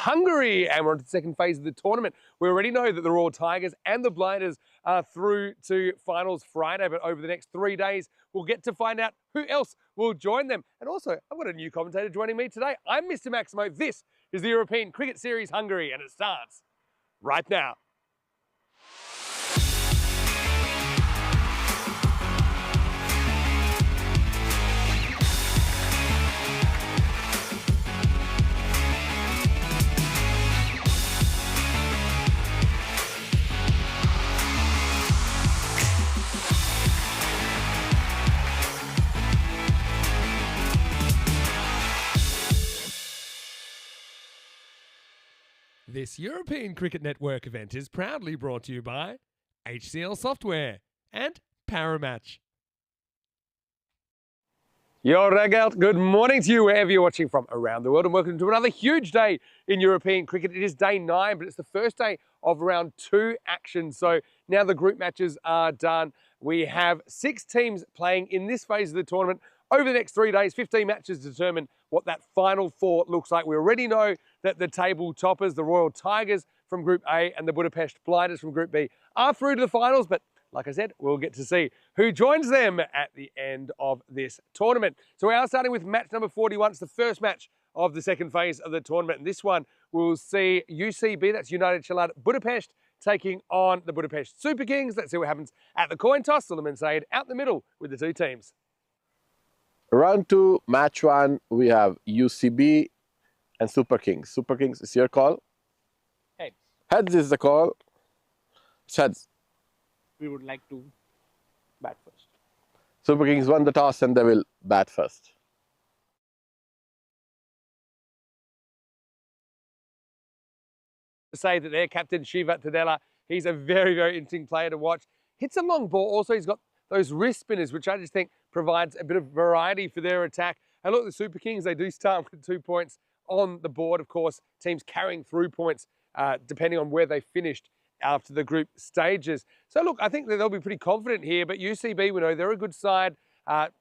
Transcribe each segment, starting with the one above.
Hungary. And we're on to the second phase of the tournament. We already know that the Royal Tigers and the Blinders are through to finals Friday, but over the next 3 days, we'll get to find out who else will join them. And also, I've got a new commentator joining me today. I'm Mr. Maximo. This is the European Cricket Series Hungary, and it starts right now. This European Cricket Network event is proudly brought to you by HCL Software and Paramatch. Yo regelt, good morning to you wherever you're watching from around the world, and welcome to another huge day in European cricket. It is day 9, but it's the first day of round 2 action. So now the group matches are done. We have 6 teams playing in this phase of the tournament. Over the next 3 days, 15 matches to determine what that final 4 looks like. We already know that the table toppers, the Royal Tigers from Group A and the Budapest Blinders from Group B, are through to the finals. But like I said, we'll get to see who joins them at the end of this tournament. So we are starting with match number 41. It's the first match of the second phase of the tournament. And this one will see UCB, that's United Chalad Budapest, taking on the Budapest Super Kings. Let's see what happens at the coin toss. Suleiman Said out the middle with the 2 teams. Round 2, match 1, we have UCB and Super Kings. Super Kings, is your call? Heads. Heads is the call. It's heads. We would like to bat first. Super Kings won the toss and they will bat first. Say that their captain, Shiva Tadella, he's a very, very interesting player to watch. Hits a long ball. Also, he's got those wrist spinners, which I just think provides a bit of variety for their attack. And look, the Super Kings, they do start with 2 points on the board. Of course, teams carrying through points depending on where they finished after the group stages. So look, I think that they'll be pretty confident here, but UCB, we know they're a good side.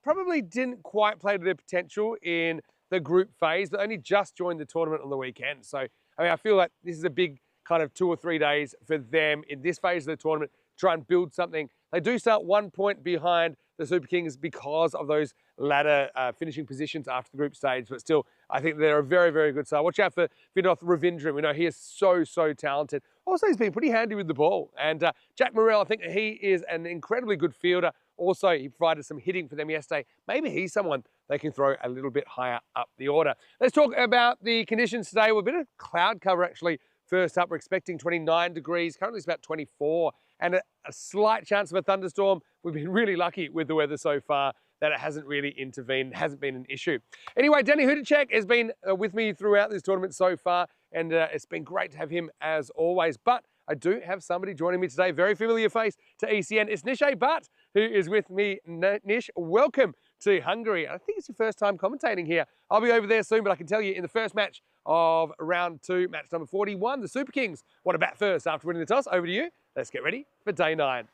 Probably didn't quite play to their potential in the group phase, but only just joined the tournament on the weekend. So, I mean, I feel like this is a big kind of 2 or 3 days for them in this phase of the tournament to try and build something. They do start 1 point behind the Super Kings because of those ladder finishing positions after the group stage, but still, I think they're a very, very good side. Watch out for Vinod Ravindran. We know he is so, so talented. Also, he's been pretty handy with the ball. And Jack Morrell, I think he is an incredibly good fielder. Also, he provided some hitting for them yesterday. Maybe he's someone they can throw a little bit higher up the order. Let's talk about the conditions today. We're a bit of cloud cover, actually. First up, we're expecting 29 degrees. Currently, it's about 24. And a slight chance of a thunderstorm. We've been really lucky with the weather so far that it hasn't really intervened, hasn't been an issue. Anyway, Danny Hudacek has been with me throughout this tournament so far, and it's been great to have him as always. But I do have somebody joining me today, very familiar face to ECN. It's Nish Butt, who is with me. Nish, welcome to Hungary. I think it's your first time commentating here. I'll be over there soon, but I can tell you in the first match of round 2, match number 41, the Super Kings want to bat first after winning the toss. Over to you. Let's get ready for day 9.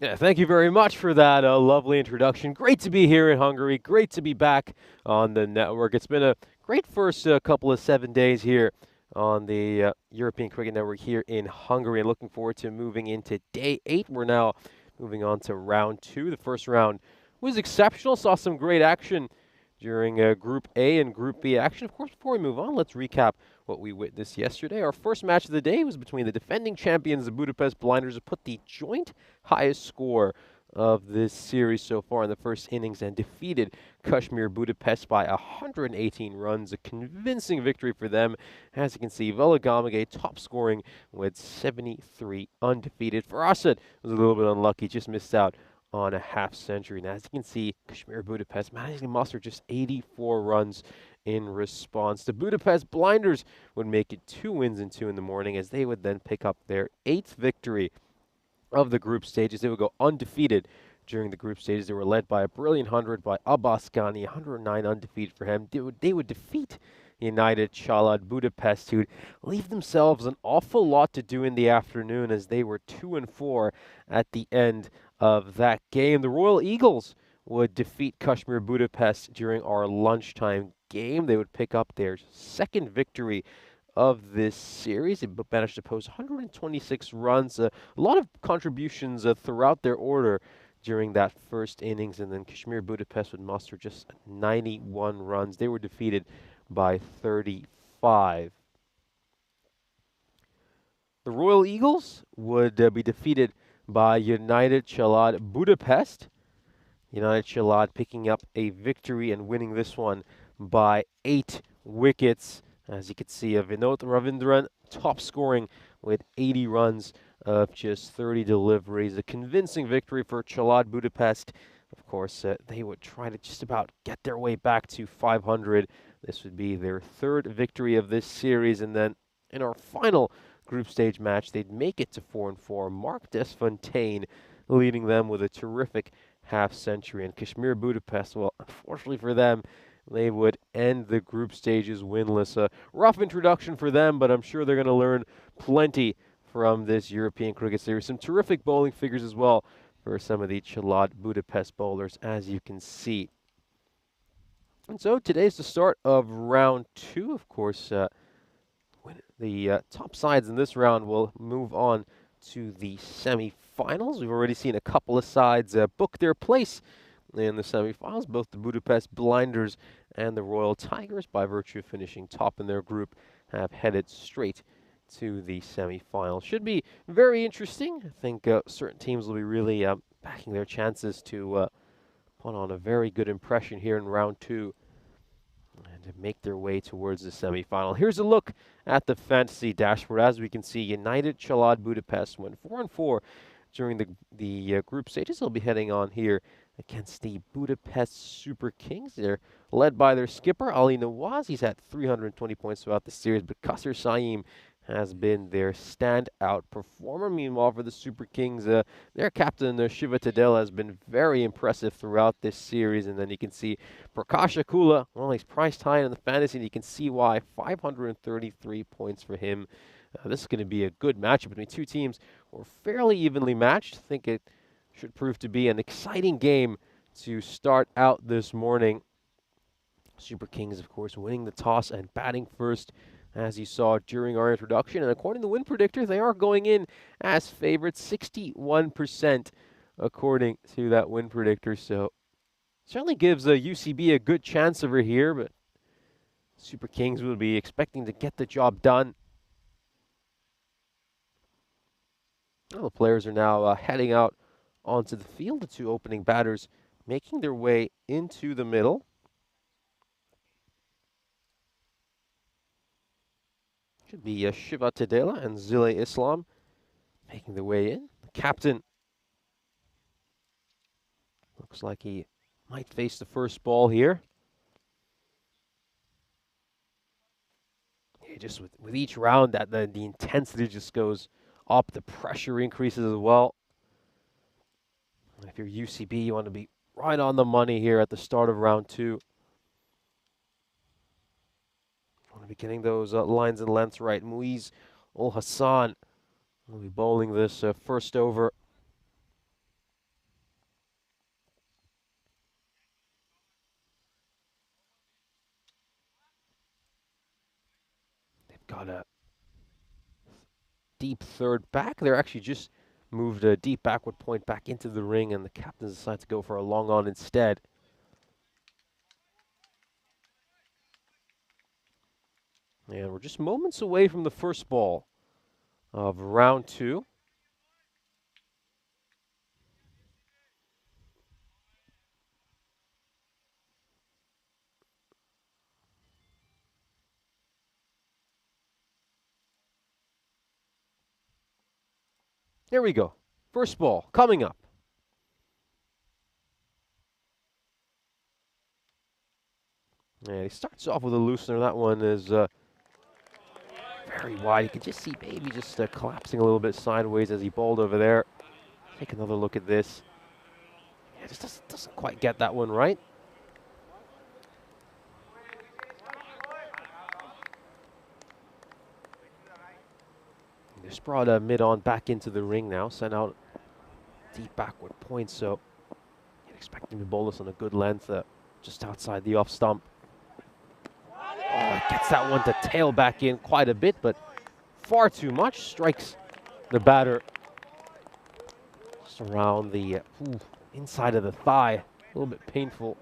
Yeah, thank you very much for that lovely introduction. Great to be here in Hungary. Great to be back on the network. It's been a great first couple of 7 days here on the European Cricket Network here in Hungary. And looking forward to moving into day 8. We're now moving on to round 2. The first round was exceptional. Saw some great action during Group A and Group B action. Of course, before we move on, let's recap what we witnessed yesterday. Our first match of the day was between the defending champions, the Budapest Blinders, who put the joint highest score of this series so far in the first innings and defeated Kashmir Budapest by 118 runs. A convincing victory for them. As you can see, Vela Gamage top scoring with 73 undefeated. Farasat was a little bit unlucky, just missed out on a half century. And as you can see, Kashmir Budapest managed to muster just 84 runs in response. The Budapest Blinders would make it 2 wins and 2 in the morning, as they would then pick up their 8th victory of the group stages. They would go undefeated during the group stages. They were led by a brilliant 100 by Abbas Ghani, 109 undefeated for him. They would defeat United Chalad Budapest, who'd leave themselves an awful lot to do in the afternoon, as they were 2-4 at the end of that game. The Royal Eagles would defeat Kashmir Budapest during our lunchtime game. They would pick up their second victory of this series. They managed to post 126 runs, a lot of contributions throughout their order during that first innings, and then Kashmir Budapest would muster just 91 runs. They were defeated by 35. The Royal Eagles would be defeated by United Chalad Budapest. United Chalad picking up a victory and winning this one by 8 wickets. As you can see, Vinod Ravindran top scoring with 80 runs of just 30 deliveries. A convincing victory for Chalad Budapest. Of course, they would try to just about get their way back to 500. This would be their third victory of this series. And then in our final group stage match, they'd make it to 4-4. Mark Desfontaine leading them with a terrific half century. And Kashmir Budapest, well, unfortunately for them, they would end the group stages winless. A rough introduction for them, but I'm sure they're going to learn plenty from this European Cricket Series. Some terrific bowling figures as well for some of the Chalad Budapest bowlers, as you can see. And so today's the start of round 2. Of course, the top sides in this round will move on to the semi-finals. We've already seen a couple of sides book their place in the semi-finals, both the Budapest Blinders and the Royal Tigers, by virtue of finishing top in their group, have headed straight to the semi-finals. Should be very interesting. I think certain teams will be really backing their chances to put on a very good impression here in round 2 and to make their way towards the semi-final. Here's a look at the fantasy dashboard. As we can see, United Chalad Budapest went 4-4 during the group stages. They'll be heading on here against the Budapest Super Kings. They're led by their skipper, Ali Nawaz. He's had 320 points throughout the series, but Qasr Saeem has been their standout performer. Meanwhile, for the Super Kings, their captain, Shiva Tadela, has been very impressive throughout this series. And then you can see Prakash Akula, well, he's priced high in the fantasy, and you can see why. 533 points for him. This is going to be a good matchup between two teams who are fairly evenly matched. I think it should prove to be an exciting game to start out this morning. Super Kings, of course, winning the toss and batting first, as you saw during our introduction. And according to the win predictor, they are going in as favorites, 61% according to that win predictor. So certainly gives UCB a good chance over here, but Super Kings will be expecting to get the job done. Well, the players are now heading out onto the field. The two opening batters making their way into the middle. Should be Shiva Tadela and Zile Islam making their way in. The captain looks like he might face the first ball here. Yeah, just with each round, that the intensity just goes up. The pressure increases as well. And if you're UCB, you want to be right on the money here at the start of round 2. Want to be getting those lines and lengths right. Muiz Ul Hassan will be bowling this first over. They've got a deep third back. They're actually just moved a deep backward point back into the ring, and the captains decide to go for a long on instead. And we're just moments away from the first ball of round 2. Here we go. First ball coming up. And he starts off with a loosener. That one is very wide. You can just see maybe just collapsing a little bit sideways as he bowled over there. Take another look at this. Yeah, just doesn't quite get that one right. Just brought a mid-on back into the ring now. Sent out deep backward point, so Expecting to bowl this on a good length, just outside the off stump. Oh, gets that one to tail back in quite a bit, but far too much. Strikes the batter just around the inside of the thigh. A little bit painful.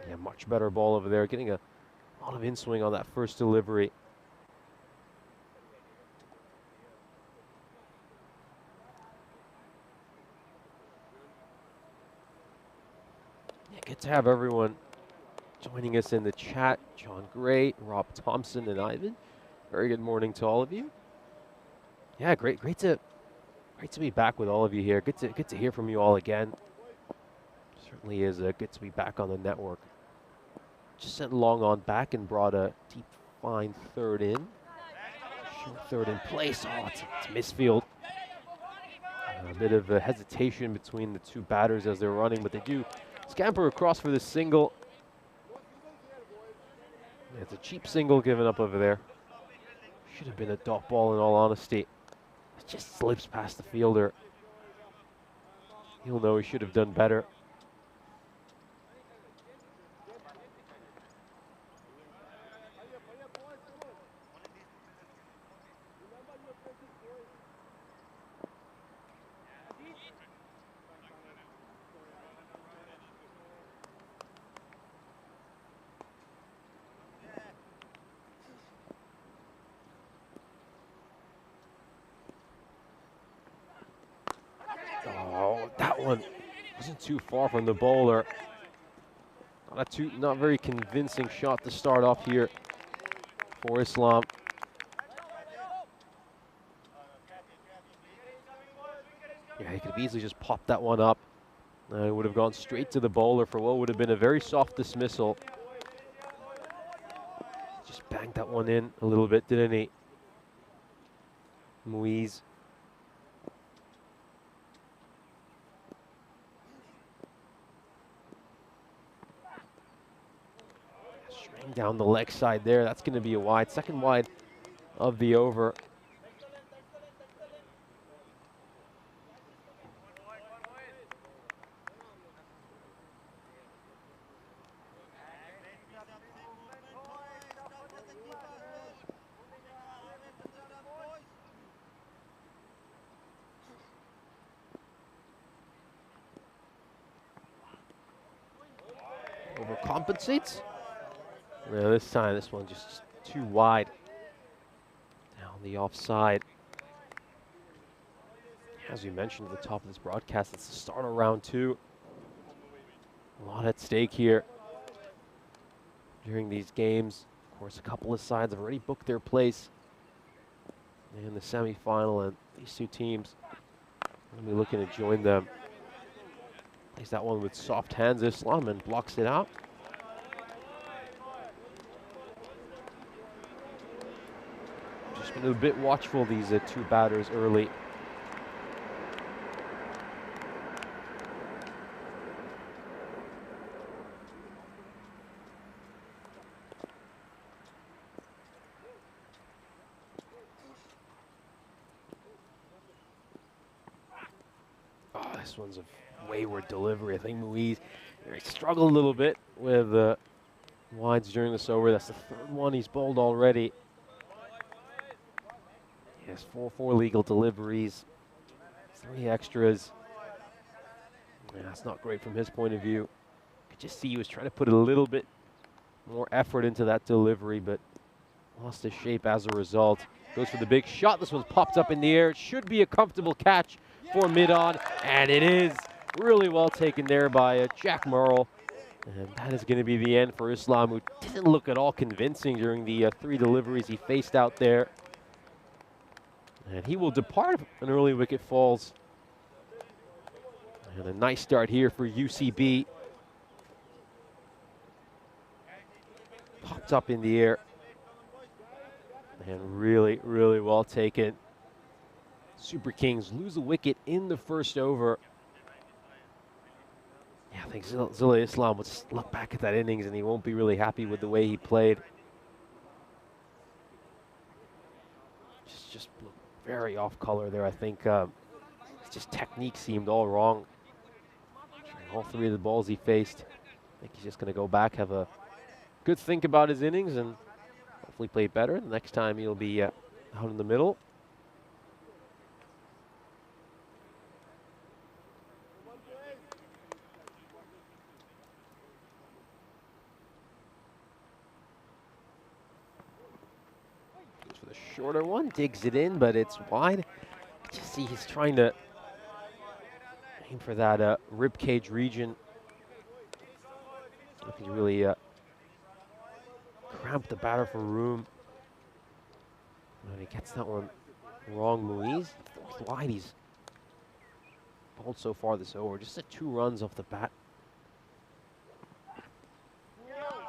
Yeah, much better ball over there. Getting a lot of in-swing on that first delivery. Yeah, good to have everyone joining us in the chat. John Gray, Rob Thompson, and Ivan. Very good morning to all of you. Yeah, great to be back with all of you here. Good to hear from you all again. Certainly is good to be back on the network. Just sent Long on back and brought a deep, fine third in. Short third in place. Oh, it's misfield. A bit of a hesitation between the two batters as they're running, but they do scamper across for the single. Yeah, it's a cheap single given up over there. Should have been a dot ball in all honesty. It just slips past the fielder. He'll know he should have done better. Oh, that one wasn't too far from the bowler. Not very convincing shot to start off here for Islam. Yeah, he could have easily just popped that one up. It would have gone straight to the bowler for what would have been a very soft dismissal. Just banged that one in a little bit, didn't he? Muiz. String down the leg side there. That's going to be a wide. Second wide of the over. Overcompensates. No, this time, this one just too wide. Down the offside. As we mentioned at the top of this broadcast, it's the start of round 2. A lot at stake here during these games. Of course, a couple of sides have already booked their place in the semifinal, and these two teams will be looking to join them. Plays that one with soft hands, Islam, and blocks it out. Just been a bit watchful, these two batters early. This one's a wayward delivery. I think Muiz struggled a little bit with wides during this over. That's the third one he's bowled already. He has four legal deliveries, 3 extras. Yeah, that's not great from his point of view. Could just see he was trying to put a little bit more effort into that delivery, but lost his shape as a result. Goes for the big shot. This one's popped up in the air. It should be a comfortable catch for mid-on, and it is really well taken there by Jack Merle. And that is going to be the end for Islam, who didn't look at all convincing during the 3 deliveries he faced out there. And he will depart if an early wicket falls. And a nice start here for UCB. Popped up in the air. And really, really well taken. Super Kings lose a wicket in the first over. Yeah, I think Zilla Islam will just look back at that innings and he won't be really happy with the way he played. Just looked very off color there. I think just technique seemed all wrong All three of the balls he faced. I think he's just going to go back, have a good think about his innings, and hopefully play better. The next time he'll be out in the middle. Goes for the shorter one, digs it in, but it's wide. Just see he's trying to aim for that rib cage region. I think he really cramped the batter for room. And he gets that one wrong. Muiz, fourth wide. He's bowled so far this over. Just at 2 runs off the bat.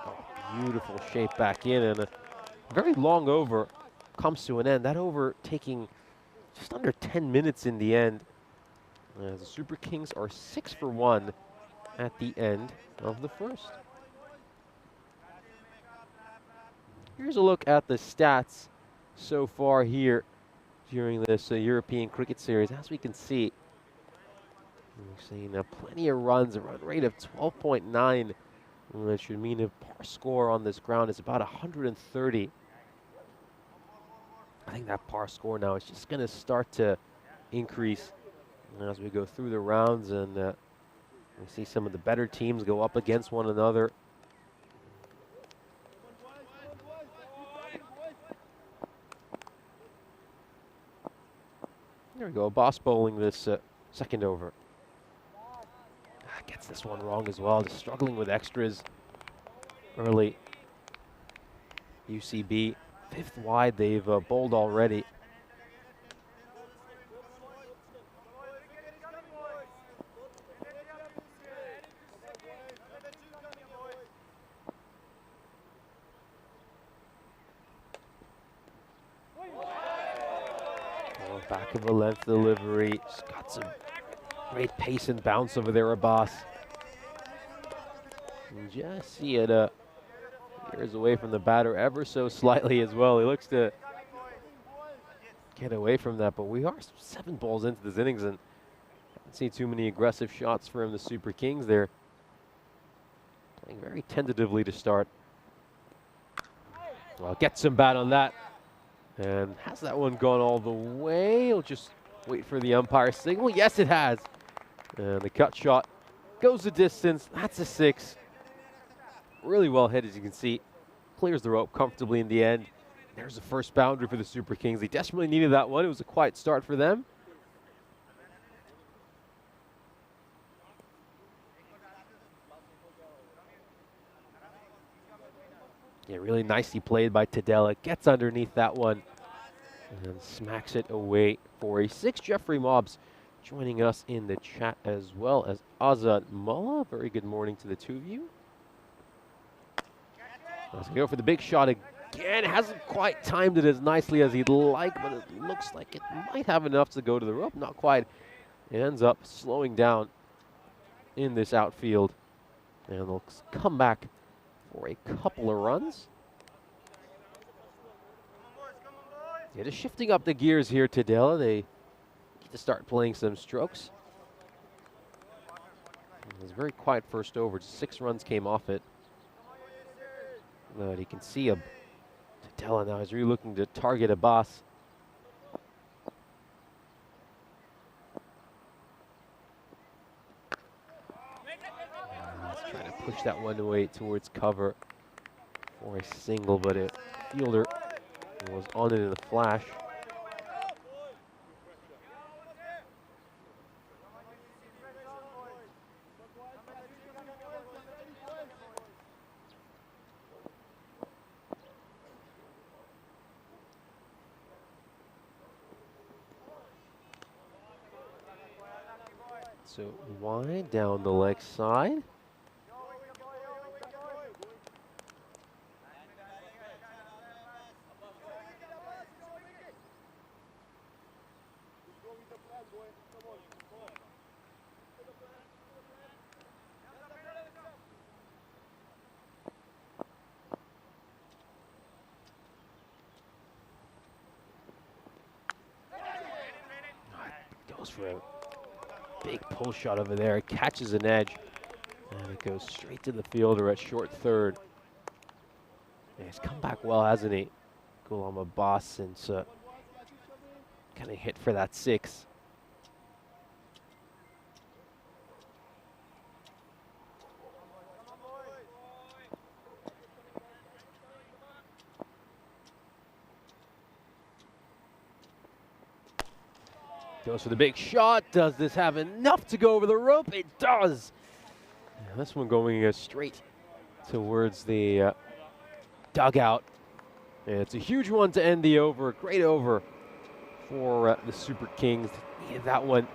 Oh, beautiful shape back in, and a very long over comes to an end. That over taking just under 10 minutes in the end. The Super Kings are 6 for 1 at the end of the first. Here's a look at the stats so far here during this European cricket series. As we can see, we've seen plenty of runs, a run rate of 12.9, which should mean a par score on this ground is about 130. I think that par score now is just going to start to increase as we go through the rounds, and we see some of the better teams go up against one another. There we go, Boss bowling this second over. Gets this one wrong as well, just struggling with extras early. UCB, 5th wide, they've bowled already. Back of a length delivery. Just got some great pace and bounce over there, Abbas. And just see it years away from the batter ever so slightly as well. He looks to get away from that, but we are 7 balls into this innings and haven't seen too many aggressive shots from the Super Kings. They're playing very tentatively to start. Well, gets some bat on that. And has that one gone all the way? He'll just wait for the umpire signal. Yes, it has. And the cut shot goes the distance. That's a 6. Really well hit, as you can see. Clears the rope comfortably in the end. There's the first boundary for the Super Kings. They desperately needed that one. It was a quiet start for them. Yeah, really nicely played by Tadela. Gets underneath that one and smacks it away for a 6. Jeffrey Mobbs joining us in the chat, as well as Azad Mullah. Very good morning to the two of you. Let's go for the big shot again. Hasn't quite timed it as nicely as he'd like, but it looks like it might have enough to go to the rope. Not quite. It ends up slowing down in this outfield, and they'll come back for a couple of runs. Yeah, just shifting up the gears here, Tadela. They need to start playing some strokes. It was a very quiet first over. Just 6 runs came off it. But you can see Tadela now is really looking to target Abbas. Trying to push that one away towards cover for a single, but a fielder was on it in a flash. So wide down the leg side. Goes for a big pull shot over there. Catches an edge. And it goes straight to the fielder at short third. And he's come back well, hasn't he? Ghulam Abbas since kind of hit for that 6. Goes for the big shot. Does this have enough to go over the rope? It does. And this one going straight towards the dugout. And it's a huge one to end the over. Great over for the Super Kings. Needed that one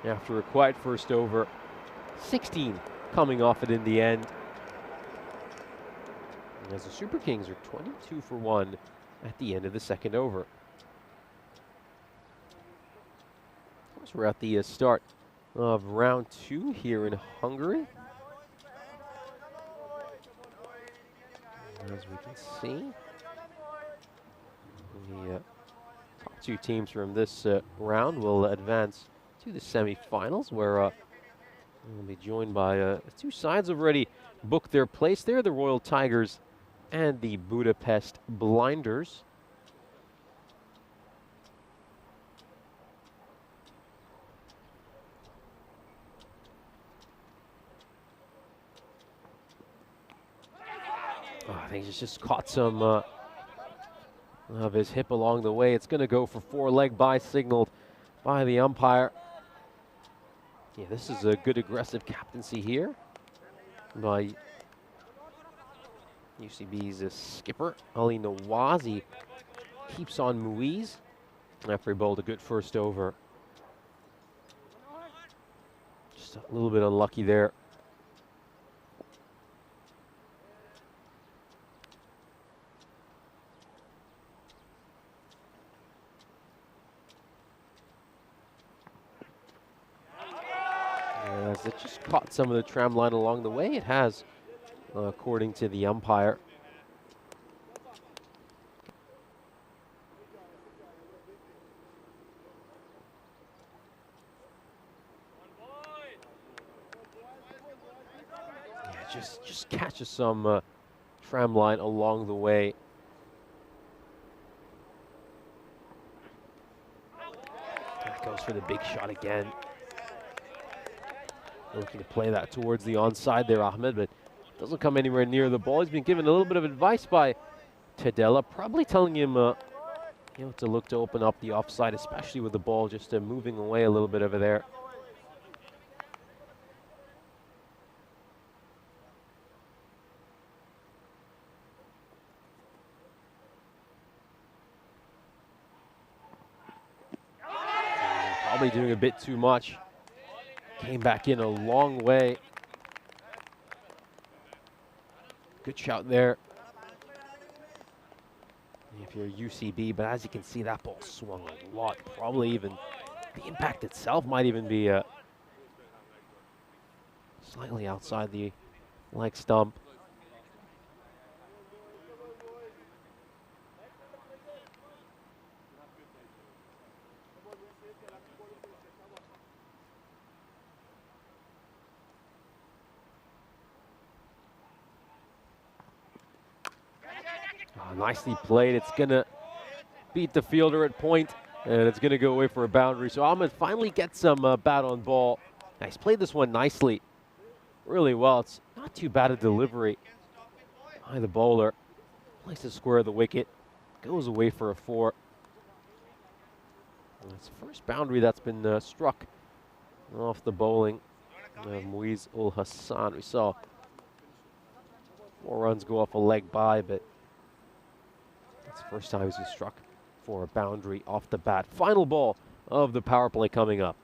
after a quiet first over. 16 coming off it in the end. And as the Super Kings are 22 for 1 at the end of the second over. We're at the start of round 2 here in Hungary. As we can see, the top 2 teams from this round will advance to the semifinals, where we'll be joined by 2 sides already booked their place there, the Royal Tigers and the Budapest Blinders. I think he's just caught some of his hip along the way. It's going to go for 4-leg by, signaled by the umpire. Yeah, this is a good aggressive captaincy here by UCB's skipper, Ali Nawazi. Keeps on Muiz after he bowled a good first over. Just a little bit unlucky there. As it just caught some of the tram line along the way, it has, according to the umpire. Yeah, just catches some tram line along the way. That goes for the big shot again. Looking to play that towards the onside there, Ahmed, but doesn't come anywhere near the ball. He's been given a little bit of advice by Tadella, probably telling him to look to open up the offside, especially with the ball just moving away a little bit over there. Probably doing a bit too much. Came back in a long way. Good shout there if you're UCB, but as you can see, that ball swung a lot. Probably even the impact itself might even be slightly outside the leg stump. Nicely played. It's going to beat the fielder at point, and it's going to go away for a boundary. So Ahmed finally gets some bat on ball. He's played this one nicely, really well. It's not too bad a delivery by the bowler. Places square of the wicket, goes away for a 4. And it's the first boundary that's been struck off the bowling of Muiz Ul Hassan. We saw 4 runs go off a leg by, but it's the first time he's been struck for a boundary off the bat. Final ball of the power play coming up.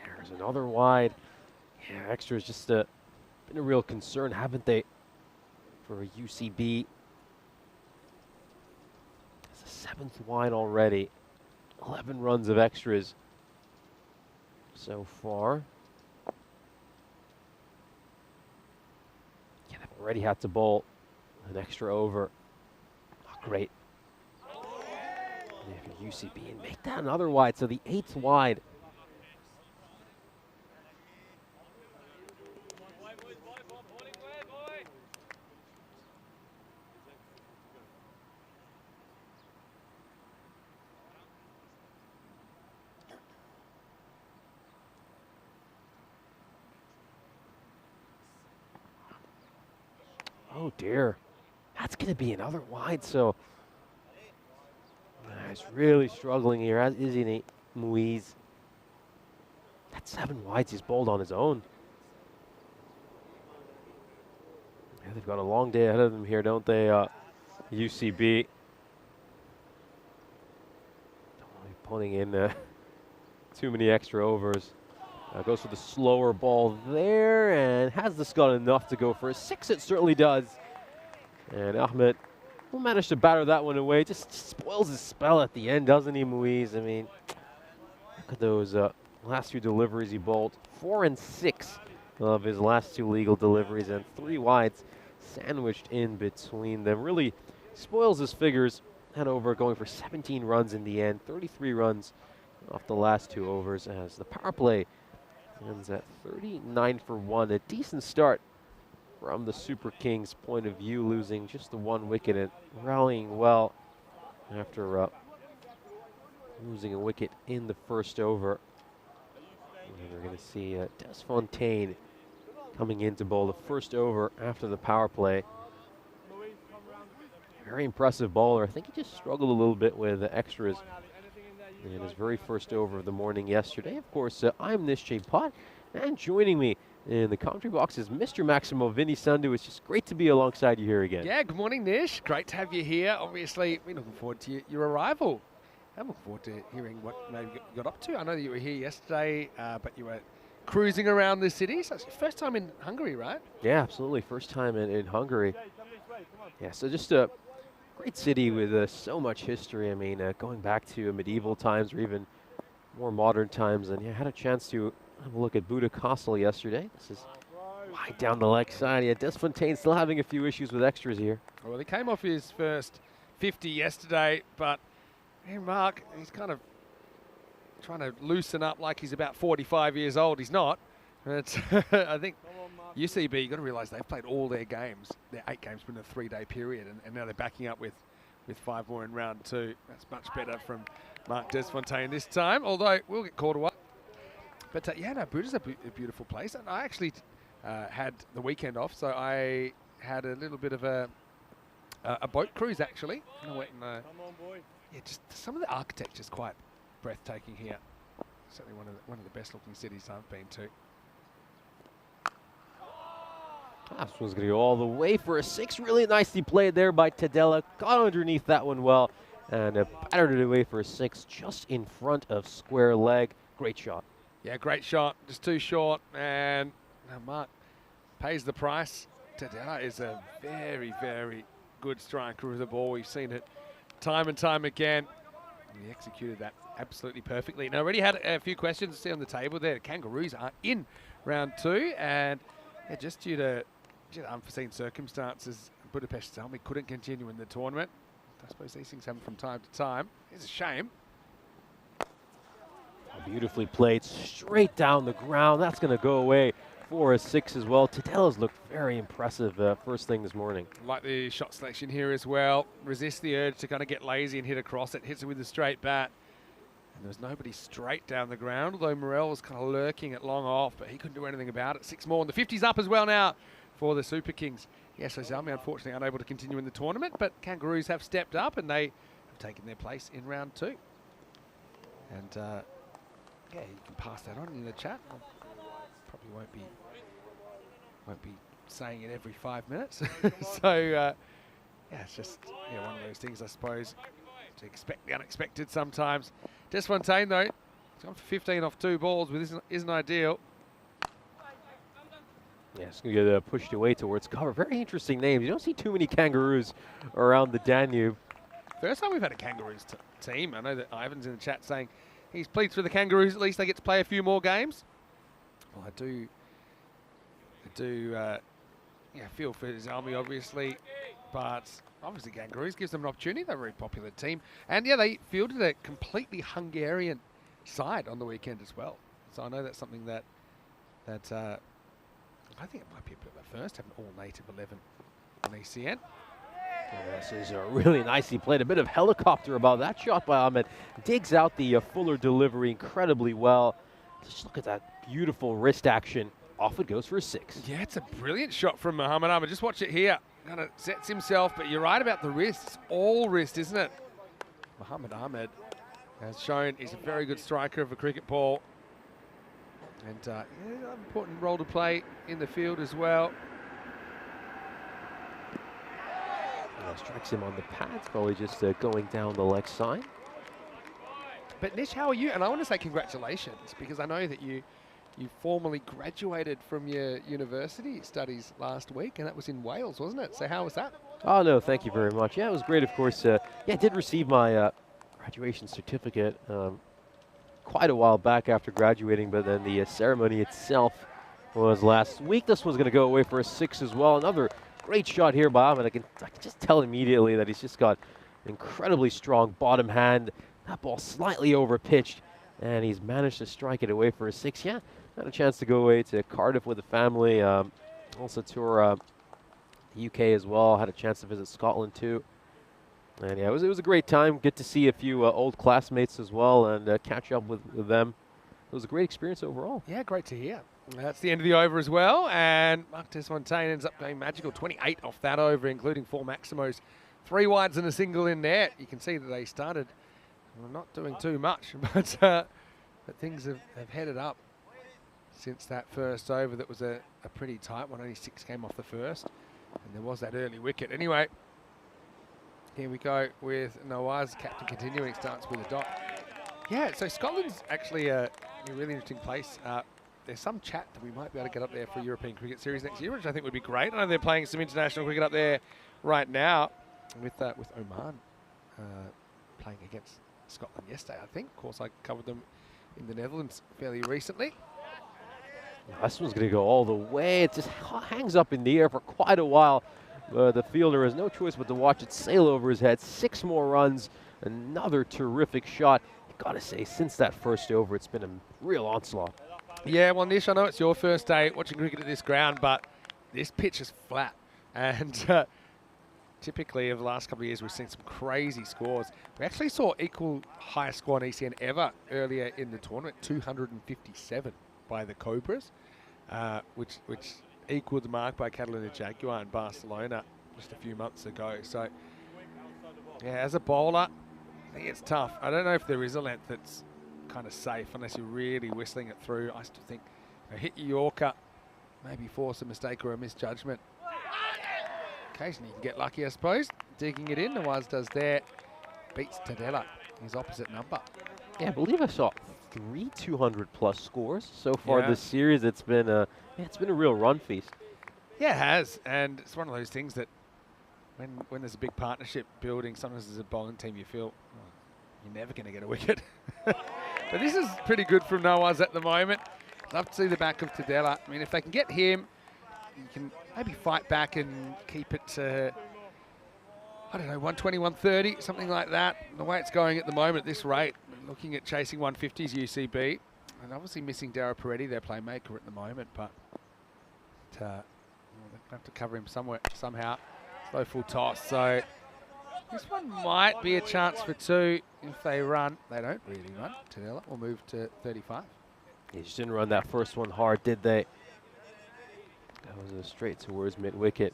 There's another wide. Yeah, extra's just been a real concern, haven't they, for a UCB. It's the 7th wide already. 11 runs of extras so far. Yeah, they've already had to bowl an extra over. Oh, great. And if you're UCB, and make that another wide, so the 8th wide Oh dear. That's going to be another wide, so he's really struggling here, as is Muiz. That's 7 wides he's bowled on his own. Yeah, they've got a long day ahead of them here, don't they, UCB? Putting in too many extra overs. Goes for the slower ball there, and has this got enough to go for a 6? It certainly does. And Ahmed will manage to batter that one away. Just spoils his spell at the end, doesn't he, Muiz? I mean, look at those last 2 deliveries he bowled. 4 and 6 of his last 2 legal deliveries, and 3 wides sandwiched in between them. Really spoils his figures. Head over, going for 17 runs in the end, 33 runs off the last 2 overs, as the power play ends at 39 for 1. A decent start from the Super Kings' point of view, losing just the 1 wicket and rallying well after losing a wicket in the first over. And we're going to see Des Fontaine coming in to bowl the first over after the power play. Very impressive bowler. I think he just struggled a little bit with extras in his very first over of the morning yesterday. Of course, I'm Nishchay Pot, and joining me in the commentary box is Mr. Maximo Vinny Sandu. It's just great to be alongside you here again. Yeah, good morning, Nish. Great to have you here. Obviously, we're looking forward to your arrival. I'm looking forward to hearing what maybe you got up to. I know that you were here yesterday, but you were cruising around the city. So it's your first time in Hungary, right? Yeah, absolutely. First time in Hungary. Yeah, so just a great city with so much history. I mean, going back to medieval times or even more modern times. And yeah, had a chance to have a look at Buda Castle yesterday. This is wide down the leg side. Yeah, Des Fontaine still having a few issues with extras here. Well, he came off his first 50 yesterday, but hey, Mark, he's kind of trying to loosen up like he's about 45 years old. He's not. But I think UCB, you've got to realise they've played all their games, their 8 games within a 3-day period, and now they're backing up with 5 more in round 2. That's much better from Mark Des Fontaine this time, although we'll get caught away. But yeah, no, Buda's a beautiful place, and I actually had the weekend off, so I had a little bit of a boat cruise actually. And I went and, yeah, just some of the architecture is quite breathtaking here. Certainly one of the best looking cities I've been to. This one's going to go all the way for a 6. Really nicely played there by Tadella. Got underneath that one well and battered it away for a 6 just in front of square leg. Great shot. Yeah, great shot. Just too short. And Mark pays the price. Tadella is a very, very good striker of the ball. We've seen it time and time again. And he executed that absolutely perfectly. And I already had a few questions to see on the table there. The Kangaroos are in round 2. And yeah, just due to unforeseen circumstances, Budapest Army couldn't continue in the tournament. I suppose these things happen from time to time. It's a shame. Beautifully played, straight down the ground. That's going to go away for a 6 as well. Tadella's looked very impressive first thing this morning. Like the shot selection here as well. Resist the urge to kind of get lazy and hit across it. Hits it with a straight bat. And there was nobody straight down the ground, although Morel was kind of lurking at long off, but he couldn't do anything about it. 6 more, and the 50's up as well now for the Super Kings. Yes, so Zalmi unfortunately unable to continue in the tournament, but Kangaroos have stepped up and they have taken their place in round 2. And yeah, you can pass that on in the chat. I probably won't be saying it every 5 minutes. So yeah, it's just one of those things, I suppose, to expect the unexpected sometimes. Des Fontaine though, he's gone for 15 off 2 balls, which isn't ideal. Yeah, it's going to get pushed away towards cover. Very interesting name. You don't see too many Kangaroos around the Danube. First time we've had a Kangaroos team. I know that Ivan's in the chat saying he's pleased for the Kangaroos. At least they get to play a few more games. Well, I do feel for his army, obviously, but obviously Kangaroos gives them an opportunity. They're a very popular team. And yeah, they fielded a completely Hungarian side on the weekend as well. So I know that's something that I think it might be a bit of a first, having all-native 11 on ECN. Yeah, this is really nicely played. A bit of helicopter about that shot by Ahmed. Digs out the fuller delivery incredibly well. Just look at that beautiful wrist action. Off it goes for a 6. Yeah, it's a brilliant shot from Mohamed Ahmed. Just watch it here. kind of sets himself, but you're right about the wrist. It's all wrist, isn't it? Muhammad Ahmed has shown he's a very good striker of a cricket ball. And yeah, an important role to play in the field as well. Strikes him on the pads, probably just going down the leg side. But Nish, how are you? And I want to say congratulations, because I know that you formally graduated from your university studies last week, and that was in Wales, wasn't it? So how was that? Oh, no, thank you very much. Yeah, it was great, of course. Yeah, I did receive my graduation certificate quite a while back after graduating, but then the ceremony itself was last week. This one's going to go away for a 6 as well. Another great shot here by Ahmed. I can just tell immediately that he's just got incredibly strong bottom hand. That ball slightly over pitched, and he's managed to strike it away for a 6. Yeah, had a chance to go away to Cardiff with the family. Also tour the UK as well. Had a chance to visit Scotland too. And yeah, it was a great time. Get to see a few old classmates as well and catch up with them. It was a great experience overall. Yeah, great to hear. That's the end of the over as well, and Mark Desfontaine ends up going magical. 28 off that over, including 4 Maximos. 3 wides and a single in net. You can see that they started not doing too much, but things have headed up since that first over. That was a pretty tight one. Only 6 came off the first, and there was that early wicket. Anyway, here we go with Nawaz, captain continuing, starts with a dot. Yeah, so Scotland's actually a really interesting place. There's some chat that we might be able to get up there for a European Cricket Series next year, which I think would be great. I know they're playing some international cricket up there right now with Oman playing against Scotland yesterday, I think. Of course, I covered them in the Netherlands fairly recently. This one's going to go all the way. It just hangs up in the air for quite a while. The fielder has no choice but to watch it sail over his head. 6 more runs. Another terrific shot. Got to say, since that first over, it's been a real onslaught. Yeah, well, Nish, I know it's your first day watching cricket at this ground, but this pitch is flat. And typically, over the last couple of years, we've seen some crazy scores. We actually saw equal highest score on ECN ever earlier in the tournament, 257 by the Cobras, which equaled the mark by Catalina Jaguar in Barcelona just a few months ago. So, yeah, as a bowler, I think it's tough. I don't know if there is a length that's kind of safe unless you're really whistling it through. I still think hit your Yorker, maybe force a mistake or a misjudgment. Occasionally you can get lucky, I suppose. Digging it in, Nawaz does there. Beats Tadella, his opposite number. Yeah, I believe I saw 3 200-plus scores so far this series. It's been a real run feast. Yeah, it has, and it's one of those things that when there's a big partnership building, sometimes as a bowling team you feel you're never going to get a wicket. But this is pretty good from Nawaz at the moment. Love to see the back of Tadella. I mean, if they can get him, you can maybe fight back and keep it to, I don't know, 120, 130, something like that. The way it's going at the moment at this rate, looking at chasing 150s UCB, and obviously missing Darryl Peretti, their playmaker at the moment, but they'll have to cover him somewhere, somehow. Slow full toss, so this one might be a chance for 2 if they run. They don't really run. Tadella will move to 35. They just didn't run that first one hard, did they? That was straight towards mid-wicket.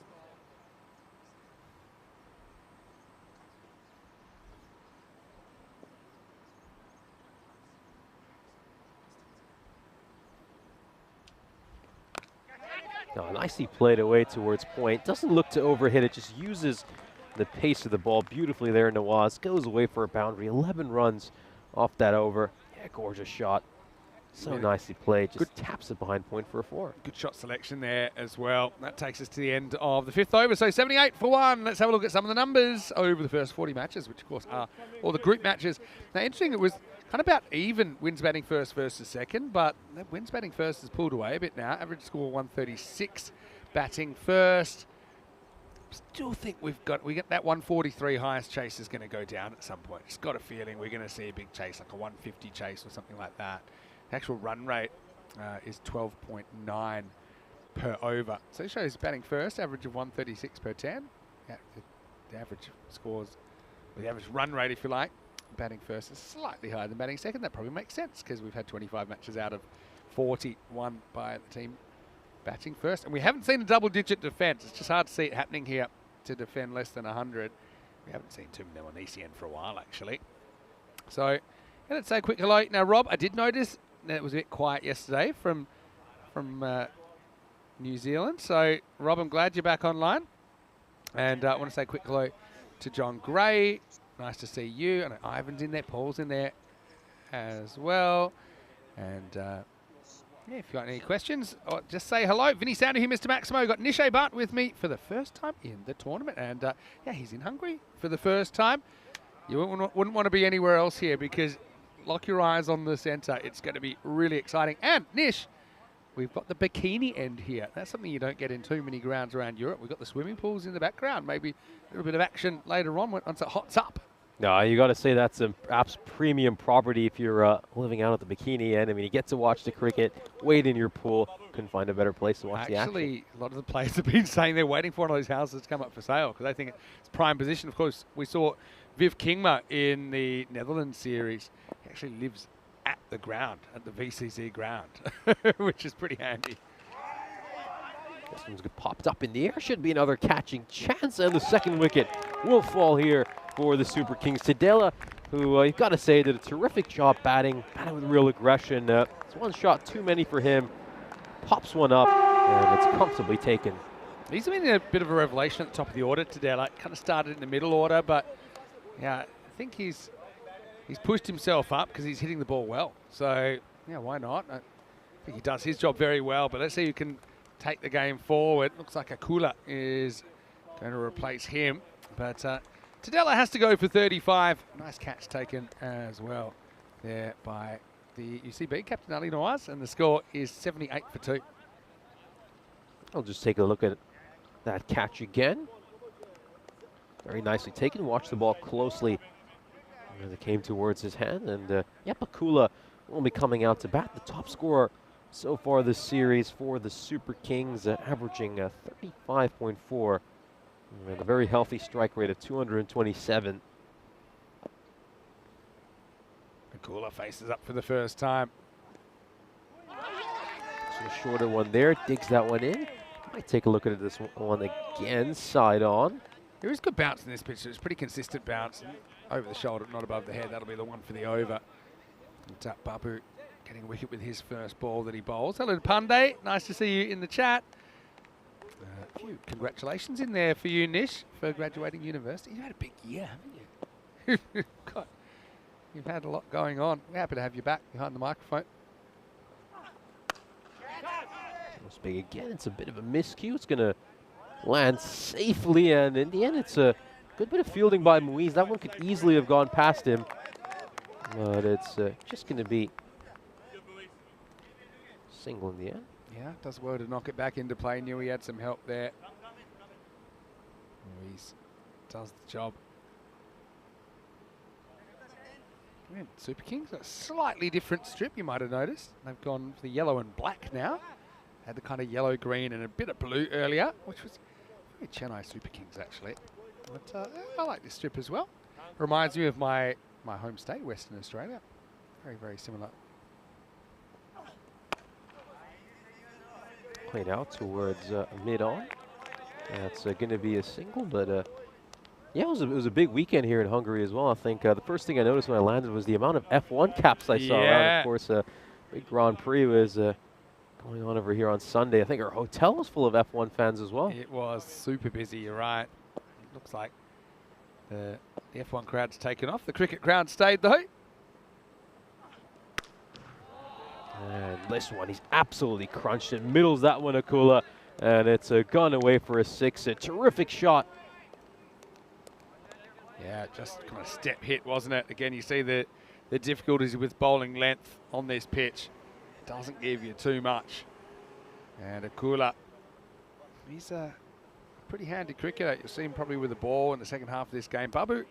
Oh, nicely played away towards point. Doesn't look to overhit it, just uses the pace of the ball beautifully there. Nawaz goes away for a boundary. 11 runs off that over. Yeah, gorgeous shot. So nicely played. Just taps it behind point for a 4. Good shot selection there as well. That takes us to the end of the 5th over. So 78 for 1. Let's have a look at some of the numbers over the first 40 matches, which of course are all the group matches. Now, interesting, it was kind of about even wins batting first versus second, but that wins batting first has pulled away a bit now. Average score 136 batting first. Still think we get that 143 highest chase is going to go down at some point. Just got a feeling we're going to see a big chase, like a 150 chase or something like that. The actual run rate is 12.9 per over. So it shows batting first, average of 136 per 10. Yeah, the average scores, or the average run rate, if you like, batting first is slightly higher than batting second. That probably makes sense because we've had 25 matches out of 40 won by the team batting first. And we haven't seen a double-digit defence. It's just hard to see it happening here to defend less than 100. We haven't seen too many on ECN for a while, actually. So let's say a quick hello. Now, Rob, I did notice that it was a bit quiet yesterday from New Zealand. So, Rob, I'm glad you're back online. And I want to say a quick hello to John Gray. Nice to see you. And Ivan's in there, Paul's in there as well. And yeah, if you've got any questions, just say hello. Vinny Sounder here, Mr. Maximo. Got Nishay Bart with me for the first time in the tournament. And yeah, he's in Hungary for the first time. You wouldn't want to be anywhere else here because lock your eyes on the centre. It's going to be really exciting. And Nish, we've got the bikini end here. That's something you don't get in too many grounds around Europe. We've got the swimming pools in the background. Maybe a little bit of action later on once it hots up. No, you got to say that's a perhaps premium property if you're living out at the bikini end. I mean, you get to watch the cricket, wait in your pool. Couldn't find a better place to watch the action. Actually, a lot of the players have been saying they're waiting for one of those houses to come up for sale because they think it's prime position. Of course, we saw Viv Kingma in the Netherlands series. He actually lives at the ground, at the VCC ground, which is pretty handy. This one's popped up in the air. Should be another catching chance, and the second wicket will fall here for the Super Kings. Tadela, who you've got to say did a terrific job batting with real aggression. It's one shot too many for him. Pops one up, and it's comfortably taken. He's been a bit of a revelation at the top of the order today. Like, kind of started in the middle order, but yeah, I think he's pushed himself up because he's hitting the ball well. So yeah, why not? I think he does his job very well. But let's see who can take the game forward. Looks like Akula is going to replace him, but Tadela has to go for 35. Nice catch taken as well there by the UCB captain Ali Nawaz, and the score is 78 for 2. I'll just take a look at that catch again. Very nicely taken. Watch the ball closely as it came towards his hand. And yep, Akula will be coming out to bat. The top scorer so far this series for the Super Kings, averaging 35.4 and a very healthy strike rate of 227. Akula faces up for the first time. So a shorter one there, digs that one in. Might take a look at this one again, side on. There is good bounce in this pitch. It's pretty consistent bounce. Over the shoulder, not above the head. That'll be the one for the over. And Babu getting a wicket with his first ball that he bowls. Hello to Pandey. Nice to see you in the chat. A few congratulations in there for you, Nish, for graduating university. You've had a big year, haven't you? God, you've had a lot going on. We're happy to have you back behind the microphone. Almost big again. It's a bit of a miscue. It's going to land safely, and in the end, it's a good bit of fielding by Muiz. That one could easily have gone past him, but it's just going to be single in the end. Yeah, does well to knock it back into play. Knew he had some help there. Muiz does the job. Man, Super Kings, a slightly different strip, you might have noticed. They've gone for the yellow and black now. Had the kind of yellow, green, and a bit of blue earlier, which was very Chennai Super Kings, actually. But I like this strip as well. Reminds me of my home state, Western Australia. Very, very similar. Played out towards mid-on. That's going to be a single, but yeah, it was a big weekend here in Hungary as well. I think the first thing I noticed when I landed was the amount of F1 caps I saw around. Of course, big Grand Prix was going on over here on Sunday. I think our hotel was full of F1 fans as well. It was super busy, you're right. It looks like the F1 crowd's taken off. The cricket crowd stayed though. And this one, he's absolutely crunched it. Middles that one, Akula. And it's gone away for a 6. A terrific shot. Yeah, just kind of step hit, wasn't it? Again, you see the difficulties with bowling length on this pitch. Doesn't give you too much. And Akula, he's a pretty handy cricketer. You'll see him probably with the ball in the second half of this game. Babu,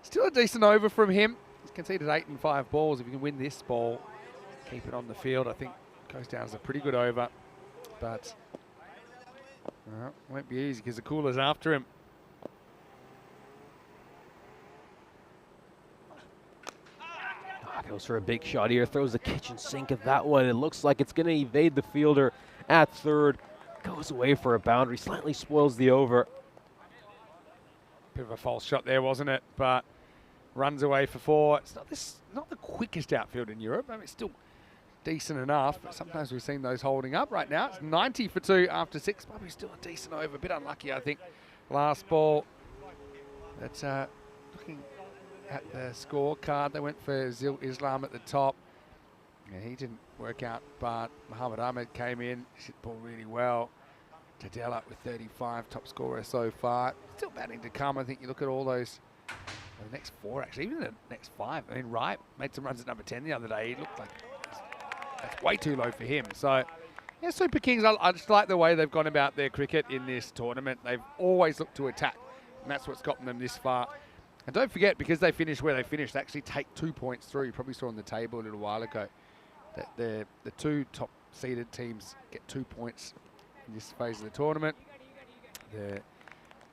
still a decent over from him. He's conceded 8 and 5 balls. If you can win this ball, keep it on the field, I think goes down as a pretty good over. But won't be easy because Akula's after him. Goes for a big shot here, throws the kitchen sink at that one. It looks like it's going to evade the fielder at third. Goes away for a boundary, slightly spoils the over. Bit of a false shot there, wasn't it? But runs away for 4. It's not the quickest outfield in Europe. I mean, it's still decent enough, but sometimes we've seen those holding up. Right now, it's 90 for 2 after 6. Probably still a decent over. A bit unlucky, I think. Last ball. That's looking at the scorecard. They went for Zil Islam at the top. Yeah, he didn't work out, but Muhammad Ahmed came in, hit the ball really well. Tadella with 35, top scorer so far. Still batting to come. I think you look at all those, the next 4 actually, even the next 5. I mean, Wright made some runs at number 10 the other day. He looked like that's way too low for him. So, yeah, Super Kings, I just like the way they've gone about their cricket in this tournament. They've always looked to attack, and that's what's gotten them this far. And don't forget, because they finished where they finished, they actually take 2 points through. You probably saw on the table a little while ago that the 2 top seeded teams get 2 points in this phase of the tournament. The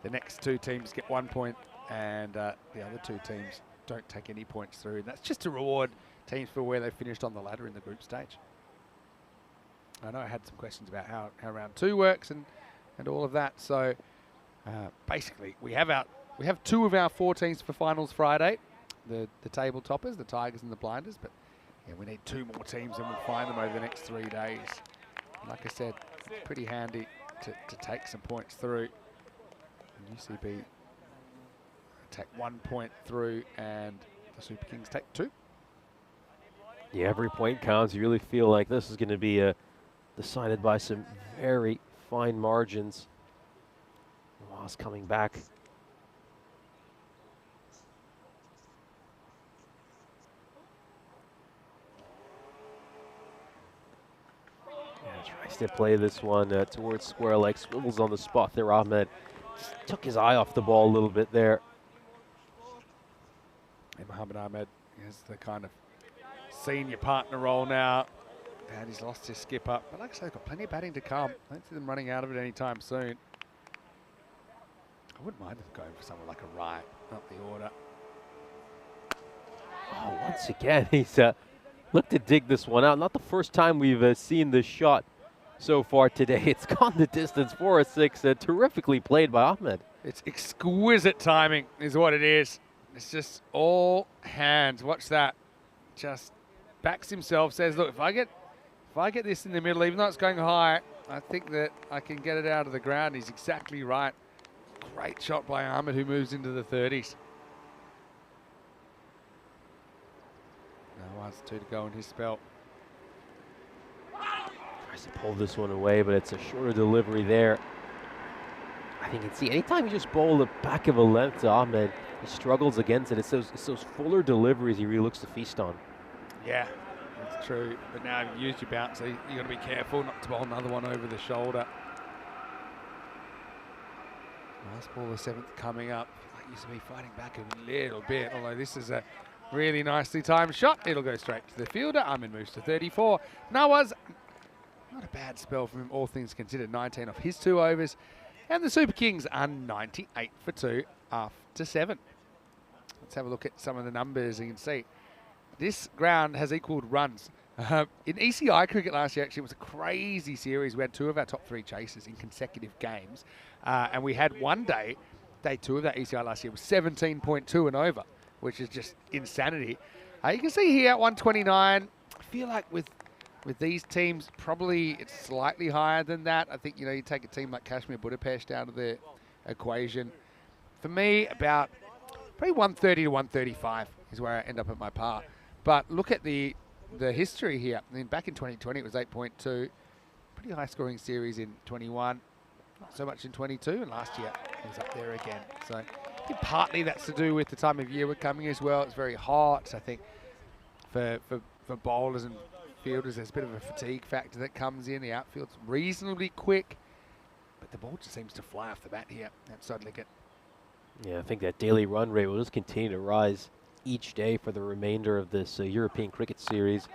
next 2 teams get 1 point, and the other 2 teams don't take any points through. And that's just to reward teams for where they finished on the ladder in the group stage. I know I had some questions about how round 2 works and all of that. So basically, we have 2 of our 4 teams for finals Friday, the table toppers, the Tigers and the Blinders. But yeah, we need 2 more teams, and we'll find them over the next 3 days. And like I said, it's pretty handy to take some points through. And UCB take 1 point through, and the Super Kings take 2. Yeah, every point counts. You really feel like this is going to be decided by some very fine margins. Loss coming back. Tries to play this one towards square leg, swivels on the spot there. Ahmed just took his eye off the ball a little bit there. And Muhammad Ahmed is the kind of senior partner role now. And he's lost his skip up. But like I said, they've got plenty of batting to come. I don't see them running out of it anytime soon. I wouldn't mind them going for someone like a Wright up the order. Oh, once again, he's looked to dig this one out. Not the first time we've seen this shot so far today. It's gone the distance for a 6. Terrifically played by Ahmed. It's exquisite timing is what it is. It's just all hands. Watch that. Just backs himself, says, look, if I get this in the middle, even though it's going high, I think that I can get it out of the ground. He's exactly right. Great shot by Ahmed, who moves into the 30s. Now 2 to go in his spell. Tries to pull this one away, but it's a shorter delivery there. I think you can see anytime you just bowl the back of a length to Ahmed, he struggles against it. It's those fuller deliveries he really looks to feast on. Yeah, that's true. But now you've used your bounce, so you've got to be careful not to bowl another one over the shoulder. Last ball, the 7th coming up. Like used to be fighting back a little bit, although this is a really nicely timed shot. It'll go straight to the fielder. Ahmed moves to 34. Nawaz, not a bad spell from him, all things considered. 19 off his 2 overs. And the Super Kings are 98 for 2 after 7. Let's have a look at some of the numbers. You can see this ground has equalled runs. In ECI cricket last year, actually, it was a crazy series. We had 2 of our top 3 chasers in consecutive games. And we had one day 2 of that ECI last year was 17.2 and over, which is just insanity. You can see here at 129, I feel like with these teams, probably it's slightly higher than that. I think, you take a team like Kashmir Budapest out of the equation. For me, about probably 130 to 135 is where I end up at my par. But look at the history here. I mean, back in 2020, it was 8.2. Pretty high scoring series in 21. Not so much in 22. And last year, it was up there again. So I think partly that's to do with the time of year we're coming as well. It's very hot. I think for bowlers and fielders, there's a bit of a fatigue factor that comes in. The outfield's reasonably quick, but the ball just seems to fly off the bat here outside Liggett. Yeah, I think that daily run rate will just continue to rise each day for the remainder of this European cricket series.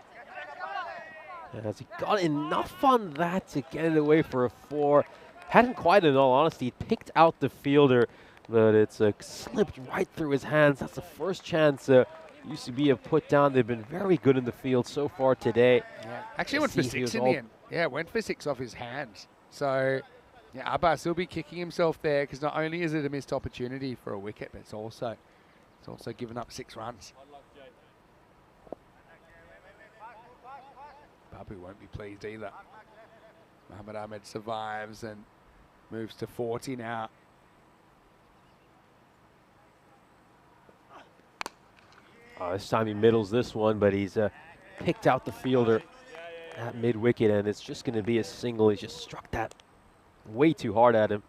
And has he got enough on that to get it away for a 4? Hadn't quite, in all honesty. He picked out the fielder, but it's slipped right through his hands. That's the first chance UCB have put down. They've been very good in the field so far today. Yeah. Actually went for 6 in the end. Yeah, went for 6 off his hands. So Yeah, Abbas will be kicking himself there because not only is it a missed opportunity for a wicket, but it's also given up 6 runs. Babu won't be pleased either. Mohamed Ahmed survives and moves to 40 now. This time he middles this one, but he's picked out the fielder at mid-wicket, and it's just going to be a single. He's just struck that way too hard at him.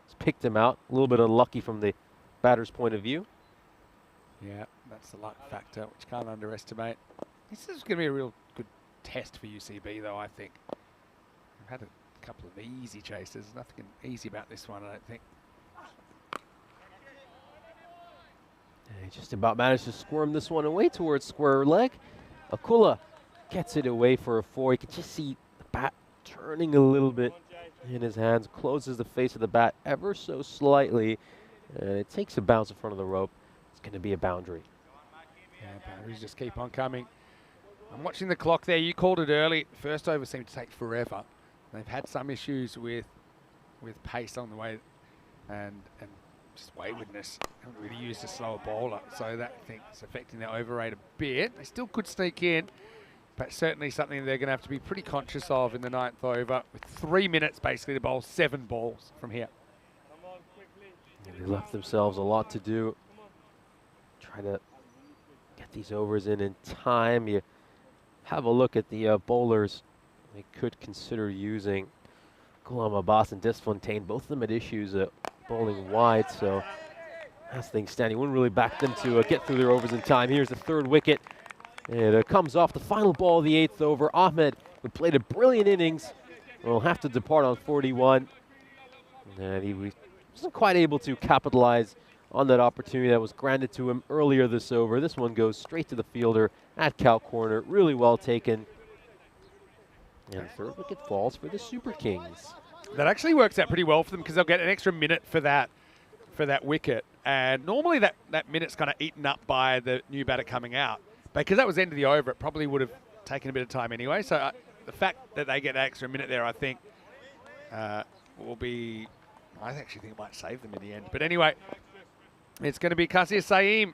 He's picked him out. A little bit unlucky from the batter's point of view. Yeah, that's the luck factor, which you can't underestimate. This is going to be a real good test for UCB, though, I think. We've had a couple of easy chases. Nothing easy about this one, I don't think. And he just about managed to squirm this one away towards square leg. Akula gets it away for a 4. You can just see the bat turning a little bit in his hands, closes the face of the bat ever so slightly, and it takes a bounce in front of the rope. It's going to be a boundary. Yeah, boundaries just keep on coming. I'm watching the clock there. You called it early. First over seemed to take forever. They've had some issues with pace on the way and just waywardness. Haven't really used a slower bowler, so that I think is affecting their over rate a bit. They still could sneak in, but certainly something they're going to have to be pretty conscious of in the 9th over, with 3 minutes basically to bowl 7 balls from here. And they left themselves a lot to do. Try to get these overs in time. You have a look at the bowlers they could consider using. Ghulam Abbas and Desfontaine, both of them had issues bowling wide, so as things stand, you wouldn't really back them to get through their overs in time. Here's the 3rd wicket. It comes off the final ball of the 8th over. Ahmed, who played a brilliant innings, will have to depart on 41. And he wasn't quite able to capitalize on that opportunity that was granted to him earlier this over. This one goes straight to the fielder at cow corner. Really well taken. And the 3rd wicket falls for the Super Kings. That actually works out pretty well for them because they'll get an extra minute for that wicket. And normally that minute's kind of eaten up by the new batter coming out. But because that was the end of the over, it probably would have taken a bit of time anyway. So the fact that they get an extra minute there, I think, will be... I actually think it might save them in the end. But anyway, it's going to be Qasir Saeem.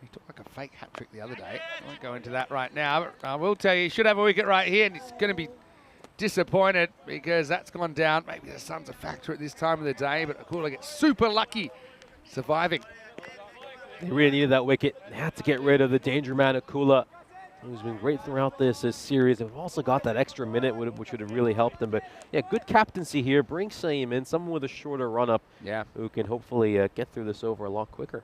He took like a fake hat-trick the other day. I won't go into that right now. But I will tell you, he should have a wicket right here, and he's going to be disappointed because that's gone down. Maybe the sun's a factor at this time of the day, but Akula gets super lucky surviving. They really needed that wicket. They had to get rid of the danger man, Akula, who's been great throughout this series. They've also got that extra minute, which would have really helped them. But yeah, good captaincy here. Bring Saeem in, someone with a shorter run-up, who can hopefully get through this over a lot quicker.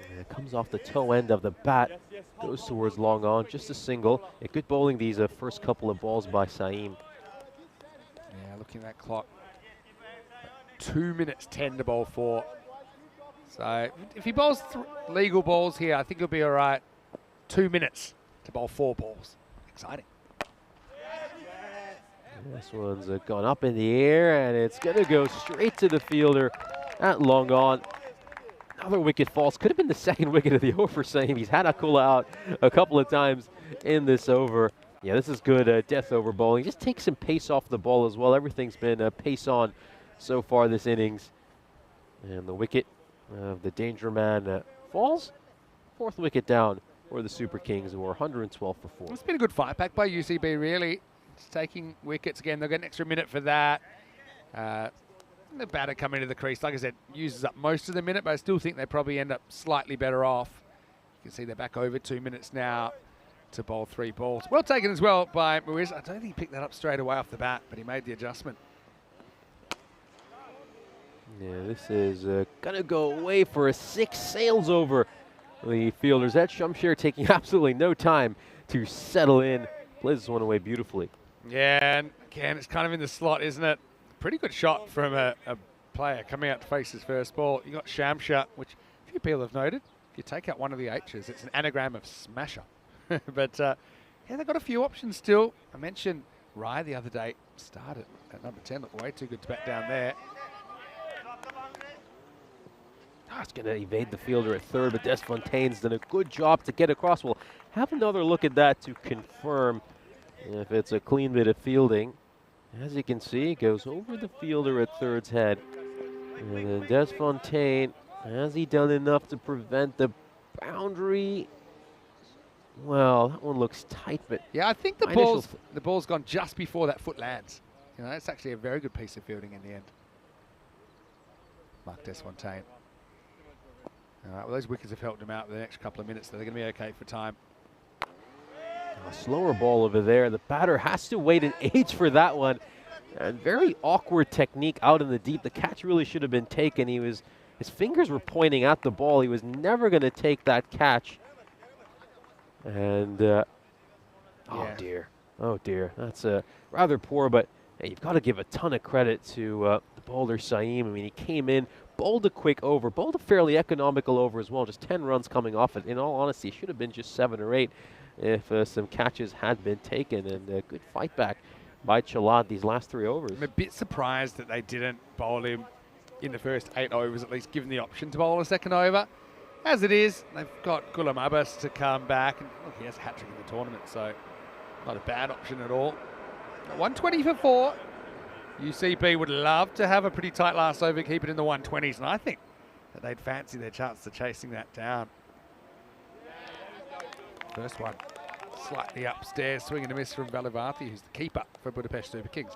And it comes off the toe end of the bat, goes towards long on, just a single. Yeah, good bowling these first couple of balls by Saeem. Yeah, looking at that clock. 2 minutes 10 to bowl 4. So if he bowls legal balls here, I think he'll be all right. 2 minutes to bowl 4 balls. Exciting. This one's gone up in the air, and it's going to go straight to the fielder at long on. Another wicket falls. Could have been the 2nd wicket of the over, Saeem. He's had Akula out a couple of times in this over. Yeah, this is good death over bowling. Just take some pace off the ball as well. Everything's been pace on so far this innings. And the wicket of the danger man falls. 4th wicket down for the Super Kings, who are 112 for 4. It's been a good fight back by UCB, really. It's taking wickets again. They'll get an extra minute for that. The batter coming into the crease, like I said, uses up most of the minute, but I still think they probably end up slightly better off. You can see they're back over 2 minutes now to bowl 3 balls. Well taken as well by Muiz. I don't think he picked that up straight away off the bat, but he made the adjustment. Yeah, this is going to go away for a 6, sails over the fielder's head. Shamsher taking absolutely no time to settle in. Plays this one away beautifully. Yeah, and again, it's kind of in the slot, isn't it? Pretty good shot from a player coming out to face his first ball. You got Shamsher, which a few people have noted. If you take out one of the H's, it's an anagram of smasher. But yeah, they've got a few options still. I mentioned Rai the other day. Started at number 10. Looked way too good to bat down there. Oh, it's going to evade the fielder at 3rd, but Desfontaine's done a good job to get across. We'll have another look at that to confirm if it's a clean bit of fielding. As you can see, it goes over the fielder at third's head. And then Desfontaine, has he done enough to prevent the boundary? Well, that one looks tight, but Yeah, I think the ball's gone just before that foot lands. You know, it's actually a very good piece of fielding in the end. Mark Desfontaine. All right, well, those wickets have helped him out for the next couple of minutes, so they're going to be okay for time. a slower ball over there. The batter has to wait an age for that one. And very awkward technique out in the deep. The catch really should have been taken. His fingers were pointing at the ball. He was never going to take that catch. And, oh dear. That's rather poor, but hey, you've got to give a ton of credit to the bowler, Saeem. I mean, he came in, bowled a quick over, bowled a fairly economical over as well, just 10 runs coming off it. In all honesty, it should have been just 7 or 8 if some catches had been taken. And a good fight back by Chalad these last 3 overs. I'm a bit surprised that they didn't bowl him in the first 8 overs, at least given the option to bowl a second over. As it is, they've got Gulam Abbas to come back. And look, he has a hat-trick in the tournament, so not a bad option at all. 120 for 4. UCB would love to have a pretty tight last over, keep it in the 120s, and I think that they'd fancy their chance of chasing that down. First one, slightly upstairs, swing and a miss from Valivarti, who's the keeper for Budapest Super Kings.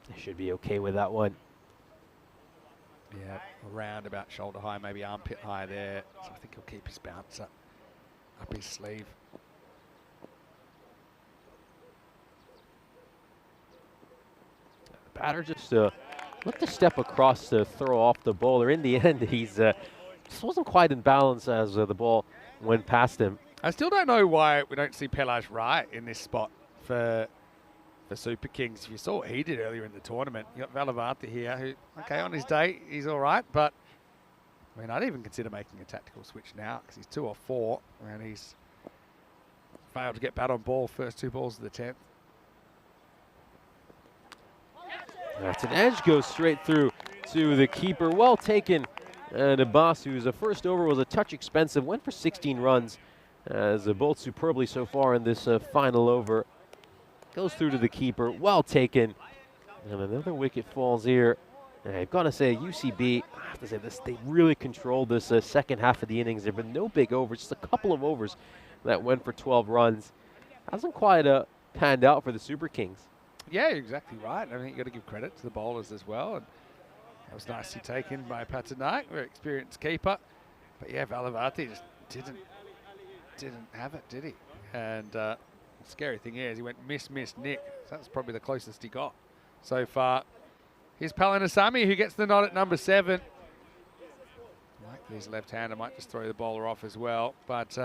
They should be okay with that one. Yeah, around about shoulder high, maybe armpit high there. So I think he'll keep his bouncer up his sleeve. The batter just looked to step across to throw off the bowler. In the end, he's just wasn't quite in balance as the ball went past him. I still don't know why we don't see Pelage Rai in this spot for Super Kings. If you saw what he did earlier in the tournament, you got Valivarti here, who, okay, on his day, he's all right, but I mean, I'd even consider making a tactical switch now because he's 2 or 4 and he's failed to get bat on ball first 2 balls of the 10th. That's an edge, goes straight through to the keeper. Well taken. And Abbas, whose first over was a touch expensive, went for 16 runs. As bowled superbly so far in this final over. Goes through to the keeper, well taken. And another wicket falls here. And I've got to say, UCB, I have to say this, they really controlled this second half of the innings. There have been no big overs, just a couple of overs that went for 12 runs. Hasn't quite panned out for the Super Kings. Yeah, you're exactly right. I think you've got to give credit to the bowlers as well. And that was nicely taken by Patanaik, very experienced keeper. But yeah, Valivarti just didn't have it, did he? And the scary thing is he went miss, nick. So that's probably the closest he got so far. Here's Palanasamy, who gets the nod at number 7. Like his left-hander might just throw the bowler off as well. But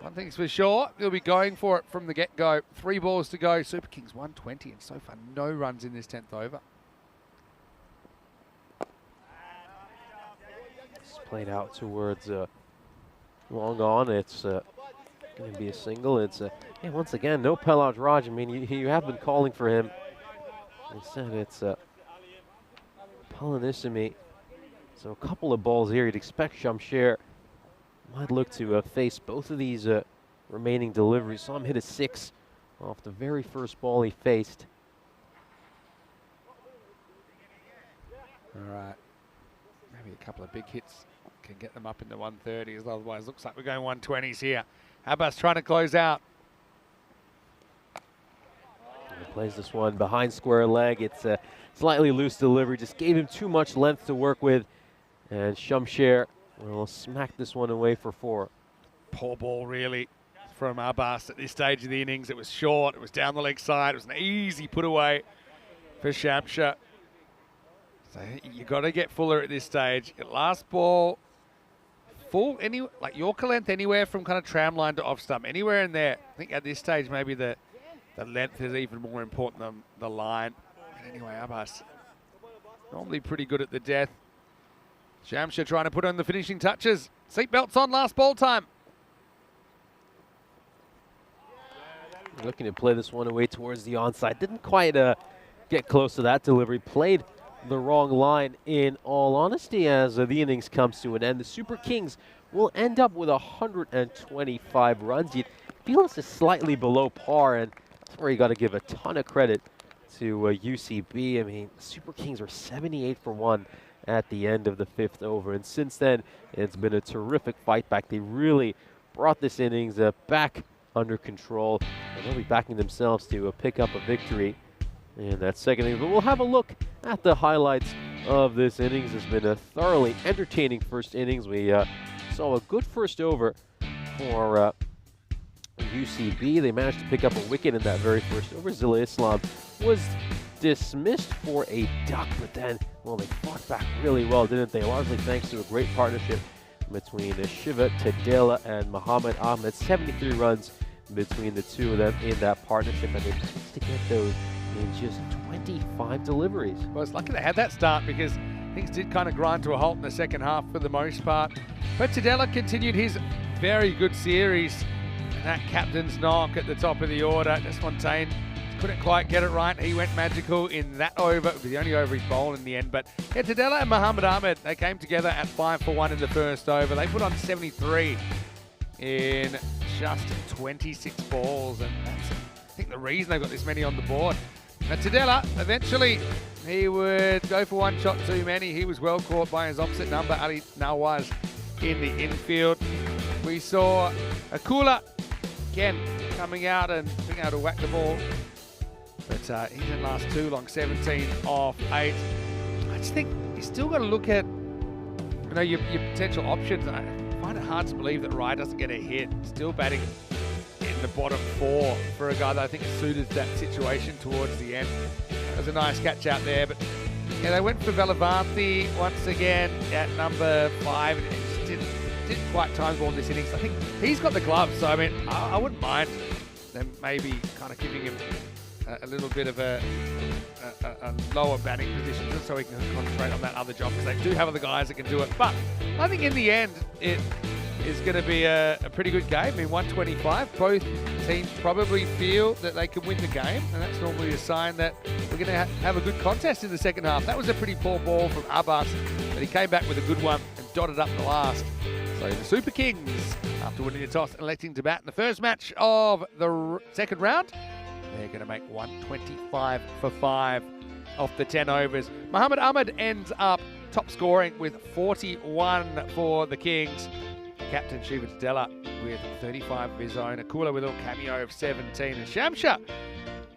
one thing's for sure, they'll be going for it from the get-go. 3 balls to go. Super Kings 120, and so far no runs in this 10th over. It's played out towards long on. It's going to be a single. It's yeah, once again, no Pelage Raj. I mean, you have been calling for him. Instead, it's Palanasamy. So a couple of balls here. You'd expect Shamsher might look to face both of these remaining deliveries. Saw him hit a 6 off the very first ball he faced. All right. Maybe a couple of big hits can get them up into 130s. Otherwise, looks like we're going 120s here. Abbas trying to close out. He plays this one behind square leg. It's a slightly loose delivery. Just gave him too much length to work with. And Shamsher will smack this one away for 4. Poor ball, really, from Abbas at this stage of the innings. It was short. It was down the leg side. It was an easy put away for Shamsher. So you got to get fuller at this stage. Last ball, full, like Yorker length anywhere from kind of tram line to off stump, anywhere in there. I think at this stage maybe the length is even more important than the line. But anyway, Abbas normally pretty good at the death. Shamsher trying to put on the finishing touches. Seatbelts on, last ball time. Looking to play this one away towards the onside. Didn't quite get close to that delivery. Played the wrong line, in all honesty, as the innings comes to an end. The Super Kings will end up with 125 runs. You'd feel it's just slightly below par, and that's where you got to give a ton of credit to UCB. I mean, Super Kings are 78 for 1 at the end of the 5th over, and since then, it's been a terrific fight back. They really brought this innings back under control, and they'll be backing themselves to pick up a victory in that second inning. But we'll have a look at the highlights of this innings. It's been a thoroughly entertaining first innings. We saw a good first over for UCB. They managed to pick up a wicket in that very first over. Zilla Islam was dismissed for a duck, but then, well, they fought back really well, didn't they? Largely thanks to a great partnership between Shiva Tadela and Muhammad Ahmed. 73 runs between the two of them in that partnership, and they managed to get those in just 25 deliveries. Well, it's lucky they had that start because things did kind of grind to a halt in the second half for the most part. But Tadela continued his very good series. And that captain's knock at the top of the order. Desfontaine couldn't quite get it right. He went magical in that over. It was the only over he's bowled in the end. But yeah, Tadela and Muhammad Ahmed, they came together at 5 for 1 in the first over. They put on 73 in just 26 balls. And that's, I think, the reason they got this many on the board. Now, Tadela, eventually, he would go for one shot too many. He was well caught by his opposite number, Ali Nawaz, in the infield. We saw Akula, again, coming out and being able to whack the ball. But he didn't last too long, 17 off 8. I just think you still got to look at, you know, your potential options. I find it hard to believe that Rai doesn't get a hit. Still batting in the bottom 4 for a guy that I think suited that situation towards the end. That was a nice catch out there, but yeah, they went for Velavanti once again at number 5, and it just didn't quite time ball in this innings. I think he's got the gloves, so I mean, I wouldn't mind them maybe kind of giving him a little bit of a lower batting position just so he can concentrate on that other job, because they do have other guys that can do it. But I think in the end, it is going to be a pretty good game. I mean, 125. Both teams probably feel that they can win the game, and that's normally a sign that we're going to have a good contest in the second half. That was a pretty poor ball from Abbas, but he came back with a good one and dotted up the last. So the Super Kings, after winning the toss and electing to bat in the first match of the second round, they're going to make 125 for 5 off the 10 overs. Muhammad Ahmed ends up top scoring with 41 for the Kings. Captain Shiva Tadela with 35 of his own. Akula with a little cameo of 17. And Shamsha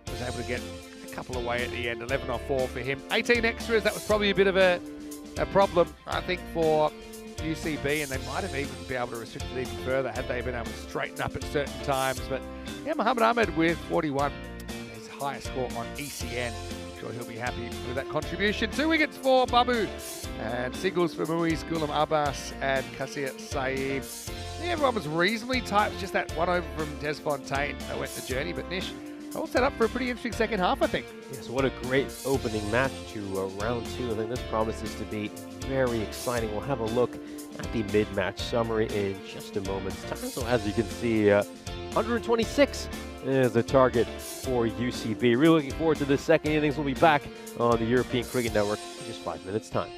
was able to get a couple away at the end. 11 off 4 for him. 18 extras. That was probably a bit of a problem, I think, for UCB, and they might have even been able to restrict it even further had they been able to straighten up at certain times. But yeah, Muhammad Ahmed with 41, his highest score on ECN. I'm sure he'll be happy with that contribution. 2 wickets for Babu, and singles for Muiz, Ghulam Abbas, and Kasir Saeed. Yeah, everyone was reasonably tight. It was just that one over from Desfontaine that went the journey. But Nish, all set up for a pretty interesting second half, I think. Yes, what a great opening match to round 2. I think this promises to be very exciting. We'll have a look at the mid-match summary in just a moment's time. So as you can see, 126 is the target for UCB. Really looking forward to the second innings. We'll be back on the European Cricket Network in just 5 minutes' time.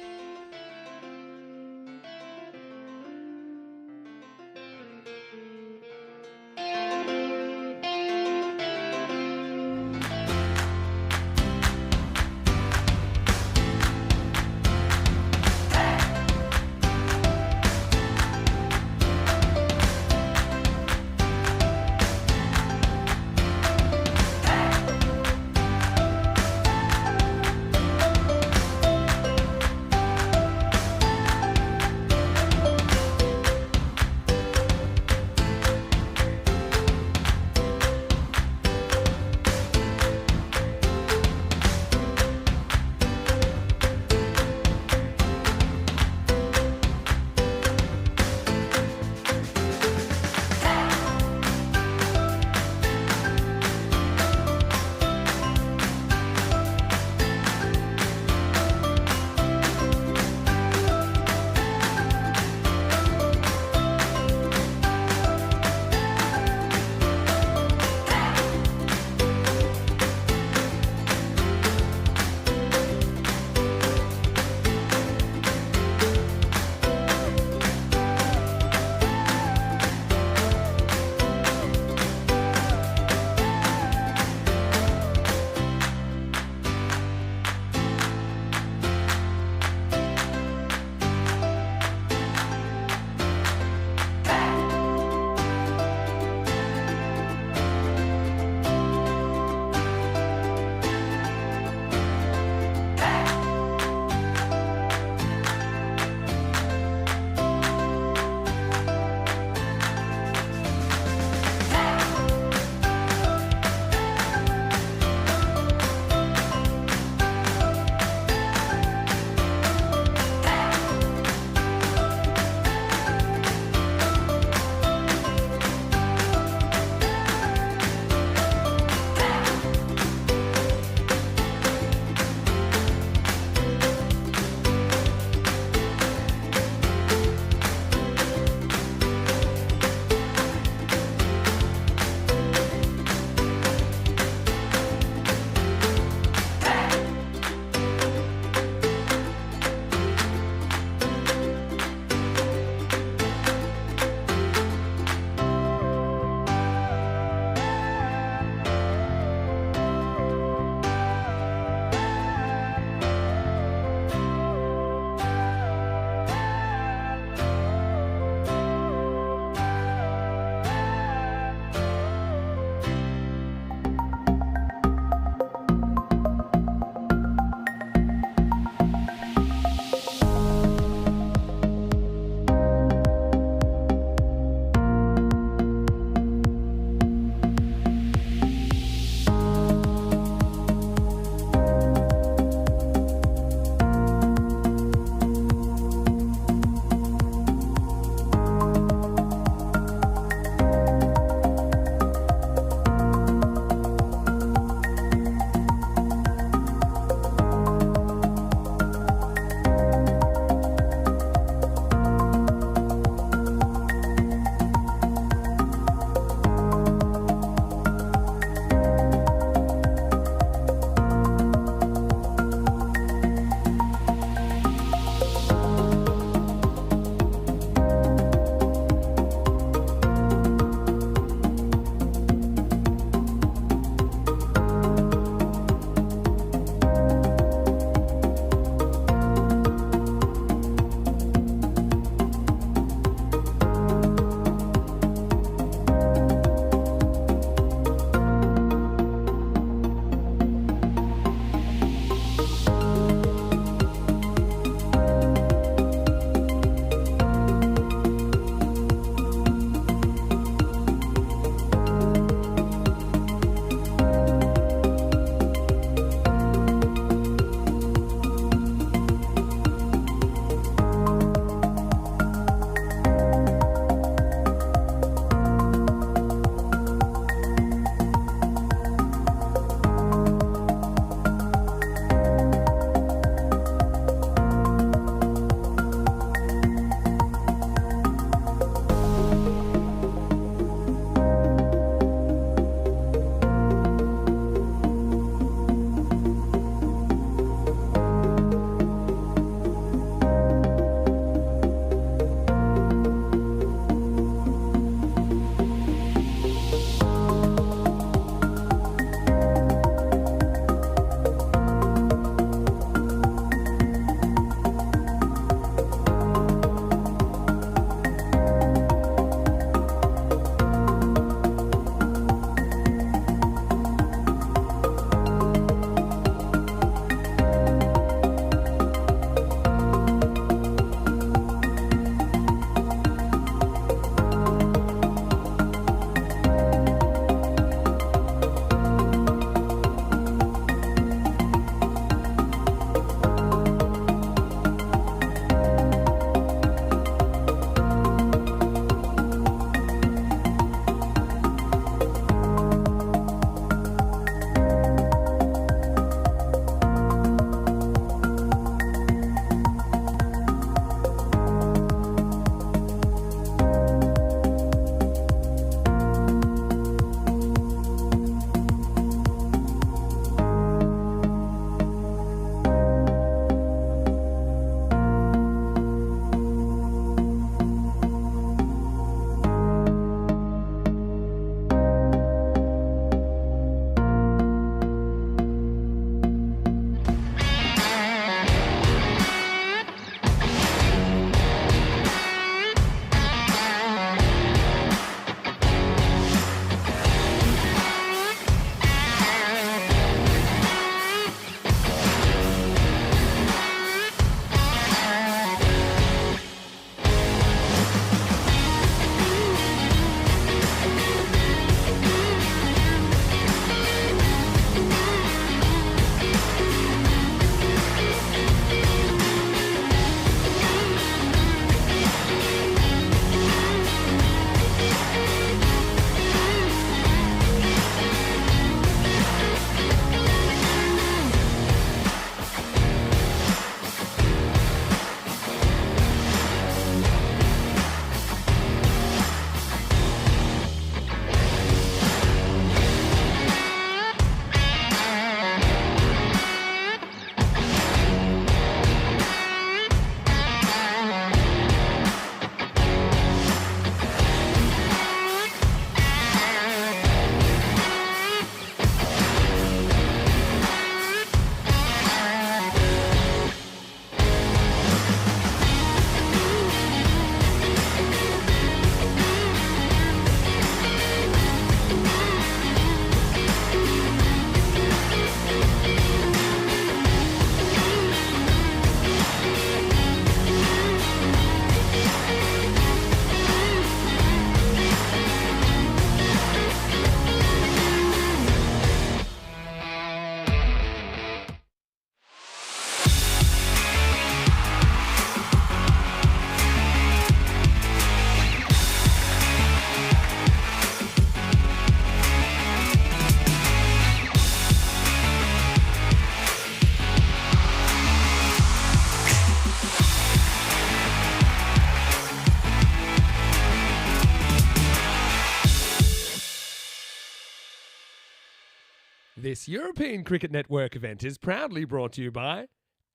This European Cricket Network event is proudly brought to you by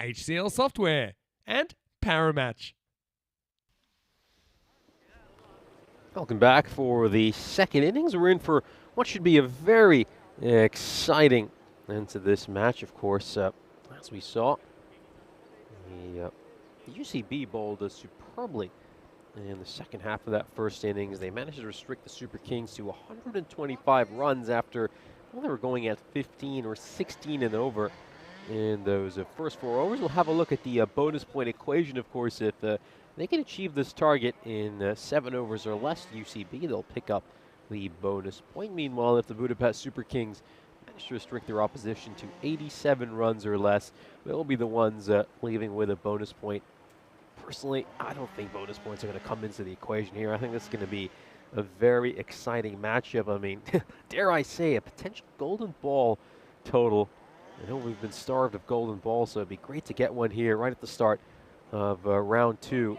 HCL Software and Paramatch. Welcome back for the second innings. We're in for what should be a very exciting end to this match, of course. As we saw, the UCB bowled superbly in the second half of that first innings. They managed to restrict the Super Kings to 125 runs after, well, they were going at 15 or 16 and over in those first 4 overs. We'll have a look at the bonus point equation, of course. If they can achieve this target in 7 overs or less, UCB, they'll pick up the bonus point. Meanwhile, if the Budapest Super Kings manage to restrict their opposition to 87 runs or less, they'll be the ones leaving with a bonus point. Personally, I don't think bonus points are going to come into the equation here. I think this is going to be a very exciting matchup. I mean, dare I say, a potential golden ball total. I know we've been starved of golden balls, so it'd be great to get one here right at the start of round 2.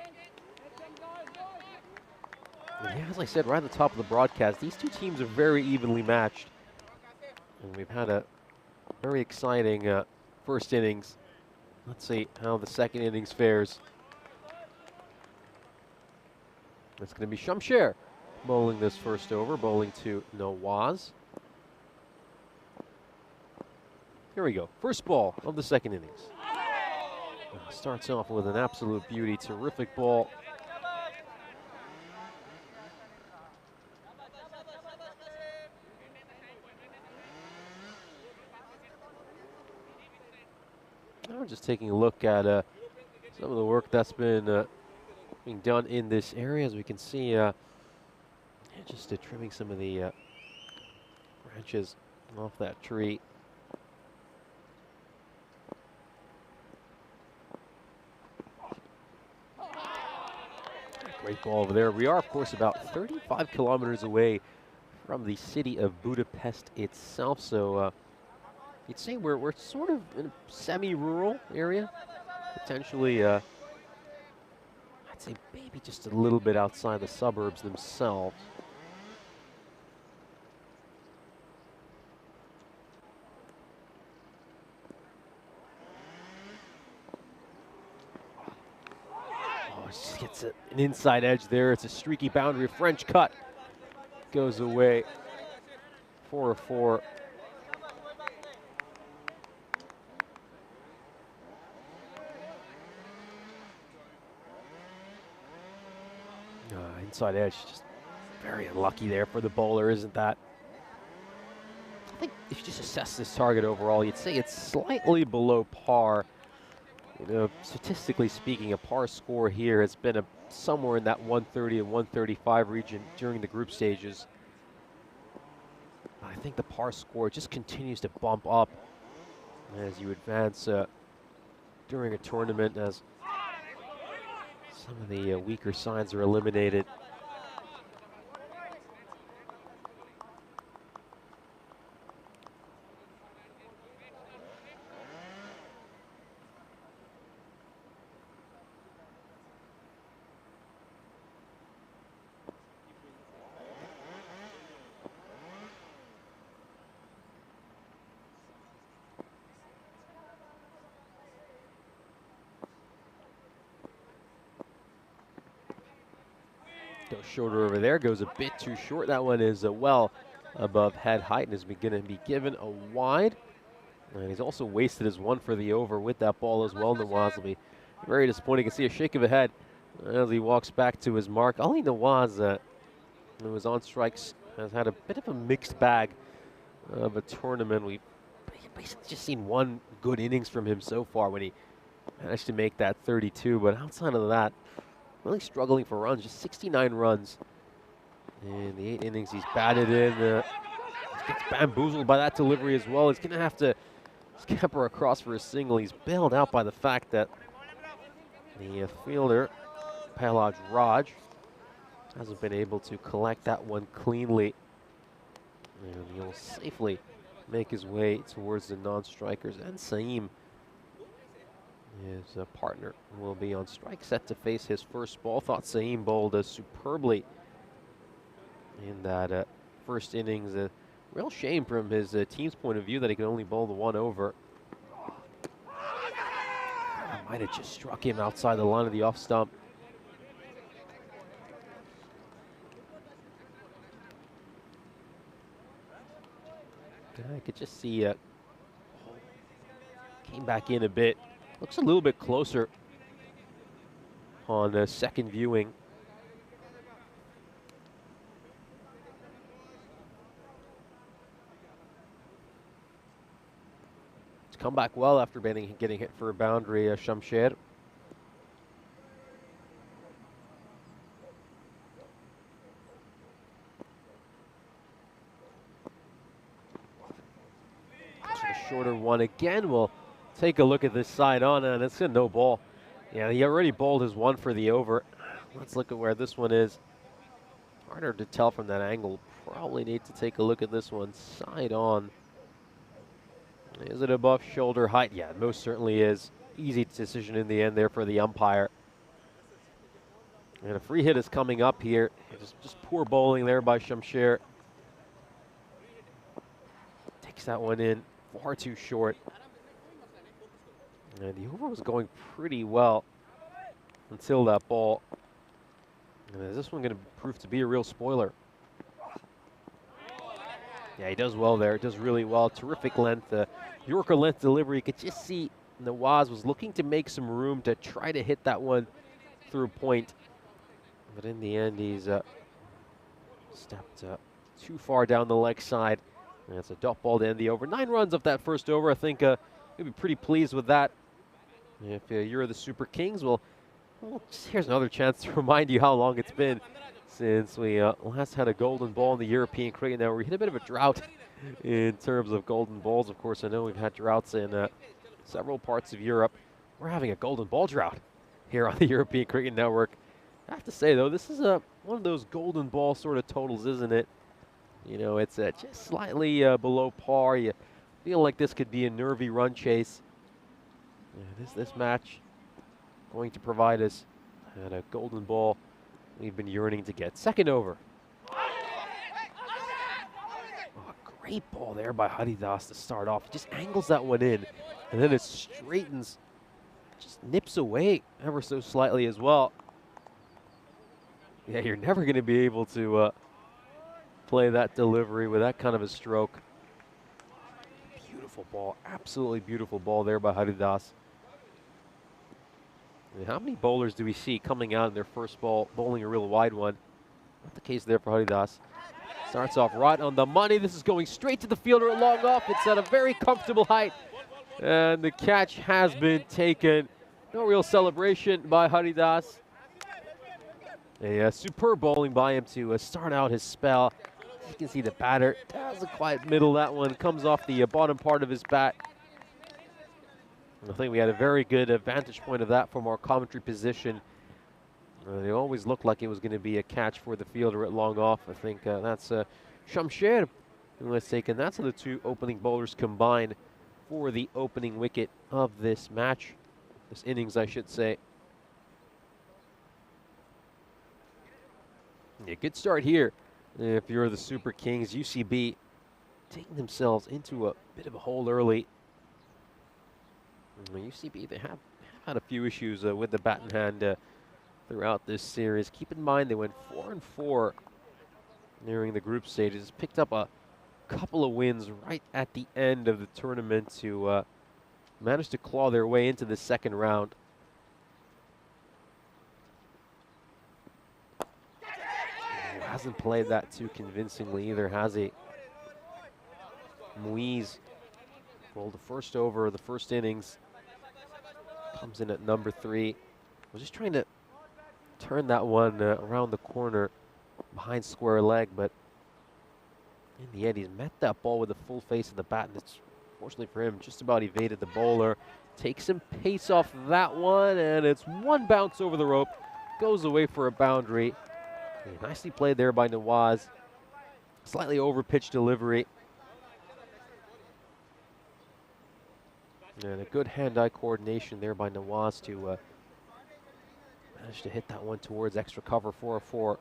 And yeah, as I said right at the top of the broadcast, these two teams are very evenly matched. And we've had a very exciting first innings. Let's see how the second innings fares. It's going to be Shamsher bowling this first over, bowling to Nawaz. Here we go. First ball of the second innings. Starts off with an absolute beauty. Terrific ball. Now we're just taking a look at some of the work that's been being done in this area. As we can see, just trimming some of the branches off that tree. Great ball over there. We are, of course, about 35 kilometers away from the city of Budapest itself. So you'd say we're sort of in a semi-rural area. Potentially, I'd say maybe just a little bit outside the suburbs themselves. Just gets an inside edge there. It's a streaky boundary. French cut goes away. 4-4. Inside edge, just very unlucky there for the bowler, isn't that? I think if you just assess this target overall, you'd say it's slightly below par. You know, statistically speaking, a par score here has been somewhere in that 130 and 135 region during the group stages. I think the par score just continues to bump up as you advance during a tournament, as some of the weaker sides are eliminated. Goes shorter over there, goes a bit too short. That one is well above head height and is going to be given a wide. And he's also wasted his one for the over with that ball as well. Nawaz will be very disappointing. You can see a shake of the head as he walks back to his mark. Ali Nawaz, who was on strikes, has had a bit of a mixed bag of a tournament. We've basically just seen one good innings from him so far when he managed to make that 32. But outside of that, really struggling for runs, just 69 runs in the 8 innings he's batted in. He gets bamboozled by that delivery as well. He's going to have to scamper across for a single. He's bailed out by the fact that the fielder, Palaj Raj, hasn't been able to collect that one cleanly. And he'll safely make his way towards the non-strikers. And Saeem, his partner, will be on strike, set to face his first ball. Thought Saeem bowled superbly in that first innings. Real shame from his team's point of view that he can only bowl the 1 over. Might have just struck him outside the line of the off stump. I could just see came back in a bit. Looks a little bit closer on second viewing. It's come back well after getting hit for a boundary, Shamsher. Shorter one again. We'll take a look at this side on, and it's a no ball. Yeah, he already bowled his 1 for the over. Let's look at where this one is. Harder to tell from that angle. Probably need to take a look at this one. Side on. Is it above shoulder height? Yeah, it most certainly is. Easy decision in the end there for the umpire. And a free hit is coming up here. Just poor bowling there by Shamsher. Takes that one in. Far too short. And the over was going pretty well until that ball. And is this one going to prove to be a real spoiler? Yeah, he does well there. Does really well. Terrific length. Yorker length delivery. You could just see Nawaz was looking to make some room to try to hit that one through point. But in the end, he's stepped too far down the leg side. And it's a dot ball to end the over. 9 runs off that first over. I think you'll be pretty pleased with that. If you're the Super Kings, well, here's another chance to remind you how long it's been since we last had a golden ball in the European cricket. Now, we hit a bit of a drought in terms of golden balls. Of course, I know we've had droughts in several parts of Europe. We're having a golden ball drought here on the European Cricket Network. I have to say, though, this is one of those golden ball sort of totals, isn't it? You know, it's just slightly below par. You feel like this could be a nervy run chase. Yeah, this match going to provide us a golden ball we've been yearning to get. Second over. Oh, great ball there by Haridas to start off. Just angles that one in, and then it straightens, just nips away ever so slightly as well. Yeah, you're never going to be able to play that delivery with that kind of a stroke. Beautiful ball, absolutely beautiful ball there by Haridas. And how many bowlers do we see coming out in their first ball, bowling a real wide one? Not the case there for Haridas. Starts off right on the money. This is going straight to the fielder at long off. It's at a very comfortable height. And the catch has been taken. No real celebration by Haridas. A superb bowling by him to start out his spell. You can see the batter has a quiet middle. That one comes off the bottom part of his bat. And I think we had a very good vantage point of that from our commentary position. It always looked like it was going to be a catch for the fielder at long off. I think that's Shamsher who has taken. That's how the 2 opening bowlers combined for the opening wicket of this match. This innings, I should say. Yeah, good start here. If you're the Super Kings, UCB taking themselves into a bit of a hole early. UCB, they have had a few issues with the bat in hand throughout this series. Keep in mind they went 4-4 nearing the group stages. Picked up a couple of wins right at the end of the tournament to manage to claw their way into the second round. Hasn't played that too convincingly either, has he? Muiz rolled the first over of the first innings. Comes in at number 3. Was just trying to turn that one around the corner behind square leg, but in the end, he's met that ball with the full face of the bat, and it's, fortunately for him, just about evaded the bowler. Takes some pace off that one, and it's one bounce over the rope. Goes away for a boundary. Nicely played there by Nawaz. Slightly over-pitched delivery. And a good hand-eye coordination there by Nawaz to manage to hit that one towards extra cover for a 4.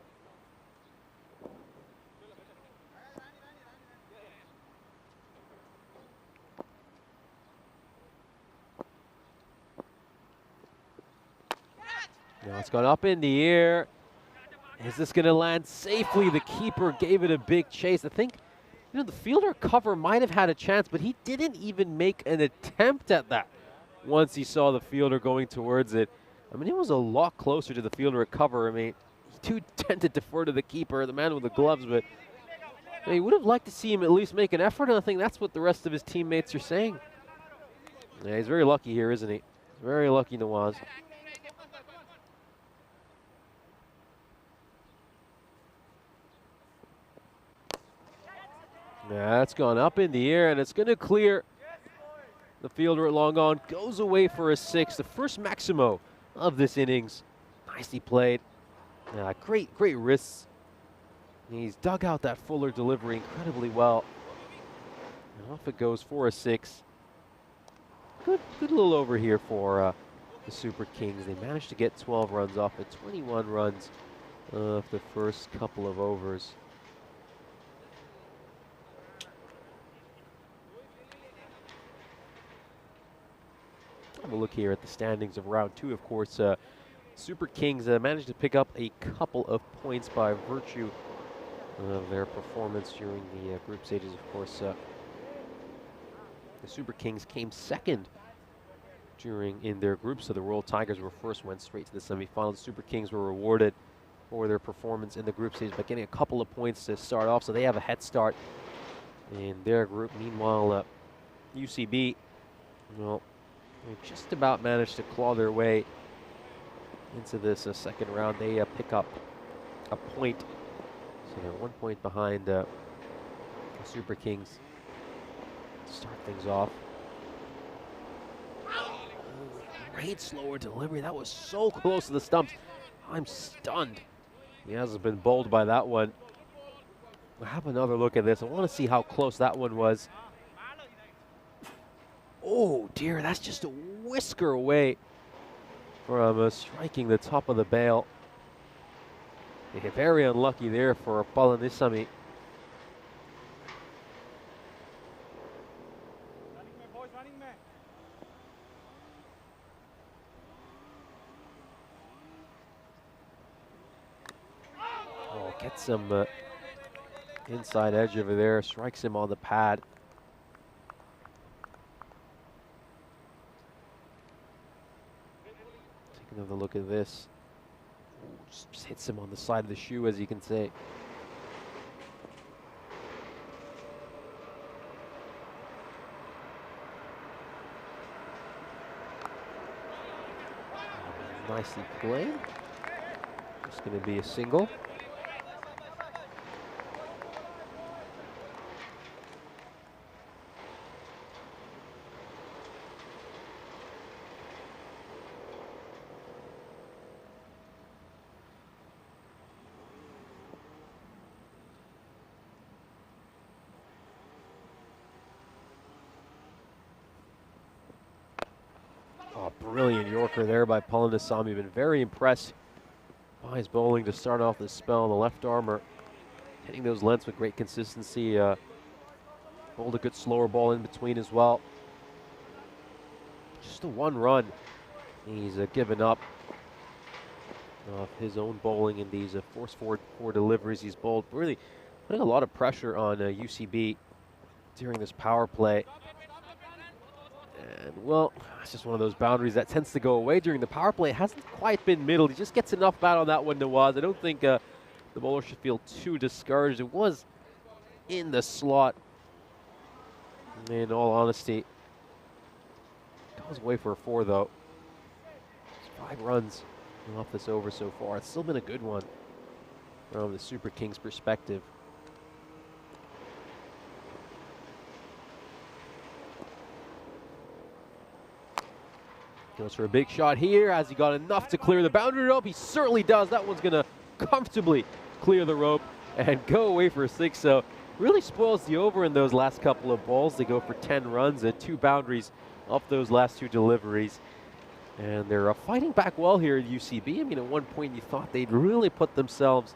Now it's gone up in the air. Is this going to land safely? The keeper gave it a big chase. I think, you know, the fielder cover might have had a chance, but he didn't even make an attempt at that once he saw the fielder going towards it. I mean, it was a lot closer to the fielder at cover. I mean, he do tend to defer to the keeper, the man with the gloves, but he would have liked to see him at least make an effort, and I think that's what the rest of his teammates are saying. Yeah, he's very lucky here, isn't he? Very lucky, Nawaz. Yeah, that's gone up in the air, and it's going to clear. The fielder at long on goes away for a 6, the first Maximo of this innings. Nicely played. Great wrists. He's dug out that fuller delivery incredibly well. And off it goes for a 6. Good little over here for the Super Kings. They managed to get 12 runs off at 21 runs of the first couple of overs. Have a look here at the standings of round 2. Of course, Super Kings managed to pick up a couple of points by virtue of their performance during the group stages. Of course, the Super Kings came second in their group, so the Royal Tigers were first, went straight to the semifinals. The Super Kings were rewarded for their performance in the group stage by getting a couple of points to start off, so they have a head start in their group. Meanwhile, UCB, well, they just about managed to claw their way into this second round. They pick up a point, so they're 1 point behind the Super Kings to start things off. Great slower delivery. That was so close to the stumps. I'm stunned. He hasn't been bowled by that one. We'll have another look at this. I want to see how close that one was. Oh dear, that's just a whisker away from striking the top of the bail. Yeah, very unlucky there for Palanisamy. Oh, gets some inside edge over there, strikes him on the pad. Another look at this. Ooh, just hits him on the side of the shoe, as you can see. Nicely played. Just going to be a single. Brilliant Yorker there by Palanisamy. Been very impressed by his bowling to start off this spell. The left armer hitting those lengths with great consistency. Bowled a good slower ball in between as well. Just a 1 run. He's given up off his own bowling in these force forward 4 deliveries he's bowled. Really putting a lot of pressure on UCB during this power play. And, well, it's just one of those boundaries that tends to go away during the power play. It hasn't quite been middled. He just gets enough bat on that one, Nawaz. I don't think the bowler should feel too discouraged. It was in the slot, in all honesty. Goes away for a 4, though. It's 5 runs off this over so far. It's still been a good one from the Super Kings' perspective. Goes for a big shot here. Has he got enough to clear the boundary rope? He certainly does. That one's going to comfortably clear the rope and go away for a 6. So really spoils the over in those last couple of balls. They go for 10 runs and 2 boundaries off those last 2 deliveries. And they're fighting back well here at UCB. I mean, at one point you thought they'd really put themselves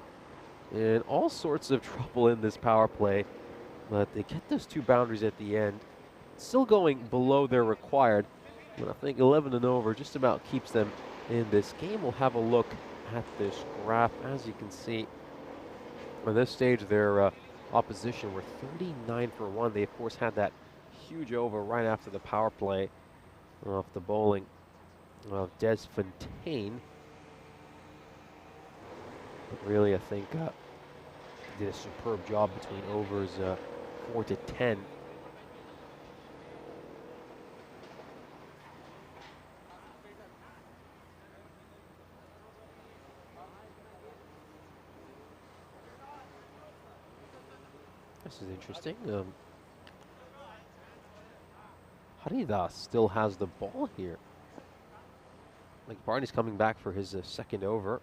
in all sorts of trouble in this power play. But they get those 2 boundaries at the end. Still going below their required. But I think 11 and over just about keeps them in this game. We'll have a look at this graph. As you can see, on this stage, their opposition were 39 for 1. They, of course, had that huge over right after the power play off the bowling of Des Fontaine. But really, I think did a superb job between overs 4 to 10. This is interesting. Haridas still has the ball here. Like Barney's coming back for his second over.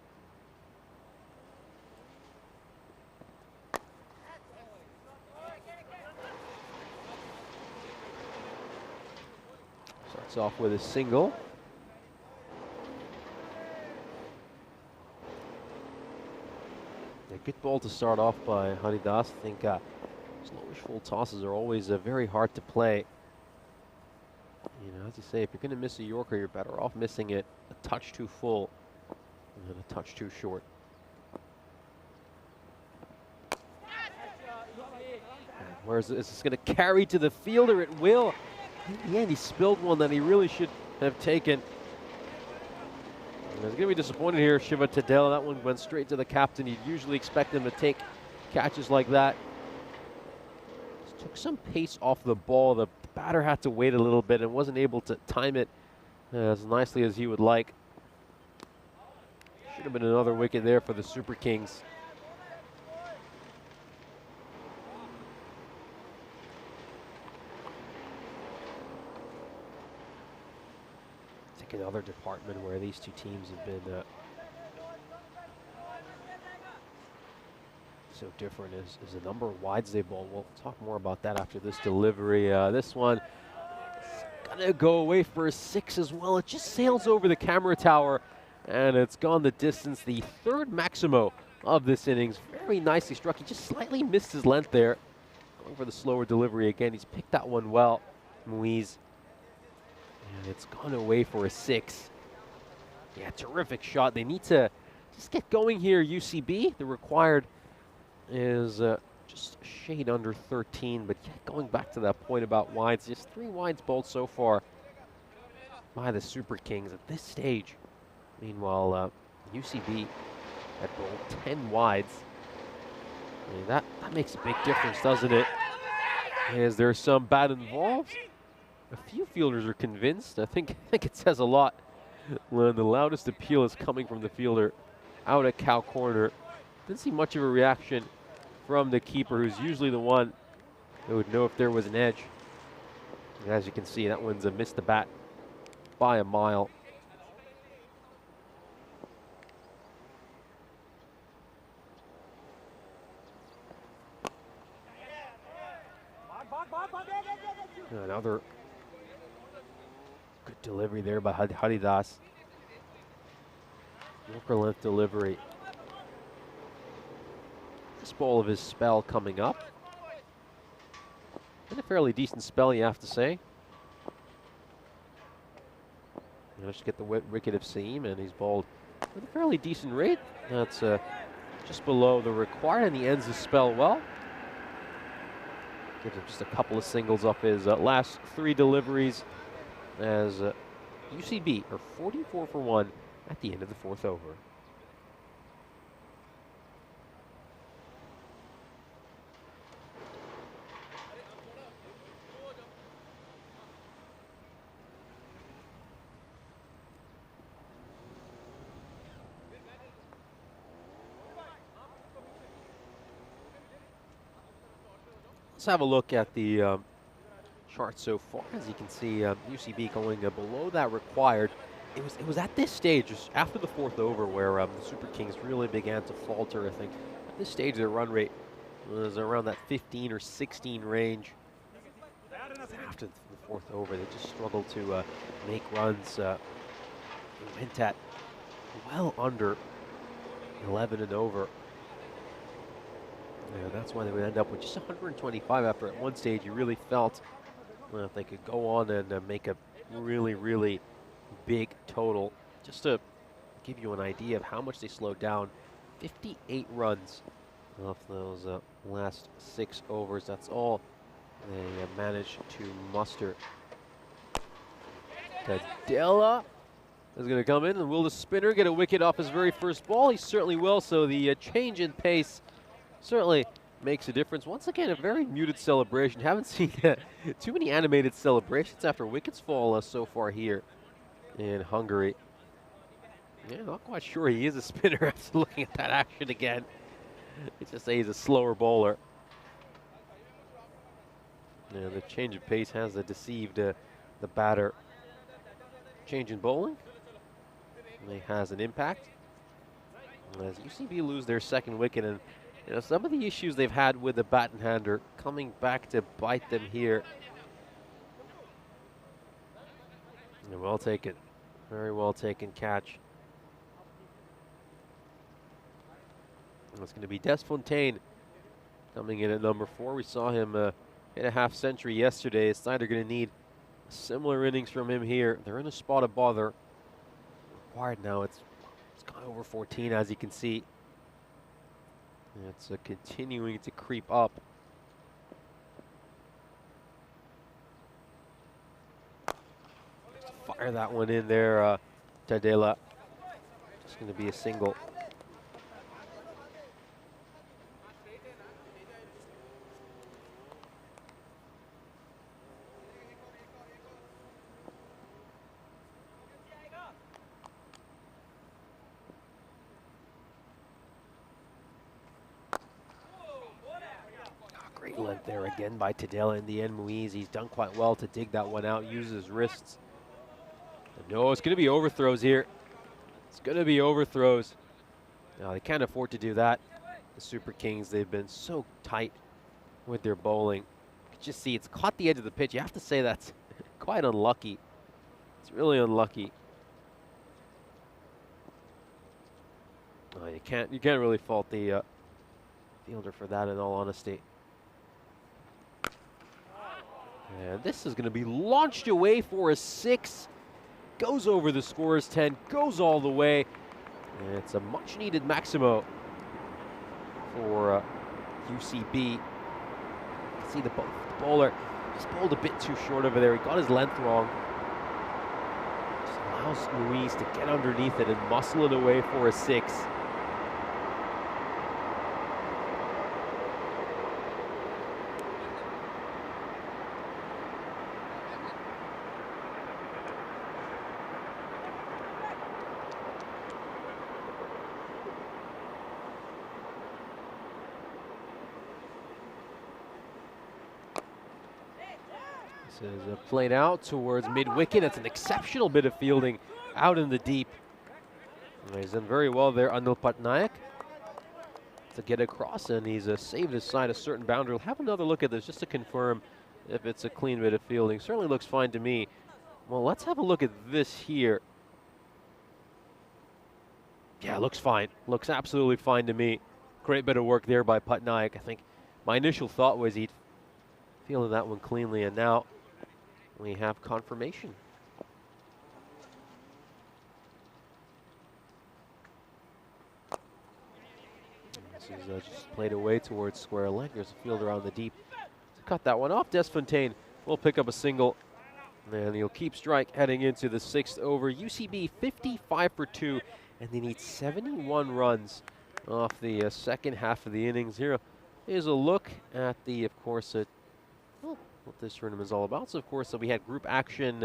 Starts off with a single. A good ball to start off by Haridas. I think slowish full tosses are always very hard to play. You know, as you say, if you're going to miss a Yorker, you're better off missing it a touch too full than a touch too short. Whereas is this going to carry to the fielder? It will. In the end, he spilled one that he really should have taken. And he's going to be disappointed here, Shiva Tadela. That one went straight to the captain. You'd usually expect him to take catches like that. Just took some pace off the ball. The batter had to wait a little bit and wasn't able to time it as nicely as he would like. Should have been another wicket there for the Super Kings. It's like another department where these two teams have been so different is the number of wides they bowl. We'll talk more about that after this delivery. This one is gonna go away for a 6 as well. It just sails over the camera tower and it's gone the distance. The third Maximo of this innings. Very nicely struck. He just slightly missed his length there. Going for the slower delivery again. He's picked that one well, Muiz. And it's gone away for a 6. Yeah, terrific shot. They need to just get going here, UCB. The required is just a shade under 13, but yeah, going back to that point about wides, just 3 wides bowled so far by the Super Kings at this stage. Meanwhile, UCB had bowled 10 wides. I mean, that makes a big difference, doesn't it? Is there some bat involved? A few fielders are convinced. I think it says a lot when the loudest appeal is coming from the fielder out at cow corner. Didn't see much of a reaction from the keeper, who's usually the one who would know if there was an edge. And as you can see, that one's missed the bat by a mile. Another good delivery there by Haridas. Yorker length delivery. This ball of his spell coming up. And a fairly decent spell, you have to say. Managed to get the wicket of seam, and he's bowled with a fairly decent rate. That's just below the required, and he ends his spell well. Gives him just a couple of singles off his last 3 deliveries as UCB are 44 for 1 at the end of the 4th over. Let's have a look at the chart so far. As you can see, UCB going below that required. It was at this stage, just after the 4th over, where the Super Kings really began to falter. I think at this stage their run rate was around that 15 or 16 range. After the 4th over, they just struggled to make runs. They went at well under 11 and over. Yeah, that's why they would end up with just 125 after at one stage you really felt if they could go on and make a really, really big total. Just to give you an idea of how much they slowed down. 58 runs off those last 6 overs. That's all they managed to muster. Tadela is going to come in, and will the spinner get a wicket off his very first ball? He certainly will, so the change in pace certainly makes a difference. Once again, a very muted celebration. Haven't seen too many animated celebrations after wickets fall so far here in Hungary. Yeah, not quite sure he is a spinner after looking at that action again. Let's just say he's a slower bowler. Yeah, the change of pace has deceived the batter. Change in bowling has an impact as UCB lose their second wicket, and some of the issues they've had with the bat and hand are coming back to bite them here. And well taken, very well taken catch. And it's going to be Desfontaine coming in at number 4. We saw him hit a half century yesterday. His side are going to need similar innings from him here. They're in a spot of bother. Required now. It's gone over 14, as you can see. It's continuing to creep up. Fire that one in there, Tadela. Just going to be a single. Great length there again by Tadela in the end. Muiz, he's done quite well to dig that one out, uses his wrists. And no, it's going to be overthrows here. It's going to be overthrows. No, they can't afford to do that. The Super Kings, they've been so tight with their bowling. You can just see it's caught the edge of the pitch. You have to say that's quite unlucky. It's really unlucky. Oh, you can't really fault the fielder for that, in all honesty. And this is going to be launched away for a 6. Goes over the scorer's 10, goes all the way. And it's a much-needed Maximo for UCB. You can see the bowler just bowled a bit too short over there. He got his length wrong. Just allows Luis to get underneath it and muscle it away for a 6. This is played out towards mid-wicket. That's an exceptional bit of fielding out in the deep. And he's done very well there, Anil Patnaik, to get across, and he's saved his side a certain boundary. We'll have another look at this just to confirm if it's a clean bit of fielding. Certainly looks fine to me. Well, let's have a look at this here. Yeah, looks fine. Looks absolutely fine to me. Great bit of work there by Patnaik. I think my initial thought was he'd fielded that one cleanly, and now we have confirmation. This is just played away towards square leg. There's a fielder on the deep to cut that one off. Desfontaine will pick up a single, and he'll keep strike heading into the 6th over. UCB 55 for 2, and they need 71 runs off the second half of the innings. Here is a look at the, of course, what this tournament is all about. So, of course, we had group action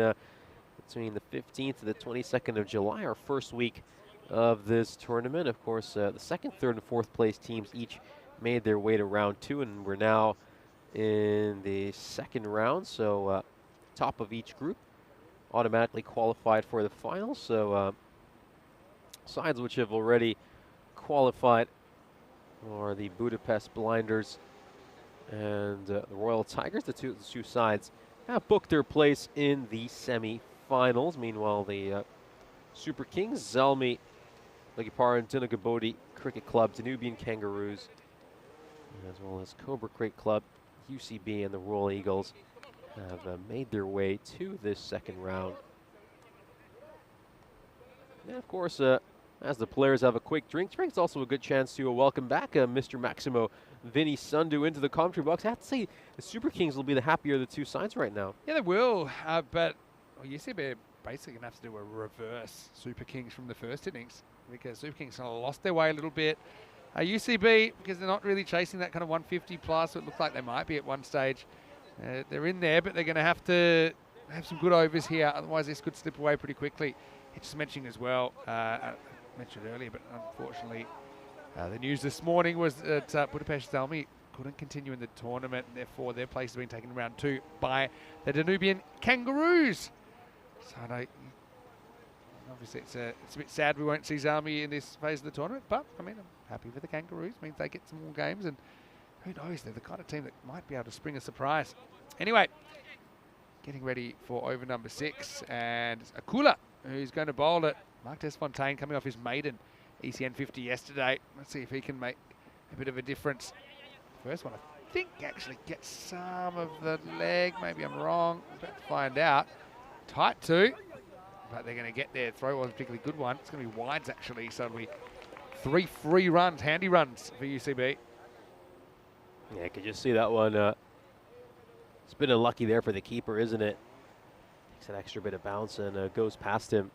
between the 15th to the 22nd of July, our first week of this tournament. Of course, the 2nd, 3rd, and 4th place teams each made their way to round 2, and we're now in the 2nd round. So, top of each group automatically qualified for the finals. So, sides which have already qualified are the Budapest Blinders and the Royal Tigers. The two sides have booked their place in the semi-finals. Meanwhile, the Super Kings, Zalmi, Legipar, and Dinagabodi Cricket Club, Danubian Kangaroos, as well as Cobra Cricket Club, UCB, and the Royal Eagles have made their way to this 2nd round. And of course, as the players have a quick drink. Drink's also a good chance to welcome back Mr. Maximo Vinny Sundu into the commentary box. I have to say, the Super Kings will be the happier of the two sides right now. Yeah, they will, but UCB are basically going to have to do a reverse Super Kings from the first innings, because Super Kings kind of lost their way a little bit. UCB, because they're not really chasing that kind of 150 plus, it looks like they might be at one stage. They're in there, but they're going to have some good overs here, otherwise this could slip away pretty quickly. Just mentioning as well, I mentioned earlier, but unfortunately the news this morning was that Budapest Zalmi couldn't continue in the tournament, and therefore their place has been taken in round 2 by the Danubian Kangaroos. So I know, obviously it's a bit sad we won't see Zalmi in this phase of the tournament, but I mean, I'm happy for the Kangaroos. It means they get some more games, and who knows, they're the kind of team that might be able to spring a surprise. Anyway, getting ready for over number 6, and Akula, who's going to bowl it. Mark Desfontaine coming off his maiden ECN 50 yesterday. Let's see if he can make a bit of a difference. First one, I think, actually gets some of the leg. Maybe I'm wrong. I'm about to find out. Tight 2, but they're going to get there. Throw was a particularly good one. It's going to be wides, actually, so it'll be 3 free runs, handy runs for UCB. Yeah, I could just see that one. It's been unlucky there for the keeper, isn't it? Takes an extra bit of bounce and goes past him.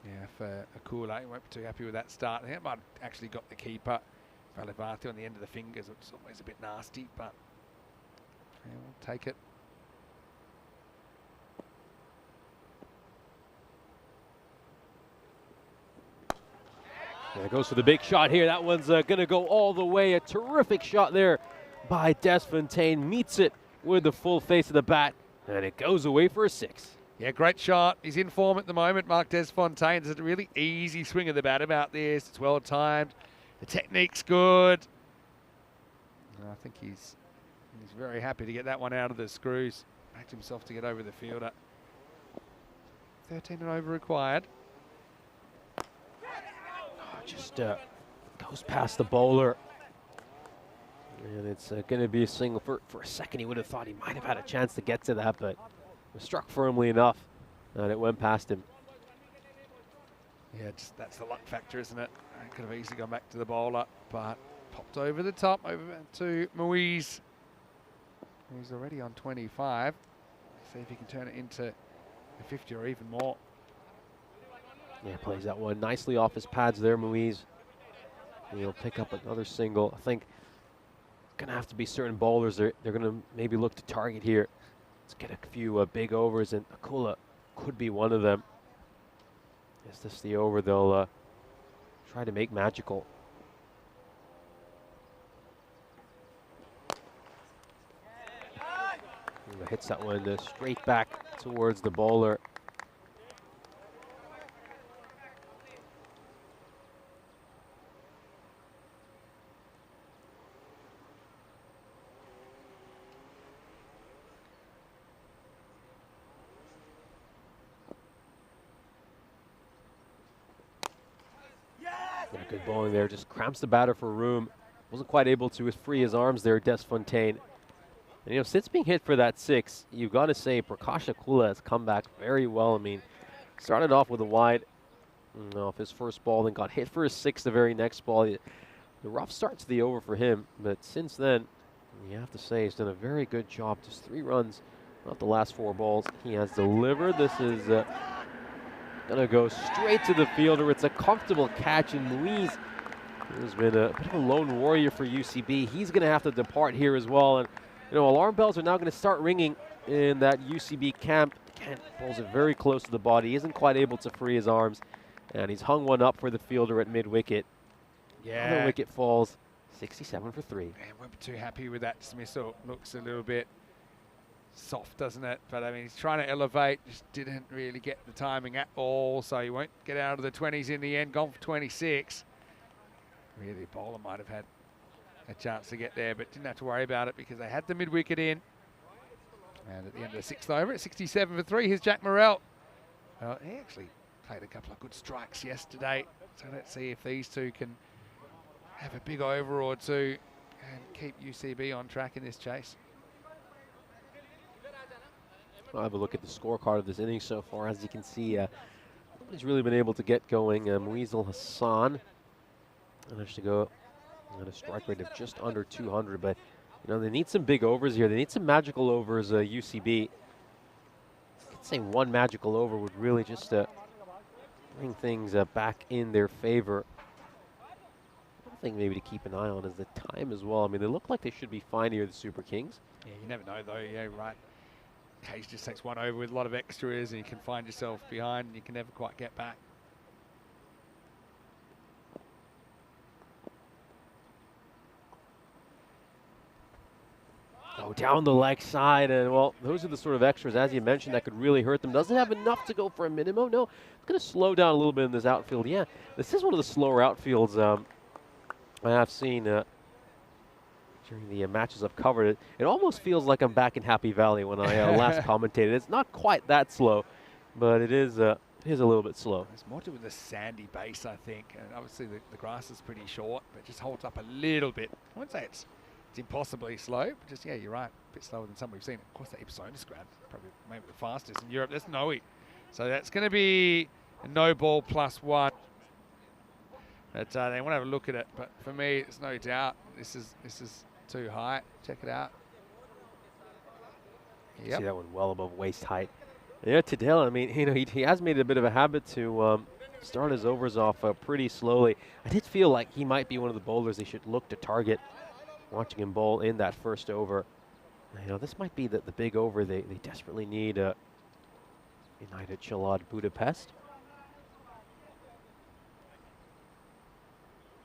Yeah, for Akula, he won't be too happy with that start. I think it might have actually got the keeper, Valivati, on the end of the fingers, which is always a bit nasty, but yeah, we'll take it. Yeah, goes for the big shot here. That one's going to go all the way. A terrific shot there by Desfontaine. Meets it with the full face of the bat, and it goes away for a 6. Yeah, great shot. He's in form at the moment, Mark Desfontaine. There's a really easy swing of the bat about this. It's well timed. The technique's good. And I think he's very happy to get that one out of the screws. Backed himself to get over the fielder. 13 and over required. Just goes past the bowler. And it's going to be a single. For a second, he would have thought he might have had a chance to get to that, but was struck firmly enough, and it went past him. Yeah, that's the luck factor, isn't it? It could have easily gone back to the bowler, but popped over the top, over to Moise. He's already on 25. See if he can turn it into a 50 or even more. Yeah, plays that one nicely off his pads there, Moise. He'll pick up another single. I think going to have to be certain bowlers they're going to maybe look to target here. Let's get a few big overs, and Akula could be one of them. Is this the over they'll try to make magical? And hits that one straight back towards the bowler. Yeah, good bowling there, just cramps the batter for room. Wasn't quite able to free his arms there, Desfontaine. And, you know, since being hit for that 6, you've got to say Prakash Akula has come back very well. I mean, started off with a wide off his first ball, then got hit for his 6th the very next ball. The rough start to the over for him, but since then, you have to say he's done a very good job. Just 3 runs, not the last 4 balls. He has delivered. This is going to go straight to the fielder. It's a comfortable catch, and Moise, who's been a bit of a lone warrior for UCB, he's going to have to depart here as well. And, you know, alarm bells are now going to start ringing in that UCB camp. Kent pulls it very close to the body. He isn't quite able to free his arms, and he's hung one up for the fielder at mid-wicket. Yeah. Other wicket falls, 67 for 3. Man, won't be too happy with that dismissal. Looks a little bit soft, doesn't it? But I mean, he's trying to elevate, just didn't really get the timing at all, so he won't get out of the 20s in the end. Gone for 26. Really, bowler might have had a chance to get there, but didn't have to worry about it because they had the mid-wicket in. And at the end of the 6th over, at 67 for 3, here's Jack Morrell. He actually played a couple of good strikes yesterday, so let's see if these two can have a big over or two and keep UCB on track in this chase. I'll have a look at the scorecard of this inning so far. As you can see, nobody's really been able to get going. Muizal Hassan managed to go at a strike rate of just under 200, but you know, they need some big overs here. They need some magical overs, UCB. I could say one magical over would really just bring things back in their favor. One thing maybe to keep an eye on is the time as well. I mean, they look like they should be fine here, the Super Kings. Yeah, you never know though. Yeah, right. Cage just takes one over with a lot of extras, and you can find yourself behind, and you can never quite get back. Oh, down the leg side, and well, those are the sort of extras, as you mentioned, that could really hurt them. Doesn't have enough to go for a minimum. No, it's going to slow down a little bit in this outfield. Yeah, this is one of the slower outfields I have seen during the matches I've covered. It almost feels like I'm back in Happy Valley when I last commentated. It's not quite that slow, but it is a little bit slow. It's more to do with the sandy base, I think. And obviously the grass is pretty short, but it just holds up a little bit. I wouldn't say it's impossibly slow, but just, yeah, you're right, a bit slower than some we've seen. Of course, that Ipsonis grab, probably maybe the fastest in Europe. That's Noe. So that's going to be a no ball +1. But they want to have a look at it. But for me, it's no doubt this is too high. Check it out. See that one well above waist height. Yeah, Tadela, I mean, you know, he has made it a bit of a habit to start his overs off pretty slowly. I did feel like he might be one of the bowlers they should look to target. Watching him bowl in that first over. You know, this might be the big over they desperately need United Chalad Budapest.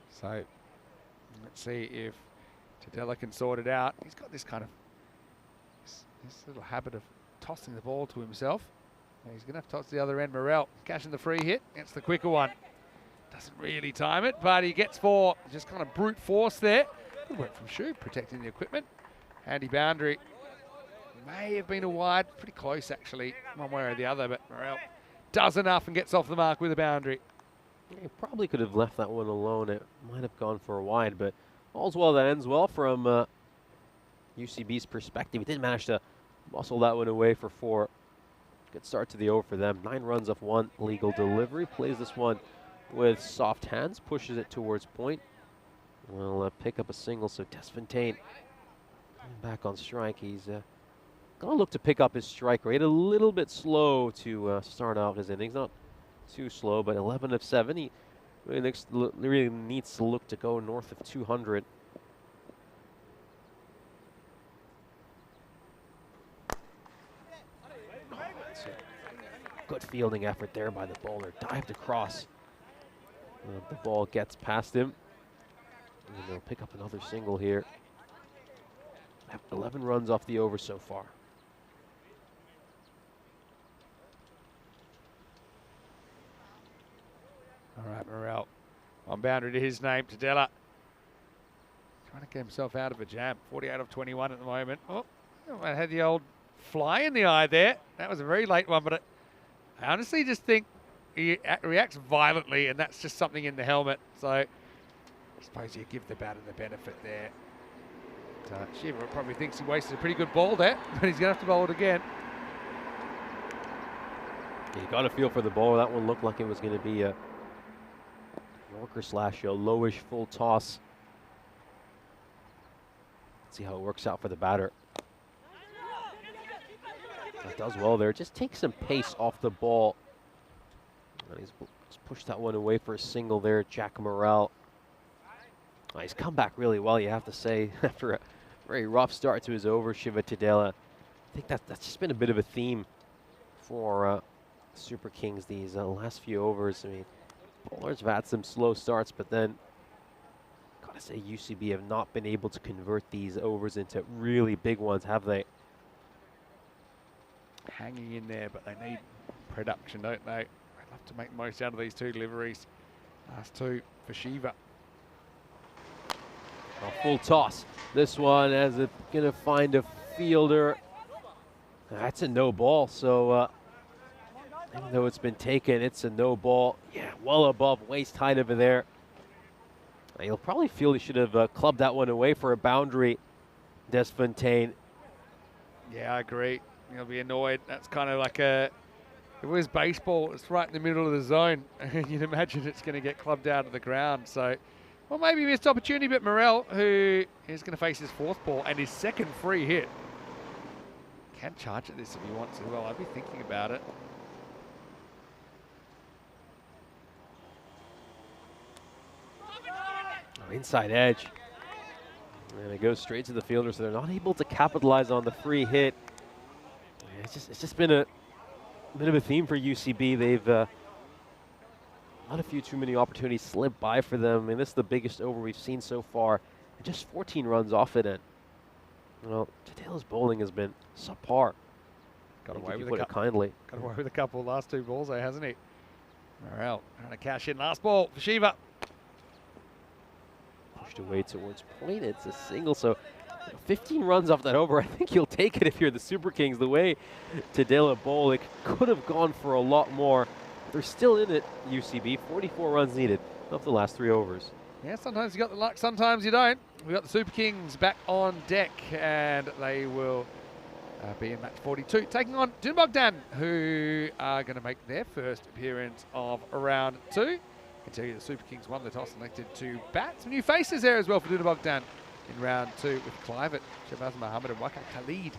So let's see if Tadela can sort it out. He's got this kind of this little habit of tossing the ball to himself. He's going to have to toss the other end. Morel catching the free hit. It's the quicker one. Doesn't really time it, but he gets 4. Just kind of brute force there. Good work from Shu, protecting the equipment. Handy boundary. May have been a wide. Pretty close, actually, one way or the other, but Morel does enough and gets off the mark with a boundary. He probably could have left that one alone. It might have gone for a wide, but all's well that ends well from UCB's perspective. He did manage to muscle that one away for 4. Good start to the over for them. 9 runs off 1 legal delivery. Plays this one with soft hands, pushes it towards point. Will pick up a single, so Desfontaine back on strike. He's going to look to pick up his strike rate. A little bit slow to start out his innings. Not too slow, but 11 of 7. He really needs to look to go north of 200. Good fielding effort there by the bowler. Dived across. The ball gets past him. And they'll pick up another single here. Have 11 runs off the over so far. All right, Morel on boundary to his name, Tadela. Trying to get himself out of a jam. 48 of 21 at the moment. Oh, I had the old fly in the eye there. That was a very late one, but I honestly just think he reacts violently, and that's just something in the helmet. So I suppose you give the batter the benefit there. Shiva probably thinks he wasted a pretty good ball there, but he's going to have to bowl it again. You got a feel for the ball. That one looked like it was going to be a Yorker slash a lowish full toss. Let's see how it works out for the batter. That does well there. Just take some pace off the ball. And he's pushed that one away for a single there, Jack Morel. He's come back really well, you have to say, after a very rough start to his over, Shiva Tadela. I think that's just been a bit of a theme for Super Kings these last few overs. I mean, bowlers have had some slow starts, but then, gotta say, UCB have not been able to convert these overs into really big ones, have they? Hanging in there, but they need production, don't they? I'd love to make the most out of these 2 deliveries. Last 2 for Shiva. A full toss. This one as it's going to find a fielder. That's a no ball, so even though it's been taken, it's a no ball. Yeah, well above waist height over there. You'll probably feel he should have clubbed that one away for a boundary, Desfontaine. Yeah, I agree. He'll be annoyed. That's kind of like a, if it was baseball, it's right in the middle of the zone. You'd imagine it's going to get clubbed out of the ground. So, well, maybe a missed opportunity, but Morel, who is going to face his 4th ball and his 2nd free hit, can charge at this if he wants to. Well, I'd be thinking about it. Oh, inside edge. And it goes straight to the fielder, so they're not able to capitalize on the free hit. Yeah, it's just been a bit of a theme for UCB. They've not a few too many opportunities slip by for them. I mean, this is the biggest over we've seen so far. And just 14 runs off it, and well, Tadela's bowling has been subpar. Got away with it kindly. Got away with a couple last 2 balls there, hasn't he? Morel trying to cash in. Last ball for Shiva. Pushed away towards point. It's a single, so 15 runs off that over. I think you'll take it if you're the Super Kings. The way Tadela bowl, it could have gone for a lot more. They're still in it, UCB. 44 runs needed off the last 3 overs. Yeah, sometimes you got the luck, sometimes you don't. We got the Super Kings back on deck, and they will be in match 42, taking on Danube Bogdan, who are going to make their first appearance of round 2. I can tell you the Super Kings won the toss, elected to bat. Some new faces there as well for Danube Bogdan in round 2 with Clive, Shabazz Mohammed and Waka Khalid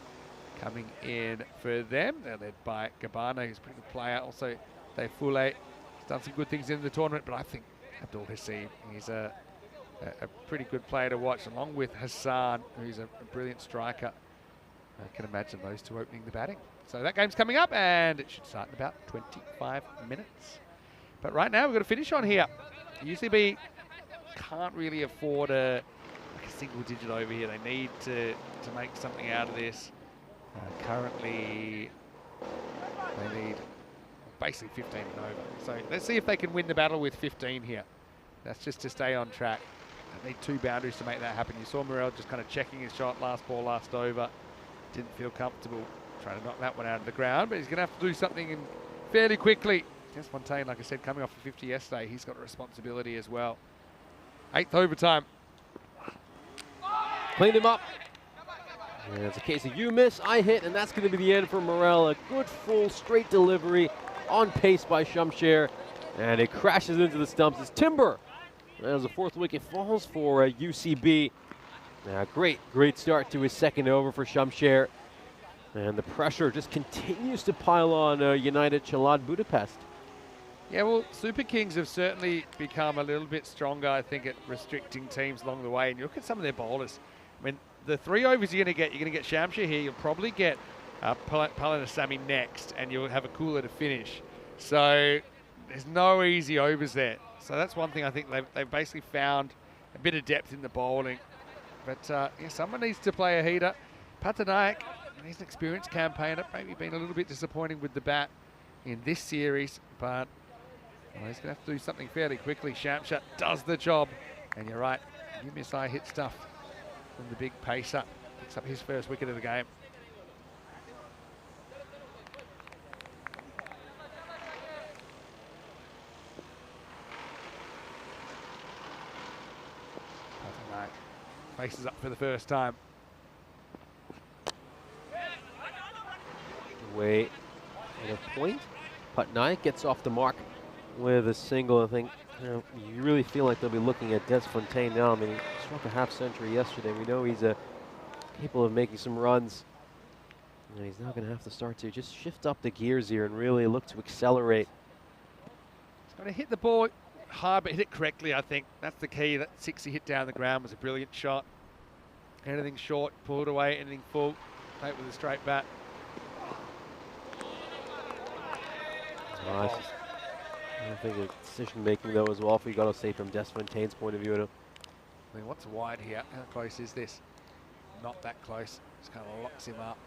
coming in for them. They're led by Gabana, who's a pretty good player. Also, Dave Fule has done some good things in the tournament, but I think Abdul Hasib, he's a pretty good player to watch, along with Hassan, who's a brilliant striker. I can imagine those two opening the batting. So that game's coming up, and it should start in about 25 minutes. But right now, we've got to finish on here. UCB can't really afford a single digit over here. They need to make something out of this. Currently, they need basically 15 and over. So let's see if they can win the battle with 15 here. That's just to stay on track. They need 2 boundaries to make that happen. You saw Morel just kind of checking his shot, last ball, last over. Didn't feel comfortable trying to knock that one out of the ground, but he's going to have to do something fairly quickly. Fontaine, like I said, coming off a 50 yesterday, he's got a responsibility as well. 8th overtime. Cleaned him up. And it's a case of you miss, I hit, and that's going to be the end for Morel. A good full straight delivery on pace by Shamsher, and it crashes into the stumps. It's Timber. As the 4th wicket falls for UCB. Great start to his 2nd over for Shamsher. And the pressure just continues to pile on United Chalad Budapest. Yeah, well, Super Kings have certainly become a little bit stronger, I think, at restricting teams along the way. And you look at some of their bowlers. I mean, the 3 overs you're going to get Shamsher here. You'll probably get Palanasamy next, and you'll have a cooler to finish. So there's no easy overs there. So that's one thing I think they've basically found a bit of depth in the bowling. But yeah, someone needs to play a heater. Patanayak, he's an experienced campaigner, maybe been a little bit disappointing with the bat in this series, but well, he's going to have to do something fairly quickly. Shamsher does the job, and you're right, you miss I hit stuff from the big pacer. Picks up his first wicket of the game. Patanayak faces up for the first time. Away at a point. Patnaik gets off the mark with a single. I think you really feel like they'll be looking at Des Fontaine now. I mean, he struck a half century yesterday. We know he's capable of making some runs. And he's now going to have to start to just shift up the gears here and really look to accelerate. He's going to hit the ball hard, but hit it correctly, I think. That's the key. That 6 he hit down the ground was a brilliant shot. Anything short, pull it away. Anything full, play it with a straight bat. Nice. I think the decision making though as well, if we got to say from Des Fontaine's point of view. I mean, what's wide here? How close is this? Not that close. Just kind of locks him up.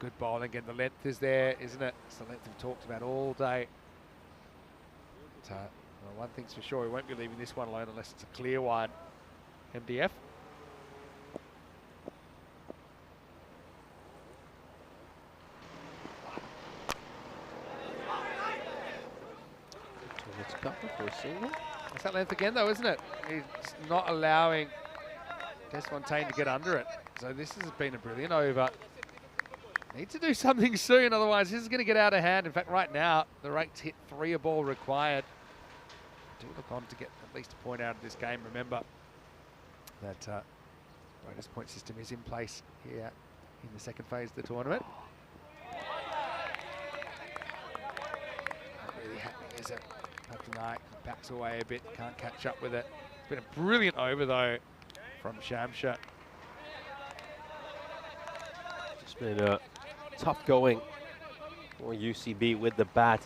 Good bowling again. The length is there, isn't it? It's the length we've talked about all day. But, well, one thing's for sure, he won't be leaving this one alone unless it's a clear wide. MDF. For a single. That's that length again though, isn't it? He's not allowing Des Fontaine to get under it. So this has been a brilliant over Need to do something soon, otherwise this is going to get out of hand. In fact, right now, the rates hit 3 a ball required. Do look on to get at least a point out of this game. Remember that bonus point system is in place here in the second phase of the tournament. Not really happening, is it? Tonight backs away a bit, can't catch up with it. It's been a brilliant over though from Shamsha. Just been tough going for UCB with the bat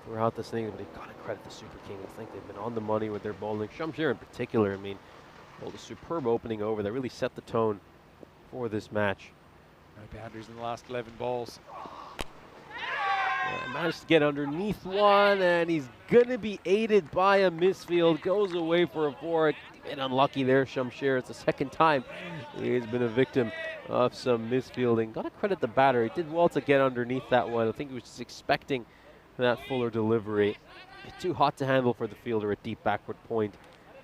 throughout this inning, but you've got to credit the Super Kings. I think they've been on the money with their bowling. Shamsher in particular, I mean, bowled a superb opening over that really set the tone for this match. No boundaries in the last 11 balls. Yeah, managed to get underneath one, and he's going to be aided by a misfield. Goes away for a 4. A bit unlucky there, Shamsher. It's the second time he's been a victim of some misfielding. Got to credit the batter. He did well to get underneath that one. I think he was just expecting that fuller delivery. Too hot to handle for the fielder at deep backward point,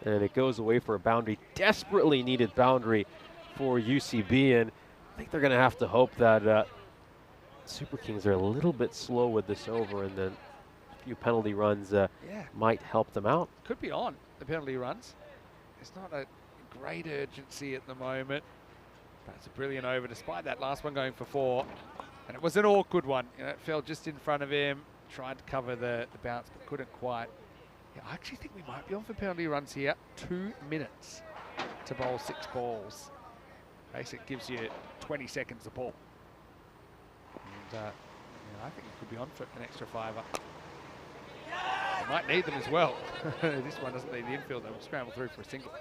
and it goes away for a boundary. Desperately needed boundary for UCB, and I think they're going to have to hope that Super Kings are a little bit slow with this over, and then a few penalty runs might help them out. Could be on the penalty runs. It's not a great urgency at the moment, but it's a brilliant over despite that last one going for 4. And it was an awkward one. You know, it fell just in front of him, tried to cover the bounce, but couldn't quite. Yeah, I actually think we might be on for penalty runs here. 2 minutes to bowl 6 balls. Basically gives you 20 seconds a ball. And yeah, I think it could be on for an extra 5-er. Might need them as well. This one doesn't need the infield, they'll scramble through for a single.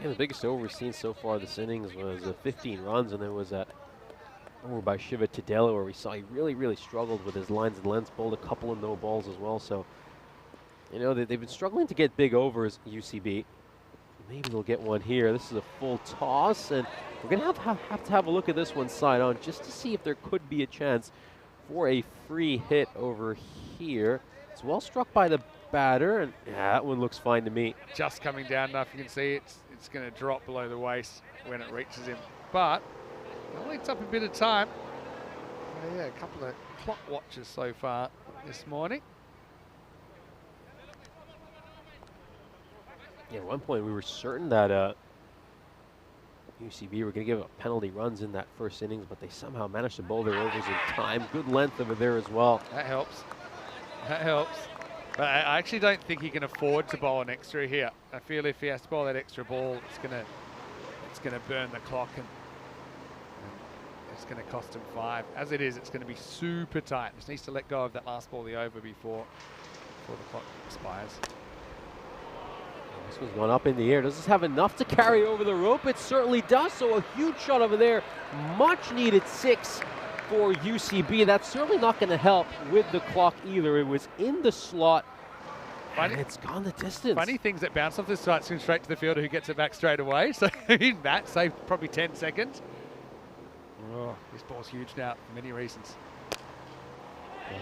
Yeah, the biggest over we've seen so far this innings was 15 runs, and there was that over by Shiva Tadela where we saw he really struggled with his lines and lengths, bowled a couple of no balls as well. So, you know, they've been struggling to get big overs, UCB. Maybe they'll get one here. This is a full toss, and we're going to have to have a look at this one side on just to see if there could be a chance for a free hit over here. It's well struck by the batter, and yeah, that one looks fine to me. Just coming down enough, you can see it's going to drop below the waist when it reaches him. But it only takes up a bit of time. Yeah, a couple of clock watches so far this morning. Yeah, at one point we were certain that UCB were going to give up penalty runs in that first innings, but they somehow managed to bowl their overs in time. Good length over there as well. That helps. That helps. But I actually don't think he can afford to bowl an extra here. I feel if he has to bowl that extra ball, it's gonna burn the clock, and it's going to cost him 5. As it is, it's going to be super tight. Just needs to let go of that last ball, the over, before the clock expires. This one's gone up in the air. Does this have enough to carry over the rope? It certainly does. So a huge shot over there. Much needed 6 for UCB. That's certainly not going to help with the clock either. It was in the slot, and it's gone the distance. Funny things that bounce off the slot soon straight to the fielder who gets it back straight away. So that saved probably 10 seconds. Oh, this ball's huge now for many reasons.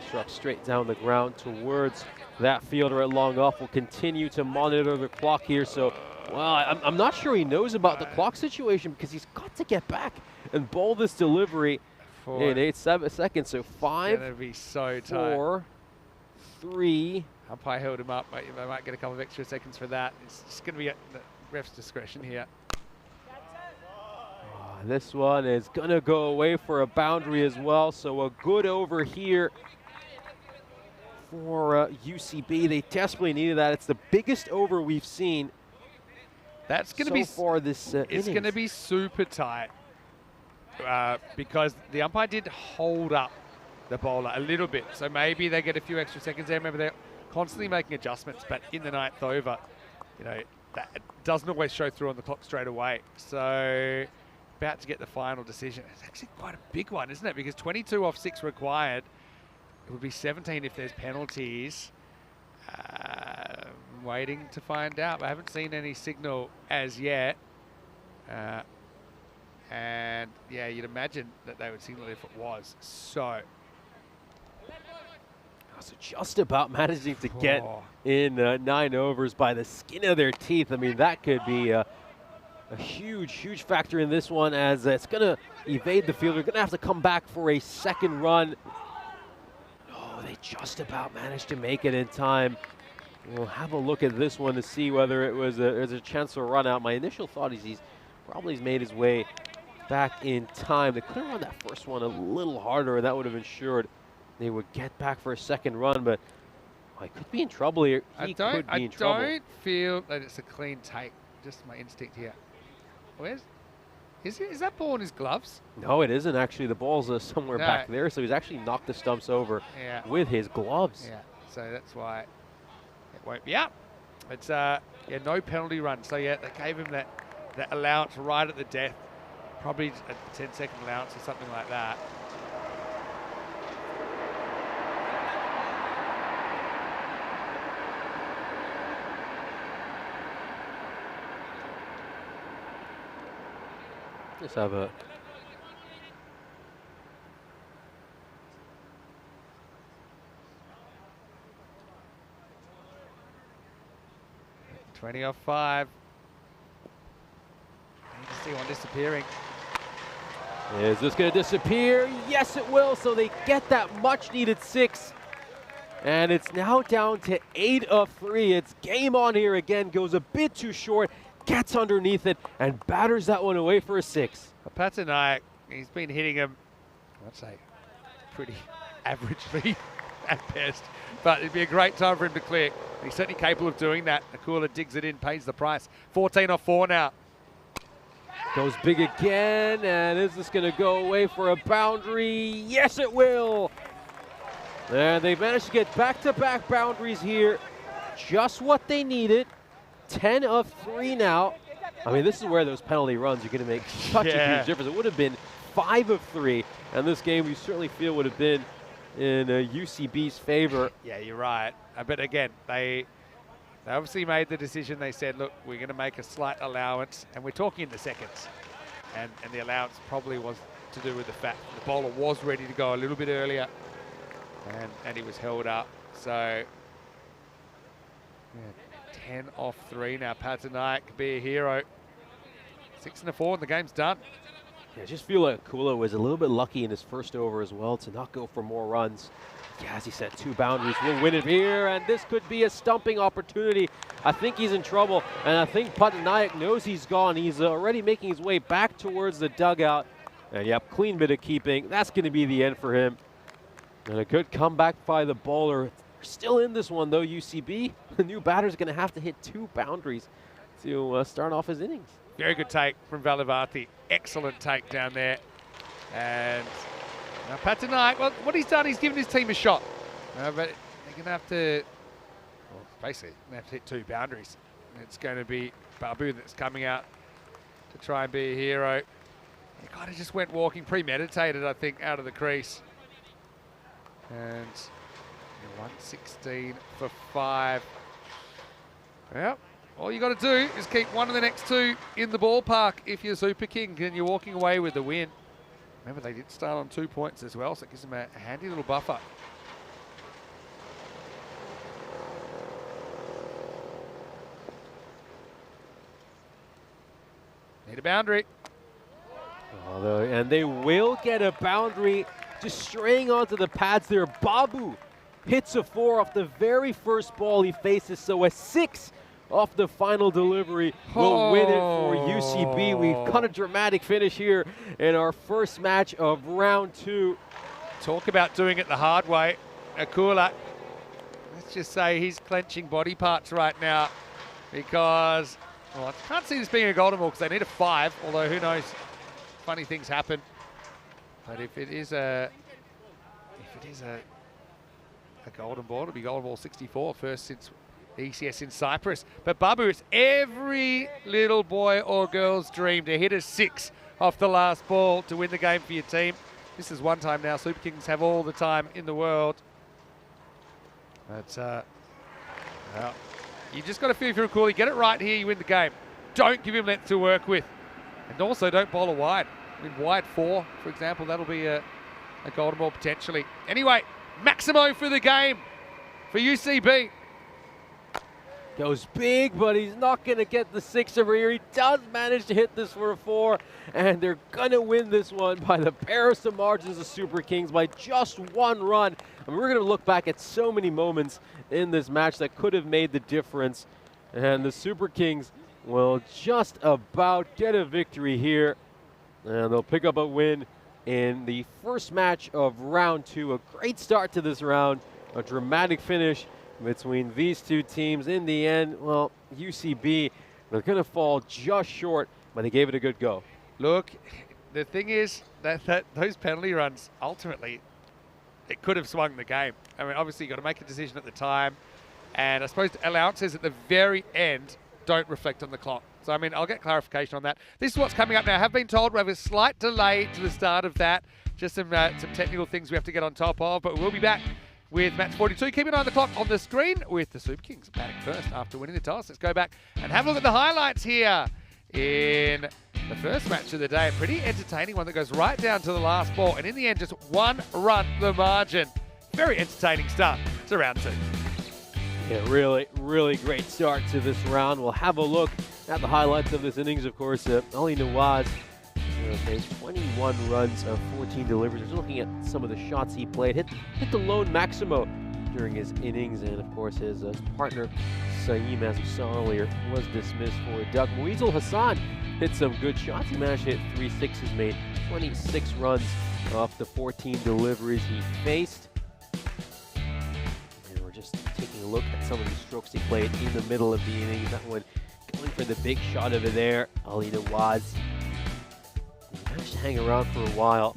Struck straight down the ground towards that fielder at long off. Will continue to monitor the clock here. So, well, I'm not sure he knows about the clock situation, because he's got to get back and bowl this delivery in 8 seconds. So 5, gonna be so 4, 3. Umpire held him up, but they might get a couple of extra seconds for that. It's just going to be at the ref's discretion here. This one is going to go away for a boundary as well. So a good over here for UCB. They desperately needed that. It's the biggest over we've seen. That's going to be so far this it's going to be super tight, because the umpire did hold up the bowler a little bit. So maybe they get a few extra seconds there. Remember, they're constantly making adjustments, but in the 9th over, you know, that doesn't always show through on the clock straight away. So about to get the final decision. It's actually quite a big one, isn't it? Because 22 off 6 required. It would be 17 if there's penalties. Waiting to find out. I haven't seen any signal as yet. And yeah, you'd imagine that they would signal if it was. So just about managing to get in 9 overs by the skin of their teeth. I mean, that could be a a huge factor in this one, as it's going to evade the fielder. Going to have to come back for a second run. Oh, they just about managed to make it in time. We'll have a look at this one to see whether it was there's a chance for a run out. My initial thought is he's probably made his way back in time. They could have run that first one a little harder, and that would have ensured they would get back for a second run, but he could be in trouble here. I don't feel that it's a clean take. Just my instinct here. Is that ball in his gloves? No, it isn't actually. The ball's somewhere back there, so he's actually knocked the stumps over with his gloves. Yeah, so that's why it won't be up. It's no penalty run. So yeah, they gave him that allowance right at the death. Probably a 10-second allowance or something like that. Let's have a... $20 off 5. You can see one disappearing. Is this going to disappear? Yes, it will. So they get that much-needed 6. And it's now down to 8 of 3. It's game on here again. Goes a bit too short. Gets underneath it and batters that one away for a 6. Patanayak, he's been hitting him, I'd say, pretty averagely at best. But it'd be a great time for him to clear. He's certainly capable of doing that. Akula digs it in, pays the price. 14 off 4 now. Goes big again, and is this going to go away for a boundary? Yes, it will. And they managed to get back-to-back boundaries here. Just what they needed. 10 of 3 now. I mean, this is where those penalty runs are going to make such a huge difference. It would have been 5 of 3, and this game we certainly feel would have been in UCB's favor. Yeah, you're right. But again, they obviously made the decision. They said, look, we're going to make a slight allowance, and we're talking in the seconds. And the allowance probably was to do with the fact the bowler was ready to go a little bit earlier, and he was held up. So, yeah, 10 off 3 now. Patanayak could be a hero. 6 and a 4, and the game's done. Yeah, I just feel like Kula was a little bit lucky in his first over as well to not go for more runs. Yeah, as he said, 2 boundaries. We'll win it here, and this could be a stumping opportunity. I think he's in trouble, and I think Patanayak knows he's gone. He's already making his way back towards the dugout. And yep, clean bit of keeping. That's going to be the end for him. And a good comeback by the bowler. They're still in this one, though, UCB. The new batter's going to have to hit 2 boundaries to start off his innings. Very good take from Valavati. Excellent take down there. And now Patanayak, well, what he's done, he's given his team a shot. But they're going to have to, well, basically, they have to hit 2 boundaries. And it's going to be Babu that's coming out to try and be a hero. He kind of just went walking, premeditated, I think, out of the crease. And 116 for 5. Yep. All you got to do is keep one of the next 2 in the ballpark if you're Super King, and you're walking away with the win. Remember, they did start on 2 points as well, so it gives them a handy little buffer. Need a boundary. And they will get a boundary, just straying onto the pads there. Babu hits a 4 off the very first ball he faces, so a 6 off the final delivery will win it for UCB. We've got a dramatic finish here in our first match of round 2. Talk about doing it the hard way. Akula, let's just say he's clenching body parts right now because, well, I can't see this being a golden ball because they need a 5, although who knows, funny things happen. But if it is a golden ball, it'll be golden ball 64, first since ECS in Cyprus. But Babu, it's every little boy or girl's dream to hit a 6 off the last ball to win the game for your team. This is one time now. Super Kings have all the time in the world. But well, you just got to feel if you're a coolie. Get it right here, you win the game. Don't give him length to work with. And also don't bowl a wide. I mean, wide 4, for example, that'll be a golden ball potentially. Anyway, Maximo for the game for UCB. Goes big, but he's not going to get the 6 over here. He does manage to hit this for a 4, and they're going to win this one by the barest of margins of Super Kings by just 1 run. I mean, we're going to look back at so many moments in this match that could have made the difference, and the Super Kings will just about get a victory here, and they'll pick up a win in the first match of round 2. A great start to this round, a dramatic finish between these two teams. In the end, well, UCB, they're going to fall just short, but they gave it a good go. Look, the thing is that those penalty runs, ultimately, it could have swung the game. I mean, obviously, you got to make a decision at the time, and I suppose allowances at the very end don't reflect on the clock. So, I mean, I'll get clarification on that. This is what's coming up now. I have been told we have a slight delay to the start of that. Just some technical things we have to get on top of, but we'll be back with match 42. Keep an eye on the clock on the screen with the Super Kings batting first after winning the toss. Let's go back and have a look at the highlights here in the first match of the day. A pretty entertaining one that goes right down to the last ball, and in the end, just 1 run the margin. Very entertaining start to round 2. Yeah, really great start to this round. We'll have a look at the highlights of this innings. Of course, Ali Nawaz faced 21 runs of 14 deliveries. Just looking at some of the shots he played, hit the lone Maximo during his innings, and of course his partner Saeem, as we saw earlier, was dismissed for a duck. Muizul Hassan hit some good shots. He managed to hit 3 sixes, made 26 runs off the 14 deliveries he faced. And we're just taking a look at some of the strokes he played in the middle of the innings. That one going for the big shot over there, Ali Nawaz. He managed to hang around for a while,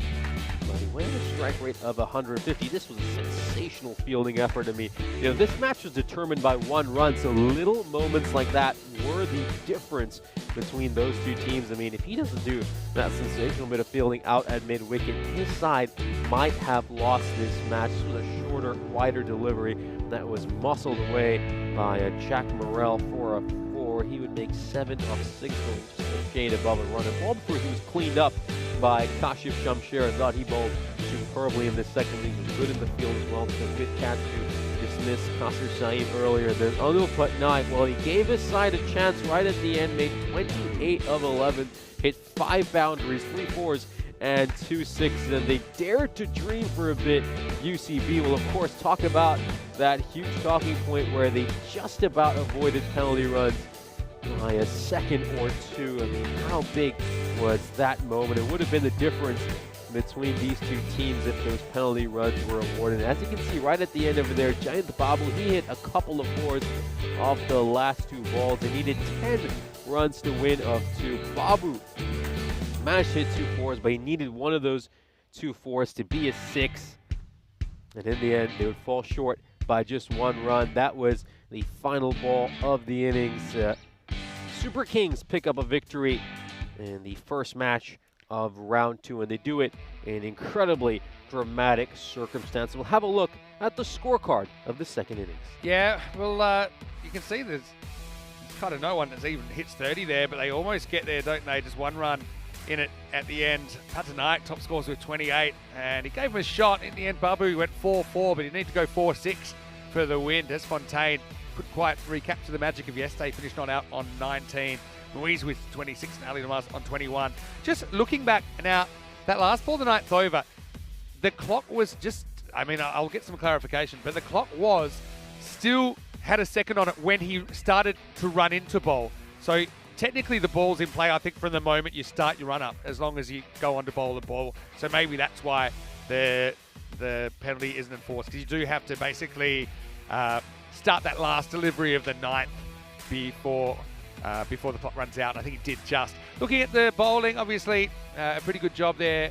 but he went at a strike rate of 150. This was a sensational fielding effort. I mean, you know, this match was determined by 1 run, so little moments like that were the difference between those two teams. I mean, if he doesn't do that sensational bit of fielding out at mid-wicket, his side might have lost this match. This was a shorter, wider delivery that was muscled away by Jack Morrell for a 4. He would make 7 of 6, just a shade above a run. And ball before he was cleaned up by Kashif Shamsher. I thought he bowled superbly in this second inning. He was good in the field as well. So a good catch to dismiss Qasr Saeem earlier. Then Anil Patnaik, well, he gave his side a chance right at the end, made 28 of 11, hit 5 boundaries, 3 fours, and 2 sixes, and they dared to dream for a bit. UCB will, of course, talk about that huge talking point where they just about avoided penalty runs by a second or 2. I mean, how big was that moment? It would have been the difference between these two teams if those penalty runs were awarded. As you can see right at the end over there, Giant Babu, he hit a couple of 4s off the last 2 balls. They needed 10 runs to win of 2. Babu managed to hit 2 4s, but he needed one of those 2 4s to be a 6. And in the end, they would fall short by just 1 run. That was the final ball of the innings. Super Kings pick up a victory in the first match of round 2, and they do it in incredibly dramatic circumstances. We'll have a look at the scorecard of the second innings. Yeah, well, you can see there's kind of no one that's even hits 30 there, but they almost get there, don't they? Just 1 run in it at the end. Patnaik top scores with 28, and he gave him a shot. In the end, Babu went 4-4, but he needed to go 4-6 for the win. Desfontaine couldn't quite recapture the magic of yesterday, finished not out on 19. Muiz with 26 and Ali Nawaz on 21. Just looking back now, that last ball the 9th over, the clock was just, I mean, I'll get some clarification, but the clock was still had a second on it when he started to run into ball. So technically the ball's in play, I think, from the moment you start your run up, as long as you go on to bowl the ball. So maybe that's why the penalty isn't enforced, because you do have to basically start that last delivery of the 9th before the clock runs out. I think he did just. Looking at the bowling, obviously a pretty good job there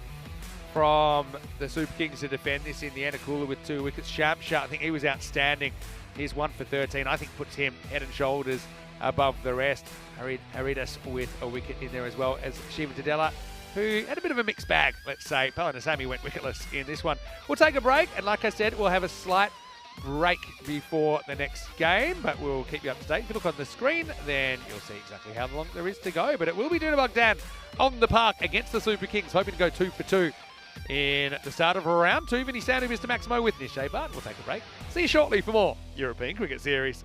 from the Super Kings to defend this in the end. Akula with 2 wickets. Shamsha, I think he was outstanding. He's 1 for 13. I think puts him head and shoulders above the rest. Haridas with a wicket in there, as well as Shiva Tadella, who had a bit of a mixed bag, let's say. Palanasamy went wicketless in this one. We'll take a break, and like I said, we'll have a slight break before the next game, but we'll keep you up to date. If you look on the screen, then you'll see exactly how long there is to go. But it will be Danube Bogdan on the park against the Super Kings, hoping to go 2 for 2 in the start of round 2. Vinny Sandu, Mr. Maximo with Nishay Bart. We'll take a break. See you shortly for more European Cricket Series.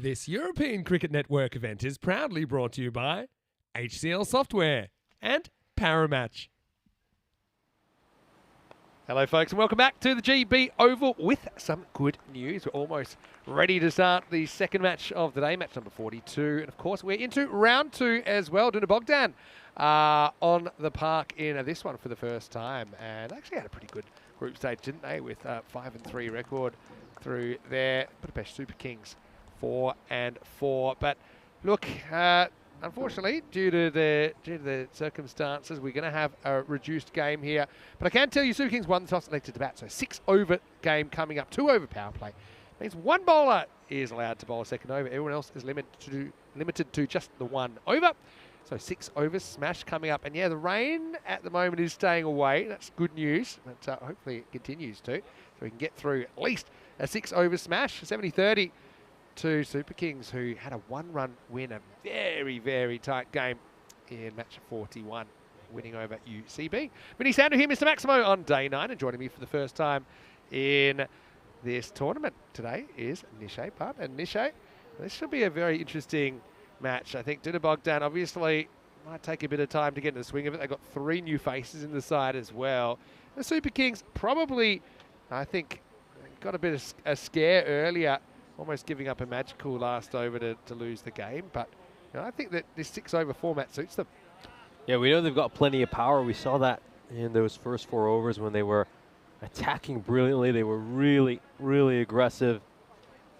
This European Cricket Network event is proudly brought to you by HCL Software and Paramatch. Hello folks and welcome back to the GB Oval with some good news. We're almost ready to start the second match of the day, match number 42. And of course we're into round 2 as well. Danube Bogdan on the park in this one for the first time. And actually had a pretty good group stage, didn't they, with 5-3 record through their Budapest Super Kings 4-4. But look, unfortunately, due to the circumstances, we're going to have a reduced game here. But I can tell you, Super Kings won the toss, elected to bat. So 6-over game coming up, 2-over power play. Means one bowler is allowed to bowl a second over. Everyone else is limited to just the 1 over. So 6 overs smash coming up. And yeah, the rain at the moment is staying away. That's good news. But hopefully it continues to. So we can get through at least a 6-over smash, 70-30. To Super Kings, who had a 1-run win, a very, very tight game in match 41, winning over UCB. Mini Sounder here, Mr. Maximo, on day 9, and joining me for the first time in this tournament today is Nishay Putt. And Nishay, this should be a very interesting match. I think Danube Bogdan obviously might take a bit of time to get in the swing of it. They've got 3 new faces in the side as well. The Super Kings probably, I think, got a bit of a scare earlier, almost giving up a magical last over to lose the game. But you know, I think that this 6-over format suits them. Yeah, we know they've got plenty of power. We saw that in those first 4 overs when they were attacking brilliantly. They were really, really aggressive.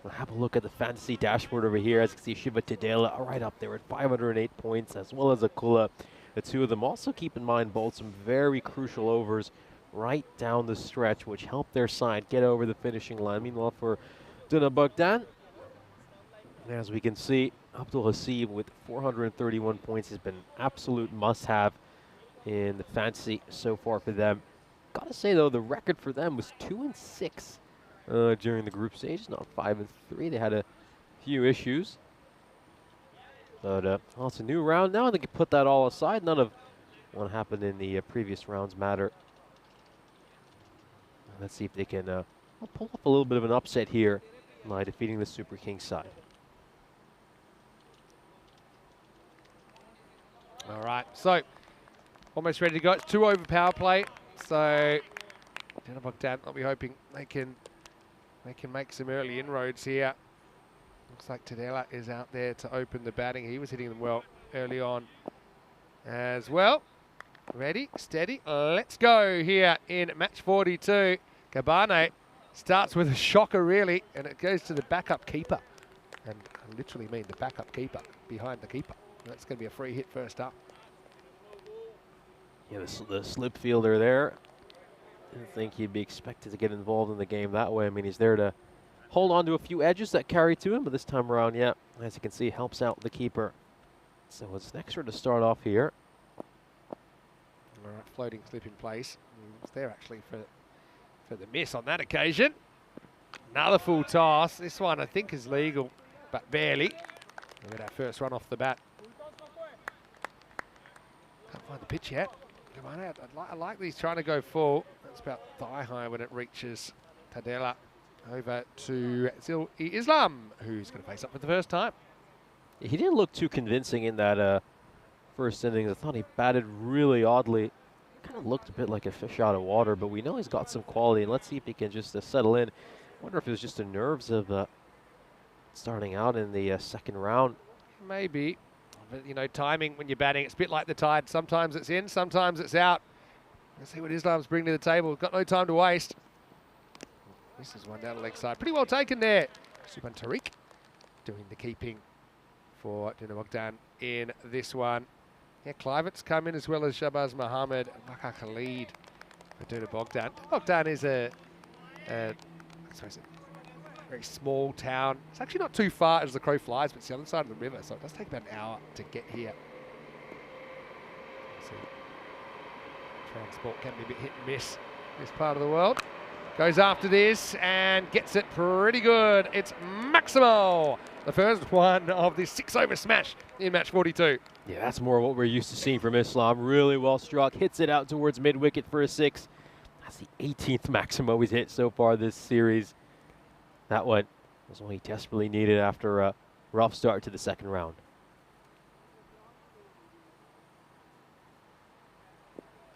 We'll have a look at the fantasy dashboard over here. As you can see, Shiva Tadela right up there at 508 points, as well as Akula. The 2 of them also, keep in mind, bowled some very crucial overs right down the stretch, which helped their side get over the finishing line. Meanwhile, for Danube Bogdan, as we can see, Abdul Hasib with 431 points has been absolute must-have in the fantasy so far for them. Gotta say though, the record for them was 2-6 during the group stage, not 5-3. They had a few issues, but well, it's a new round now. They can put that all aside. None of what happened in the previous rounds matter. Let's see if they can pull up a little bit of an upset here by defeating the Super Kings side. All right, so almost ready to go. It's 2-over power play. So Danube Bogdan, I'll be hoping they can make some early inroads here. Looks like Tadela is out there to open the batting. He was hitting them well early on as well. Ready, steady, let's go here in match 42. Cabane starts with a shocker, really, and it goes to the backup keeper. And I literally mean the backup keeper behind the keeper. That's going to be a free hit first up. Yeah, the slip fielder there. Didn't think he'd be expected to get involved in the game that way. I mean, he's there to hold on to a few edges that carry to him, but this time around, yeah, as you can see, helps out the keeper. So it's an extra to start off here. All right, floating slip in place. He was there actually for the miss on that occasion. Another full toss. This one I think is legal, but barely. We get our first run off the bat. Can't find the pitch yet. Come on out. I like these trying to go full. That's about thigh high when it reaches Tadela. Over to Zil Islam, who's going to face up for the first time. He didn't look too convincing in that first innings. I thought he batted really oddly. Kind of looked a bit like a fish out of water, but we know he's got some quality, and let's see if he can just settle in. I wonder if it was just the nerves of starting out in the second round. Maybe, but you know, timing when you're batting, it's a bit like the tide. Sometimes it's in, sometimes it's out. Let's see what Islam's bringing to the table. Got no time to waste. This is one down the leg side. Pretty well taken there. Subhan Tariq doing the keeping for Danube Bogdan in this one. Yeah, Clivett's come in as well as Shabazz Mohammed and Bakar Khalid for Danube Bogdan. Bogdan is I suppose a very small town. It's actually not too far as the crow flies, but it's the other side of the river, so it does take about an hour to get here. So transport can be a bit hit and miss in this part of the world. Goes after this and gets it pretty good. It's Maximo, the first one of the 6-over smash in match 42. Yeah, that's more what we're used to seeing from Islam. Really well struck, hits it out towards mid-wicket for a 6. That's the 18th Maximo he's hit so far this series. That one was what he desperately needed after rough start to the second round.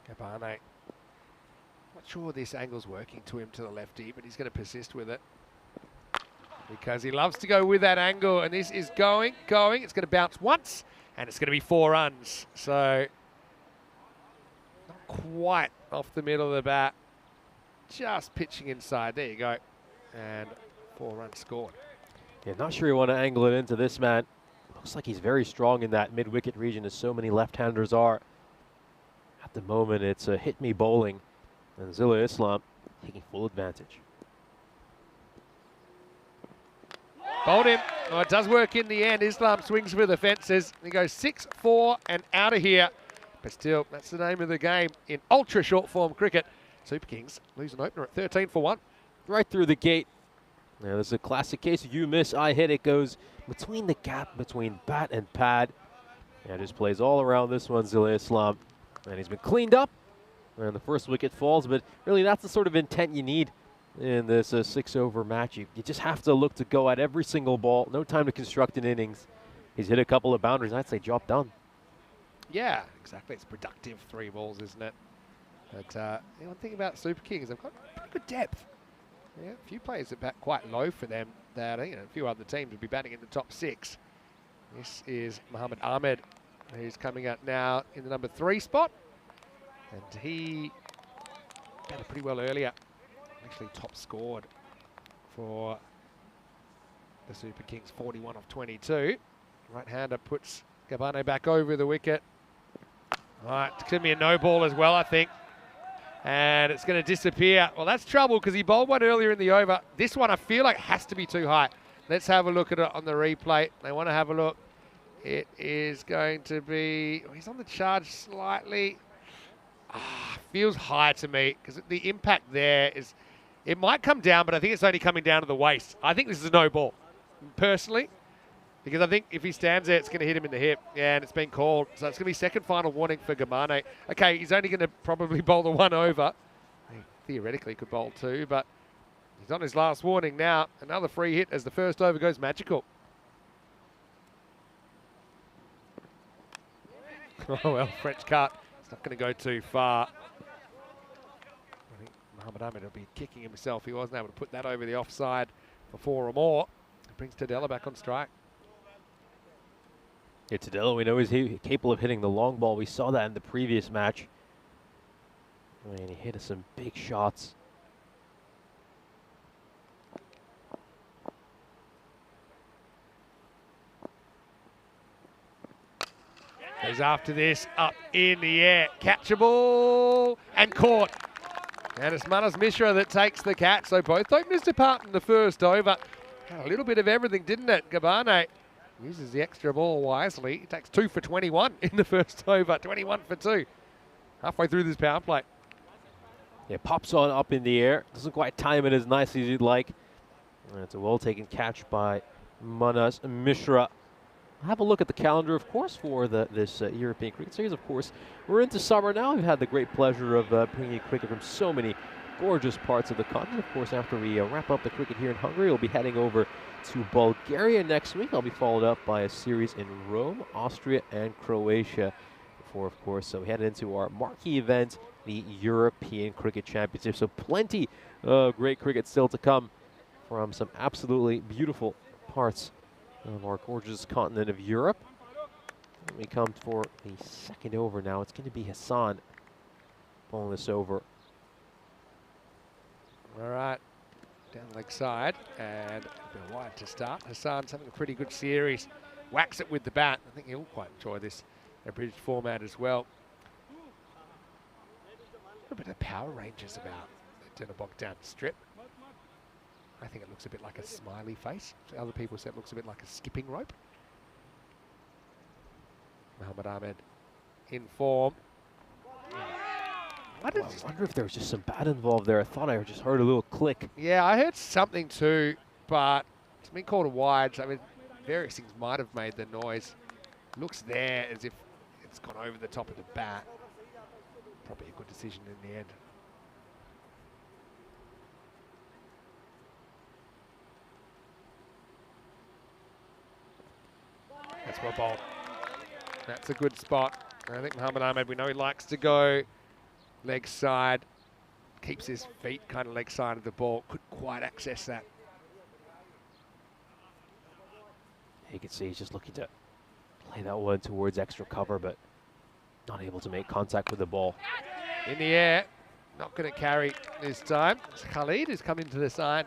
Gabane. Not sure this angle's working to him to the lefty, but he's going to persist with it. Because he loves to go with that angle, and this is going. It's going to bounce once, and it's going to be 4 runs. So, not quite off the middle of the bat. Just pitching inside. There you go. And 4 runs scored. Yeah, not sure you want to angle it into this man. Looks like he's very strong in that mid-wicket region, as so many left-handers are. At the moment, it's a hit-me bowling, and Zilla Islam taking full advantage. Bowled him. Oh, it does work in the end. Islam swings for the fences. He goes 6-4 and out of here. But still, that's the name of the game in ultra short form cricket. Super Kings lose an opener at 13 for 1. Right through the gate. Now, this is a classic case of you miss, I hit. It goes between the gap between bat and pad. And just plays all around this one, Zilla Islam. And he's been cleaned up. And the first wicket falls. But really, that's the sort of intent you need in this 6-over match. You just have to look to go at every single ball. No time to construct an innings. He's hit a couple of boundaries. I'd say job done. Yeah, exactly. It's productive 3 balls, isn't it? But the one thing about Super Kings, they've got pretty good depth. Yeah, a few players that bat quite low for them. That a few other teams would be batting in the top 6. This is Muhammad Ahmed, who's coming out now in the number 3 spot, and he batted pretty well earlier. Actually, top scored for the Super Kings, 41 of 22. Right-hander puts Gabane back over the wicket. All right, it's going to be a no ball as well, I think. And it's going to disappear. Well, that's trouble because he bowled one earlier in the over. This one I feel like has to be too high. Let's have a look at it on the replay. They want to have a look. It is going to be, he's on the charge slightly. Feels high to me because the impact there is, it might come down, but I think it's only coming down to the waist. I think this is a no ball, personally. Because I think if he stands there, it's going to hit him in the hip. Yeah, and it's been called. So it's going to be second final warning for Gabane. Okay, he's only going to probably bowl the 1 over. He theoretically could bowl 2, but he's on his last warning now. Another free hit as the first over goes magical. Oh, well, French cut. It's not going to go too far. I think Muhammad Ahmed will be kicking himself. He wasn't able to put that over the offside for 4 or more. It brings Tadella back on strike. Yeah, Tadella, we know he's capable of hitting the long ball. We saw that in the previous match. And he hit some big shots. Goes after this, up in the air, catchable, and caught. And it's Manas Mishra that takes the catch. So both openers depart in the first over. Had a little bit of everything, didn't it? Gabane uses the extra ball wisely. He takes 2 for 21 in the first over, 21 for 2. Halfway through this power play. Yeah, pops on up in the air. Doesn't quite time it as nicely as you'd like. And it's a well-taken catch by Manas Mishra. Have a look at the calendar, of course, for this European Cricket Series. Of course, we're into summer now. We've had the great pleasure of bringing you cricket from so many gorgeous parts of the continent. Of course, after we wrap up the cricket here in Hungary, we'll be heading over to Bulgaria next week. I'll be followed up by a series in Rome, Austria, and Croatia. Before, of course, we head into our marquee event, the European Cricket Championship. So plenty of great cricket still to come from some absolutely beautiful parts of our gorgeous continent of Europe. And we come for the second over now. It's going to be Hassan pulling this over. All right, down the leg side, and a bit wide to start. Hassan's having a pretty good series. Whacks it with the bat. I think he'll quite enjoy this abridged format as well. A bit of Power Rangers about the Danube Bogdan strip. I think it looks a bit like a smiley face. Other people said it looks a bit like a skipping rope. Muhammad Ahmed in form. I wonder if there was just some bat involved there. I thought I just heard a little click. Yeah, I heard something too, but it's been called a wide. So I mean, various things might have made the noise. Looks there as if it's gone over the top of the bat. Probably a good decision in the end. well bowled. That's a good spot. I think Muhammad Ahmed, we know he likes to go leg side, keeps his feet kind of leg side of the ball, couldn't quite access that. You can see he's just looking to play that one towards extra cover, but not able to make contact with the ball. In the air, not going to carry this time. It's Khalid who's come into the side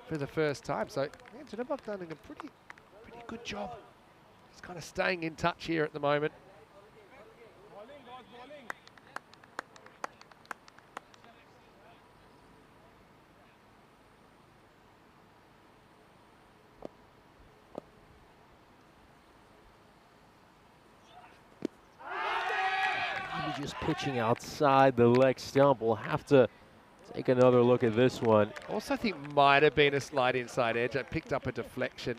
for the first time. So yeah, Danube Bogdan doing a pretty good job. He's kind of staying in touch here at the moment. Just pitching outside the leg stump. We'll have to take another look at this one. Also, I think might have been a slight inside edge. I picked up a deflection.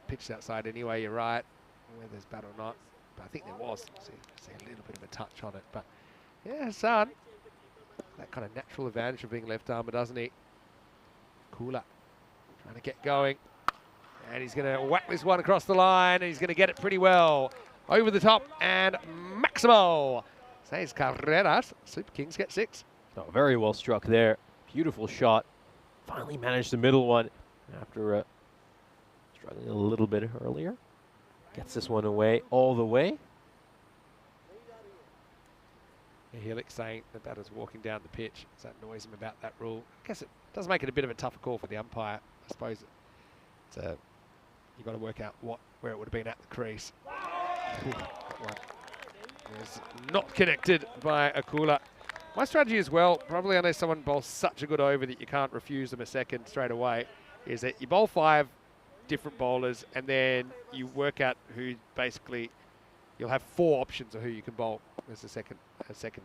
Pitched outside anyway, you're right. Whether there's bat or not. But I think there was. See a little bit of a touch on it. But yeah, Hassan. That kind of natural advantage of being left armer, doesn't he? Cooler. Trying to get going. And he's going to whack this one across the line. And he's going to get it pretty well. Over the top and Maximo. Says Carreras. Super Kings get 6. Oh, very well struck there. Beautiful shot. Finally managed the middle one after struggling a little bit earlier. Gets this one away all the way. Yeah, Helix saying the batter's walking down the pitch. Does that annoys him about that rule? I guess it does make it a bit of a tougher call for the umpire. I suppose you've got to work out where it would have been at the crease. It's not connected by Akula. My strategy as well, probably unless someone bowls such a good over that you can't refuse them a second straight away, is that you bowl 5 different bowlers and then you work out who basically, you'll have 4 options of who you can bowl as a second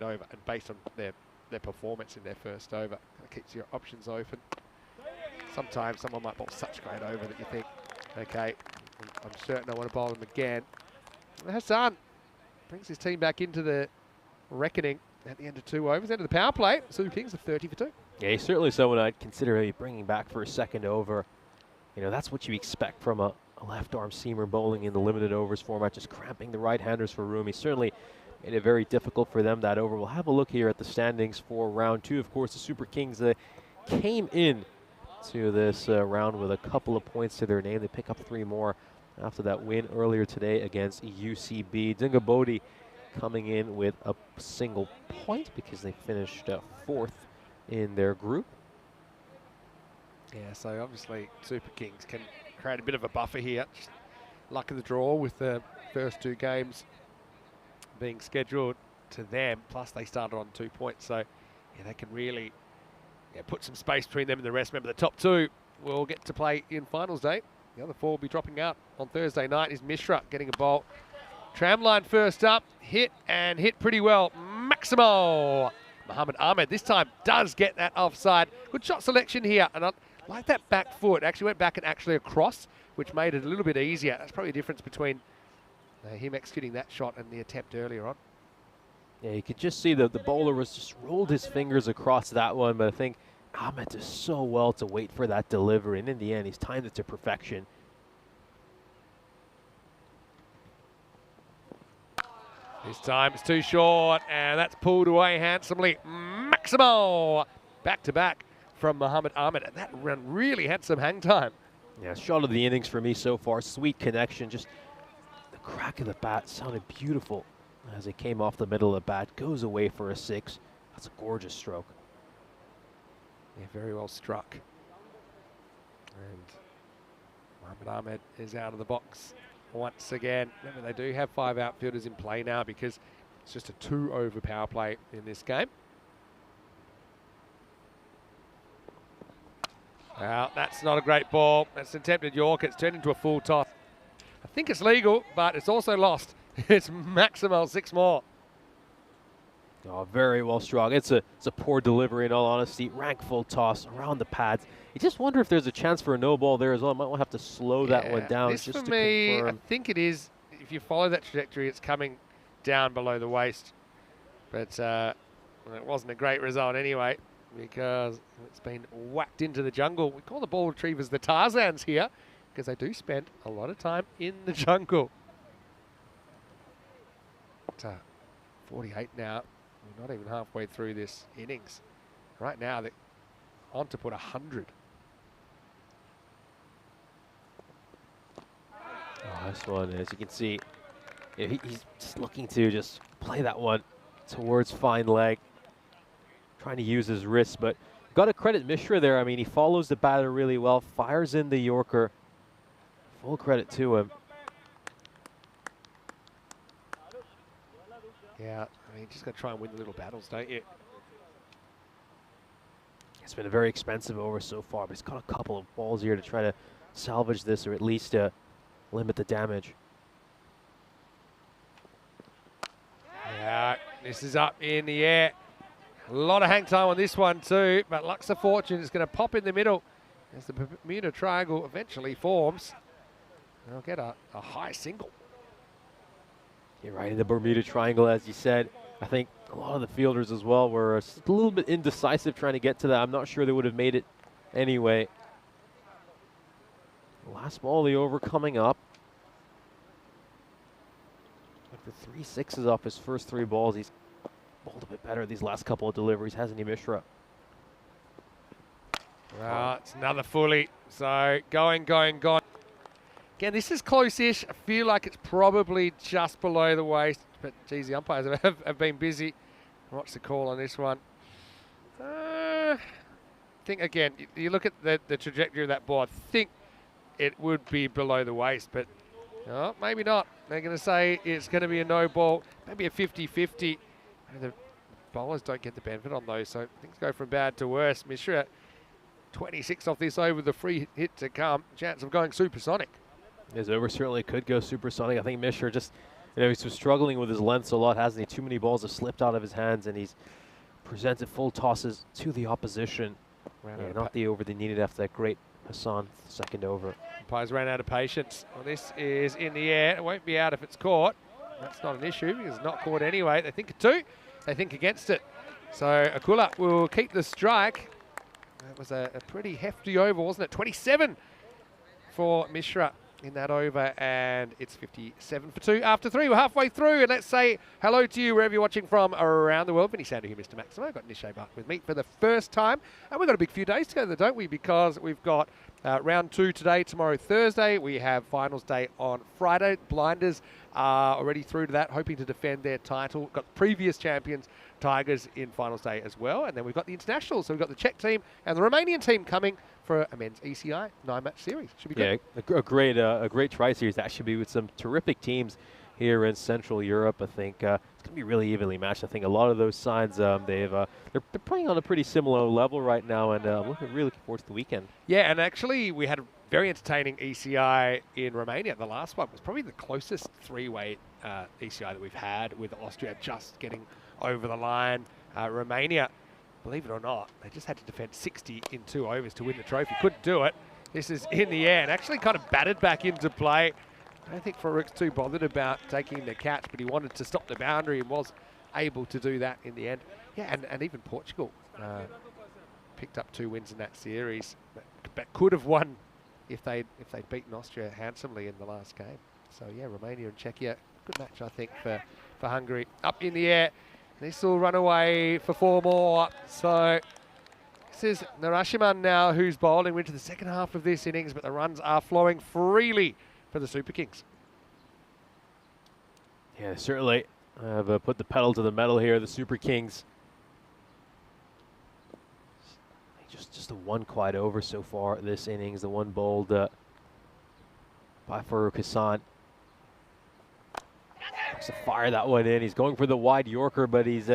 over, and based on their performance in their first over. It keeps your options open. Sometimes someone might bowl such great over that you think, okay, I'm certain I want to bowl them again. Hassan brings his team back into the reckoning at the end of 2 overs. End of the power play. Super Kings are 30 for 2. Yeah, he's certainly someone I'd consider maybe bringing back for a second over. You know, that's what you expect from a left-arm seamer bowling in the limited overs format, just cramping the right-handers for room. He certainly made it very difficult for them that over. We'll have a look here at the standings for round 2. Of course, the Super Kings came in to this round with a couple of points to their name. They pick up 3 more after that win earlier today against UCB. Danube Bogdan coming in with a single point because they finished 4th in their group. Yeah, so obviously Super Kings can create a bit of a buffer here. Just luck of the draw with the first 2 games being scheduled to them, plus they started on 2 points, so yeah, they can really put some space between them and the rest. Remember, the top 2 will get to play in finals day. The other 4 will be dropping out on Thursday night. Is Mishra getting a bowl. Tramline first up, hit pretty well. Maximo. Muhammad Ahmed this time does get that offside. Good shot selection here, and I like that back foot. Actually went back and actually across, which made it a little bit easier. That's probably the difference between him executing that shot and the attempt earlier on. Yeah, you could just see that the bowler was just rolled his fingers across that one, but I think Ahmed does so well to wait for that delivery, and in the end, he's timed it to perfection. This time it's too short, and that's pulled away handsomely. Maximo! Back to back from Muhammad Ahmed, and that run really had some hang time. Yeah, shot of the innings for me so far. Sweet connection, just the crack of the bat sounded beautiful as it came off the middle of the bat, goes away for a 6. That's a gorgeous stroke. Yeah, very well struck. And Muhammad Ahmed is out of the box once again. Remember, they do have 5 outfielders in play now because it's just a 2-over power play in this game. Well, that's not a great ball. That's an attempted York. It's turned into a full toss. I think it's legal, but it's also lost. It's Maximal 6 more. Oh, very well struck. It's a poor delivery in all honesty. Rank full toss around the pads. You just wonder if there's a chance for a no ball there as well. Might have to slow that one down this just for to me, confirm. I think it is. If you follow that trajectory, it's coming down below the waist. But it wasn't a great result anyway because it's been whacked into the jungle. We call the ball retrievers the Tarzans here because they do spend a lot of time in the jungle. 48 now. We're not even halfway through this innings. Right now, they're on to put 100. Oh, this one, as you can see, he's just looking to just play that one towards fine leg, trying to use his wrist, but got to credit Mishra there. I mean, he follows the batter really well, fires in the Yorker. Full credit to him. Yeah, I mean, just got to try and win the little battles, don't you? It's been a very expensive over so far, but he's got a couple of balls here to try to salvage this, or at least limit the damage. Yeah, this is up in the air. A lot of hang time on this one too, but Lux of Fortune is going to pop in the middle as the Bermuda Triangle eventually forms. They'll get a high single. You're right, in the Bermuda Triangle, as you said. I think a lot of the fielders as well were a little bit indecisive trying to get to that. I'm not sure they would have made it anyway. Last ball of the over coming up. But for 3 sixes off his first 3 balls, he's bowled a bit better these last couple of deliveries, hasn't he, Mishra? Well, it's another fully. So going. Again, this is close-ish. I feel like it's probably just below the waist. But, geez, the umpires have been busy. What's the call on this one? I think, again, you look at the trajectory of that ball. I think it would be below the waist, but maybe not. They're going to say it's going to be a no ball, maybe a 50-50. The bowlers don't get the benefit on those, so things go from bad to worse. Mishra, 26 off this over, the free hit to come. Chance of going supersonic. His over certainly could go supersonic. I think Mishra just, he's been struggling with his lengths a lot, hasn't he? Too many balls have slipped out of his hands, and he's presented full tosses to the opposition. Yeah, not the over they needed after that great Hassan second over. Umpires ran out of patience. Well, this is in the air. It won't be out if it's caught. That's not an issue because it's not caught anyway. They think it too. They think against it. So Akula will keep the strike. That was a pretty hefty over, wasn't it? 27 for Mishra in that over, and it's 57 for 2 after 3. We're halfway through, and let's say hello to you wherever you're watching from around the world. Vinny Sander here, Mr. Maximo. I've got Nishay Buck with me for the first time, and we've got a big few days together, don't we? Because we've got round 2 today, tomorrow Thursday. We have finals day on Friday. Blinders are already through to that, hoping to defend their title. Got previous champions, Tigers, in finals day as well. And then we've got the internationals. So we've got the Czech team and the Romanian team coming for a men's ECI 9-match series. Should be good. Yeah, a great tri-series. That should be with some terrific teams here in Central Europe. I think it's going to be really evenly matched. I think a lot of those sides, they're playing on a pretty similar level right now, and I'm really looking forward to the weekend. Yeah, and actually we had a very entertaining ECI in Romania. The last one was probably the closest 3-way ECI that we've had, with Austria just getting over the line. Romania, believe it or not, they just had to defend 60 in 2 overs to win the trophy. Couldn't do it. This is in the air and actually kind of batted back into play. I don't think Farouk's too bothered about taking the catch, but he wanted to stop the boundary and was able to do that in the end. Yeah, and even Portugal picked up 2 wins in that series, but could have won if they'd beaten Austria handsomely in the last game. So yeah, Romania and Czechia, good match I think for Hungary. Up in the air, this will run away for 4 more. So this is Narashiman now who's bowling into the second half of this innings, but the runs are flowing freely for the Super Kings. Yeah, certainly have put the pedal to the metal here, the Super Kings. Just the 1 quiet over so far this innings, the 1 bowled by Farouk Hassan. Looks to fire that one in. He's going for the wide Yorker, but he's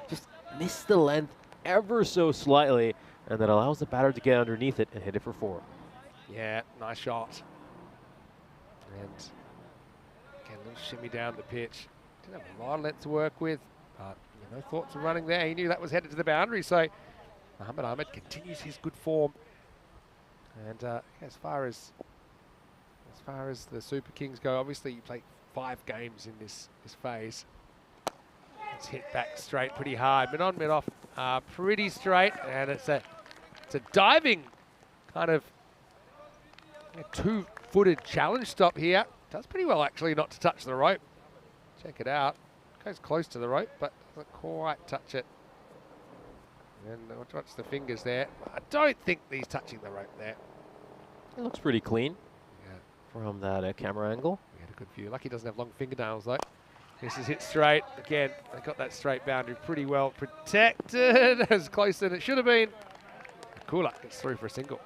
just missed the length ever so slightly, and that allows the batter to get underneath it and hit it for 4. Yeah, nice shot. And again, a little shimmy down the pitch. Didn't have a lot of length to work with, but no thoughts of running there. He knew that was headed to the boundary, so Muhammad Ahmed continues his good form. And as far as the Super Kings go, obviously you play 5 games in this phase. It's hit back straight pretty hard. Mid on, mid off, pretty straight, and it's a diving kind of 2 left-footed challenge stop here. Does pretty well, actually, not to touch the rope. Check it out. Goes close to the rope, but doesn't quite touch it. And watch the fingers there. I don't think he's touching the rope there. It looks pretty clean. Yeah. From that camera angle. We had a good view. Lucky he doesn't have long fingernails, though. This is hit straight. Again, they got that straight boundary pretty well protected. As close as it should have been. Cooler gets through for a single.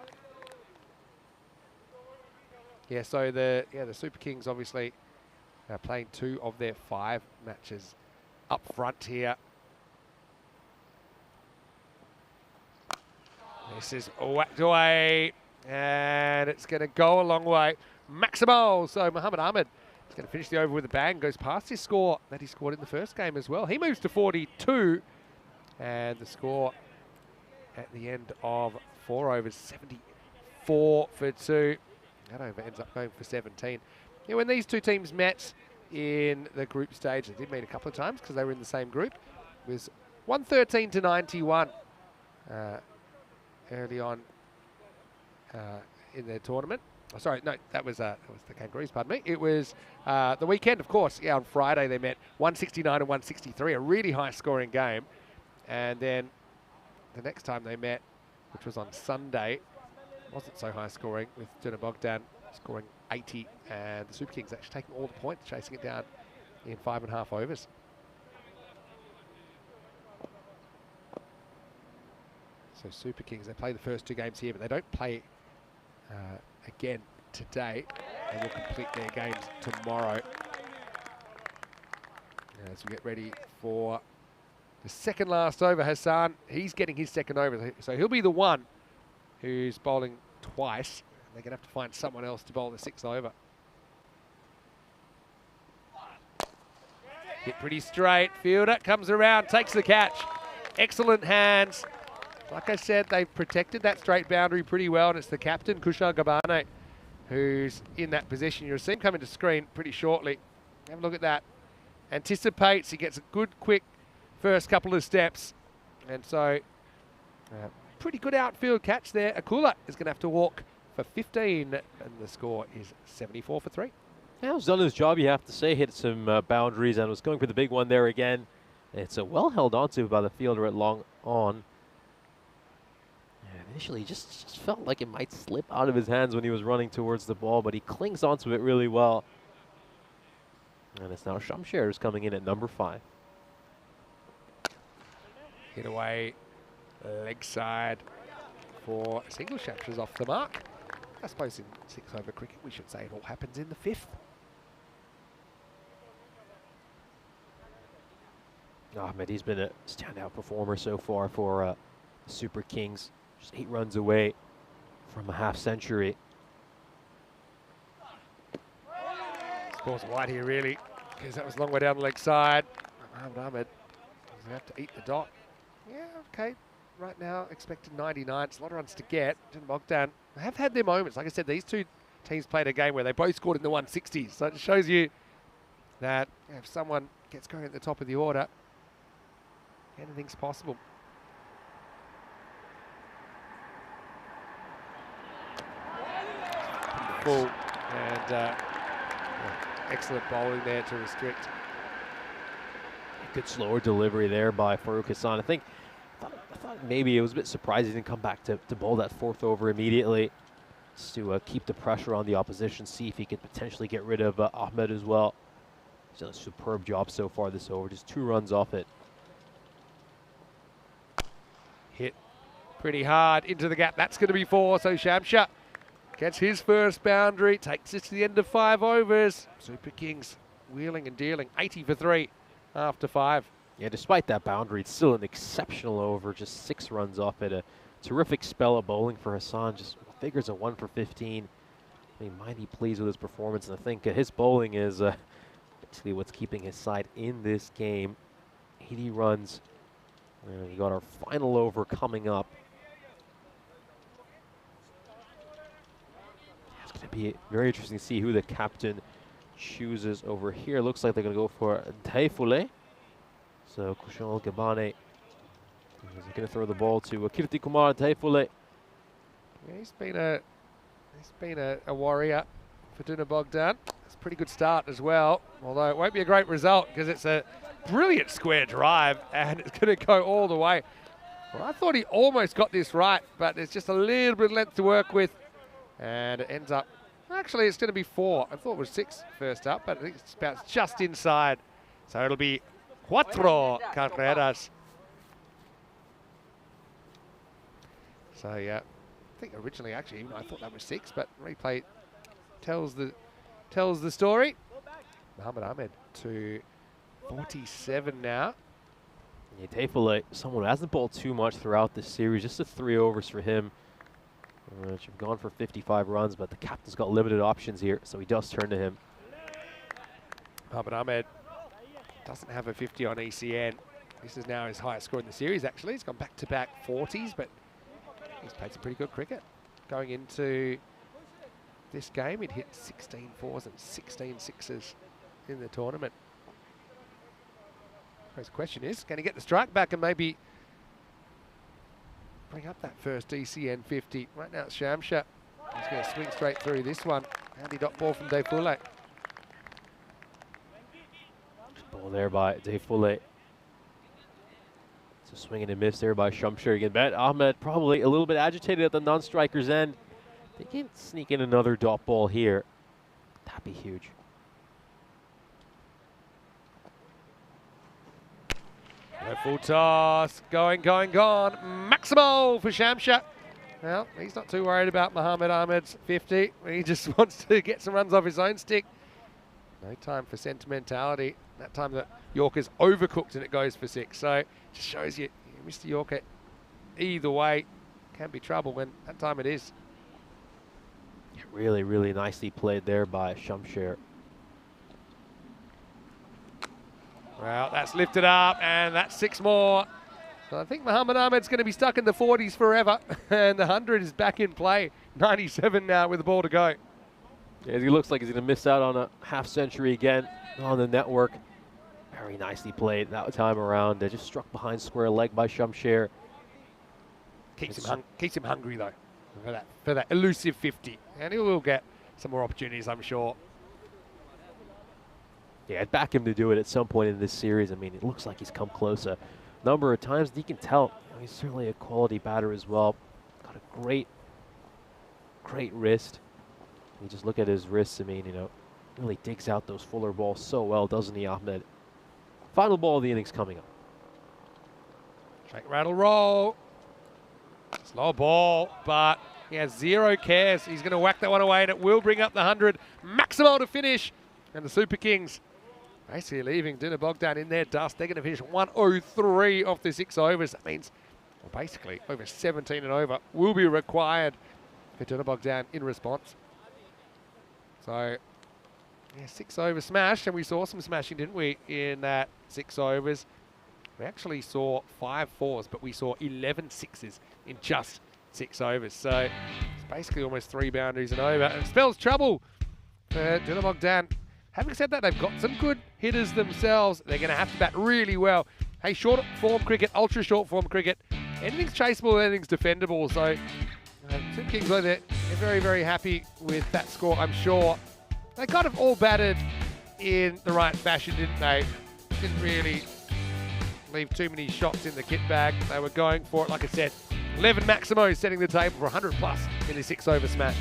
Yeah, so the Super Kings obviously are playing 2 of their 5 matches up front here. This is whacked away, and it's going to go a long way. Maximal, so Mohammed Ahmed is going to finish the over with a bang, goes past his score that he scored in the first game as well. He moves to 42, and the score at the end of 4 overs, 74 for 2. That over ends up going for 17. Yeah, when these two teams met in the group stage, they did meet a couple of times because they were in the same group. It was 113 to 91 early on in their tournament. Oh, sorry, no, that was the Kangaroos, pardon me. It was the weekend, of course. Yeah, on Friday they met 169 and 163, a really high-scoring game. And then the next time they met, which was on Sunday, wasn't so high-scoring, with Danube Bogdan scoring 80, and the Super Kings actually taking all the points, chasing it down in 5.5 overs. So Super Kings, they play the first 2 games here, but they don't play again today. They will complete their games tomorrow. As we get ready for the second last over, Hassan, he's getting his second over, so he'll be the one who's bowling twice. They're going to have to find someone else to bowl the 6th over. Hit pretty straight. Fielder comes around, takes the catch. Excellent hands. Like I said, they've protected that straight boundary pretty well, and it's the captain, Kushal Gabane, who's in that position. You'll see him coming to screen pretty shortly. Have a look at that. Anticipates, he gets a good, quick first couple of steps. And so, pretty good outfield catch there. Akula is going to have to walk for 15, and the score is 74 for 3. Yeah, he's done his job, you have to say. Hit some boundaries and was going for the big one there again. It's well held onto by the fielder at long on. Initially, just felt like it might slip out of his hands when he was running towards the ball, but he clings onto it really well. And it's now Shamsher who's coming in at number 5. Hit away, leg side for a single. Shamsher's off the mark. I suppose in 6-over cricket, we should say it all happens in the 5th. Ahmed, he's been a standout performer so far for Super Kings. Just 8 runs away from a half-century. Scores wide here, really, because that was a long way down the leg side. Mohammed Ahmed doesn't have to eat the dot. Yeah, okay. Right now, expected 99. It's a lot of runs to get. Danube Bogdan have had their moments. Like I said, these two teams played a game where they both scored in the 160s. So it shows you that if someone gets going at the top of the order, anything's possible. Full and excellent bowling there to restrict. Good slower delivery there by Farouk Hassan. I thought maybe it was a bit surprising he didn't come back to bowl that 4th over immediately, just to keep the pressure on the opposition, see if he could potentially get rid of Ahmed as well. He's done a superb job so far this over, just 2 runs off it. Hit pretty hard into the gap. That's going to be 4, so Shamsher gets his first boundary, takes us to the end of 5 overs. Super Kings wheeling and dealing, 80 for 3 after 5. Yeah, despite that boundary, it's still an exceptional over, just 6 runs off it. A terrific spell of bowling for Hassan, just figures a 1 for 15. He might be pleased with his performance, and I think his bowling is basically what's keeping his side in this game. 80 runs. We got our final over coming up. It's going to be very interesting to see who the captain chooses over here. Looks like they're going to go for Taifule. So Kushal Gabane is going to throw the ball to Kirti Kumar Taifule. Yeah, he's been a warrior for Danube Bogdan. It's a pretty good start as well, although it won't be a great result because it's a brilliant square drive and it's going to go all the way. Well, I thought he almost got this right, but there's just a little bit of length to work with. And it ends up, actually it's going to be 4. I thought it was 6 first up, but I think it's bounced just inside. So it'll be 4 carreras. So yeah, I think originally actually even I thought that was 6, but replay tells the story. Mohamed Ahmed to 47 now. Yeah, Tefele, someone who hasn't bowled too much throughout this series, just the 3 overs for him, which have gone for 55 runs, but the captain's got limited options here, so he does turn to him. Mohamed Ahmed doesn't have a 50 on ECN. This is now his highest score in the series, actually. He's gone back-to-back 40s, but he's played some pretty good cricket. Going into this game, he'd hit 16 4s and 16 6s in the tournament. The question is, can he get the strike back and maybe bring up that first ECN 50? Right now it's Shamsha. He's going to swing straight through this one. Handy dot ball from Tefele. Ball there by Tefele. It's a swing and a miss there by Shamsher. Again, Bet Ahmed probably a little bit agitated at the non-striker's end. They can sneak in another dot ball here. That'd be huge. No full toss, gone. Maximo for Shamsha. Well, he's not too worried about Mohamed Ahmed's 50. He just wants to get some runs off his own stick. No time for sentimentality. That time that Yorker's overcooked and it goes for 6. So it just shows you, Mr. Yorker, either way, can be trouble when that time it is. Really, really nicely played there by Shamsher. Well, that's lifted up, and that's 6 more. So I think Mohamed Ahmed's going to be stuck in the 40s forever, and the 100 is back in play. 97 now with the ball to go. Yeah, he looks like he's going to miss out on a half century again on the network. Very nicely played that time around. Just struck behind square leg by Shamsher. Keeps him hungry, though, for that elusive 50. And he will get some more opportunities, I'm sure. Yeah, I'd back him to do it at some point in this series. I mean, it looks like he's come close a number of times. You can tell he's certainly a quality batter as well. Got a great wrist. You just look at his wrists. I mean, really digs out those fuller balls so well, doesn't he, Ahmed? Final ball of the innings coming up. Shake, rattle, roll. Slow ball, but he has 0 cares. He's going to whack that one away, and it will bring up the 100. Maximo to finish. And the Super Kings basically leaving Danube Bogdan in their dust. They're going to finish 103 off the 6 overs. That means, well, basically, over 17 and over will be required for Danube Bogdan in response. So, yeah, 6 over smash, and we saw some smashing, didn't we, in that 6 overs. We actually saw 5 4s, but we saw 11 6s in just 6 overs. So, it's basically almost 3 boundaries and over. And it spells trouble for Danube Bogdan. Having said that, they've got some good hitters themselves. They're going to have to bat really well. Hey, short form cricket, ultra short form cricket. Anything's chaseable, anything's defendable. So, Super Kings, they're very, very happy with that score, I'm sure. They kind of all batted in the right fashion, didn't they? Didn't really leave too many shots in the kit bag. They were going for it, like I said. 11 Maximo setting the table for 100 plus in the 6 over smash.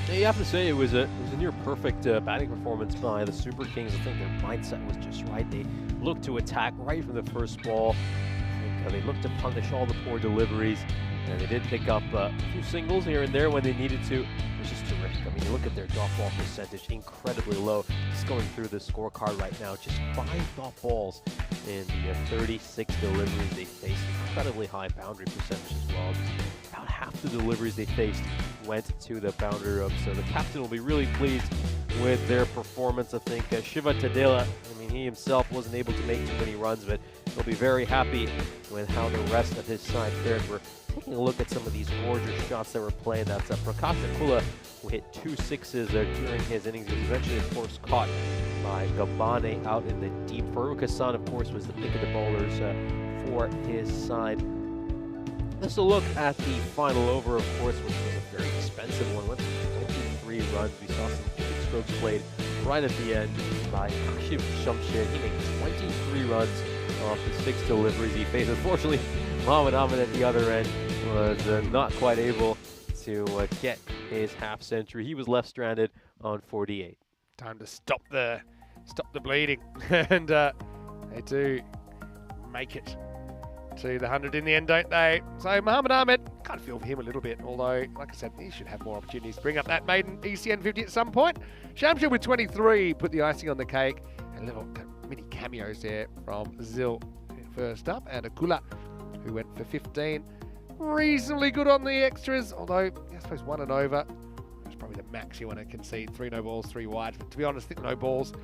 Yeah, you have to say it was a near perfect batting performance by the Super Kings. I think their mindset was just right. They looked to attack right from the first ball. I think they looked to punish all the poor deliveries. And they did pick up a few singles here and there when they needed to. It was just terrific. I mean, you look at their dot ball percentage, incredibly low. Just going through the scorecard right now, just 5 dot balls in the 36 deliveries they faced. Incredibly high boundary percentage as well. Just about half the deliveries they faced went to the boundary room. So the captain will be really pleased with their performance. I think Shiva Tadela, I mean, he himself wasn't able to make too many runs, but he'll be very happy with how the rest of his side fared. We're taking a look at some of these gorgeous shots that were played. That's Prakash Akula, who hit 2 6s during his innings. He was eventually, of course, caught by Gabane out in the deep. Farouk Hassan, of course, was the pick of the bowlers for his side. Let's look at the final over, of course, which was a very expensive one. Went for 23 runs. We saw some strokes played right at the end by Kashif Shamshed. He made 23 runs off the 6 deliveries he faced. Unfortunately, Mohamed Ahmed at the other end was not quite able to get his half century. He was left stranded on 48. Time to stop the bleeding, and they do make it to the 100 in the end, don't they? So Mohamed Ahmed, can't feel for him a little bit, although, like I said, he should have more opportunities to bring up that maiden ECN 50 at some point. Shamshed with 23 put the icing on the cake, and little mini cameos there from Zil first up, and Akula, who went for 15. Reasonably good on the extras, although I suppose 1 and over is probably the max you want to concede. 3 no balls, 3 wides. But to be honest, I think no balls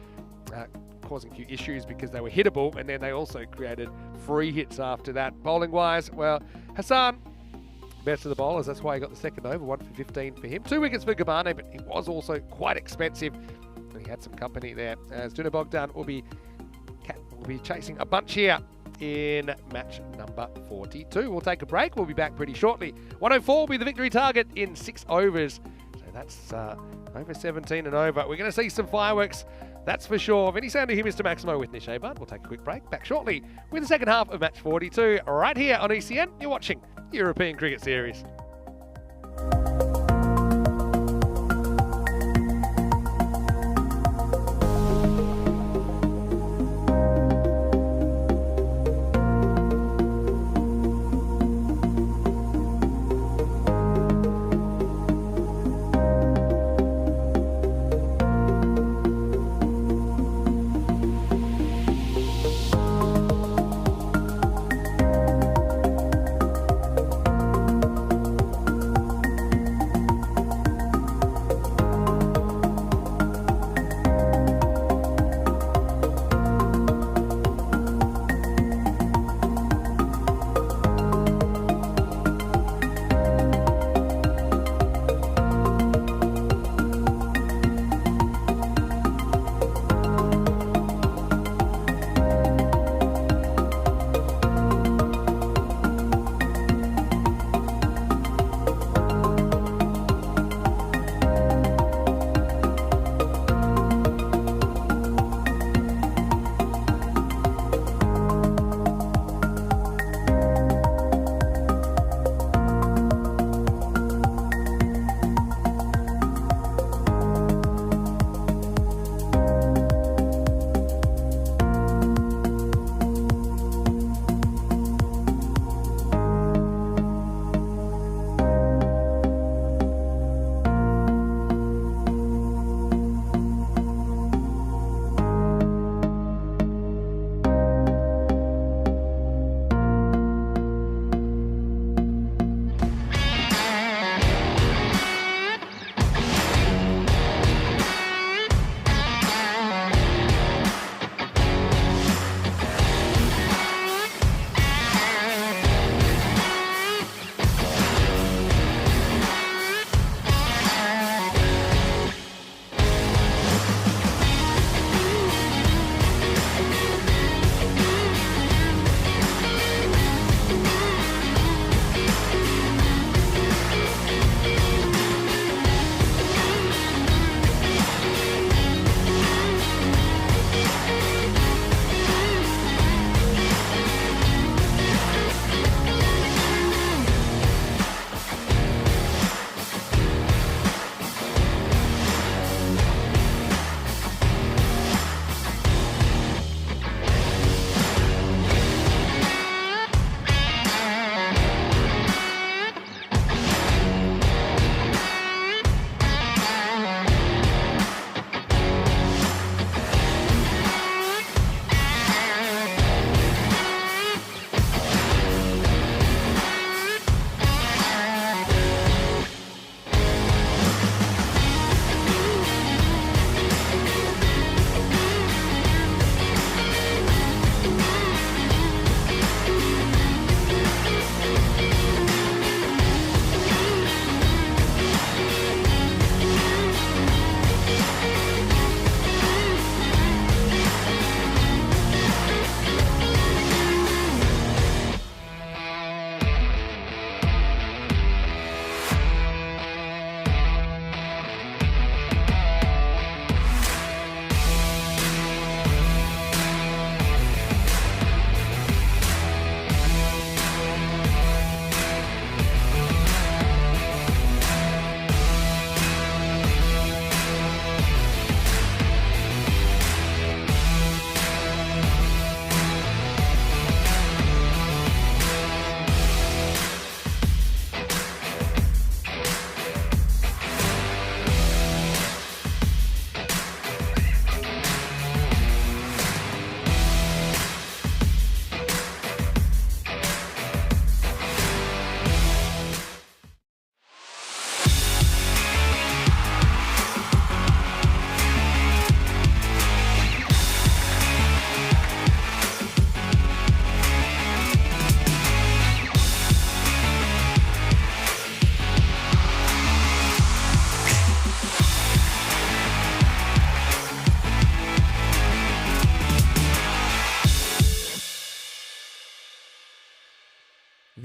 causing a few issues because they were hittable, and then they also created free hits after that. Bowling wise, well, Hassan, best of the bowlers. That's why he got the second over. 1 for 15 for him. 2 wickets for Gabane, but he was also quite expensive. He had some company there, as Danube Bogdan will be chasing a bunch here in match number 42. We'll take a break. We'll be back pretty shortly. 104 will be the victory target in 6 overs. So that's over 17 and over. We're going to see some fireworks, that's for sure. Vinny Sander here, Mr. Maximo with Nish Bud. We'll take a quick break. Back shortly with the second half of match 42 right here on ECN. You're watching European Cricket Series.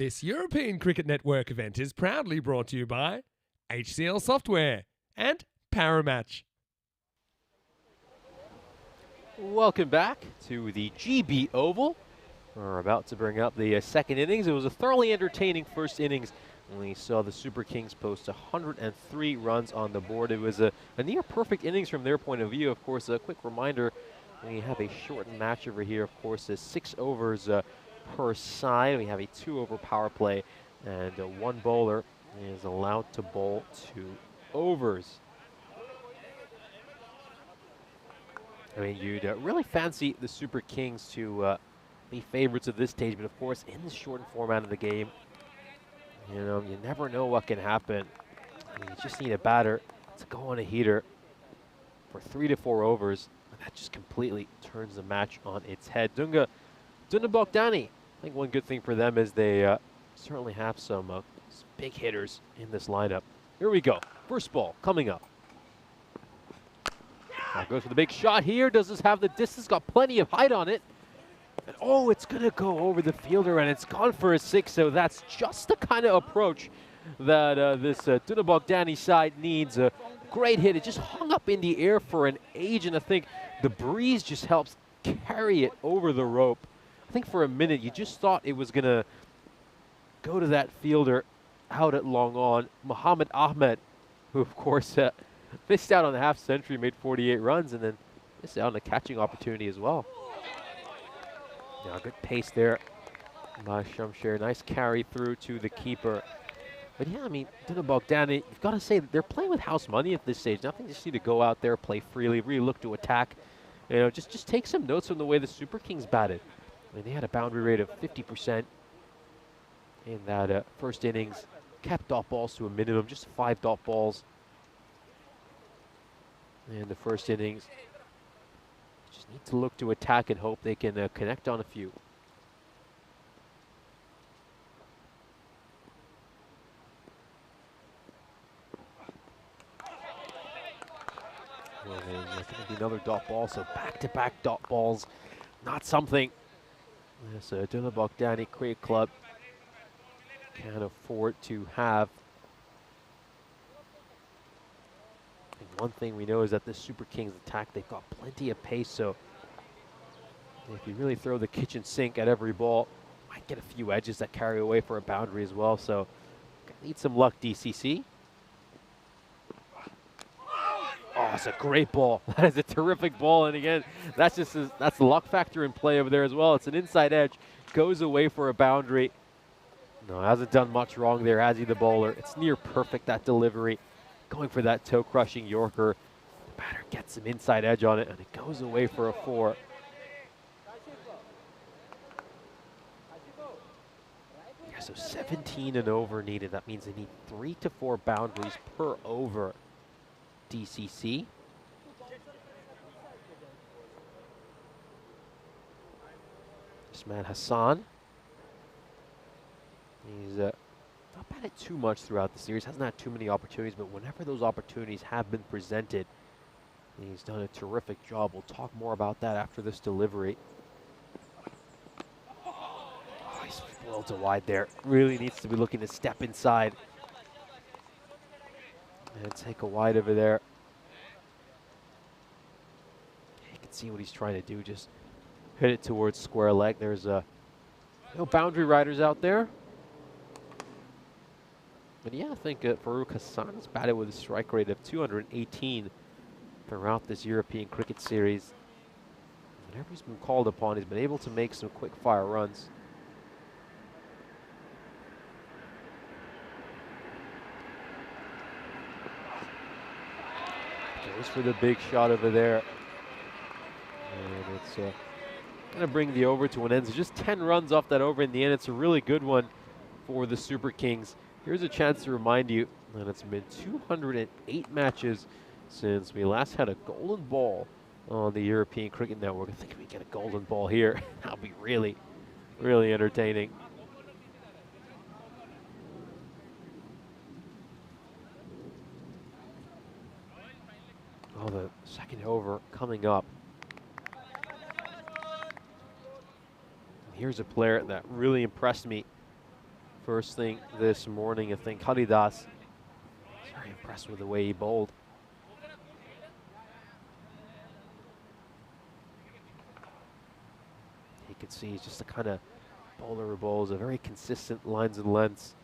This European Cricket Network event is proudly brought to you by HCL Software and Paramatch. Welcome back to the GB Oval. We're about to bring up the second innings. It was a thoroughly entertaining first innings. We saw the Super Kings post 103 runs on the board. It was a near perfect innings from their point of view. Of course, a quick reminder, we have a shortened match over here. Of course, 6 overs per side. We have a 2-over power play, and one bowler is allowed to bowl 2 overs. I mean, you'd really fancy the Super Kings to be favorites of this stage, but of course, in the shortened format of the game, you know, you never know what can happen. I mean, you just need a batter to go on a heater for 3 to 4 overs, and that just completely turns the match on its head. Danube Bogdan, I think one good thing for them is they certainly have some big hitters in this lineup. Here we go. First ball coming up. Now goes for the big shot here. Does this have the distance? Got plenty of height on it. And oh, it's going to go over the fielder, and it's gone for a 6. So that's just the kind of approach that this Danube Bogdan side needs. A great hit. It just hung up in the air for an age, and I think the breeze just helps carry it over the rope. I think for a minute you just thought it was going to go to that fielder out at long on. Muhammad Ahmed, who of course missed out on the half century, made 48 runs, and then missed out on a catching opportunity as well. Now, good pace there by Shamsher. Nice carry through to the keeper. But yeah, I mean, Danube Bogdan, you've got to say that they're playing with house money at this stage. Nothing just need to go out there, play freely, really look to attack. You know, just take some notes from the way the Super Kings batted. I mean, they had a boundary rate of 50% in that first innings. Kept dot balls to a minimum, just 5 dot balls in the first innings. Just need to look to attack and hope they can connect on a few. Well, there's going to be another dot ball, so back-to-back dot balls. Not something this Danube Bogdan Cricket Club can afford to have. And one thing we know is that the Super Kings attack, they've got plenty of pace, so if you really throw the kitchen sink at every ball, might get a few edges that carry away for a boundary as well, so need some luck, DCC. Oh, it's a great ball. That is a terrific ball, and again, that's the luck factor in play over there as well. It's an inside edge, goes away for a boundary. No, hasn't done much wrong there, has he, the bowler? It's near perfect, that delivery. Going for that toe-crushing Yorker. The batter gets some inside edge on it, and it goes away for a 4. Yeah, so 17 and over needed. That means they need 3 to 4 boundaries per over. DCC. This man Hassan. He's not batted too much throughout the series, hasn't had too many opportunities, but whenever those opportunities have been presented, he's done a terrific job. We'll talk more about that after this delivery. Oh, he's a little too wide there. Really needs to be looking to step inside and take a wide over there. You can see what he's trying to do, just hit it towards square leg. There's no boundary riders out there. But yeah, I think Farouk Hassan has batted with a strike rate of 218 throughout this European cricket series. Whenever he's been called upon, he's been able to make some quick fire runs. Goes for the big shot over there. And it's going to bring the over to an end. So just 10 runs off that over in the end. It's a really good one for the Super Kings. Here's a chance to remind you that it's been 208 matches since we last had a golden ball on the European Cricket Network. I think if we get a golden ball here, that'll be really, really entertaining. Oh, the second over coming up. Here's a player that really impressed me first thing this morning. I think Haridas is very impressed with the way he bowled. You can see he's just the kind of bowler who bowls a very consistent lines and lengths.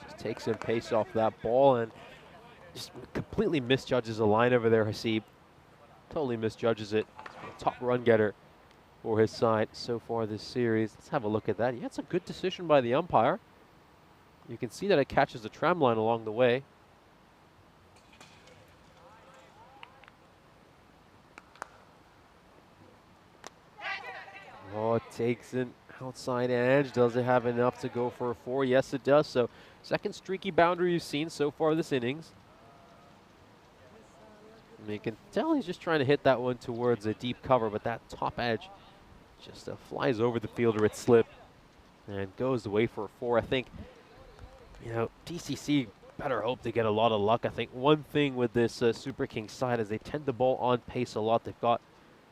Just takes some pace off that ball and just completely misjudges the line over there, Hasib. Totally misjudges it. Top run getter for his side so far this series. Let's have a look at that. Yeah, it's a good decision by the umpire. You can see that it catches the tram line along the way. Oh, it takes an outside edge. Does it have enough to go for a 4? Yes, it does. So, second streaky boundary you've seen so far this innings. And you can tell he's just trying to hit that one towards a deep cover, but that top edge just flies over the fielder at slip and goes away for a 4. I think, you know, DCC better hope to get a lot of luck. I think one thing with this Super Kings side is they tend to bowl on pace a lot. They've got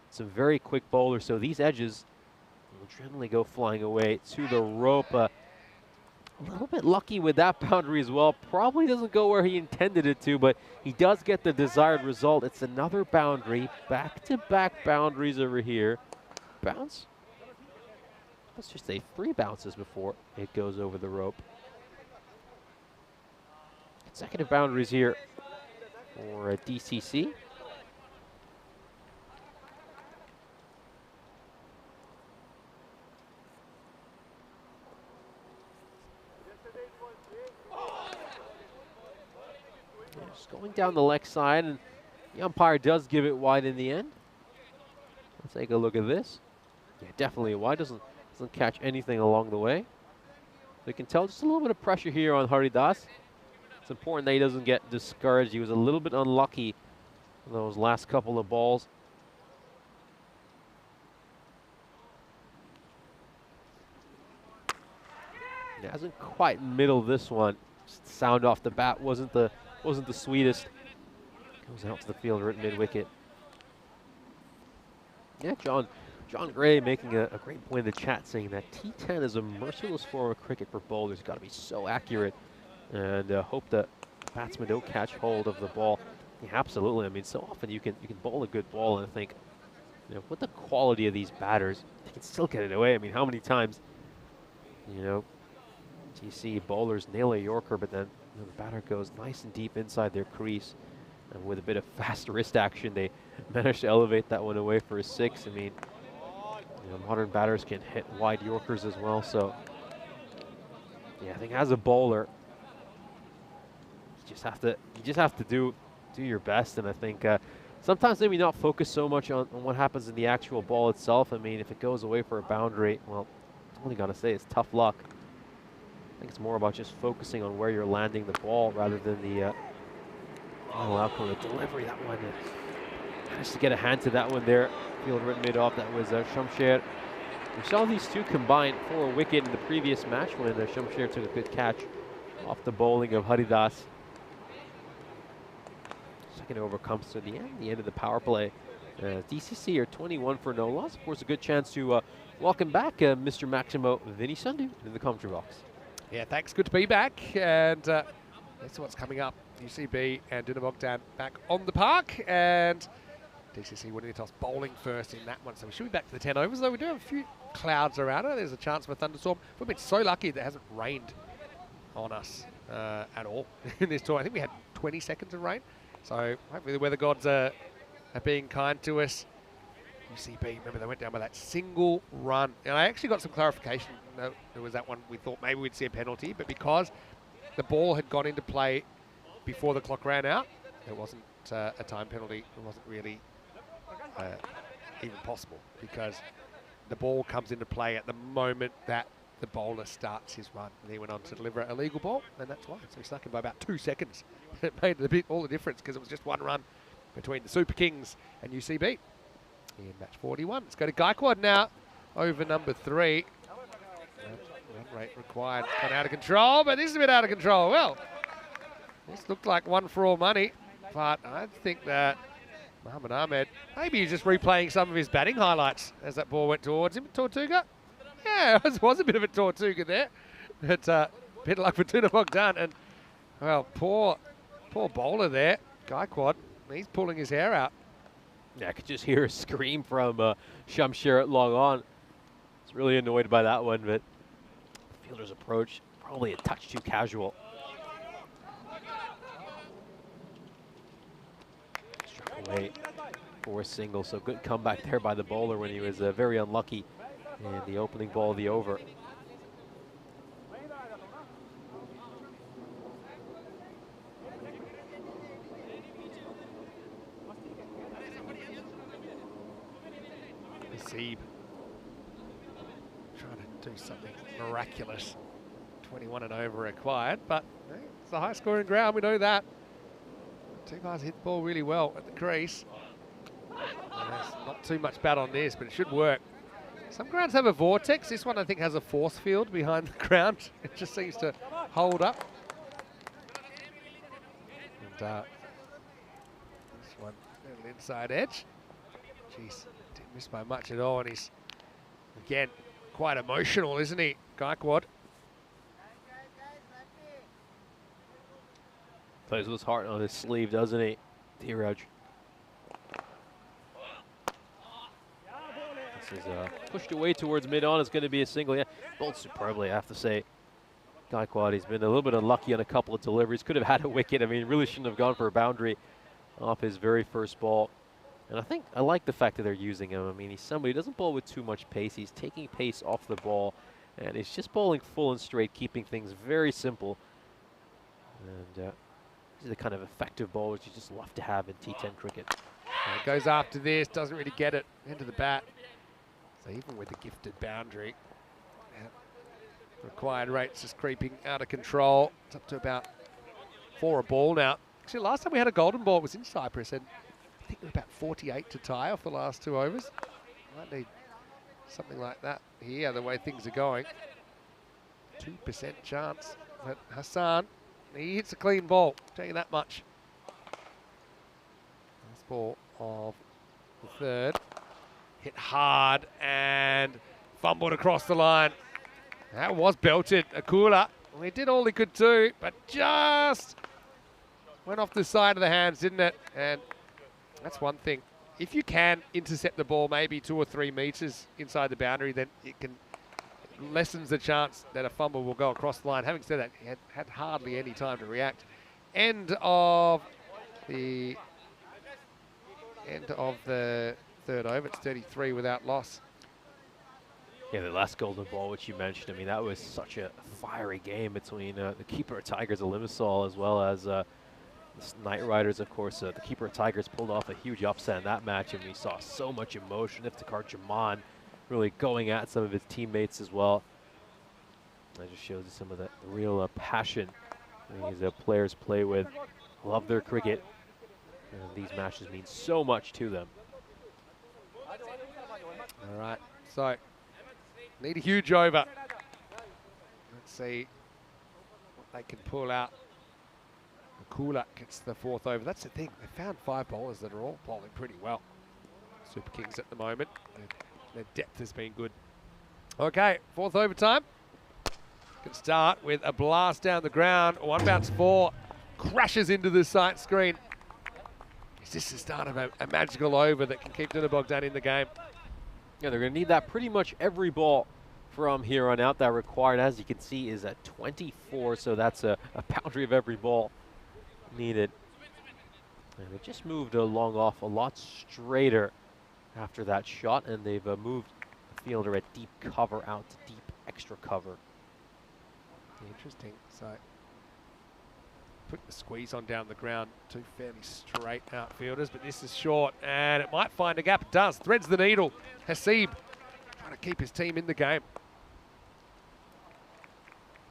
some very quick bowlers, so these edges will generally go flying away to the rope. A little bit lucky with that boundary as well. Probably doesn't go where he intended it to, but he does get the desired result. It's another boundary. Back-to-back boundaries over here. Bounce. Let's just say 3 bounces before it goes over the rope. Consecutive boundaries here for DCC. Just going down the leg side, and the umpire does give it wide in the end. Let's take a look at this. Yeah, definitely wide. Doesn't catch anything along the way. So you can tell just a little bit of pressure here on Haridas. It's important that he doesn't get discouraged. He was a little bit unlucky in those last couple of balls. He hasn't quite middled this one. Just sound off the bat wasn't the sweetest. Goes out to the fielder at mid-wicket. Yeah, John Gray making a great point in the chat, saying that T10 is a merciless form of cricket for bowlers. Got to be so accurate, and hope that batsmen don't catch hold of the ball. Yeah, absolutely. I mean, so often you can bowl a good ball, and I think, you know, with the quality of these batters, they can still get it away. I mean, how many times, you know, do you see bowlers nail a Yorker, but then, you know, the batter goes nice and deep inside their crease, and with a bit of fast wrist action, they manage to elevate that one away for a 6. I mean, you know, modern batters can hit wide Yorkers as well. So, yeah, I think as a bowler, you just have to do your best. And I think sometimes maybe not focus so much on what happens in the actual ball itself. I mean, if it goes away for a boundary, well, I'm only gonna say it's tough luck. I think it's more about just focusing on where you're landing the ball rather than the final outcome of the delivery. That one managed to get a hand to that one there. Field right mid-off. That was Shamsher. We saw these two combine for a wicket in the previous match when Shamsher took a good catch off the bowling of Haridas. Second over comes to the end of the power play. DCC are 21 for no loss. Of course, a good chance to welcome back Mr. Maximo Vinny Sundu in the commentary box. Yeah, thanks. Good to be back. And that's what's coming up. UCB and Danube Bogdan back on the park. And DCC winning the toss, bowling first in that one. So we should be back to the 10 overs, though we do have a few clouds around it. There's a chance for a thunderstorm. We've been so lucky that it hasn't rained on us at all in this tour. I think we had 20 seconds of rain. So hopefully the weather gods are being kind to us. UCB, remember they went down by that single run. And I actually got some clarification. No, there was that one we thought maybe we'd see a penalty, but because the ball had gone into play before the clock ran out, it wasn't a time penalty. It wasn't really even possible because the ball comes into play at the moment that the bowler starts his run. And he went on to deliver a legal ball, and that's why. So he snuck in by about 2 seconds. It made all the difference because it was just one run between the Super Kings and UCB in match 41. Let's go to Gaikwad now over number 3. Rate required. It's gone out of control, but this is a bit out of control. Well, this looked like one for all money, but I think that Mohamed Ahmed, maybe he's just replaying some of his batting highlights as that ball went towards him. Tortuga? Yeah, it was a bit of a Tortuga there. But bit of luck for Danube Bogdan. And, well, poor bowler there, Gaikwad. He's pulling his hair out. Yeah, I could just hear a scream from Shamsher at long on. He's really annoyed by that one, but the fielder's approach probably a touch too casual. Struck away for a single, so good comeback there by the bowler when he was very unlucky in the opening ball of the over. Seeb trying to do something miraculous. 21 and over required, but hey, it's a high scoring ground, we know that. Two guys hit the ball really well at the crease. There's not too much bat on this, but it should work. Some grounds have a vortex. This one I think has a force field behind the ground. It just seems to hold up. And this one, a little inside edge. Jeez, didn't miss by much at all, and he's, again, quite emotional, isn't he, Gaikwad? Plays with his heart on his sleeve, doesn't he, Dheeraj? This is pushed away towards mid-on. It's going to be a single. Yeah, bowled superbly, I have to say. Gaikwad, he's been a little bit unlucky on a couple of deliveries. Could have had a wicket. I mean, really shouldn't have gone for a boundary off his very first ball. And I like the fact that they're using him. I mean, he's somebody who doesn't bowl with too much pace. He's taking pace off the ball, and he's just bowling full and straight, keeping things very simple. And he's the kind of effective bowlers you just love to have in T10 cricket. And goes after this, doesn't really get it into the bat. So even with the gifted boundary, required rates just creeping out of control. It's up to about 4 a ball now. Actually, last time we had a golden ball, it was in Cyprus, and I think we're about 48 to tie off the last 2 overs. Might need something like that here, the way things are going. 2% chance. But Hassan, he hits a clean ball, tell you that much. Last ball of the third. Hit hard and fumbled across the line. That was belted. Akula, well, he did all he could do, but just went off the side of the hands, didn't it? And that's one thing. If you can intercept the ball maybe 2 or 3 meters inside the boundary, then it lessens the chance that a fumble will go across the line. Having said that, he had hardly any time to react. End of the third over. It's 33 without loss. Yeah, the last golden ball, which you mentioned, I mean, that was such a fiery game between the keeper of Tigers, Limassol, as well as the Knight Riders, of course. The keeper of Tigers pulled off a huge upset in that match, and we saw so much emotion. Iftikhar Jaman really going at some of his teammates as well. That just shows you some of the real passion these players play with. Love their cricket, and these matches mean so much to them. All right, so need a huge over. Let's see what they can pull out. Akula gets the 4th over. That's the thing. They found 5 bowlers that are all bowling pretty well. Super Kings at the moment. Their depth has been good. Okay, 4th overtime. Can start with a blast down the ground. 1 bounce 4. Crashes into the sight screen. Is this the start of a magical over that can keep Danube Bogdan in the game? Yeah, they're going to need that pretty much every ball from here on out. That required, as you can see, is at 24, so that's a boundary of every ball needed. And they just moved along off a lot straighter after that shot, and they've moved the fielder at deep cover out to deep extra cover. Interesting. So put the squeeze on down the ground. 2 fairly straight outfielders, but this is short, and it might find a gap. It does. Threads the needle. Haseeb trying to keep his team in the game.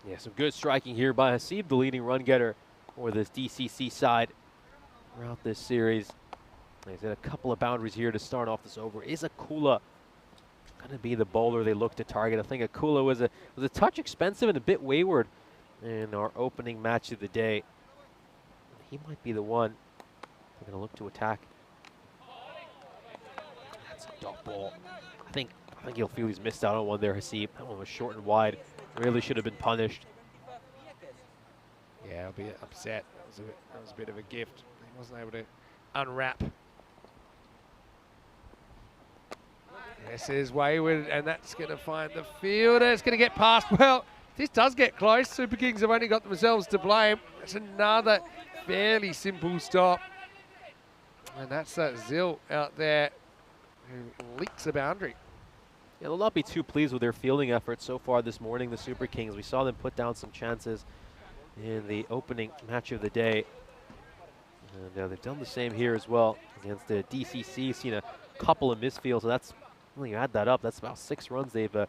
Yeah, some good striking here by Haseeb, the leading run getter for this DCC side throughout this series. He's had a couple of boundaries here to start off this over. Is Akula going to be the bowler they look to target. I think Akula was a touch expensive and a bit wayward in our opening match of the day. He might be the one they're going to look to attack. That's a dot ball. I think he'll feel he's missed out on one there, Hasib. That one was short and wide. Really should have been punished. Yeah, I'll be upset. That was a bit of a gift. He wasn't able to unwrap. This is wayward, and that's going to find the fielder. It's going to get past. Well, this does get close. Super Kings have only got themselves to blame. That's another fairly simple stop. And that's Zil out there who leaks a boundary. Yeah, they'll not be too pleased with their fielding efforts so far this morning, the Super Kings. We saw them put down some chances in the opening match of the day. And they've done the same here as well against the DCC. Seen a couple of misfields, so that's, when you add that up, that's about 6 runs they've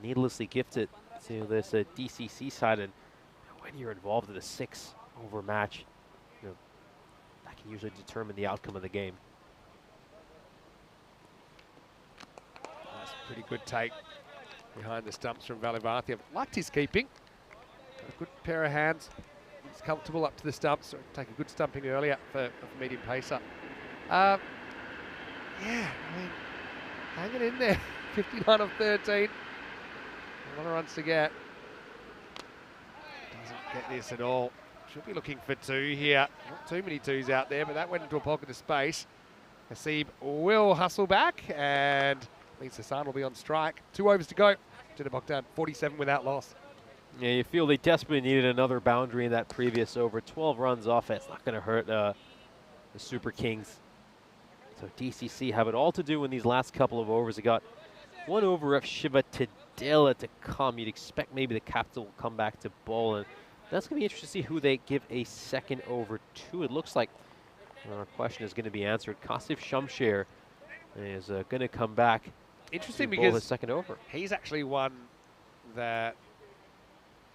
needlessly gifted to this DCC side. And when you're involved in a 6-over match, that can usually determine the outcome of the game. That's a pretty good take behind the stumps from Valivarthi. I've liked his keeping. Got a good pair of hands. He's comfortable up to the stumps. Take a good stumping earlier for medium pacer. Yeah, I mean, hanging in there. 59 of 13. A lot of runs to get. Doesn't get this at all. Should be looking for 2 here. Not too many 2s out there, but that went into a pocket of space. Hasib will hustle back, and means Hassan will be on strike. 2 overs to go. Danube Bogdan, 47 without loss. Yeah, you feel they desperately needed another boundary in that previous over. 12 runs off it. It's not going to hurt the Super Kings. So DCC have it all to do in these last couple of overs. They got 1 over of Shiva Tadela to come. You'd expect maybe the captain will come back to bowl, and that's going to be interesting to see who they give a second over to. It looks like our question is going to be answered. Kasif Shamsher is going to come back. Interesting to bowl because his second over. He's actually one that,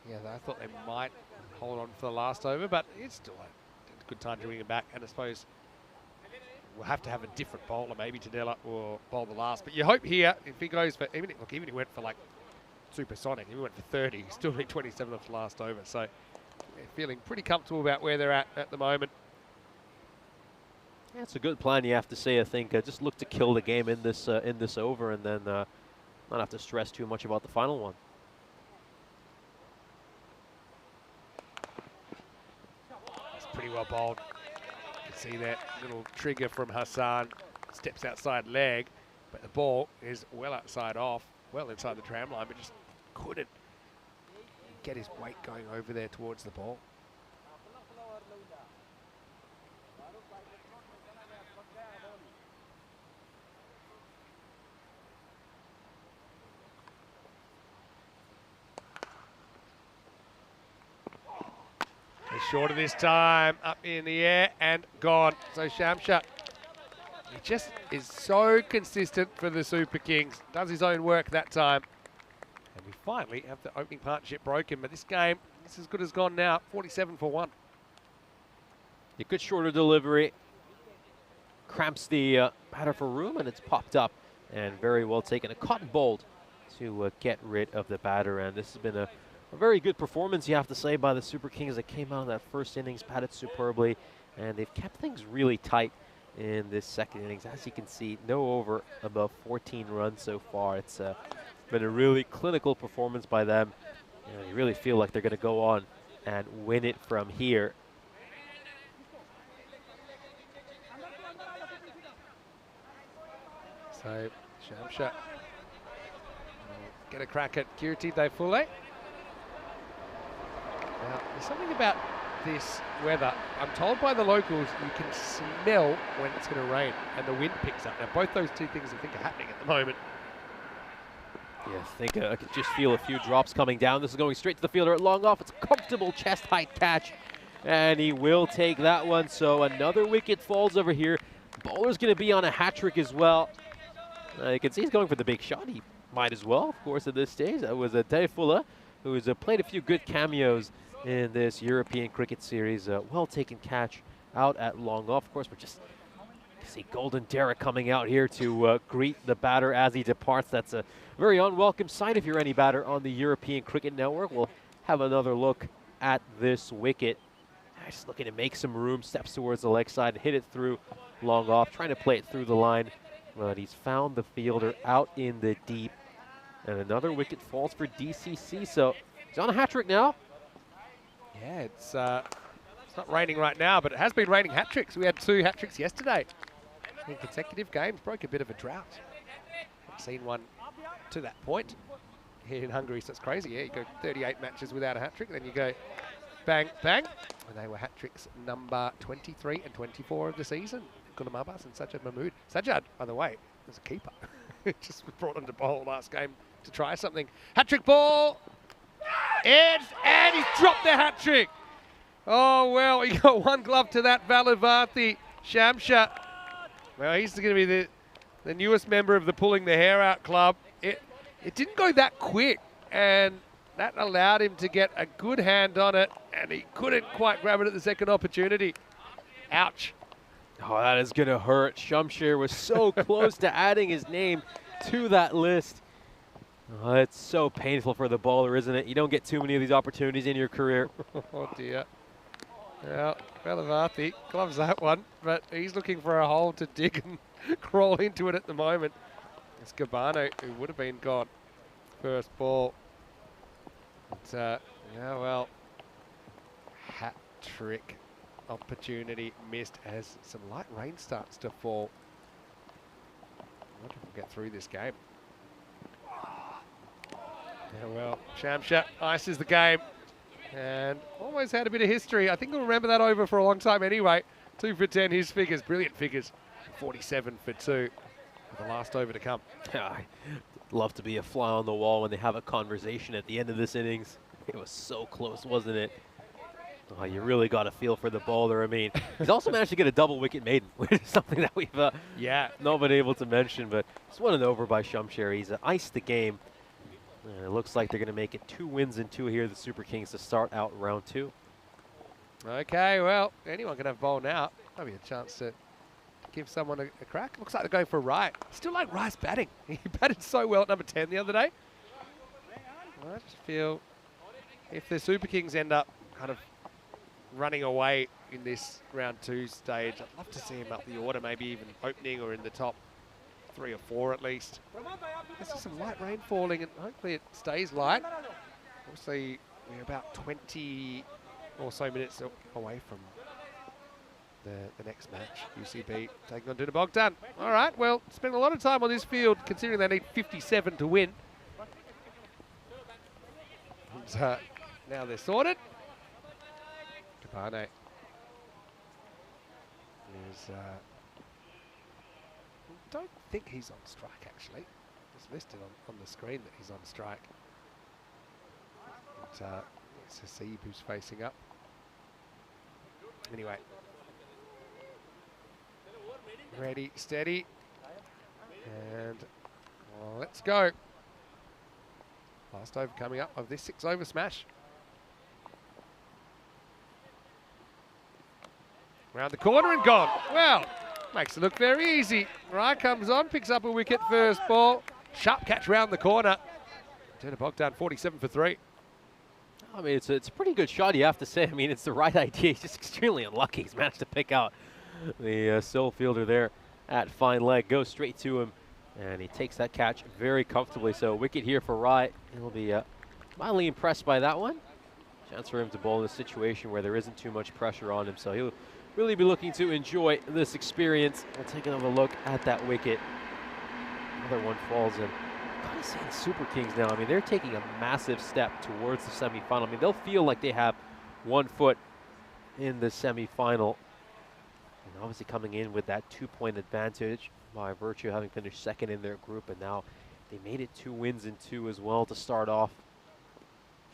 yeah, I thought they might hold on for the last over, but it's still a good time to bring him back. And I suppose we'll have to have a different bowler, maybe Tadela or bowl the last. But you hope here, if he goes for, even if he went for like supersonic, if he went for 30, he still need 27 off the last over. So they're feeling pretty comfortable about where they're at the moment. Yeah, it's a good plan, you have to say. I think just look to kill the game in this over, and then not have to stress too much about the final one. It's pretty well bowled. You can see that little trigger from Hassan. Steps outside leg, but the ball is well outside off, well inside the tram line, but just couldn't get his weight going over there towards the ball. Shorter this time, up in the air and gone. So Shamsha, he just is so consistent for the Super Kings. Does his own work that time. And we finally have the opening partnership broken, but this game, this is as good as gone now. 47 for 1. A good shorter delivery. Cramps the batter for room, and it's popped up. And very well taken. A cotton bolt to get rid of the batter. And this has been a very good performance, you have to say, by the Super Kings that came out of that first innings, batted superbly, and they've kept things really tight in this second innings. As you can see, no over above 14 runs so far. It's been a really clinical performance by them. You really feel like they're going to go on and win it from here. So Shamsha get a crack at Kirti Daifule. Now, there's something about this weather. I'm told by the locals you can smell when it's going to rain and the wind picks up. Now, both those two things I think are happening at the moment. Yeah, I think I could just feel a few drops coming down. This is going straight to the fielder at long off. It's a comfortable chest height catch, and he will take that one. So another wicket falls over here. Bowler's going to be on a hat trick as well. You can see he's going for the big shot. He might as well, of course, at this stage. That was a Daifula, who's played a few good cameos in this European cricket series. Well taken catch out at long off. Of course, we're just See Golden Derek coming out here to greet the batter as he departs. That's a very unwelcome sight if you're any batter on the European Cricket Network. We'll have another look at this wicket. Just looking to make some room, steps towards the leg side, hit it through, long off, trying to play it through the line. But he's found the fielder out in the deep. And another wicket falls for DCC, so he's on a hat trick now. Yeah, it's not raining right now, but it has been raining hat tricks. We had 2 hat tricks yesterday in consecutive games. Broke a bit of a drought. Haven't seen one to that point here in Hungary, so it's crazy. Yeah, you go 38 matches without a hat trick, then you go bang, bang. And they were hat tricks number 23 and 24 of the season. Gulam Abbas and Sajjad Mahmood. Sajjad, by the way, was a keeper. Just brought him to bowl last game to try something. Hat trick ball. And he's dropped the hat trick. Oh, well, he got one glove to that Valavarthi Shamsha. Well, he's going to be the newest member of the Pulling the Hair Out Club. It didn't go that quick, and that allowed him to get a good hand on it, and he couldn't quite grab it at the second opportunity. Ouch. Oh, that is going to hurt. Shamsher was so close to adding his name to that list. Oh, it's so painful for the bowler, isn't it? You don't get too many of these opportunities in your career. Oh, dear. Well, Valavarthi gloves that one, but he's looking for a hole to dig and crawl into it at the moment. It's Gabano who would have been gone first ball. But, yeah, well, hat trick opportunity missed as some light rain starts to fall. I wonder if we'll get through this game. Yeah, well, Shamsha ices the game and always had a bit of history. I think we'll remember that over for a long time anyway. 2 for 10, his figures, brilliant figures. 47 for 2 for the last over to come. I'd love to be a fly on the wall when they have a conversation at the end of this innings. It was so close, wasn't it? Oh, you really got a feel for the bowler. I mean, he's also managed to get a double wicket maiden, which is something that we've not been able to mention. But just won an over by Shamsher. He's iced the game. And it looks like they're going to make it 2 wins and 2 here, the Super Kings, to start out round 2. Okay, well, anyone can have bowl now. Maybe a chance to give someone a crack. Looks like they're going for Wright. Still like Wright's batting. He batted so well at number 10 the other day. I just feel if the Super Kings end up kind of running away in this round 2 stage, I'd love to see him up the order, maybe even opening or in the top 3 or 4 at least. There's some light rain falling, and hopefully it stays light. Obviously, we're about 20 or so minutes away from the next match. UCB taking on Danube Bogdan. All right, well, spent a lot of time on this field, considering they need 57 to win. And, now they're sorted. Gabano is... don't think he's on strike, actually. It's listed on the screen that he's on strike. But, it's Hasib who's facing up. Anyway. Ready, steady. And well, let's go. Last over coming up of this 6 over smash. Round the corner and gone. Well, makes it look very easy. Rai comes on, picks up a wicket first ball. Sharp catch round the corner. Danube Bogdan 47 for 3. I mean, it's a pretty good shot, you have to say. I mean, it's the right idea. He's just extremely unlucky. He's managed to pick out the sole fielder there at fine leg. Goes straight to him, and he takes that catch very comfortably. So wicket here for Rai. He'll be mildly impressed by that one. Chance for him to bowl in a situation where there isn't too much pressure on him. So he'll really be looking to enjoy this experience. We'll take another look at that wicket. Another one falls in. Gotta say the Super Kings now, I mean, they're taking a massive step towards the semifinal. I mean, they'll feel like they have 1 foot in the semifinal. And obviously coming in with that 2-point advantage by virtue of having finished second in their group. And now they made it 2 wins and 2 as well to start off.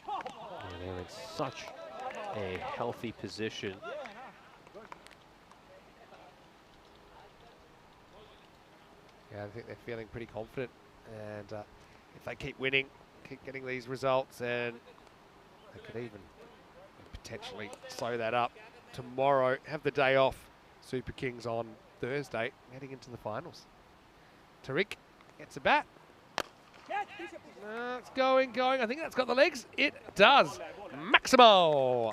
And they're in such a healthy position. Yeah, I think they're feeling pretty confident. And if they keep winning, keep getting these results, then they could even potentially slow that up tomorrow. Have the day off. Super Kings on Thursday, heading into the finals. Tariq gets a bat. It's going. I think that's got the legs. It does. Maximo.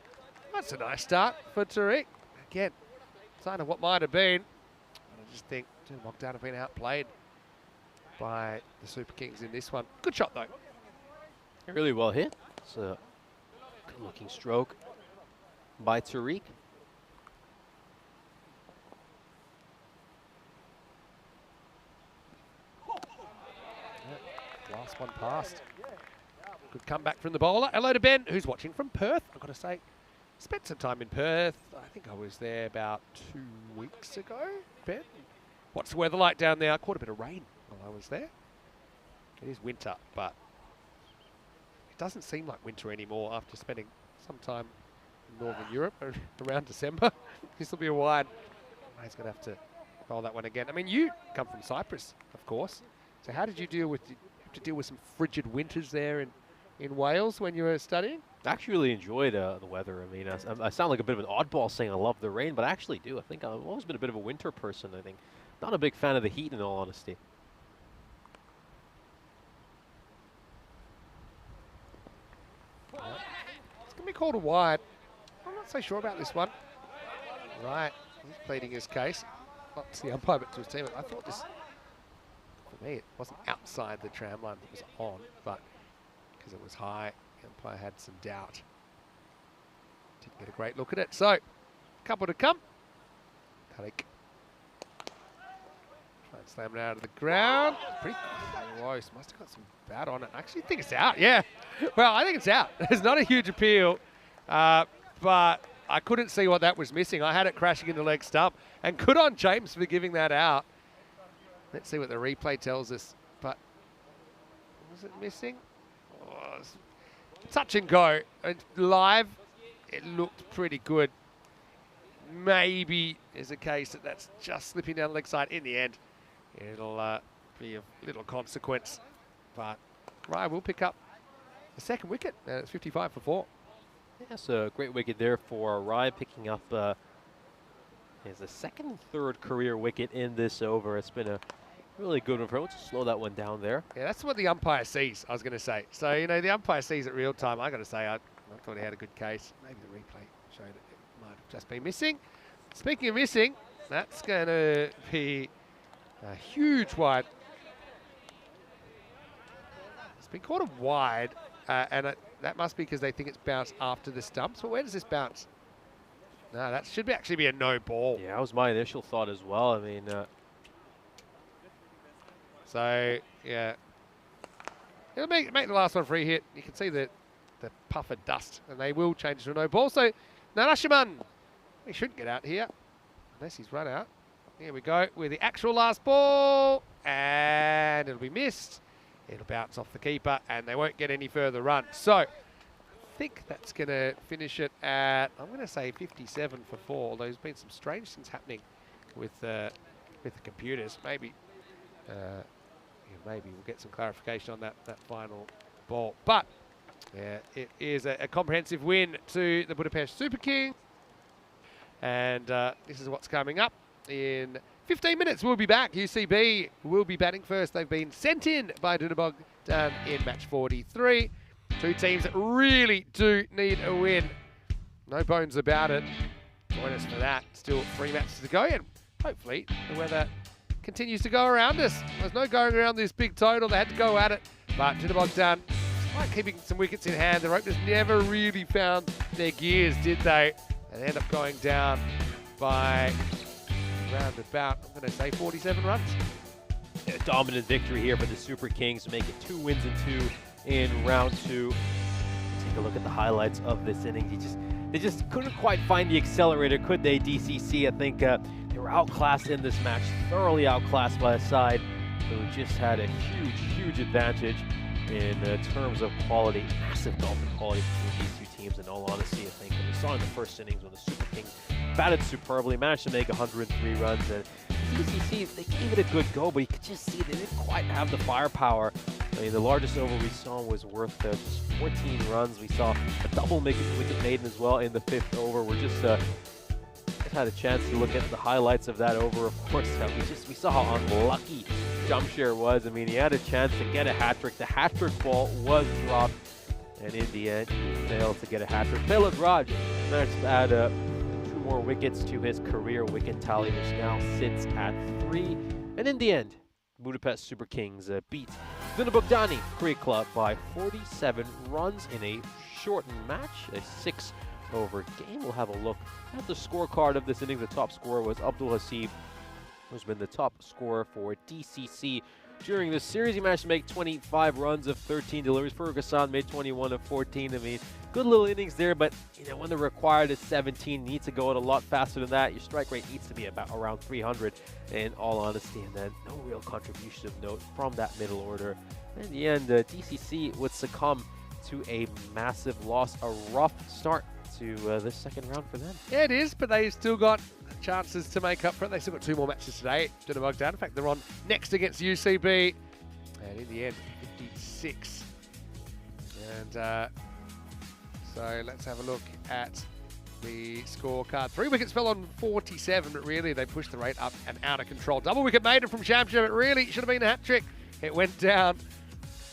That's a nice start for Tariq. Again, sign of what might have been. I just think Danube Bogdan have been outplayed by the Super Kings in this one. Good shot, though. Really well hit. It's a good-looking stroke by Tariq. Last one passed. Good comeback from the bowler. Hello to Ben, who's watching from Perth. I've got to say, spent some time in Perth. I think I was there about 2 weeks ago, Ben. What's the weather like down there? I caught a bit of rain while I was there. It is winter, but it doesn't seem like winter anymore after spending some time in Northern Europe around December. This will be a wide. He's going to have to roll that one again. I mean, you come from Cyprus, of course. So how did you deal with some frigid winters there in Wales when you were studying? I actually really enjoyed the weather. I mean, I sound like a bit of an oddball saying I love the rain, but I actually do. I think I've always been a bit of a winter person, I think. Not a big fan of the heat, in all honesty. It's going to be called a wide. I'm not so sure about this one. Right, he's pleading his case. Not to the umpire, but to his team. I thought this, for me, it wasn't outside the tram line. It was on, but because it was high, the umpire had some doubt. Didn't get a great look at it. So, couple to come. Tariq. Try and slam it out of the ground. Pretty close. Must have got some bat on it. I actually think it's out, yeah. Well, I think it's out. There's not a huge appeal, but I couldn't see what that was missing. I had it crashing in the leg stump, and good on James for giving that out. Let's see what the replay tells us. But was it missing? Oh, touch and go. And live, it looked pretty good. Maybe there's a case that that's just slipping down the leg side. In the end, it'll be of little consequence. But Rye will pick up the second wicket. It's 55 for 4. Yes, a great wicket there for Rye, picking up his second and third career wicket in this over. It's been a really good one for him. Let's slow that one down there. Yeah, that's what the umpire sees, I was going to say. So, you know, the umpire sees it real time. I got to say, I thought he had a good case. Maybe the replay showed it might have just been missing. Speaking of missing, that's going to be a huge wide. It's been called a wide, and that must be because they think it's bounced after the stumps. But where does this bounce? No, that should actually be a no ball. Yeah, that was my initial thought as well. I mean, so yeah, it'll make the last one free hit. You can see the puff of dust, and they will change to a no ball. So Narashiman, he shouldn't get out here unless he's run out. Here we go with the actual last ball, and it'll be missed. It'll bounce off the keeper, and they won't get any further run. So I think that's going to finish it at, I'm going to say 57 for 4. Although there's been some strange things happening with the computers. Maybe maybe we'll get some clarification on that final ball. But yeah, it is a comprehensive win to the Budapest Super King. And this is what's coming up in 15 minutes. We'll be back. UCB will be batting first. They've been sent in by Danube Bogdan in match 43. Two teams that really do need a win. No bones about it. Join us for that. Still 3 matches to go, and hopefully the weather continues to go around us. There's no going around this big total. They had to go at it, but Danube Bogdan, despite keeping some wickets in hand, the openers never really found their gears, did they? And they end up going down by around about, I'm going to say 47 runs. A dominant victory here for the Super Kings, make it 2 wins and 2 in round 2. Take a look at the highlights of this inning. They just couldn't quite find the accelerator, could they, DCC? I think they were outclassed in this match, thoroughly outclassed by a side who just had a huge advantage in terms of quality, massive golfing quality between these two teams. In all honesty, I think we saw in the first innings when the Super Kings batted superbly, managed to make 103 runs, and DCC, they gave it a good go, but you could just see they didn't quite have the firepower. I mean, the largest over we saw was worth just 14 runs. We saw a double wicket maiden as well in the 5th over. We're just Just had a chance to look at the highlights of that over. Of course, we saw how unlucky Jamshir was. I mean, he had a chance to get a hat-trick. The hat-trick ball was dropped, and in the end, he failed to get a hat-trick. Pelad Raj managed to add 2 more wickets to his career wicket tally, which now sits at 3. And in the end, Budapest Super Kings beat Danube Bogdan Cricket Club by 47 runs in a shortened match, a 6-over game. We'll have a look at the scorecard of this inning. The top scorer was Abdul Hasib, who's been the top scorer for DCC during this series. He managed to make 25 runs of 13 deliveries. Farooq Hassan made 21 of 14. I mean, good little innings there, but when the required is 17, needs to go out a lot faster than that. Your strike rate needs to be about around 300 in all honesty, and then no real contribution of note from that middle order. In the end, DCC would succumb to a massive loss, a rough start to this second round for them. Yeah, it is, but they've still got chances to make up for it. They've still got 2 more matches today, Danube Bogdan. In fact, they're on next against UCB, and in the end, 56. And so let's have a look at the scorecard. 3 wickets fell on 47, but really they pushed the rate up and out of control. Double wicket made it from Shamshir, but really should have been a hat-trick. It went down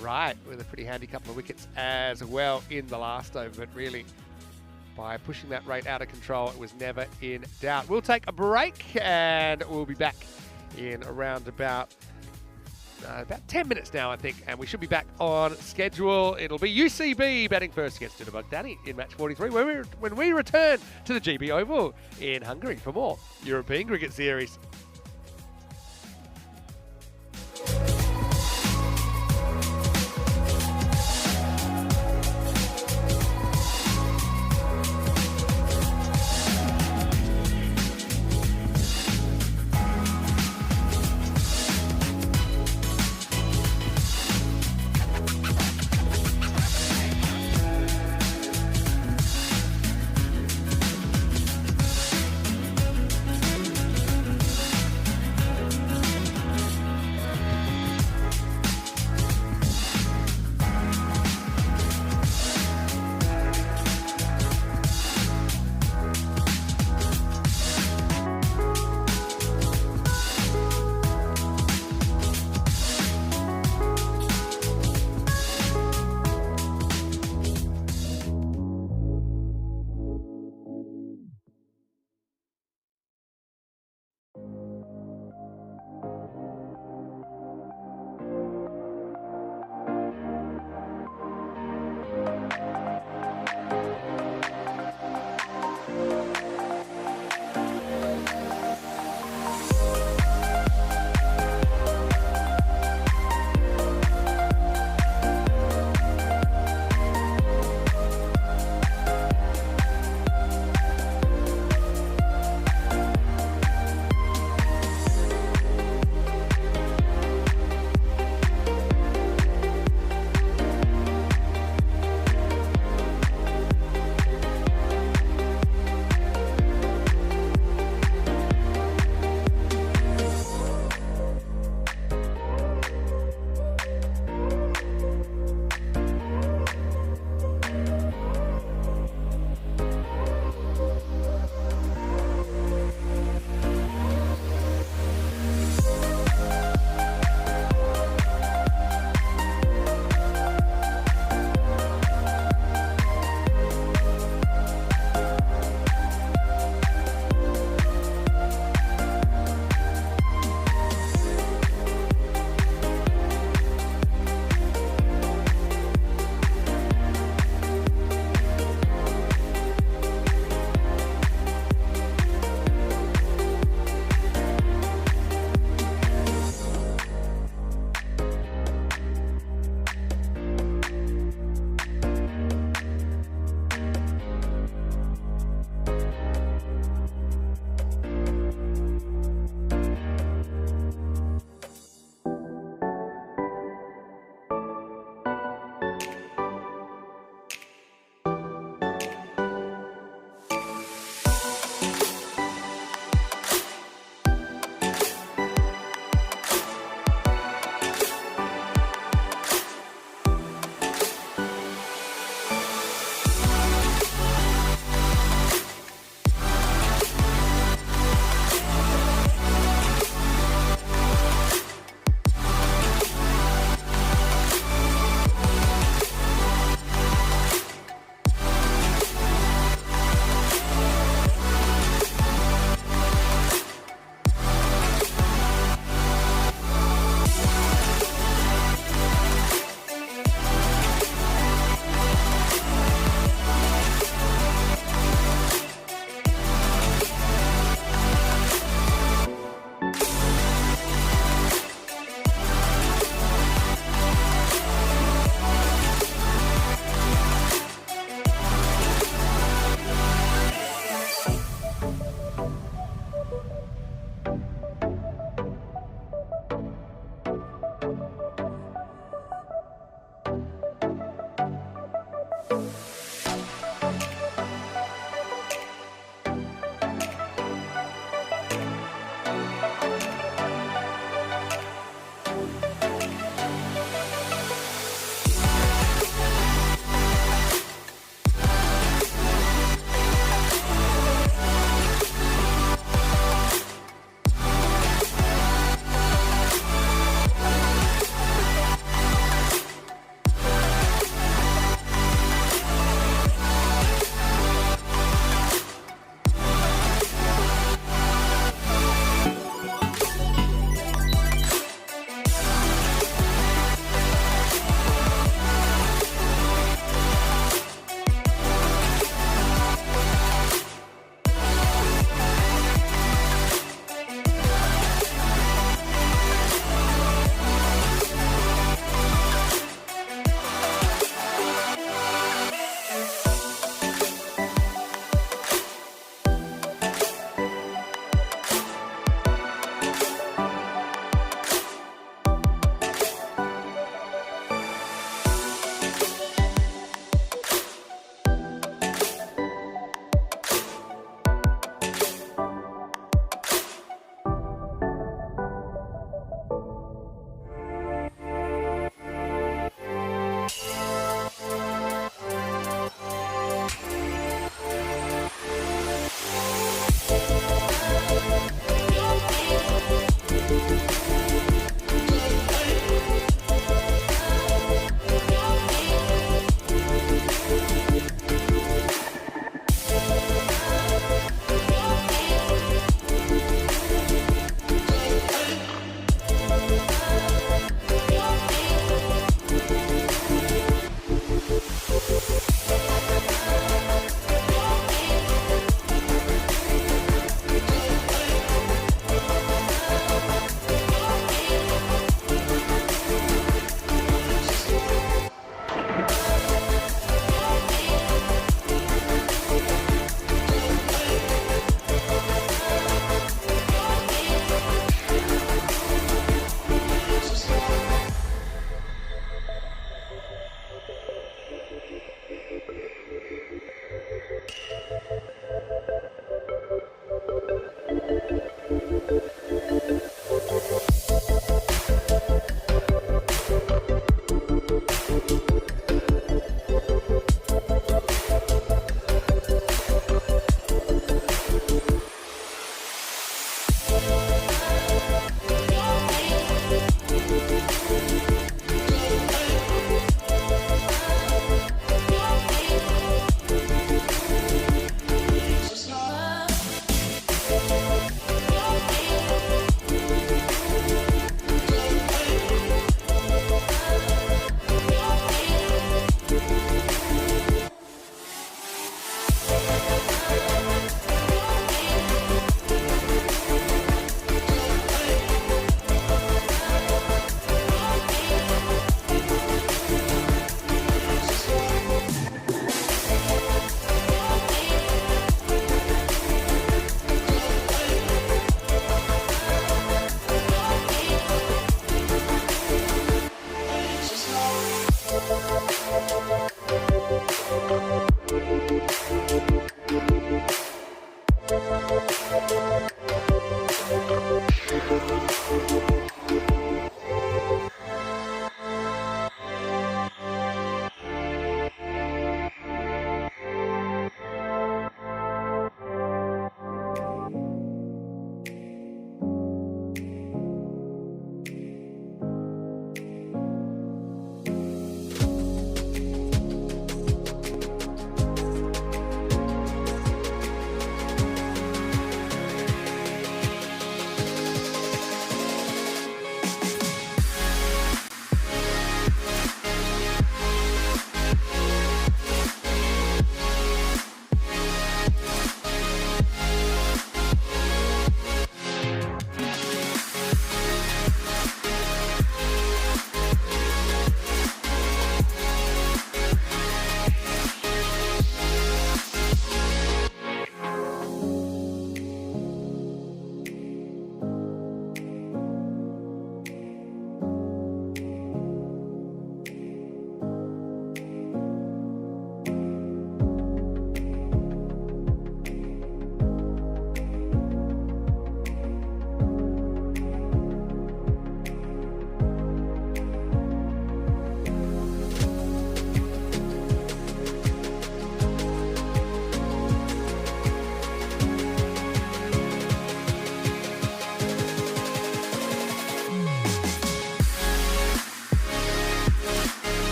right with a pretty handy couple of wickets as well in the last over, but really by pushing that rate out of control, it was never in doubt. We'll take a break and we'll be back in around about 10 minutes now, I think, and we should be back on schedule. It'll be UCB batting first against Danube Bogdan in match 43 when we return to the GB Oval in Hungary for more European Cricket Series.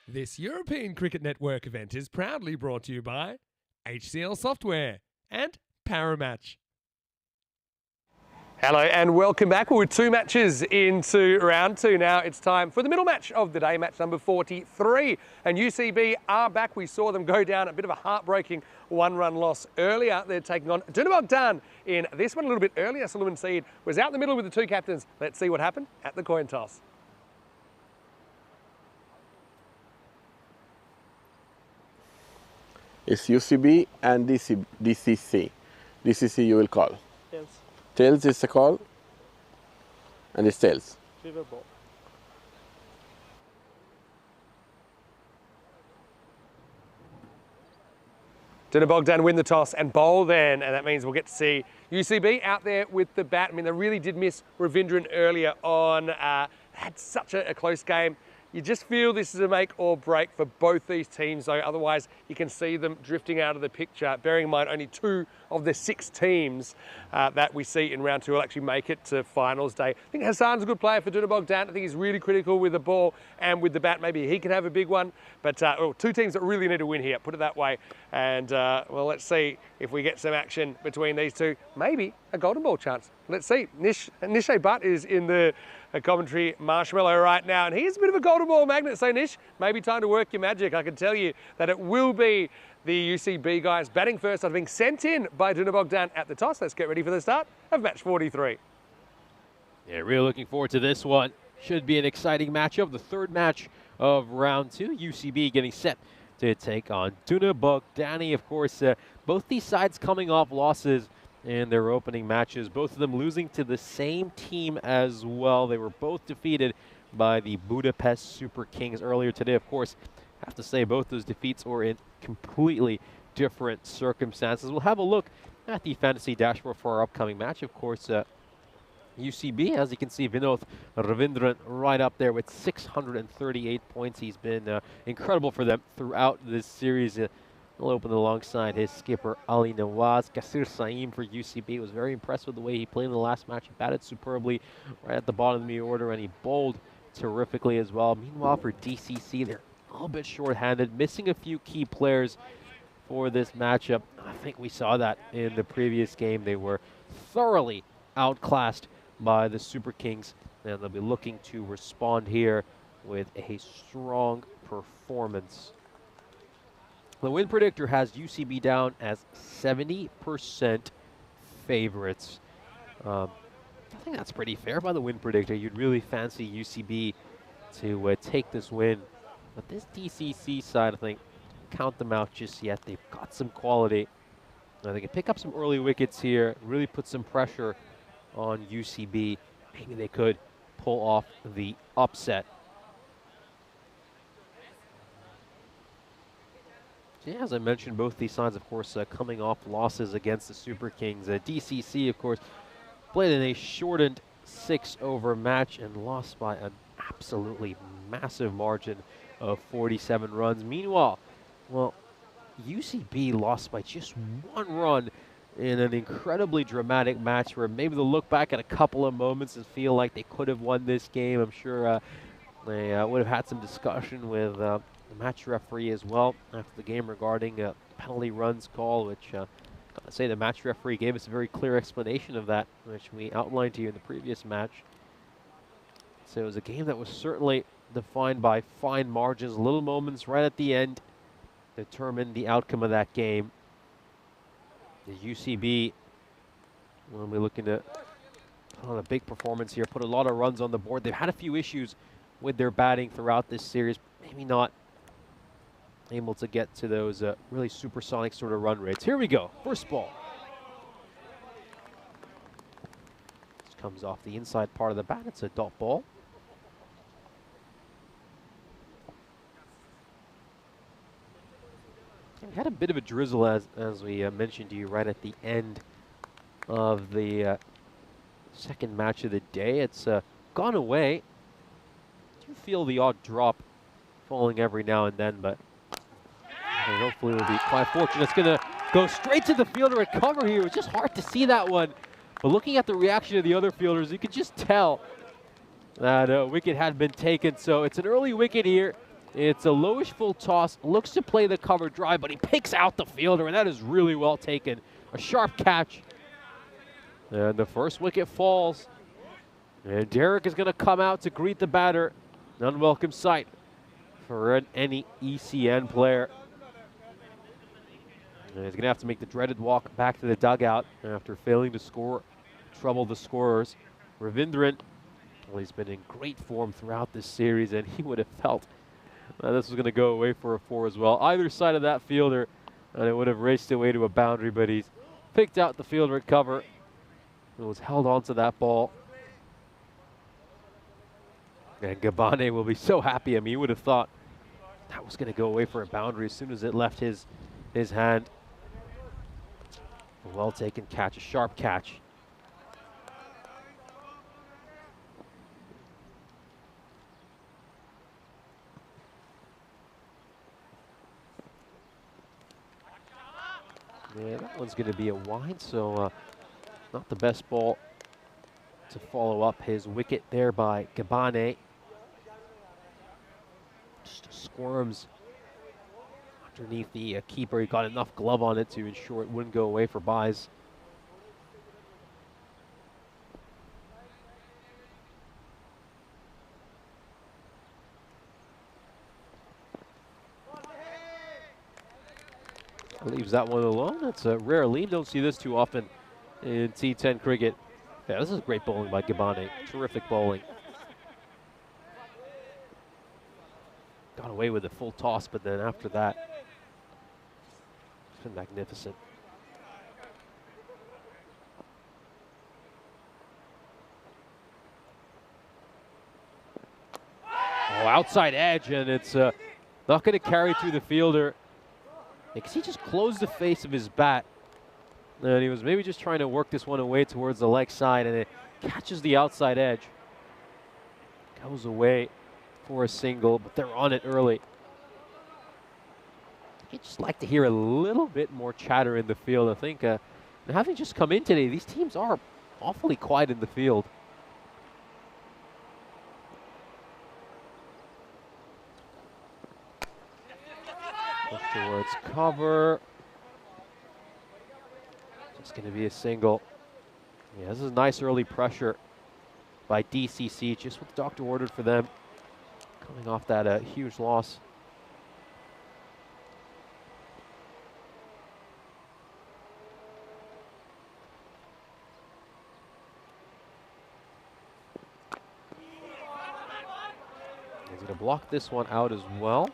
This European Cricket Network event is proudly brought to you by HCL Software and Paramatch. Hello and welcome back. We're 2 matches into round 2 now. It's time for the middle match of the day, match number 43. And UCB are back. We saw them go down a bit of a heartbreaking 1-run loss earlier. They're taking on Danube Bogdan in this one a little bit earlier. Sullivan Seed was out in the middle with the 2 captains. Let's see what happened at the coin toss. It's UCB and DCC. DCC you will call. Tails. Tails is the call. And it's tails. River ball. Danube Bogdan win the toss and bowl then, and that means we'll get to see UCB out there with the bat. I mean, they really did miss Ravindran earlier on. Had such a close game. You just feel this is a make or break for both these teams, though. Otherwise, you can see them drifting out of the picture. Bearing in mind, only 2 of the 6 teams that we see in round 2 will actually make it to finals day. I think Hassan's a good player for Danube Bogdan. I think he's really critical with the ball and with the bat. Maybe he can have a big one. But 2 teams that really need to win here, put it that way. And, well, let's see if we get some action between these 2. Maybe a golden ball chance. Let's see. Nishay Butt is in the commentary marshmallow right now, and he's a bit of a golden ball magnet. So Nish, maybe time to work your magic. I can tell you that it will be the UCB guys batting first, I think sent in by Danube Bogdan at the toss. Let's get ready for the start of match 43. Yeah, really looking forward to this one. Should be an exciting matchup. The third match of round 2. UCB getting set to take on Danube Bogdan. Of course, both these sides coming off losses in their opening matches. Both of them losing to the same team as well. They were both defeated by the Budapest Super Kings earlier today. Of course, I have to say both those defeats were in completely different circumstances. We'll have a look at the fantasy dashboard for our upcoming match. Of course, UCB, as you can see, Ravindran right up there with 638 points. He's been incredible for them throughout this series. He'll open alongside his skipper, Ali Nawaz. Kasir Saeem for UCB was very impressed with the way he played in the last match. He batted superbly right at the bottom of the order, and he bowled terrifically as well. Meanwhile, for DCC, they're a little bit short-handed, missing a few key players for this matchup. I think we saw that in the previous game. They were thoroughly outclassed by the Super Kings, and they'll be looking to respond here with a strong performance. The win predictor has UCB down as 70% favorites. I think that's pretty fair by the win predictor. You'd really fancy UCB to take this win. But this DCC side, I think, count them out just yet. They've got some quality. They can pick up some early wickets here, really put some pressure on UCB. Maybe they could pull off the upset. So yeah, as I mentioned, both these sides, of course, coming off losses against the Super Kings. DCC, of course, played in a shortened 6-over match and lost by an absolutely massive margin of 47 runs. Meanwhile, well, UCB lost by just 1 run in an incredibly dramatic match where maybe they'll look back at a couple of moments and feel like they could have won this game. I'm sure they would have had some discussion with the match referee as well after the game regarding penalty runs call, which gotta say the match referee gave us a very clear explanation of that, which we outlined to you in the previous match. So it was a game that was certainly defined by fine margins. Little moments right at the end determined the outcome of that game. The UCB will be looking to put on a big performance here, put a lot of runs on the board. They've had a few issues with their batting throughout this series, maybe not able to get to those really supersonic sort of run rates. Here we go, first ball. This comes off the inside part of the bat. It's a dot ball. We had a bit of a drizzle, as we mentioned to you right at the end of the second match of the day. It's gone away. I do feel the odd drop falling every now and then, but hopefully we'll be quite fortunate. It's going to go straight to the fielder at cover here. It was just hard to see that one. But looking at the reaction of the other fielders, you could just tell that a wicket had been taken. So it's an early wicket here. It's a lowish full toss. Looks to play the cover drive, but he picks out the fielder, and that is really well taken. A sharp catch. And the first wicket falls. And Derek is going to come out to greet the batter. An unwelcome sight for any ECN player. And he's going to have to make the dreaded walk back to the dugout after failing to score, trouble the scorers. Ravindran, well, he's been in great form throughout this series, and he would have felt this was going to go away for a 4 as well. Either side of that fielder, and it would have raced away to a boundary, but he's picked out the fielder at cover and was held onto that ball. And Gabane will be so happy. I mean, you would have thought that was going to go away for a boundary as soon as it left his hand. A well taken catch, a sharp catch. Yeah, that one's going to be a wide, so not the best ball to follow up his wicket there by Gabane. Just squirms underneath the keeper. He got enough glove on it to ensure it wouldn't go away for byes. Leaves that one alone. That's a rare lead. Don't see this too often in T10 cricket. Yeah, this is great bowling by Gabane. Terrific bowling. Got away with a full toss, but then after that, it's been magnificent. Oh, outside edge, and it's not going to carry through the fielder. Because he just closed the face of his bat. And he was maybe just trying to work this one away towards the leg side, and it catches the outside edge. Goes away for a single, but they're on it early. I'd just like to hear a little bit more chatter in the field. I think having just come in today, these teams are awfully quiet in the field. Push towards cover. It's going to be a single. Yeah, this is nice early pressure by DCC, just what the doctor ordered for them. Coming off that huge loss. He's going to block this one out as well.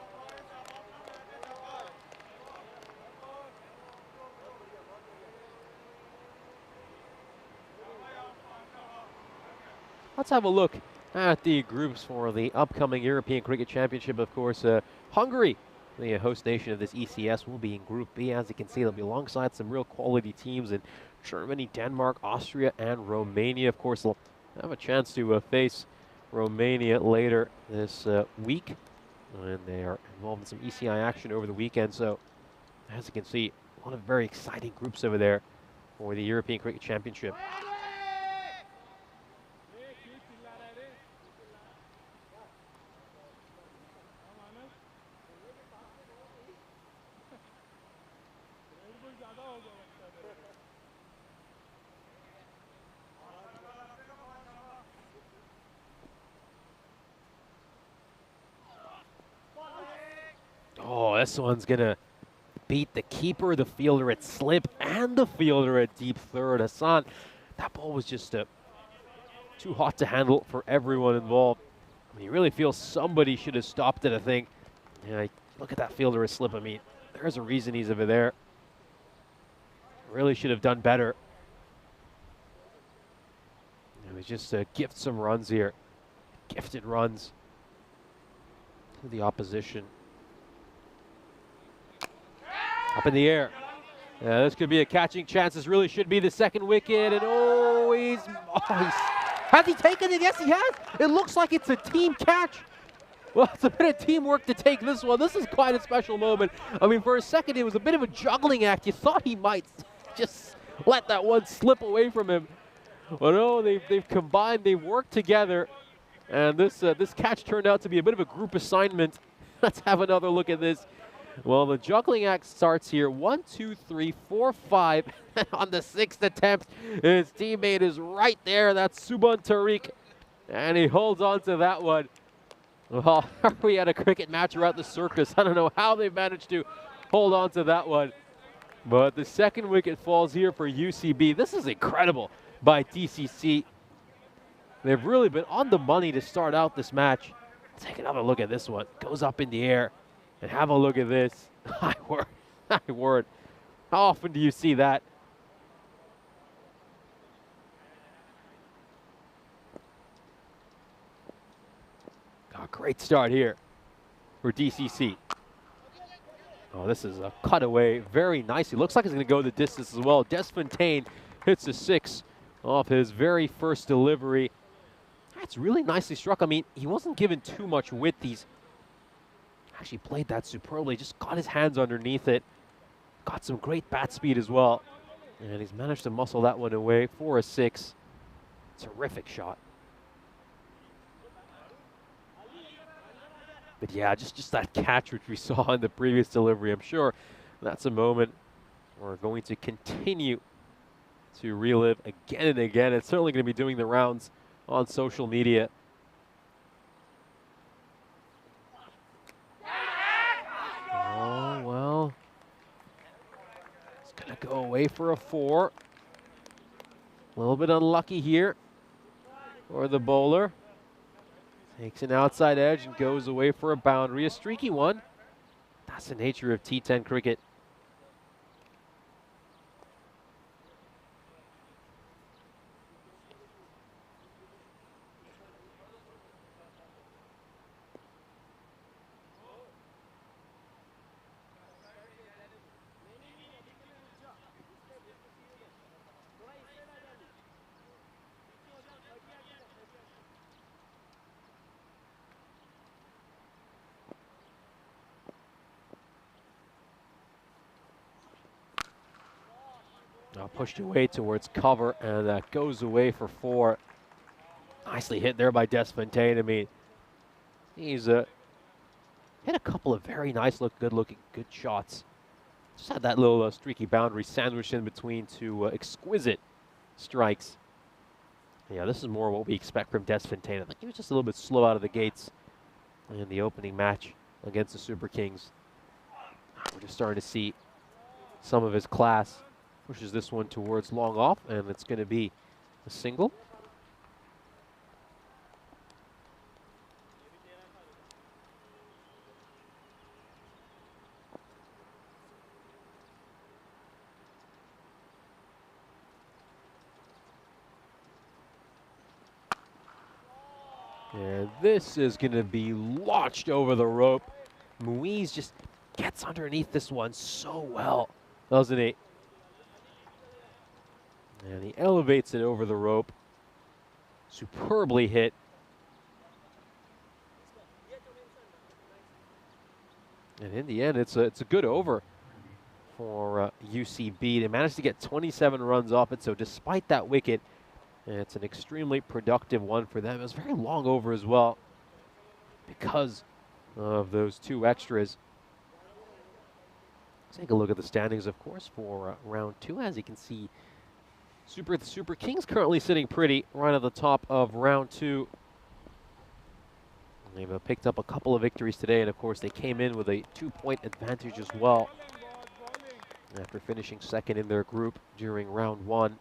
Let's have a look at the groups for the upcoming European Cricket Championship. Of course, Hungary, the host nation of this ECS, will be in Group B. As you can see, they'll be alongside some real quality teams in Germany, Denmark, Austria, and Romania. Of course, they'll have a chance to face Romania later this week. And they are involved in some ECI action over the weekend. So, as you can see, a lot of very exciting groups over there for the European Cricket Championship. Oh, this one's going to beat the keeper, the fielder at slip, and the fielder at deep third. Hassan, that ball was just too hot to handle for everyone involved. I mean, you really feel somebody should have stopped it, I think. Yeah, look at that fielder at slip. I mean, there's a reason he's over there. Really should have done better. It was just gift some runs here. Gifted runs to the opposition. Up in the air. Yeah, this could be a catching chance. This really should be the second wicket. And has he taken it? Yes, he has. It looks like it's a team catch. Well, it's a bit of teamwork to take this one. This is quite a special moment. I mean, for a second, it was a bit of a juggling act. You thought he might just let that one slip away from him. But no, they've combined, they've worked together. And this catch turned out to be a bit of a group assignment. Let's have another look at this. Well, the juggling act starts here. 1, 2, 3, 4, 5. On the 6th attempt, his teammate is right there. That's Subhan Tariq. And he holds on to that one. Well, we had a cricket match around the circus. I don't know how they managed to hold on to that one. But the second wicket falls here for UCB. This is incredible by DCC. They've really been on the money to start out this match. Take another look at this one. Goes up in the air. And have a look at this. My word. My word. How often do you see that? Oh, great start here for DCC. Oh, this is a cutaway very nicely. Looks like it's going to go the distance as well. Desfontaine hits a 6 off his very first delivery. That's really nicely struck. I mean, he wasn't given too much width. He's actually played that superbly. Just got his hands underneath it. Got some great bat speed as well. And he's managed to muscle that one away for a 6. Terrific shot. But yeah, just that catch which we saw in the previous delivery. I'm sure that's a moment we're going to continue to relive again and again. It's certainly going to be doing the rounds on social media. Oh, well. go away for a 4. A little bit unlucky here for the bowler. Takes an outside edge and goes away for a boundary. A streaky one. That's the nature of T10 cricket. Pushed away towards cover, and that goes away for 4. Nicely hit there by Desfontaine. I mean, he's hit a couple of very nice, good shots. Just had that little streaky boundary sandwiched in between 2 exquisite strikes. Yeah, this is more what we expect from Desfontaine. I think he was just a little bit slow out of the gates in the opening match against the Super Kings. We're just starting to see some of his class. Pushes this one towards long off, and it's going to be a single. And this is going to be launched over the rope. Muiz just gets underneath this one so well, doesn't he? And he elevates it over the rope. Superbly hit. And in the end, it's a good over for UCB. They managed to get 27 runs off it, so despite that wicket, it's an extremely productive one for them. It was a very long over as well because of those 2 extras. Let's take a look at the standings, of course, for round 2. As you can see, the Super Kings currently sitting pretty right at the top of round 2. They've picked up a couple of victories today, and of course they came in with a 2-point advantage as well after finishing second in their group during round 1.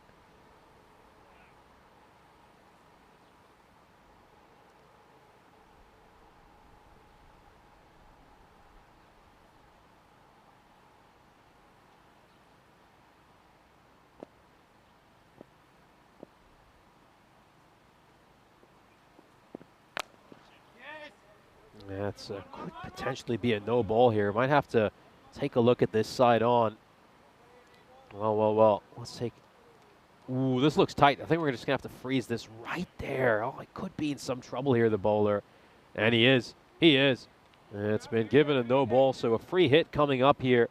That's could potentially be a no ball here. Might have to take a look at this side on. Well. Let's take. Ooh, this looks tight. I think we're just gonna have to freeze this right there. Oh, he could be in some trouble here, the bowler, and he is. He is. And it's been given a no ball, so a free hit coming up here.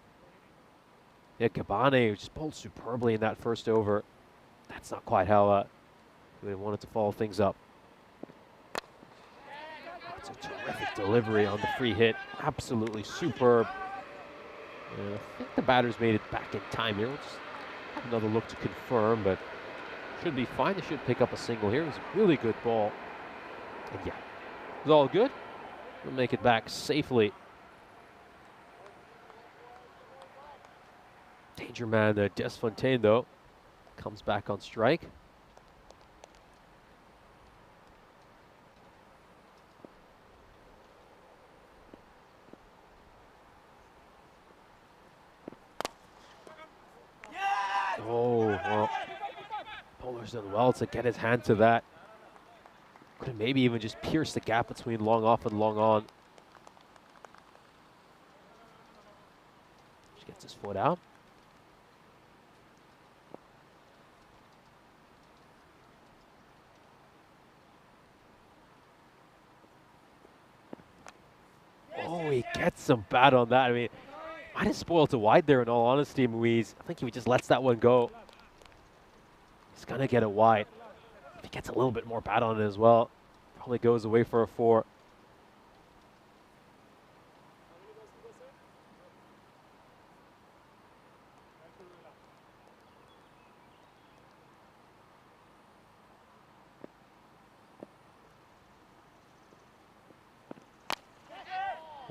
Yeah, Cabane just bowled superbly in that first over. That's not quite how we wanted to follow things up. It's a terrific delivery on the free hit. Absolutely superb. And I think the batter's made it back in time here. We'll just have another look to confirm, but should be fine. They should pick up a single here. It was a really good ball. And yeah, it's all good. We'll make it back safely. Danger man Desfontaine, though, comes back on strike. Oh, well, bowler's done well to get his hand to that. Could have maybe even just pierced the gap between long off and long on. Just gets his foot out. Oh, he gets some bat on that. I mean, might have spoiled it wide there, in all honesty, Muiz. I think if he just lets that one go, he's going to get it wide. If he gets a little bit more bat on it as well, probably goes away for a 4.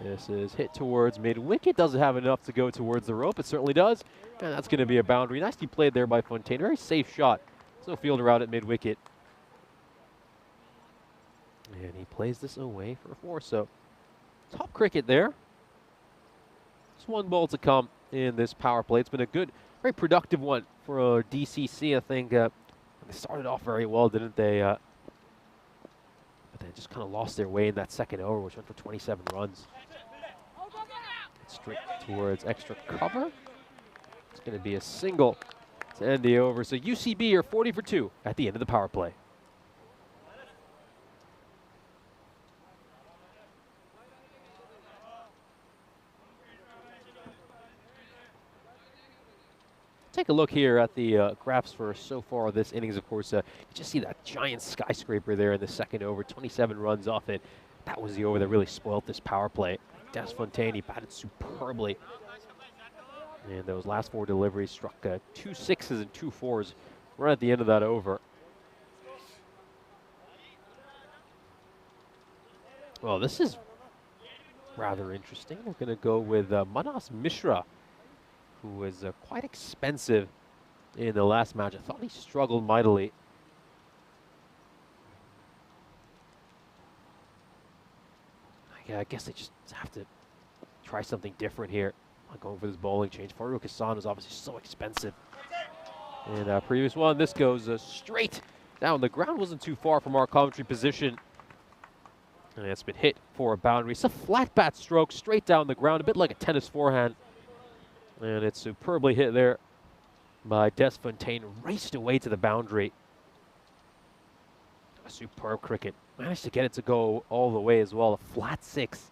This is hit towards mid-wicket. Doesn't have enough to go towards the rope. It certainly does. And that's going to be a boundary. Nicely played there by Fontaine. Very safe shot. There's no fielder out at mid-wicket. And he plays this away for 4. So top cricket there. Just 1 ball to come in this power play. It's been a good, very productive one for DCC. I think they started off very well, didn't they? But they just kind of lost their way in that second over, which went for 27 runs. Straight towards extra cover. It's going to be a single to end the over. So UCB are 40 for 2 at the end of the power play. Take a look here at the graphs for so far this innings. Of course, you just see that giant skyscraper there in the second over. 27 runs off it. That was the over that really spoilt this power play. Des Fontaine, he batted superbly. And those last 4 deliveries struck 2 6s and 2 4s right at the end of that over. Well, this is rather interesting. We're going to go with Manas Mishra, who was quite expensive in the last match. I thought he struggled mightily. Yeah, I guess they just have to try something different here. Not going for this bowling change. Farouk Hassan was obviously so expensive. And previous one, this goes straight down. The ground wasn't too far from our commentary position. And it's been hit for a boundary. It's a flat bat stroke straight down the ground, a bit like a tennis forehand. And it's superbly hit there by Des Fontaine. Raced away to the boundary. A superb cricket. Managed to get it to go all the way as well. A flat 6.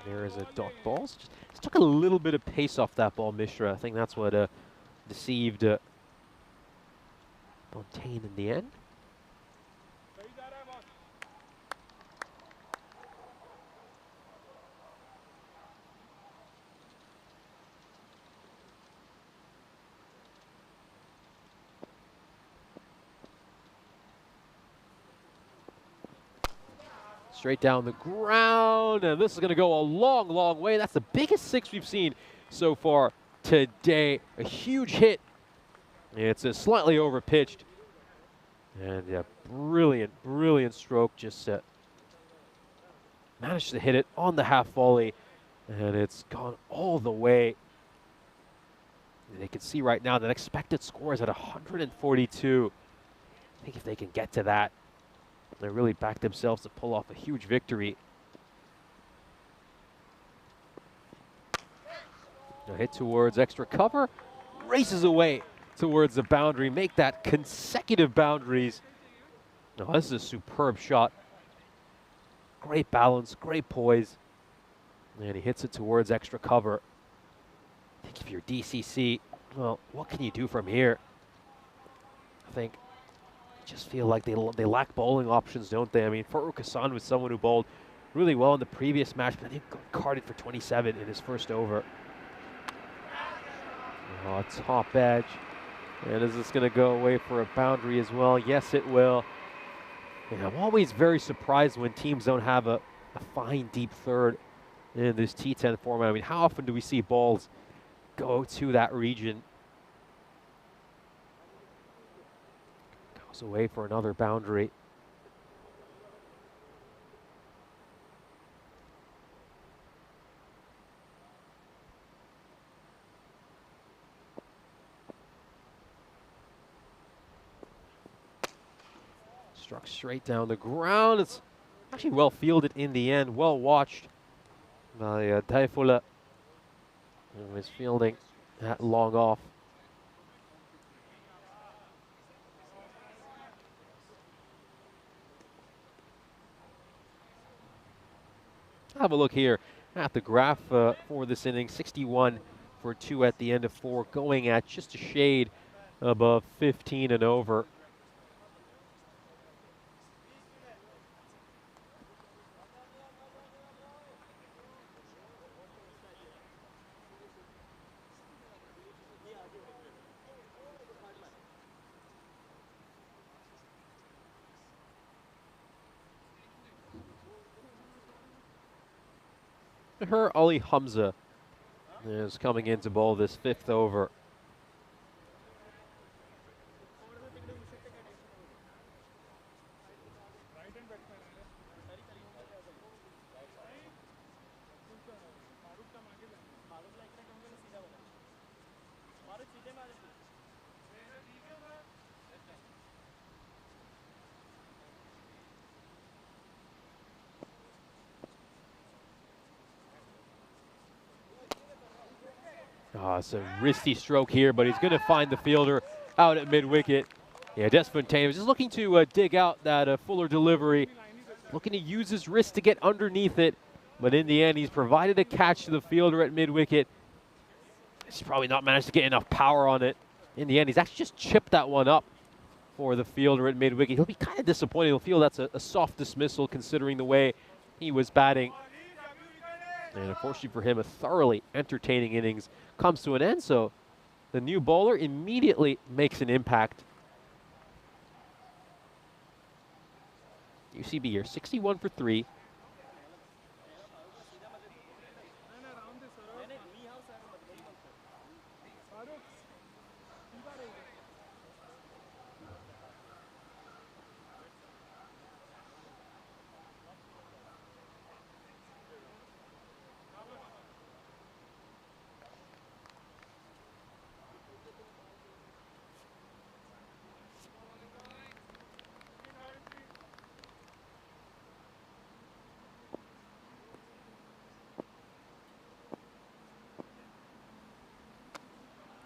There is a dot ball. Just took a little bit of pace off that ball, Mishra. I think that's what deceived Fontaine in the end. Straight down the ground, and this is going to go a long, long way. That's the biggest 6 we've seen so far today. A huge hit. It's a slightly over-pitched. And yeah, brilliant, brilliant stroke. Just managed to hit it on the half volley, and it's gone all the way. And they can see right now that expected score is at 142. I think if they can get to that, they really backed themselves to pull off a huge victory. A hit towards extra cover, races away towards the boundary, make that consecutive boundaries. No, this is a superb shot. Great balance, great poise. And he hits it towards extra cover. I think if you're DCC, well, what can you do from here? I think just feel like they lack bowling options, don't they? I mean, Farouk Hassan was someone who bowled really well in the previous match, but he got carded for 27 in his first over. Oh, top edge. And is this going to go away for a boundary as well? Yes, it will. And I'm always very surprised when teams don't have a fine deep third in this T10 format. I mean, how often do we see balls go to that region? Away for another boundary. Struck straight down the ground. It's actually well fielded in the end, well watched by Daifula, who was fielding that long off. Have a look here at the graph for this inning. 61 for 2 at the end of 4, going at just a shade above 15 and over. Her Ali Hamza is coming in to bowl this 5th over. Oh, it's a wristy stroke here, but he's going to find the fielder out at mid-wicket. Yeah, Desfontaine was just looking to dig out that fuller delivery, looking to use his wrist to get underneath it, but in the end, he's provided a catch to the fielder at mid-wicket. He's probably not managed to get enough power on it. In the end, he's actually just chipped that one up for the fielder at mid-wicket. He'll be kind of disappointed. He'll feel that's a soft dismissal considering the way he was batting. And unfortunately for him, a thoroughly entertaining innings comes to an end, so the new bowler immediately makes an impact. UCB here, 61 for 3.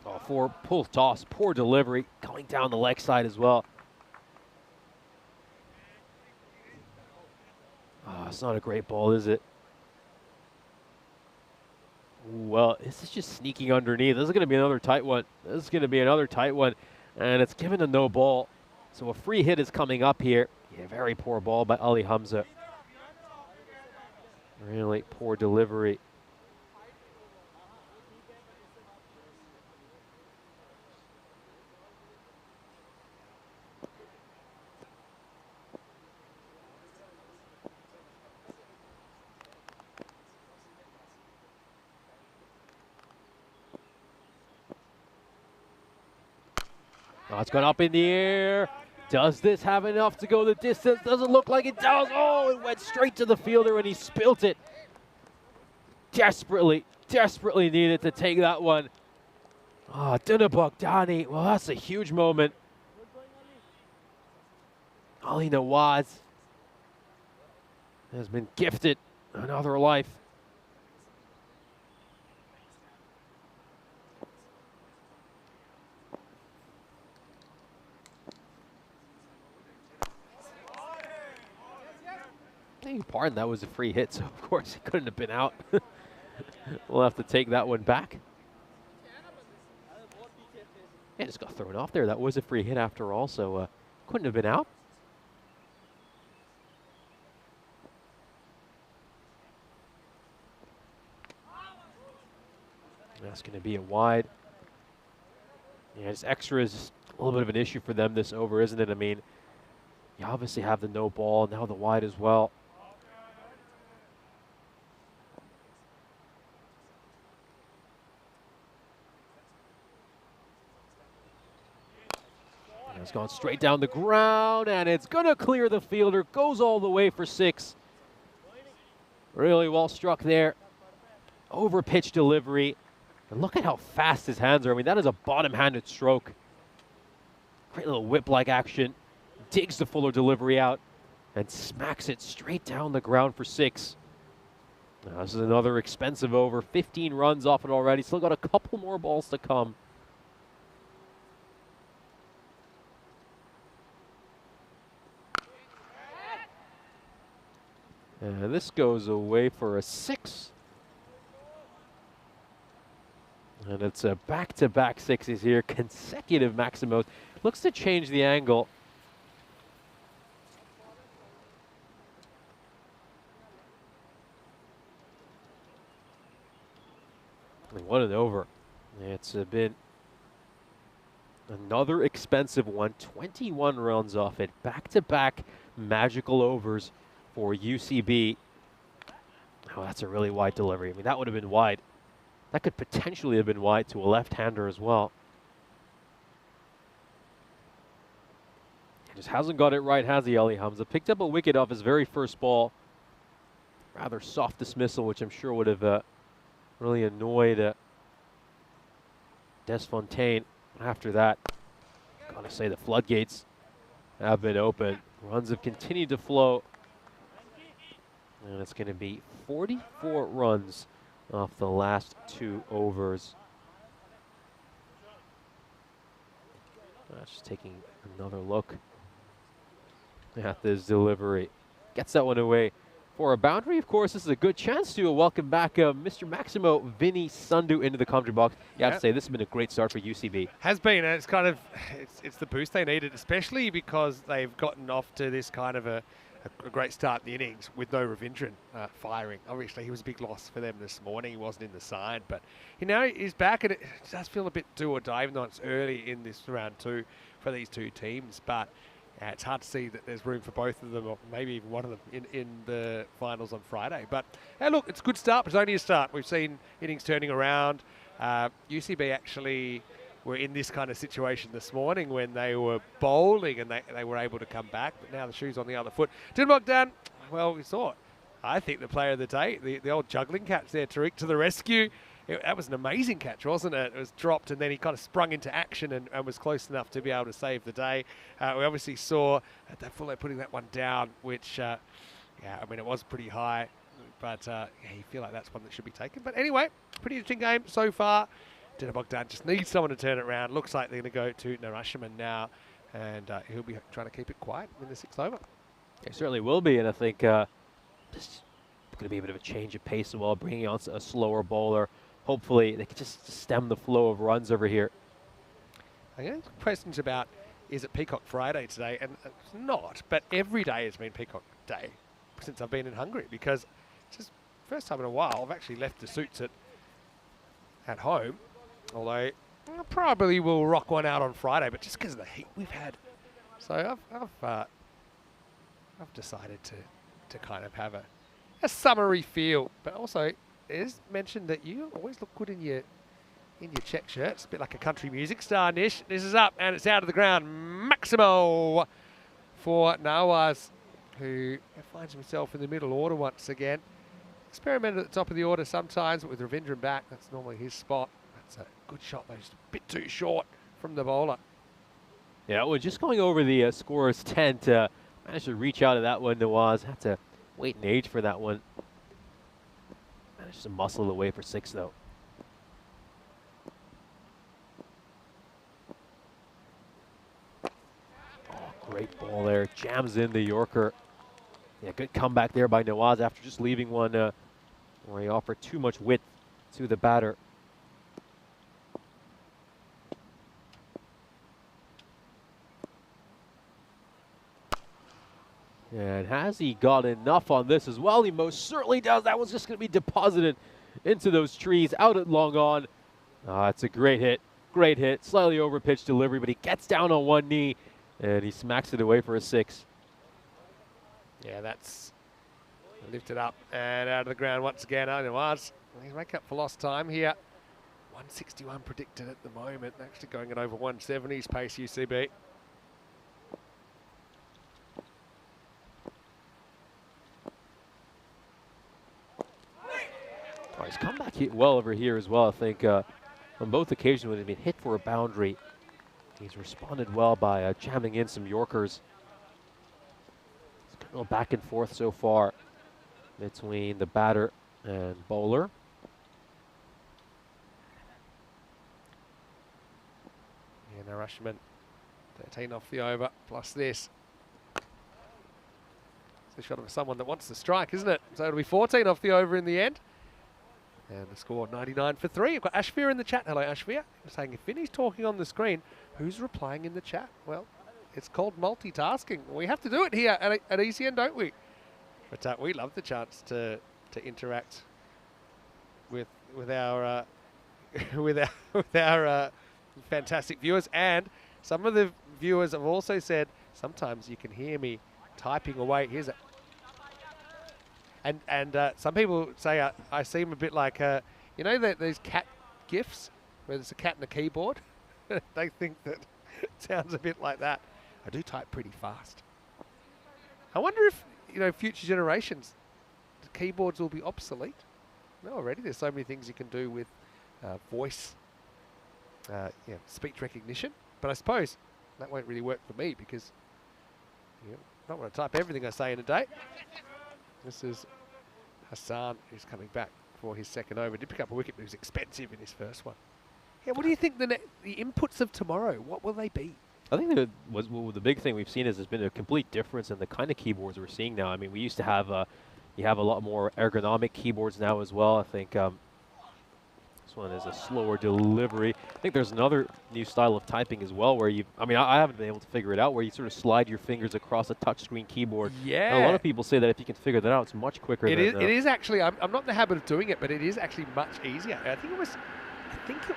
Oh, for pull toss, poor delivery, going down the leg side as well. Oh, it's not a great ball, is it? Well, this is just sneaking underneath. This is going to be another tight one. This is going to be another tight one, and it's given a no ball. So a free hit is coming up here. Yeah, very poor ball by Ali Hamza. Really poor delivery. Oh, it's gone up in the air. Does this have enough to go the distance? Doesn't look like it does. Oh, it went straight to the fielder and he spilt it. Desperately needed to take that one. Oh, Danube Bogdan. Well, that's a huge moment. Ali Nawaz has been gifted another life. Pardon, that was a free hit, so of course he couldn't have been out. We'll have to take that one back. Yeah, just got thrown off there. That was a free hit after all, so couldn't have been out. That's going to be a wide. Yeah, just extra is just a little bit of an issue for them this over, isn't it? I mean, you obviously have the no ball, now the wide as well. It's gone straight down the ground, and it's going to clear the fielder. Goes all the way for 6. Really well struck there. Over pitch delivery. And look at how fast his hands are. I mean, that is a bottom-handed stroke. Great little whip-like action. Digs the fuller delivery out and smacks it straight down the ground for 6. Now, this is another expensive over. 15 runs off it already. Still got a couple more balls to come. And this goes away for a 6. And it's a back-to-back 6s here, consecutive maximos. Looks to change the angle. What an over. It's been another expensive one. 21 runs off it. Back-to-back magical overs for UCB. Oh, that's a really wide delivery. I mean, that would have been wide. That could potentially have been wide to a left-hander as well. He just hasn't got it right, has he, Ali Hamza? Picked up a wicket off his very first ball. Rather soft dismissal, which I'm sure would have really annoyed Desfontaine. After that, gotta say the floodgates have been open. Runs have continued to flow. And it's going to be 44 runs off the last 2 overs. Just taking another look at this delivery. Gets that one away for a boundary. Of course, this is a good chance to welcome back Mr. Maximo Vinny Sundu into the commentary box. You have to say, this has been a great start for UCB. Has been, and it's kind of, it's the boost they needed, especially because they've gotten off to this kind of a great start in the innings with no Ravindran firing. Obviously, he was a big loss for them this morning. He wasn't in the side, but he's back, and it does feel a bit do or die, even though it's early in this round 2 for these 2 teams. But it's hard to see that there's room for both of them, or maybe even one of them, in the finals on Friday. But hey, look, it's a good start, but it's only a start. We've seen innings turning around. UCB actually were in this kind of situation this morning when they were bowling and they were able to come back, but now the shoe's on the other foot. Danube Bogdan, well, we saw it. I think the player of the day, the old juggling catch there, Tariq to the rescue. That was an amazing catch, wasn't it? It was dropped and then he kind of sprung into action and was close enough to be able to save the day. We obviously saw that Fuller putting that one down, which, yeah, I mean, it was pretty high, but yeah, you feel like that's one that should be taken. But anyway, pretty interesting game so far. Danube Bogdan just needs someone to turn it around. Looks like they're going to go to Narashiman now, and he'll be trying to keep it quiet in the 6th over. It certainly will be, and I think just going to be a bit of a change of pace as well, bringing on a slower bowler. Hopefully, they can just stem the flow of runs over here. I get questions about, is it Peacock Friday today? And it's not, but every day has been Peacock Day since I've been in Hungary, because it's just first time in a while I've actually left the suits at home. Although I probably will rock one out on Friday, but just because of the heat we've had. So I've decided to kind of have a summery feel. But also, it is mentioned that you always look good in your check shirts, a bit like a country music star, Nish. This is up and it's out of the ground. Maximo for Nawaz, who finds himself in the middle order once again. Experimented at the top of the order sometimes, but with Ravindran back, that's normally his spot. That's a good shot, though, just a bit too short from the bowler. Yeah, well, just going over the scorer's tent, managed to reach out to that one. Nawaz had to wait an age for that one. Managed to muscle it away for 6, though. Oh, great ball there. Jams in the Yorker. Yeah, good comeback there by Nawaz after just leaving one where he offered too much width to the batter. And has he got enough on this as well? He most certainly does. That one's just going to be deposited into those trees out at long on. It's a great hit. Great hit. Slightly over pitch delivery, but he gets down on one knee and he smacks it away for a 6. Yeah, that's lifted up and out of the ground once again. Nawaz, he's make up for lost time here. 161 predicted at the moment. Actually going at over 170's pace, UCB. Oh, he's come back well over here as well. I think on both occasions when he's been hit for a boundary, he's responded well by jamming in some Yorkers. It's a little back and forth so far between the batter and bowler. Yeah, Narashman, 13 off the over, plus this. It's a shot of someone that wants to strike, isn't it? So it'll be 14 off the over in the end. And the score 99 for 3. We've got Ashvir in the chat. Hello, Ashvir. I'm saying if Vinny's talking on the screen, who's replying in the chat? Well, it's called multitasking. We have to do it here at ECN, don't we? But we love the chance to interact with our with our fantastic viewers. And some of the viewers have also said sometimes you can hear me typing away. Here's And some people say I seem a bit like, you know, those cat gifs where there's a cat and a keyboard. They think that it sounds a bit like that. I do type pretty fast. I wonder if, you know, future generations, the keyboards will be obsolete. No, already there's so many things you can do with voice, speech recognition. But I suppose that won't really work for me because I don't want to type everything I say in a day. This is Hassan, who's coming back for his second over. Did pick up a wicket, but he was expensive in his first one. Yeah, what do you think the inputs of tomorrow, what will they be? I think the big thing we've seen is there's been a complete difference in the kind of keyboards we're seeing now. I mean, we used to have you have a lot more ergonomic keyboards now as well. I think this one is a slower delivery. I think there's another new style of typing as well where I haven't been able to figure it out, where you sort of slide your fingers across a touchscring keyboard. Yeah. And a lot of people say that if you can figure that out, it's much quicker. It is actually, I'm not in the habit of doing it, but it is actually much easier. I think it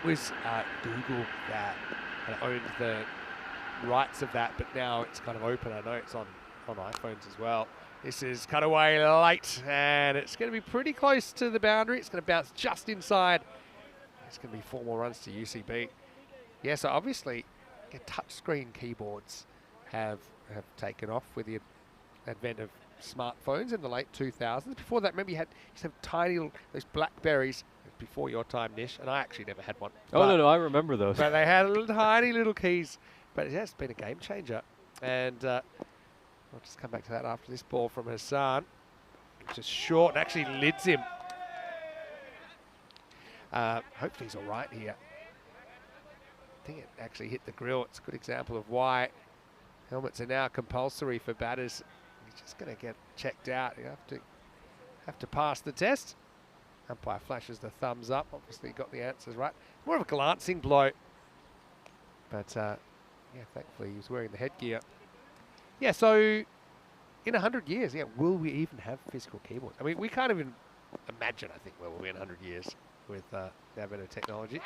was Google that owned the rights of that, but now it's kind of open. I know it's on iPhones as well. This is cut away late, and it's going to be pretty close to the boundary. It's going to bounce just inside. It's going to be 4 more runs to UCB. Yeah, so obviously, touchscreen keyboards have taken off with the advent of smartphones in the late 2000s. Before that, remember you used to have tiny little, those Blackberries. Before your time, Nish, and I actually never had one. Oh, no, I remember those. But they had tiny little keys. But yeah, it's been a game changer. And I'll just come back to that after this ball from Hassan. Just short and actually lids him. Hopefully he's all right here. I think it actually hit the grill. It's a good example of why helmets are now compulsory for batters. He's just going to get checked out. You have to pass the test. Umpire flashes the thumbs up. Obviously got the answers right. More of a glancing blow. But thankfully he was wearing the headgear. Yeah, so in 100 years, will we even have physical keyboards? I mean, we can't even imagine, I think, where we'll be in 100 years with the advent of technology.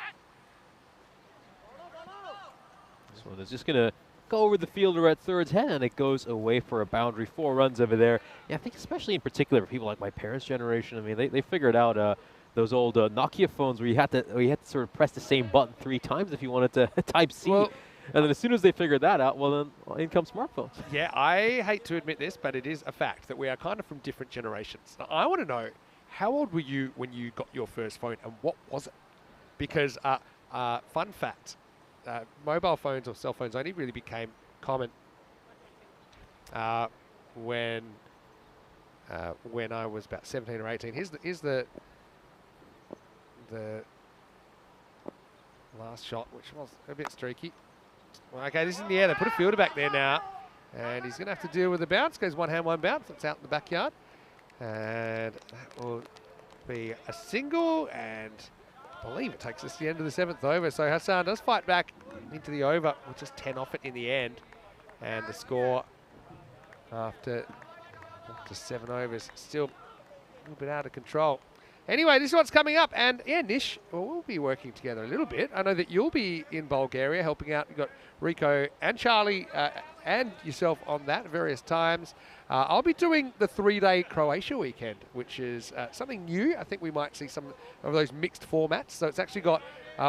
This one is just going to go over the fielder at third's head, and it goes away for a boundary. 4 runs over there. Yeah, I think especially in particular for people like my parents' generation. I mean, they figured out those old Nokia phones where you had to sort of press the same button 3 times if you wanted to type C. Well, and then as soon as they figured that out, well, then in come smartphones. Yeah, I hate to admit this, but it is a fact that we are kind of from different generations. Now, I want to know, how old were you when you got your first phone, and what was it? Because fun fact. Mobile phones or cell phones only really became common when I was about 17 or 18. Here's the last shot, which was a bit streaky. Okay, this is in the air. They put a fielder back there now, and he's going to have to deal with the bounce. Goes 1 hand, 1 bounce. That's out in the backyard, and that will be a single, and I believe it takes us to the end of the 7th over. So Hassan does fight back into the over, with just 10 off it in the end. And the score after 7 overs still a little bit out of control. Anyway, this is what's coming up. And yeah, Nish, we'll be working together a little bit. I know that you'll be in Bulgaria helping out. You've got Rico and Charlie and yourself on that at various times. I'll be doing the 3-day Croatia weekend, which is something new. I think we might see some of those mixed formats. So it's actually got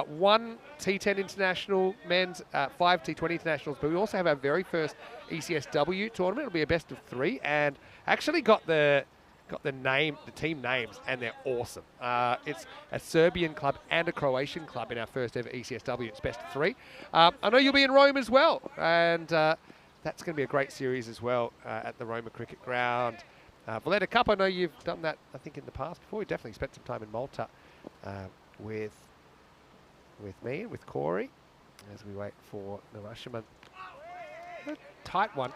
1 T10 international men's, 5 T20 internationals, but we also have our very first ECSW tournament. It'll be a best of 3, and actually got the team names, and they're awesome. It's a Serbian club and a Croatian club in our first ever ECSW. It's best of 3. I know you'll be in Rome as well, and that's going to be a great series as well at the Roma Cricket Ground. Valletta Cup, I know you've done that, I think, in the past before. We definitely spent some time in Malta with me and with Corey as we wait for Narashiman. A tight one.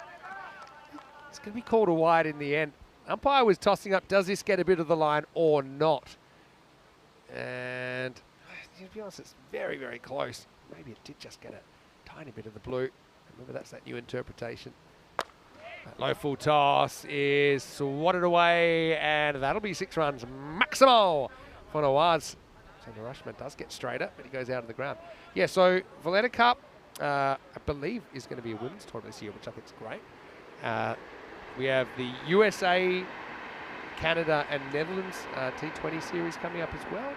It's going to be called a wide in the end. Umpire was tossing up, does this get a bit of the line or not? And to be honest, it's very, very close. Maybe it did just get a tiny bit of the blue. Remember, that's that new interpretation. That low full toss is swatted away, and that'll be 6 runs maximal for Nawaz. So the rushman does get straighter, but he goes out of the ground. Yeah, so Valletta Cup, I believe, is going to be a women's tournament this year, which I think is great. We have the USA Canada and Netherlands T20 series coming up as well.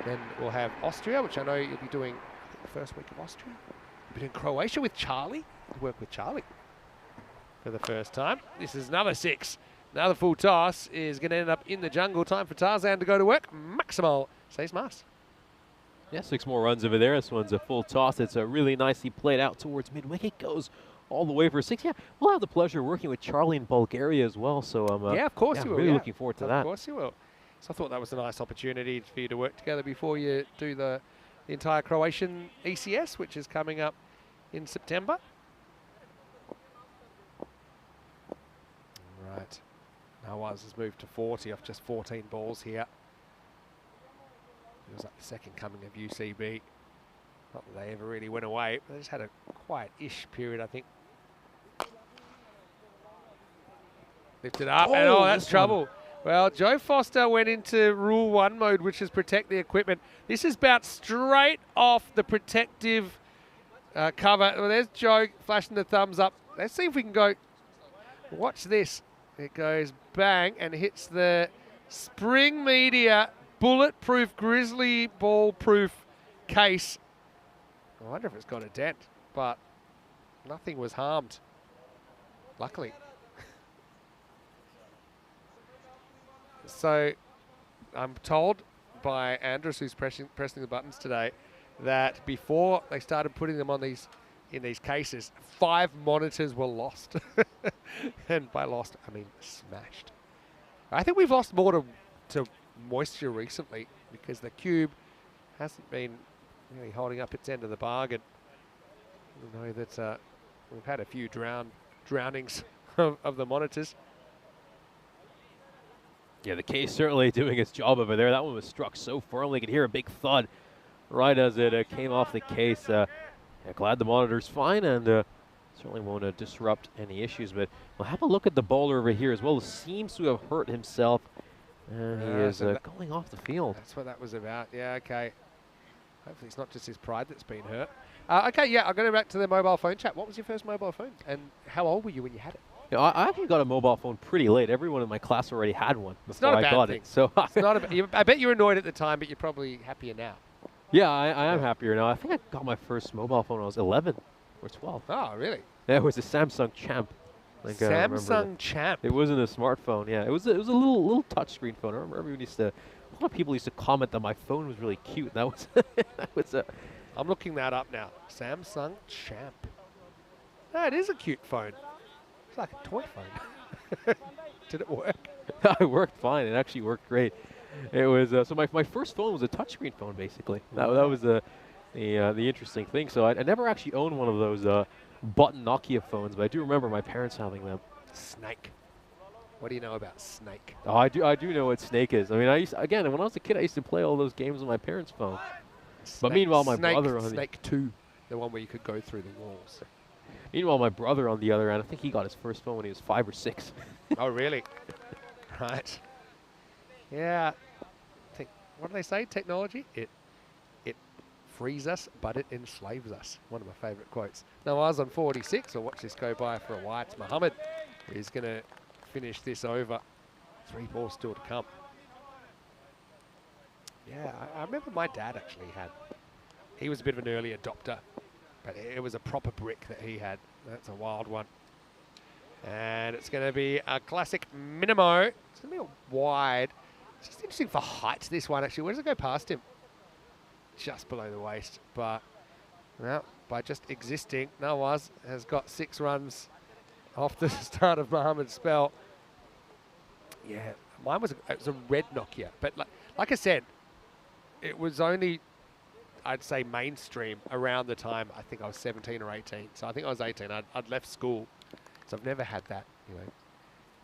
Then we'll have Austria, which I know you'll be doing, I think, the first week of Austria. You'll be doing Croatia with Charlie. You work with Charlie for the first time. This is another 6. Another full toss is going to end up in the jungle. Time for Tarzan to go to work. Maximal says Mas. Yeah, 6 more runs over there. This one's a full toss. It's a really nicely played out towards mid-wicket. Goes all the way for 6. Yeah, we'll have the pleasure of working with Charlie in Bulgaria as well. So yeah, of course you will. Really looking forward to that. Of course you will. So I thought that was a nice opportunity for you to work together before you do the entire Croatian ECS, which is coming up in September. Right. Nawaz has moved to 40 off just 14 balls here. It was like the second coming of UCB. Not that they ever really went away, but they just had a quiet-ish period, I think. Lifted up, and oh, that's trouble. Well, Joe Foster went into Rule 1 mode, which is protect the equipment. This is about straight off the protective cover. Well, there's Joe flashing the thumbs up. Let's see if we can go. Watch this. It goes bang and hits the Spring Media bulletproof grizzly ball proof case. I wonder if it's got a dent, but nothing was harmed, luckily. So I'm told by Andrus, who's pressing the buttons today, that before they started putting them on these in these cases, 5 monitors were lost. And by lost, I mean smashed. I think we've lost more to moisture recently because the cube hasn't been really holding up its end of the bargain. We know that we've had a few drownings of the monitors. Yeah, the case certainly doing its job over there. That one was struck so firmly, you could hear a big thud right as it came off the case. Yeah, glad the monitor's fine and certainly won't disrupt any issues. But we'll have a look at the bowler over here as well. Seems to have hurt himself. And he is going off the field. That's what that was about. Yeah, okay. Hopefully it's not just his pride that's been hurt. Okay, yeah, I'm going to go back to the mobile phone chat. What was your first mobile phone? And how old were you when you had it? You know, I actually got a mobile phone pretty late. Everyone in my class already had one before I got it. So it's not I bet you were annoyed at the time, but you're probably happier now. Yeah, I am happier now. I think I got my first mobile phone when I was 11 or 12. Oh, really? Yeah, it was a Samsung Champ. Samsung Champ. It wasn't a smartphone. Yeah, it was a little touchscreen phone. I remember everyone a lot of people used to comment that my phone was really cute. That was I'm looking that up now. Samsung Champ. No, it is a cute phone. It's like a toy phone. Did it work? It worked fine. It actually worked great. It was so my first phone was a touchscreen phone, basically. That was the interesting thing. So I never actually owned one of those button Nokia phones, but I do remember my parents having them. Snake. What do you know about Snake? Oh, I do know what Snake is. I mean, when I was a kid, I used to play all those games on my parents' phone. But meanwhile, my brother on Snake 2, the one where you could go through the walls. Meanwhile, my brother on the other end, I think he got his first phone when he was 5 or 6. Oh, really? Right. Yeah. What do they say? Technology? It frees us, but it enslaves us. One of my favourite quotes. Now, I was on 46. I'll watch this go by for a while. It's Muhammad who's going to finish this over. 3 balls still to come. Yeah, I remember my dad actually he was a bit of an early adopter, but it was a proper brick that he had. That's a wild one. And it's going to be a classic Minimo. It's going to be a wide. It's just interesting for height, this one actually. Where does it go past him? Just below the waist. But well, by just existing, Nawaz has got 6 runs off the start of Muhammad's spell. Yeah, mine was a red Nokia. But like I said, it was only, I'd say, mainstream around the time I think I was 17 or 18. So I think I was 18. I'd left school. So I've never had that,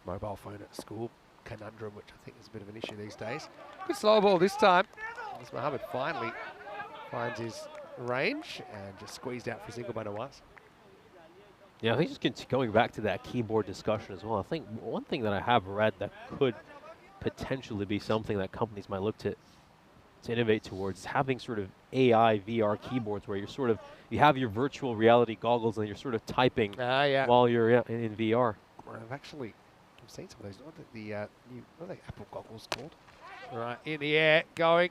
mobile phone at school conundrum, which I think is a bit of an issue these days. Good slow ball this time. As Muhammad finally finds his range and just squeezed out for a single by Nawaz. Yeah, I think just going back to that keyboard discussion as well, I think one thing that I have read that could potentially be something that companies might look to innovate towards is having sort of AI VR keyboards where you have your virtual reality goggles and you're sort of typing while you're in VR. I've actually I've seen some of those. What are the new, what are they, Apple goggles called? All right, in the air, going,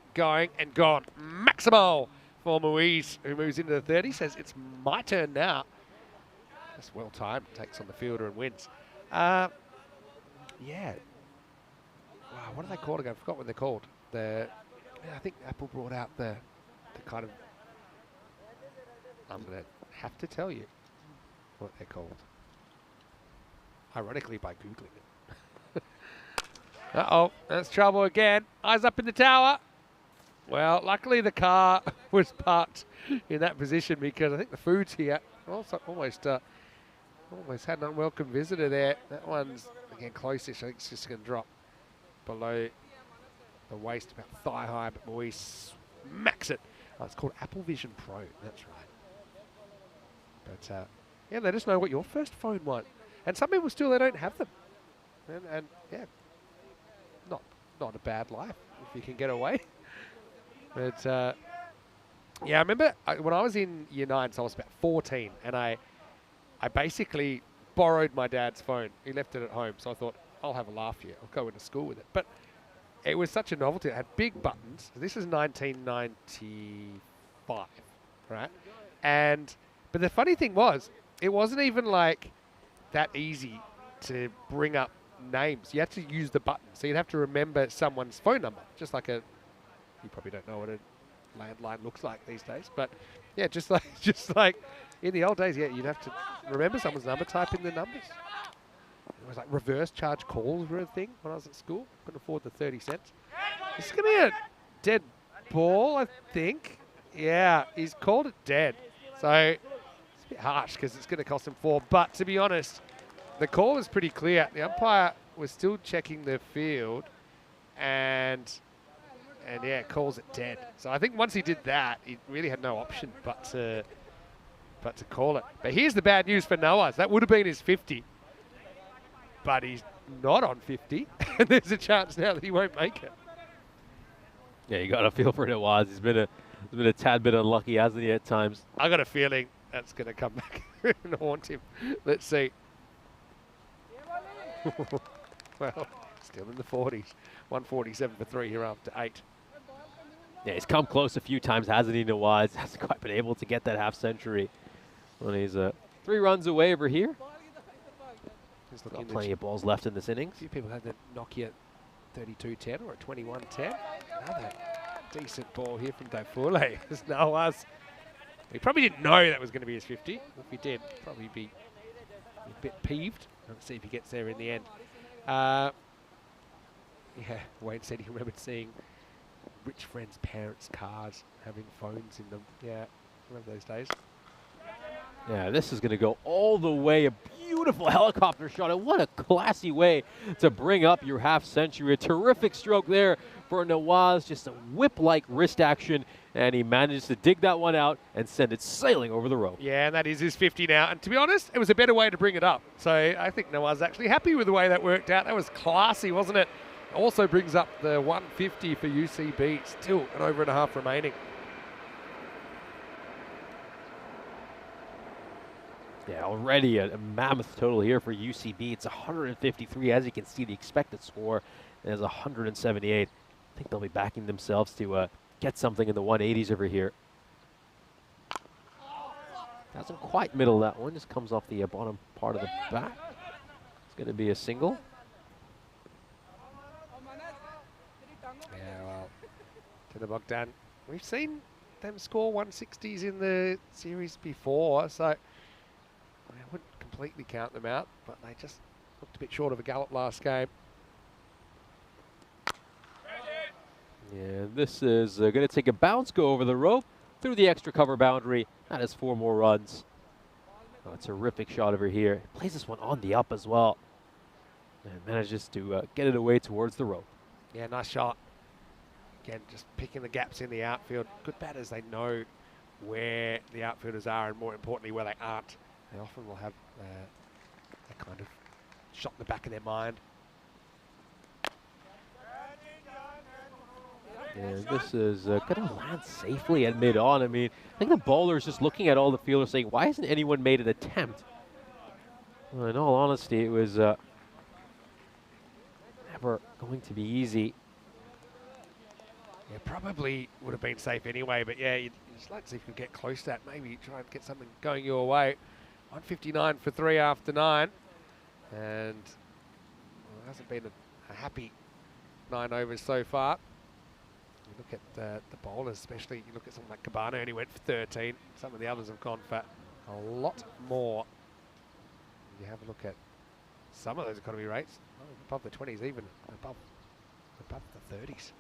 and gone. Maximal for Moise, who moves into the 30. Says, it's my turn now. That's well timed. Takes on the fielder and wins. Yeah. Wow, what are they called again? I forgot what they're called. Yeah, I think Apple brought out the kind of... I'm going to have to tell you what they're called. Ironically, by Googling it. Uh-oh, that's trouble again. Eyes up in the tower. Well, luckily the car was parked in that position because I think the food's here. Also, almost had an unwelcome visitor there. That one's, again, close-ish. I think it's just going to drop below the waist, about thigh high, but Moise smacks it. Oh, it's called Apple Vision Pro. That's right. But, yeah, let us know what your first phone was. And some people still, they don't have them. And yeah, not a bad life if you can get away. But, yeah, I remember when I was in year 9, so I was about 14, and I basically borrowed my dad's phone. He left it at home, so I thought, I'll have a laugh here. I'll go into school with it. But it was such a novelty. It had big buttons. This is 1995, right? But the funny thing was, it wasn't even like that easy to bring up names. You had to use the button. So you'd have to remember someone's phone number, just like you probably don't know what a landline looks like these days. But yeah, just like in the old days, yeah, you'd have to remember someone's number, type in the numbers. It was like reverse charge calls were a thing when I was at school. Couldn't afford the 30 cents. This is going to be a dead ball, I think. Yeah, he's called it dead. So it's a bit harsh because it's going to cost him 4. But to be honest, the call was pretty clear. The umpire was still checking the field and yeah, calls it dead. So I think once he did that, he really had no option but to call it. But here's the bad news for Noah. That would have been his 50. But he's not on 50. And there's a chance now that he won't make it. Yeah, you got to feel for Nawaz. He's been a tad bit unlucky, hasn't he, at times? I got a feeling that's going to come back and haunt him. Let's see. Well, still in the 40s. 147 for 3 here after 8. Yeah, he's come close a few times, hasn't he, Nawaz? Hasn't quite been able to get that half century. When he's 3 runs away over here. Got plenty of balls left in this innings. A few people had the Nokia 3210 or a 2110. Another decent ball here from Dofule. Nawaz. He probably didn't know that was going to be his 50. If he did, probably be a bit peeved. Let's see if he gets there in the end. Yeah, Wade said he remembered seeing rich friends' parents' cars having phones in them. Yeah, remember those days. Yeah, this is going to go all the way. A beautiful helicopter shot. And what a classy way to bring up your half century. A terrific stroke there for Nawaz. Just a whip-like wrist action. And he managed to dig that one out and send it sailing over the rope. Yeah, and that is his 50 now. And to be honest, it was a better way to bring it up. So I think Nawaz is actually happy with the way that worked out. That was classy, wasn't it? Also brings up the 150 for UCB. Still an over and a half remaining. Yeah, already a mammoth total here for UCB. It's 153. As you can see, the expected score is 178. I think they'll be backing themselves to get something in the 180s over here. Doesn't quite middle that one. Just comes off the bottom part of the bat. It's going to be a single. Yeah, well, Danube Bogdan. We've seen them score 160s in the series before, so I wouldn't completely count them out, but they just looked a bit short of a gallop last game. Yeah, this is going to take a bounce, go over the rope, through the extra cover boundary. That is 4 more runs. Oh, a terrific shot over here. Plays this one on the up as well. And manages to get it away towards the rope. Yeah, nice shot. Again, just picking the gaps in the outfield. Good batters, they know where the outfielders are and more importantly where they aren't. They often will have a kind of shot in the back of their mind. And this is going to land safely at mid-on. I mean, I think the bowler is just looking at all the fielders saying, why hasn't anyone made an attempt? Well, in all honesty, it was never going to be easy. Yeah, probably would have been safe anyway, but yeah, you'd just like to see if you could get close to that. Maybe try and get something going your way. 159 for 3 after 9. And well, it hasn't been a happy 9 overs so far. You look at the bowlers, especially. You look at someone like Cabana, only went for 13. Some of the others have gone for a lot more. You have a look at some of those economy rates, above the 20s, even above the 30s.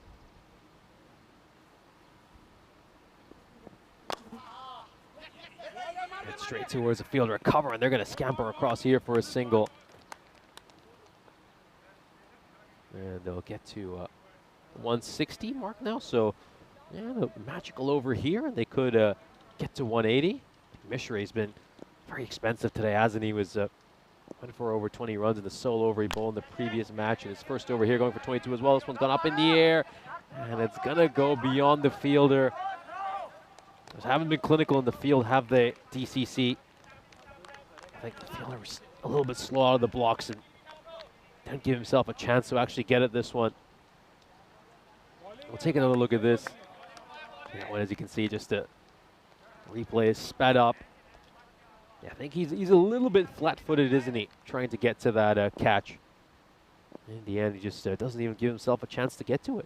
And straight towards the field recover, and they're going to scamper across here for a single. And they'll get to 160 mark now, so yeah, the magical over here, and they could get to 180. Mishra's been very expensive today, hasn't he? Was went for over 20 runs in the solo over he bowled in the previous match, and his first over here going for 22 as well. This one's gone up in the air, and it's going to go beyond the fielder. Those haven't been clinical in the field, have they, DCC? I think the fielder was a little bit slow out of the blocks and didn't give himself a chance to actually get it this one. We'll take another look at this. That one, as you can see, just a replay is sped up. Yeah, I think he's a little bit flat-footed, isn't he? Trying to get to that catch. In the end, he just doesn't even give himself a chance to get to it.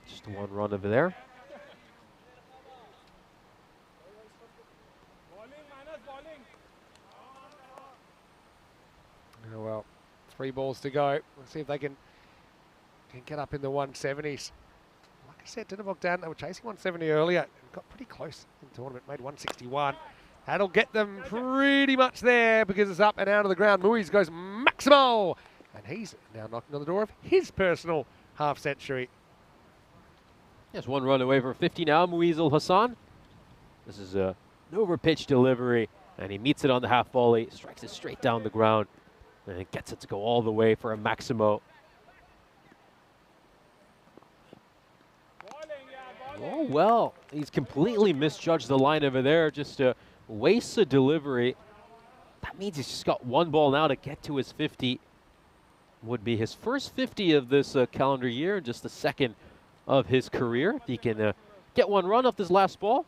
Just one run over there. Oh, well, 3 balls to go. Let's see if they can get up in the 170s. Like I said, Danube Bogdan, they were chasing 170 earlier and got pretty close in the tournament, made 161. That'll get them pretty much there because it's up and out of the ground. Muiz goes maximal, and he's now knocking on the door of his personal half-century. Just one run away for 50 now, Muiz Hassan. This is an over-pitch delivery, and he meets it on the half volley, strikes it straight down the ground, and it gets it to go all the way for a Maximo. Oh, well, he's completely misjudged the line over there, just wastes a delivery. That means he's just got 1 ball now to get to his 50. Would be his first 50 of this calendar year, and just the second of his career. If he can get 1 run off this last ball.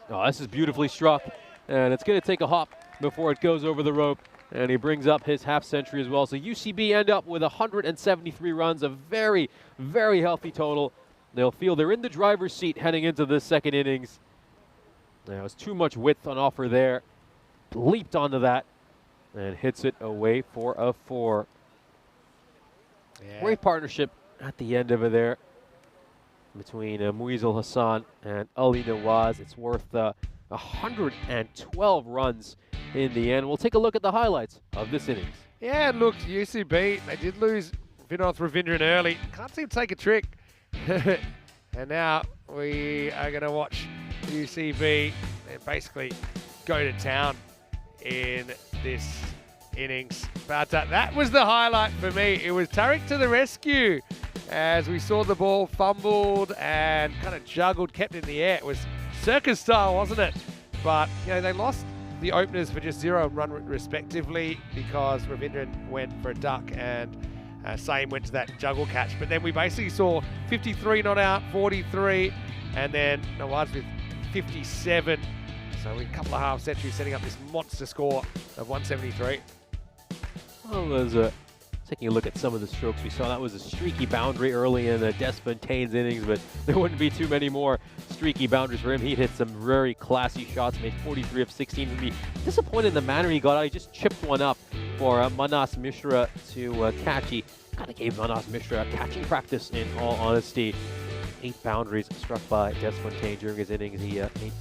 Oh, this is beautifully struck, and it's going to take a hop before it goes over the rope, and he brings up his half-century as well. So UCB end up with 173 runs, a very, very healthy total. They'll feel they're in the driver's seat heading into this second innings. There was too much width on offer there. Leaped onto that and hits it away for a 4. Yeah. Great partnership at the end over there between Muiz Hassan and Ali Nawaz. It's worth 112 runs in the end. We'll take a look at the highlights of this innings. Yeah, look, UCB, they did lose Vinoth Ravindran early. Can't seem to take a trick. And now we are going to watch UCB basically go to town in this innings. But that was the highlight for me. It was Tariq to the rescue as we saw the ball fumbled and kind of juggled, kept in the air. It was circus style, wasn't it? But, you know, they lost the openers for just 0 run respectively because Ravindran went for a duck and Same went to that juggle catch. But then we basically saw 53 not out, 43, and then Nawaz with 57. So a couple of half centuries setting up this monster score of 173. Well, there's taking a look at some of the strokes we saw. That was a streaky boundary early in Des Fontaine's innings, but there wouldn't be too many more streaky boundaries for him. He'd hit some very classy shots, made 43 of 16. He'd be disappointed in the manner he got out. He just chipped one up for Manas Mishra to catch. He kind of gave Manas Mishra a catching practice, in all honesty. 8 boundaries struck by Des Fontaine during his innings. He made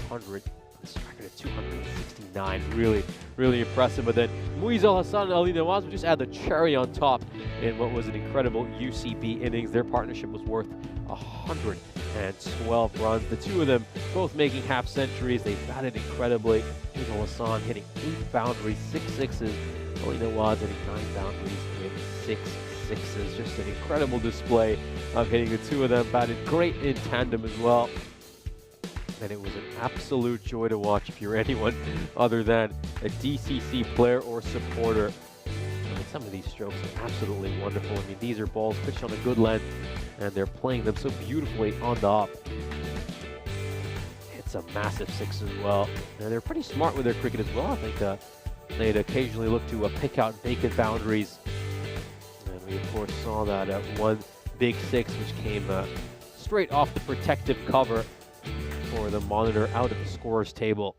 200. This record at 269, really impressive. But then Muiz Hassan and Ali Nawaz would just add the cherry on top in what was an incredible UCB innings. Their partnership was worth 112 runs. The two of them both making half centuries. They batted incredibly. Muiz Hassan hitting 8 boundaries, 6 sixes. Ali Nawaz hitting 9 boundaries with 6 sixes. Just an incredible display of hitting the two of them. Batted great in tandem as well. And it was an absolute joy to watch if you're anyone other than a DCC player or supporter. Some of these strokes are absolutely wonderful. I mean, these are balls pitched on a good length, and they're playing them so beautifully on the up. It's a massive six as well. And they're pretty smart with their cricket as well. I think they'd occasionally look to pick out vacant boundaries. And we, of course, saw that one big six, which came straight off the protective cover for the monitor out of the scorer's table.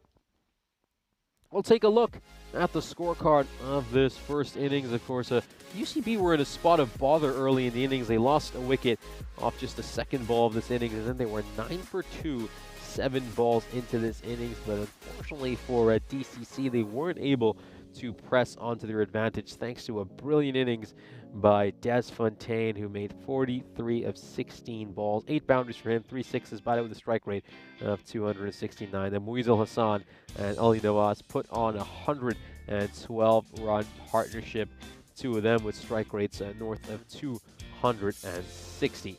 We'll take a look at the scorecard of this first innings. Of course, UCB were in a spot of bother early in the innings. They lost a wicket off just the second ball of this innings, and then they were 9 for 2, 7 balls into this innings. But unfortunately for DCC, they weren't able to press onto their advantage thanks to a brilliant innings by Des Fontaine, who made 43 of 16 balls, 8 boundaries for him, 3 sixes, batted with a strike rate of 269. Then Muizal Hassan and Ali Nawaz put on a 112-run partnership, two of them with strike rates north of 260.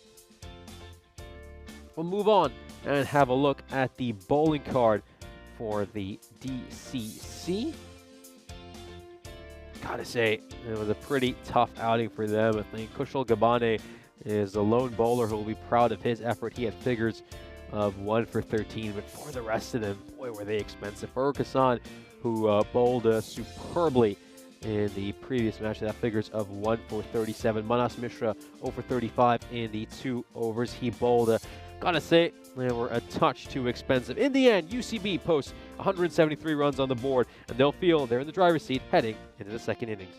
We'll move on and have a look at the bowling card for the DCC. Gotta say, it was a pretty tough outing for them. I think Kushal Gabane is the lone bowler who will be proud of his effort. He had figures of 1 for 13, but for the rest of them, boy, were they expensive. Farooq Hassan, who bowled superbly in the previous match, that figures of 1 for 37. Manas Mishra 0 for 35 in the 2 overs. He bowled, gotta say, they were a touch too expensive. In the end, UCB posts 173 runs on the board, and they'll feel they're in the driver's seat heading into the second innings.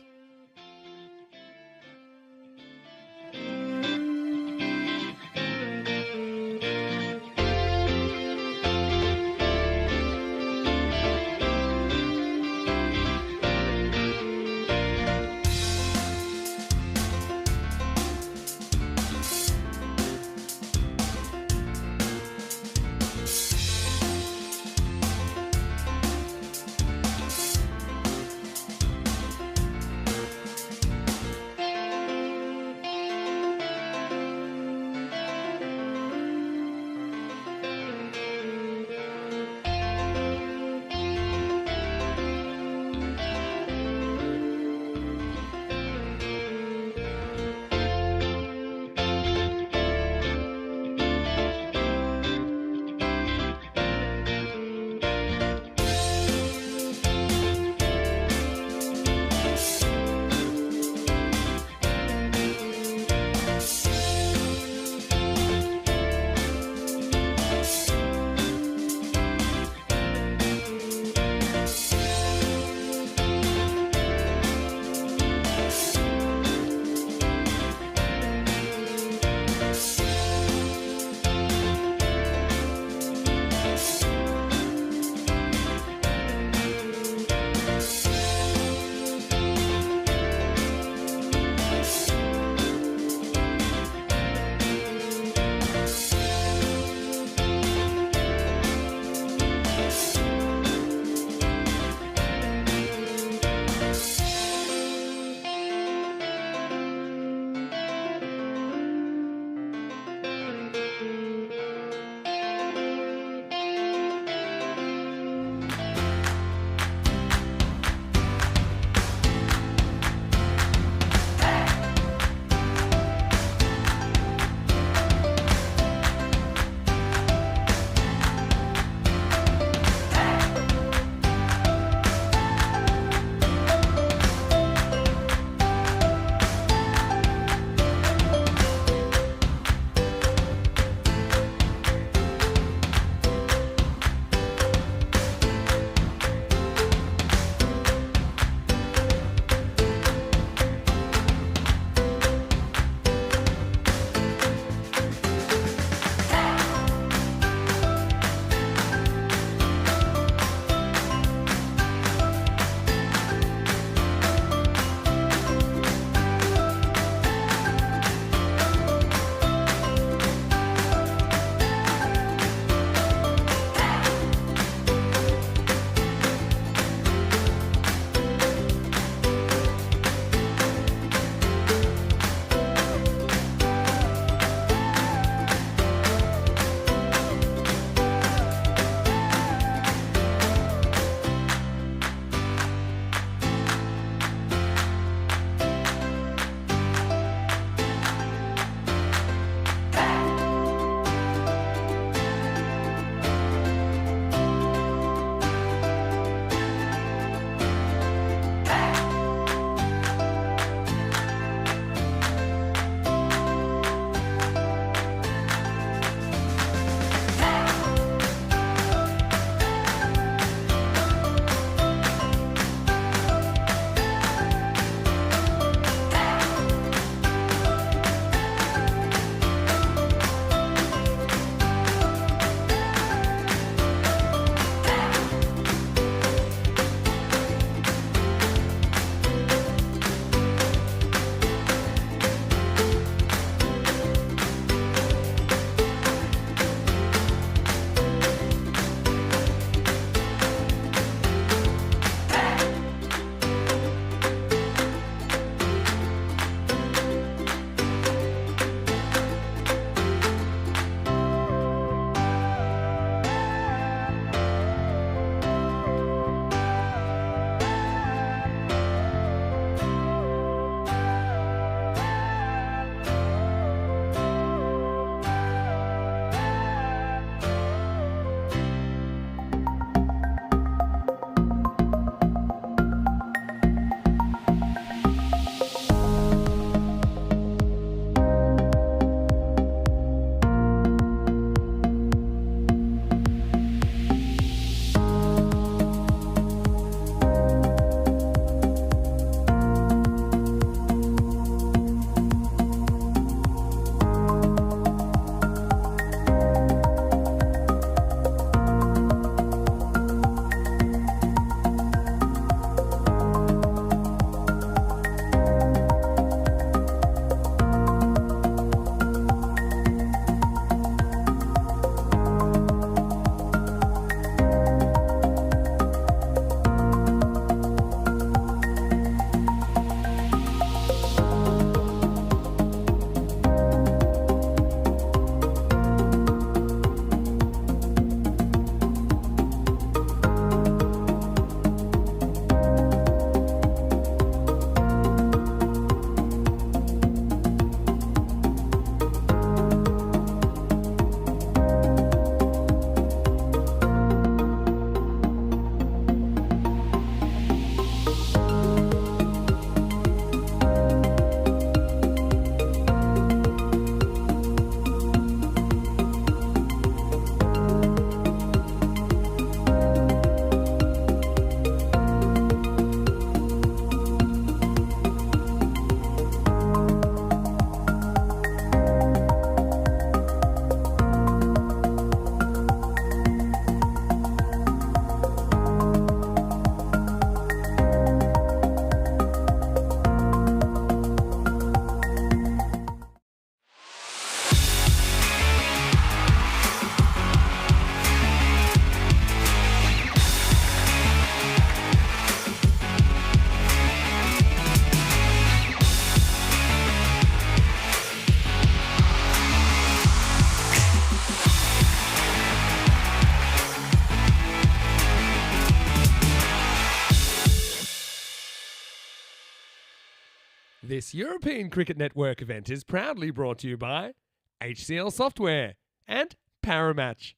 This European Cricket Network event is proudly brought to you by HCL Software and Paramatch.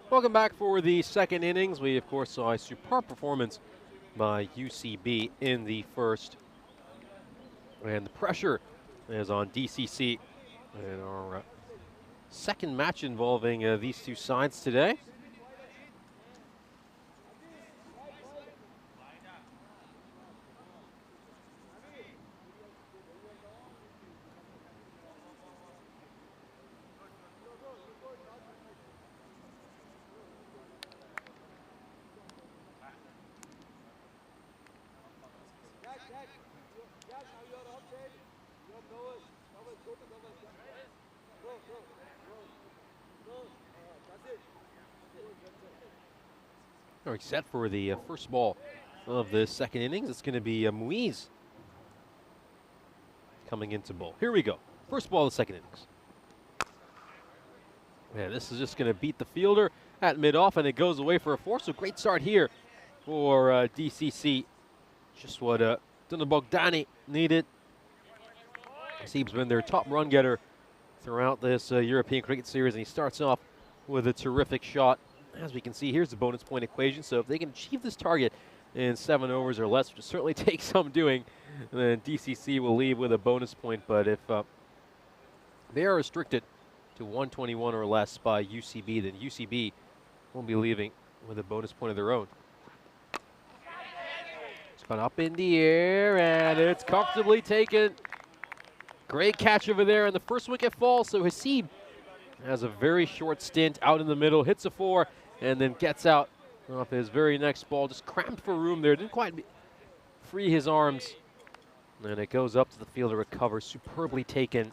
Welcome back for the second innings. We, of course, saw a superb performance by UCB in the first. And the pressure is on DCC in our second match involving these two sides today. All right, set for the first ball of the second innings. It's going to be Muiz coming into bowl. Here we go. First ball of the second innings. Yeah, this is just going to beat the fielder at mid-off, and it goes away for a four. So great start here for DCC. Just what Danube Bogdan needed. He's been their top run getter throughout this European Cricket Series, and he starts off with a terrific shot. As we can see, here's the bonus point equation. So if they can achieve this target in 7 overs or less, which will certainly take some doing, then DCC will leave with a bonus point. But if they are restricted to 121 or less by UCB, then UCB won't be leaving with a bonus point of their own. It's gone up in the air, and it's comfortably taken. Great catch over there, and the first wicket falls. So Hasib has a very short stint out in the middle, hits a 4, and then gets out off his very next ball. Just cramped for room there. Didn't quite free his arms. And it goes up to the fielder, recovers, superbly taken.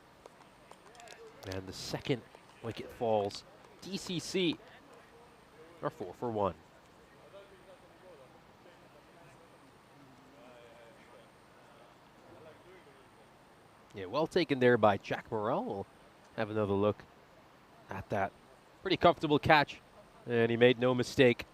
And the second wicket falls. DCC are 4 for 1. Yeah, well taken there by Jack Morrell. We'll have another look at that. Pretty comfortable catch, and he made no mistake.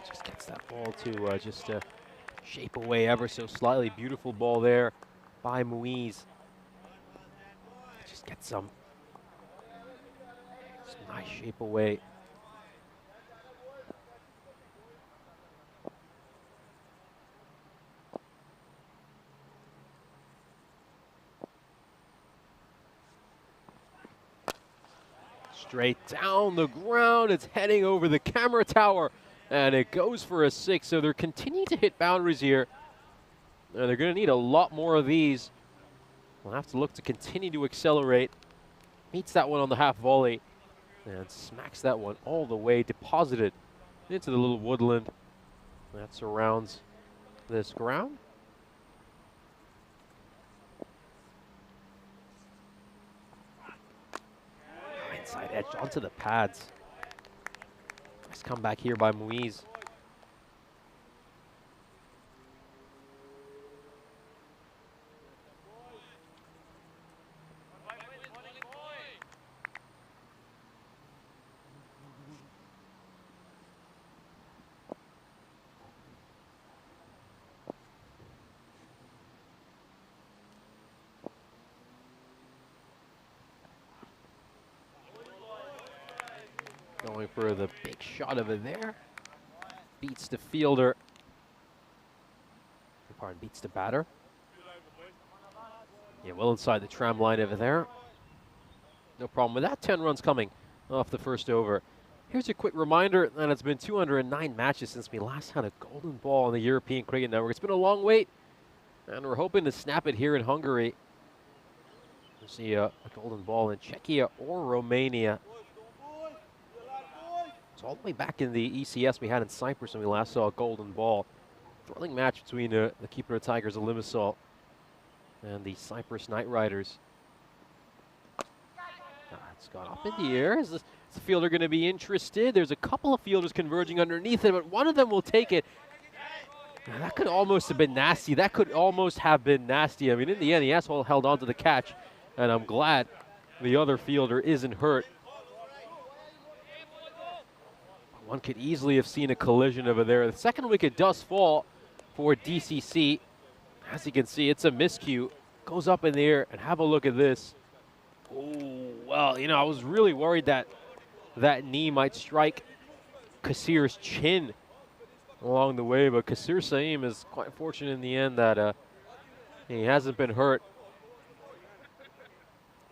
Just gets that ball to just shape away ever so slightly. Beautiful ball there by Muiz. Just get some nice shape away. Straight down the ground. It's heading over the camera tower, and it goes for a 6. So they're continuing to hit boundaries here. And they're going to need a lot more of these. We'll have to look to continue to accelerate. Meets that one on the half volley and smacks that one all the way, deposited into the little woodland that surrounds this ground. Inside edge onto the pads. Nice comeback here by Muiz. Going for the big shot over there. Beats the fielder. Pardon, beats the batter. Yeah, well inside the tram line over there. No problem with that. 10 runs coming off the first over. Here's a quick reminder that it's been 209 matches since we last had a golden ball on the European Cricket Network. It's been a long wait, and we're hoping to snap it here in Hungary. We'll see a golden ball in Czechia or Romania. It's all the way back in the ECS we had in Cyprus when we last saw a golden ball. Thrilling match between the keeper of Tigers of Limassol and the Cyprus Knight Riders. It's gone up in the air. Is the fielder going to be interested? There's a couple of fielders converging underneath it, but one of them will take it. That could almost have been nasty. That could almost have been nasty. I mean, in the end, the asshole held on to the catch, and I'm glad the other fielder isn't hurt. One could easily have seen a collision over there. The second wicket does fall for DCC. As you can see, it's a miscue. Goes up in the air, and have a look at this. Oh, well, you know, I was really worried that that knee might strike Kasir's chin along the way, but Kasir Saeem is quite fortunate in the end that he hasn't been hurt.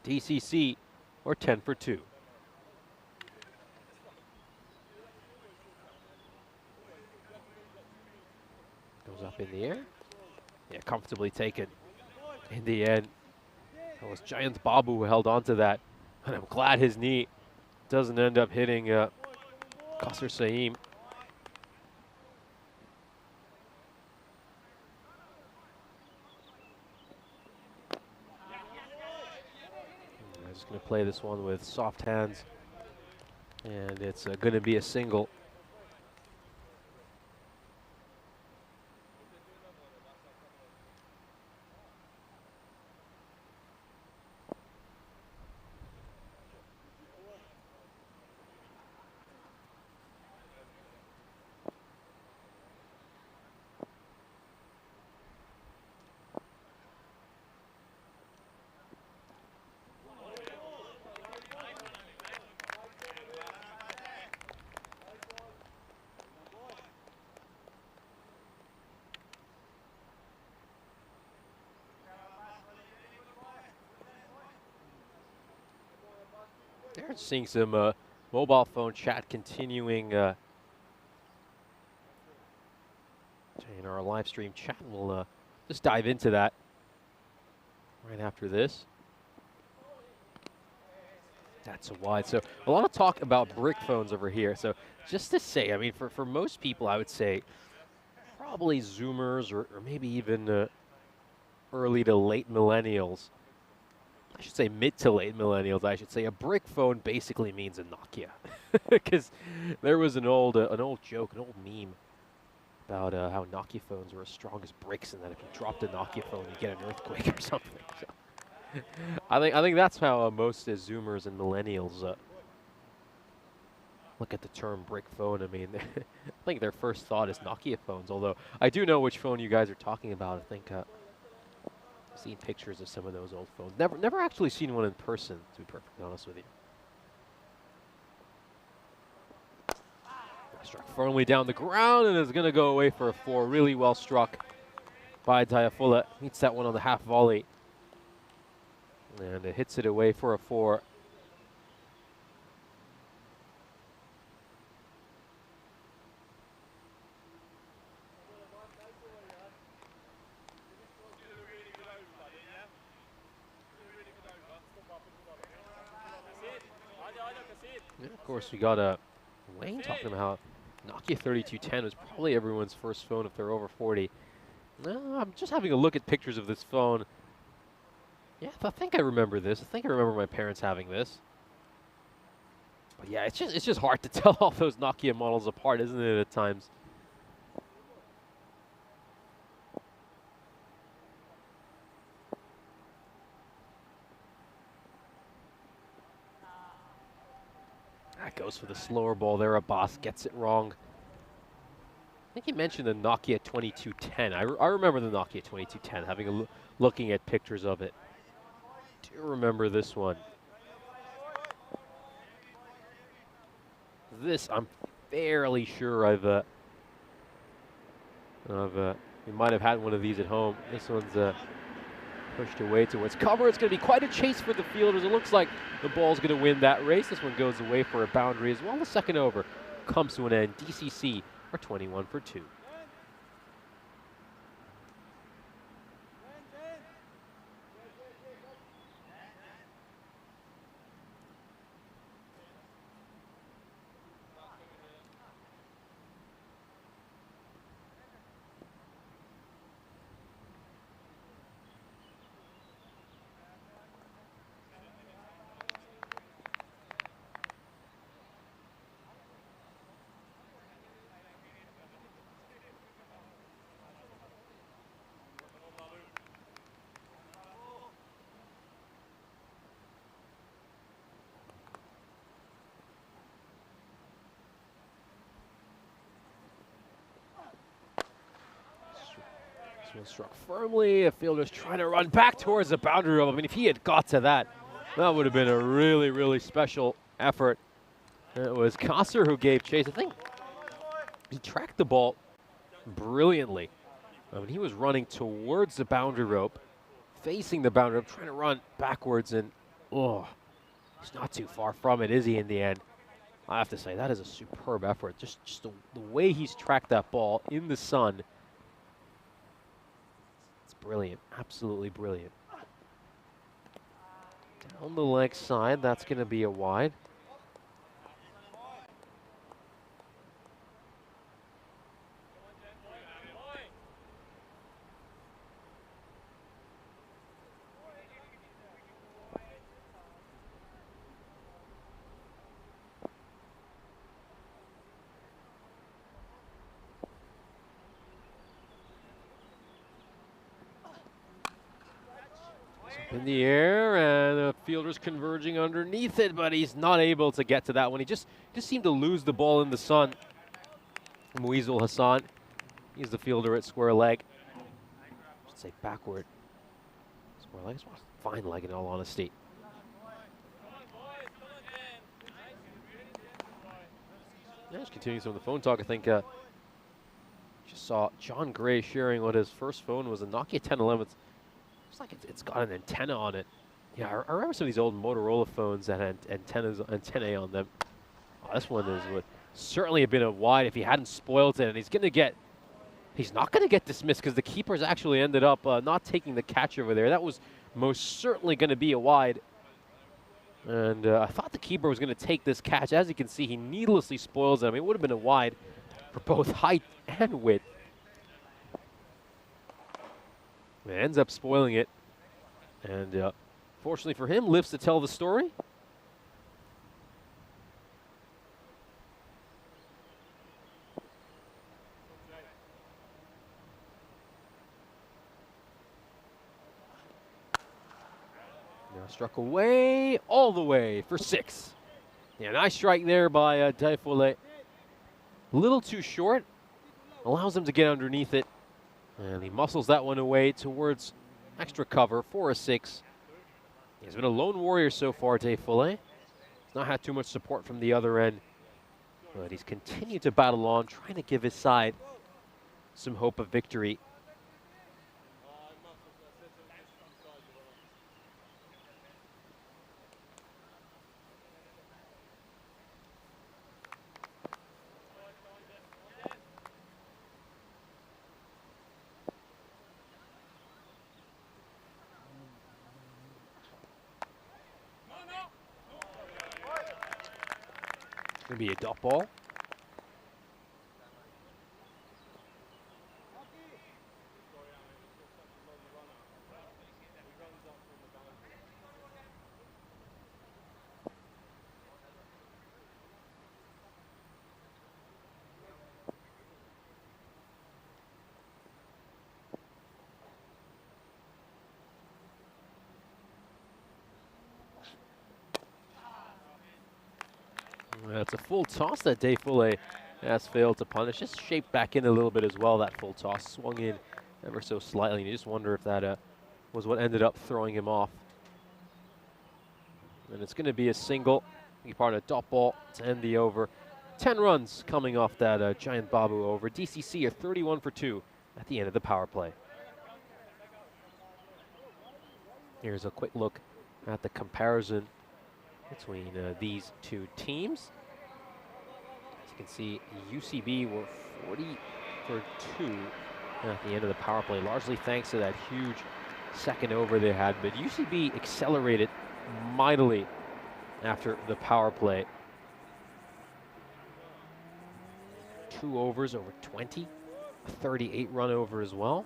DCC or 10 for 2. Goes up in the air. Yeah, comfortably taken in the end. It was Giant Babu who held on to that, and I'm glad his knee doesn't end up hitting Kasir Saeem. I'm just going to play this one with soft hands, and it's going to be a single. They're seeing some mobile phone chat continuing in our live stream chat. We'll just dive into that right after this. That's a wide. So a lot of talk about brick phones over here. So just to say, I mean, for most people, I would say probably Zoomers or maybe even early to late millennials. I should say mid to late millennials, I should say. A brick phone basically means a Nokia. Because there was an old joke, an old meme about how Nokia phones were as strong as bricks, and that if you dropped a Nokia phone, you get an earthquake or something. So I think that's how most Zoomers and millennials look at the term brick phone. I mean, I think their first thought is Nokia phones, although I do know which phone you guys are talking about. I think seen pictures of some of those old phones. Never actually seen one in person, to be perfectly honest with you. Struck firmly down the ground and is going to go away for a 4. Really well struck by Diafula. Meets that one on the half volley. And it hits it away for a 4. And of course, we got Wayne talking about how Nokia 3210 was probably everyone's first phone if they're over 40. No, I'm just having a look at pictures of this phone. Yeah, I think I remember this. I think I remember my parents having this. But yeah, it's just hard to tell all those Nokia models apart, isn't it, at times? That goes for the slower ball there. Abbas gets it wrong. I think he mentioned the Nokia 2210. I remember the Nokia 2210, having looking at pictures of it. Do remember this one. This, I'm fairly sure we might have had one of these at home. This one's pushed away towards cover. It's going to be quite a chase for the fielders. It looks like the ball's going to win that race. This one goes away for a boundary as well. The second over comes to an end. DCC are 21 for 2. one struck firmly. A fielder's trying to run back towards the boundary rope. I mean, if he had got to that, that would have been a really, really special effort. It was Kasser who gave chase. I think he tracked the ball brilliantly. I mean, he was running towards the boundary rope, facing the boundary rope, trying to run backwards, and oh, he's not too far from it, is he, in the end? I have to say, that is a superb effort. Just the way he's tracked that ball in the sun. It's brilliant, absolutely brilliant. Down the leg side, that's going to be a wide. In the air, and the fielder's converging underneath it, but he's not able to get to that one. He just seemed to lose the ball in the sun. Muizul Hassan, he's the fielder at square leg. I should say backward. Square leg, fine leg in all honesty. Yeah, just continuing some of the phone talk, I think just saw John Gray sharing what his first phone was, a Nokia 1011. It's like it's got an antenna on it. Yeah, I remember some of these old Motorola phones that had antennae on them. Oh, this one would certainly have been a wide if he hadn't spoiled it, and he's not going to get dismissed because the keepers actually ended up not taking the catch over there. That was most certainly going to be a wide. And I thought the keeper was going to take this catch. As you can see, he needlessly spoils it. I mean, it would have been a wide for both height and width. It ends up spoiling it, and fortunately for him, lives to tell the story. Now struck away, all the way for 6. Yeah, nice strike there by Daifole. A little too short, allows him to get underneath it. And he muscles that one away towards extra cover for a 6. He's been a lone warrior so far, Daifole. He's not had too much support from the other end. But he's continued to battle on, trying to give his side some hope of victory. Gonna be a dot ball. That's a full toss that Daifole has failed to punish. Just shaped back in a little bit as well, that full toss. Swung in ever so slightly, and you just wonder if that was what ended up throwing him off. And it's going to be a single, part of a dot ball to end the over. 10 runs coming off that giant Babu over. DCC are 31 for 2 at the end of the power play. Here's a quick look at the comparison between these two teams. As you can see, UCB were 40 for 2 at the end of the power play, largely thanks to that huge second over they had. But UCB accelerated mightily after the power play. 2 overs over 20, a 38 run over as well.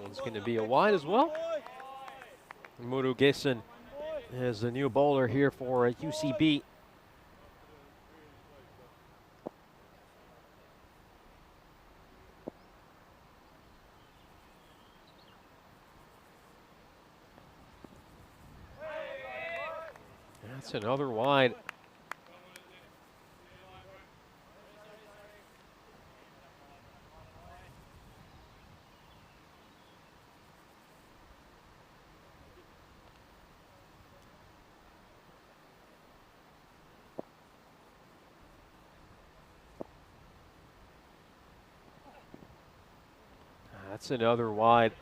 It's going to be a wide as well. Muru Gessen is the new bowler here for UCB. That's another wide. That's another wide.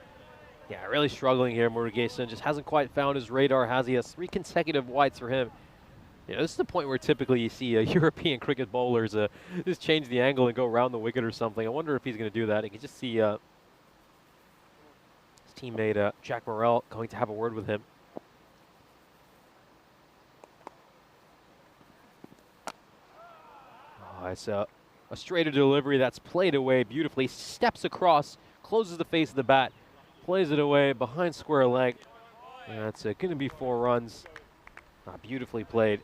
Yeah, really struggling here, Murugesan. Just hasn't quite found his radar, has he? Has 3 consecutive wides for him. You know, this is the point where typically you see European cricket bowlers just change the angle and go around the wicket or something. I wonder if he's going to do that. You can just see his teammate Jack Morrell going to have a word with him. Oh, it's a straighter delivery that's played away beautifully. Steps across, closes the face of the bat, plays it away behind square leg. That's going to be 4 runs. Beautifully played.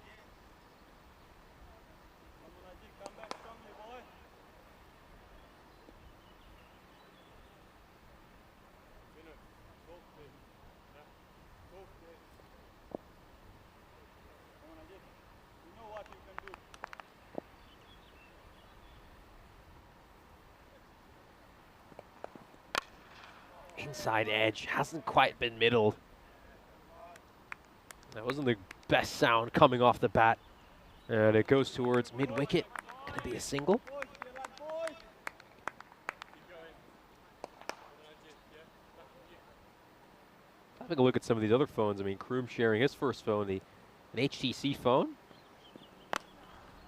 Inside edge, hasn't quite been middled. That wasn't the best sound coming off the bat. And it goes towards mid-wicket. Gonna be a single. Having a look at some of these other phones. I mean, Kroom sharing his first phone, an HTC phone.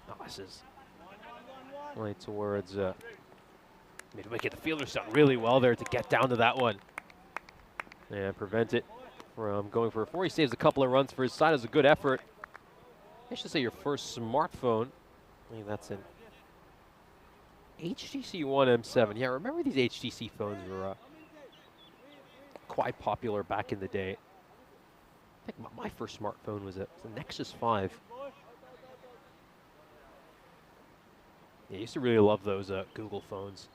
Oh, this is right towards mid-wicket. The fielder's done really well there to get down to that one and prevent it from going for a 4. He saves a couple of runs for his side. It's a good effort. I should say your first smartphone. I mean, that's an HTC One M7. Yeah, remember these HTC phones were quite popular back in the day. I think my first smartphone was the Nexus 5. Yeah, I used to really love those Google phones.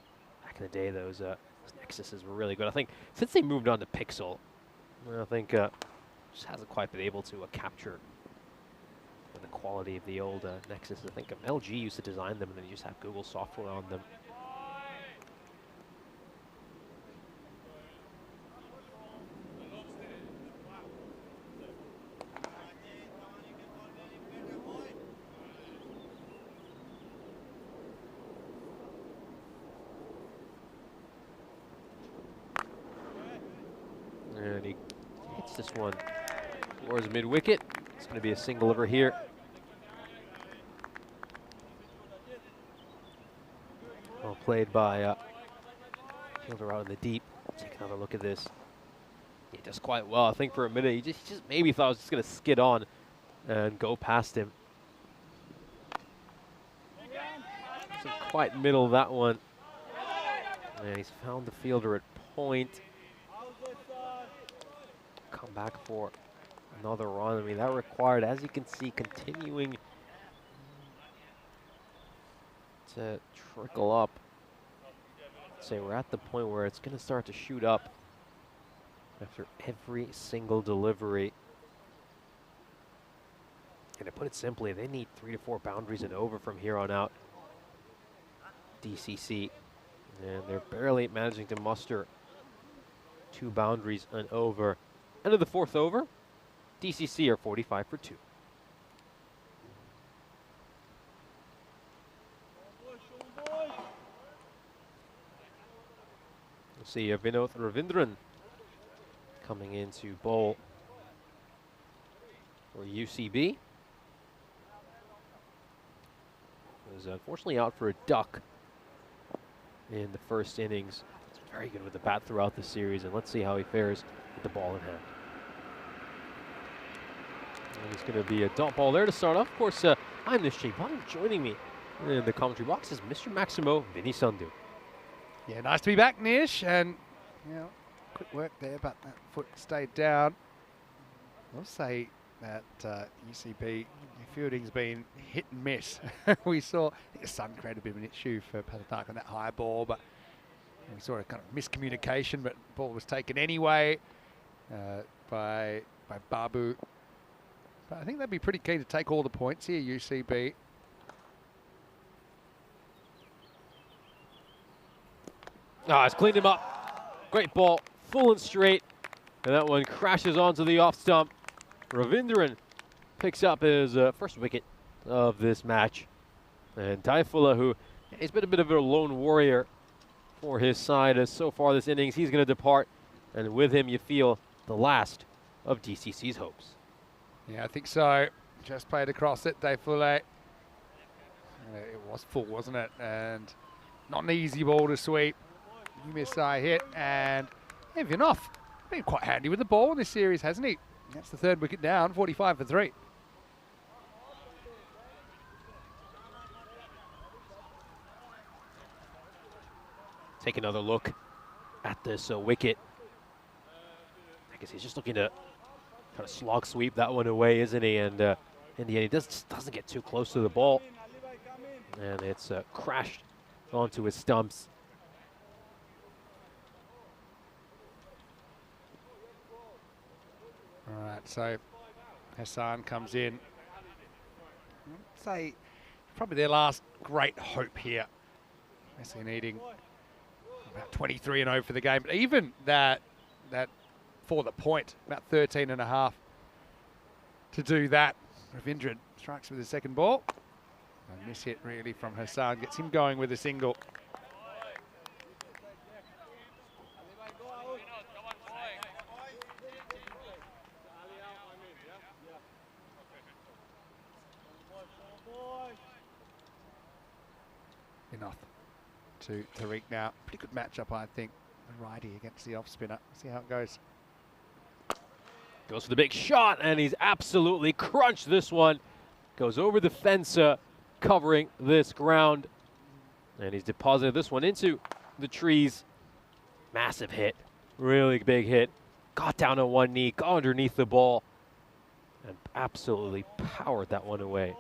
Back in the day, those Nexuses were really good. I think since they moved on to Pixel, I think just hasn't quite been able to capture the quality of the old Nexus. I think LG used to design them and then you just have Google software on them. And he hits this one towards mid-wicket. It's going to be a single over here. Well played by fielder out in the deep. Take another look at this. He does quite well. I think for a minute he just maybe thought I was just going to skid on and go past him. Doesn't quite middle that one. And he's found the fielder at point. Come back for another run. I mean, that required, as you can see, continuing to trickle up. Say we're at the point where it's going to start to shoot up after every single delivery. And to put it simply, they need 3 to 4 boundaries and over from here on out. DCC, and they're barely managing to muster 2 boundaries and over. End of the 4th over. DCC are 45 for 2. We'll see Vinod Ravindran coming into bowl for UCB. Was unfortunately out for a duck in the first innings. He's very good with the bat throughout the series, and let's see how he fares with the ball in hand. And it's going to be a dot ball there to start off. Of course, I'm Nish Bottom. Joining me in the commentary box is Mr. Maximo Vinny Sandhu. Yeah, nice to be back, Nish. And you know, quick work there, but that foot stayed down. I'll say that UCB fielding's been hit and miss. We saw, I think the sun created a bit of an issue for Patanak on that high ball, but we saw a kind of miscommunication, but the ball was taken anyway by Babu. But I think they'd be pretty keen to take all the points here, UCB. Ah, it's cleaned him up. Great ball, full and straight. And that one crashes onto the off stump. Ravindran picks up his first wicket of this match. And Taifullah, who has been a bit of a lone warrior for his side as so far this innings, he's going to depart. And with him, you feel the last of DCC's hopes. Yeah, I think so. Just played across it, Taifullah. It was full, wasn't it? And not an easy ball to sweep. Misai hit, and Vinov been quite handy with the ball in this series, hasn't he? That's the third wicket down, 45 for 3. Take another look at this wicket. I guess he's just looking to kind of slog sweep that one away, isn't he? And in the end, he just doesn't get too close to the ball. And it's crashed onto his stumps. All right, so Hassan comes in. I'd say probably their last great hope here. Basically needing about 23 and 0 for the game. But even that for the point, about 13 and a half to do that. Ravindran strikes with his second ball. A miss hit really from Hassan, gets him going with a single. Enough to Tariq now. Pretty good matchup, I think. The righty against the off spinner. See how it goes. Goes for the big shot, and he's absolutely crunched this one. Goes over the fence, covering this ground. And he's deposited this one into the trees. Massive hit. Really big hit. Got down on one knee, got underneath the ball, and absolutely powered that one away.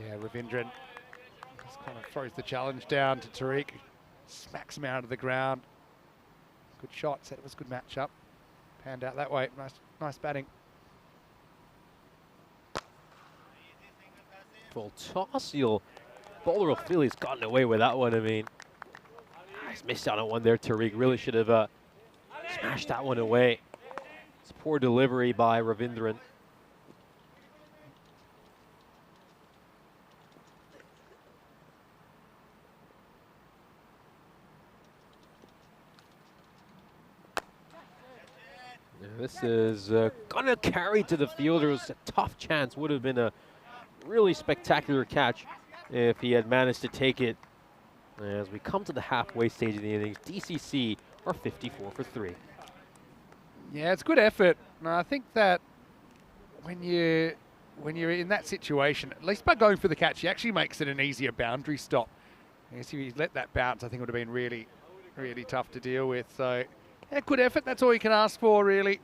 Yeah, Ravindran just kind of throws the challenge down to Tariq. Smacks him out of the ground. Good shot. Said it was a good matchup. Panned out that way. Nice batting. Full toss. Bowler will feel he's gotten away with that one. I mean, he's missed out on one there. Tariq really should have smashed that one away. It's poor delivery by Ravindran. This is gonna carry to the fielders. A tough chance. Would have been a really spectacular catch if he had managed to take it. As we come to the halfway stage of the innings, DCC are 54 for 3. Yeah, it's good effort. And I think that when you're in that situation, at least by going for the catch, he actually makes it an easier boundary stop. I guess if he let that bounce, I think it would have been really, really tough to deal with. So, yeah, good effort. That's all you can ask for, really.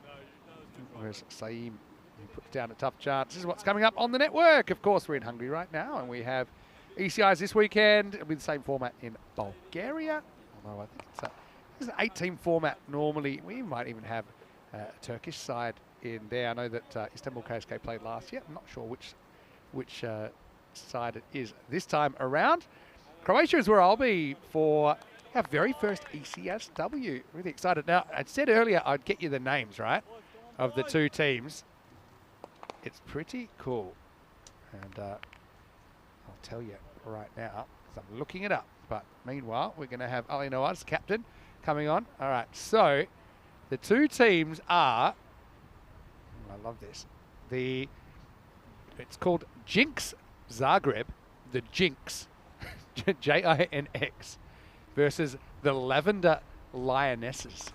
Whereas Saeem, he puts down a tough chance. This is what's coming up on the network. Of course, we're in Hungary right now, and we have ECIs this weekend with the same format in Bulgaria. Although I think it's an 8-team format normally. We might even have a Turkish side in there. I know that Istanbul KSK played last year. I'm not sure which side it is this time around. Croatia is where I'll be for our very first ECSW. Really excited. Now, I said earlier I'd get you the names, right, of the two teams. It's pretty cool. And I'll tell you right now, because I'm looking it up. But meanwhile, we're going to have Ali Nawaz, captain, coming on. All right, so the two teams are, I love this, it's called Jinx Zagreb, the Jinx, Jinx, versus the Lavender Lionesses.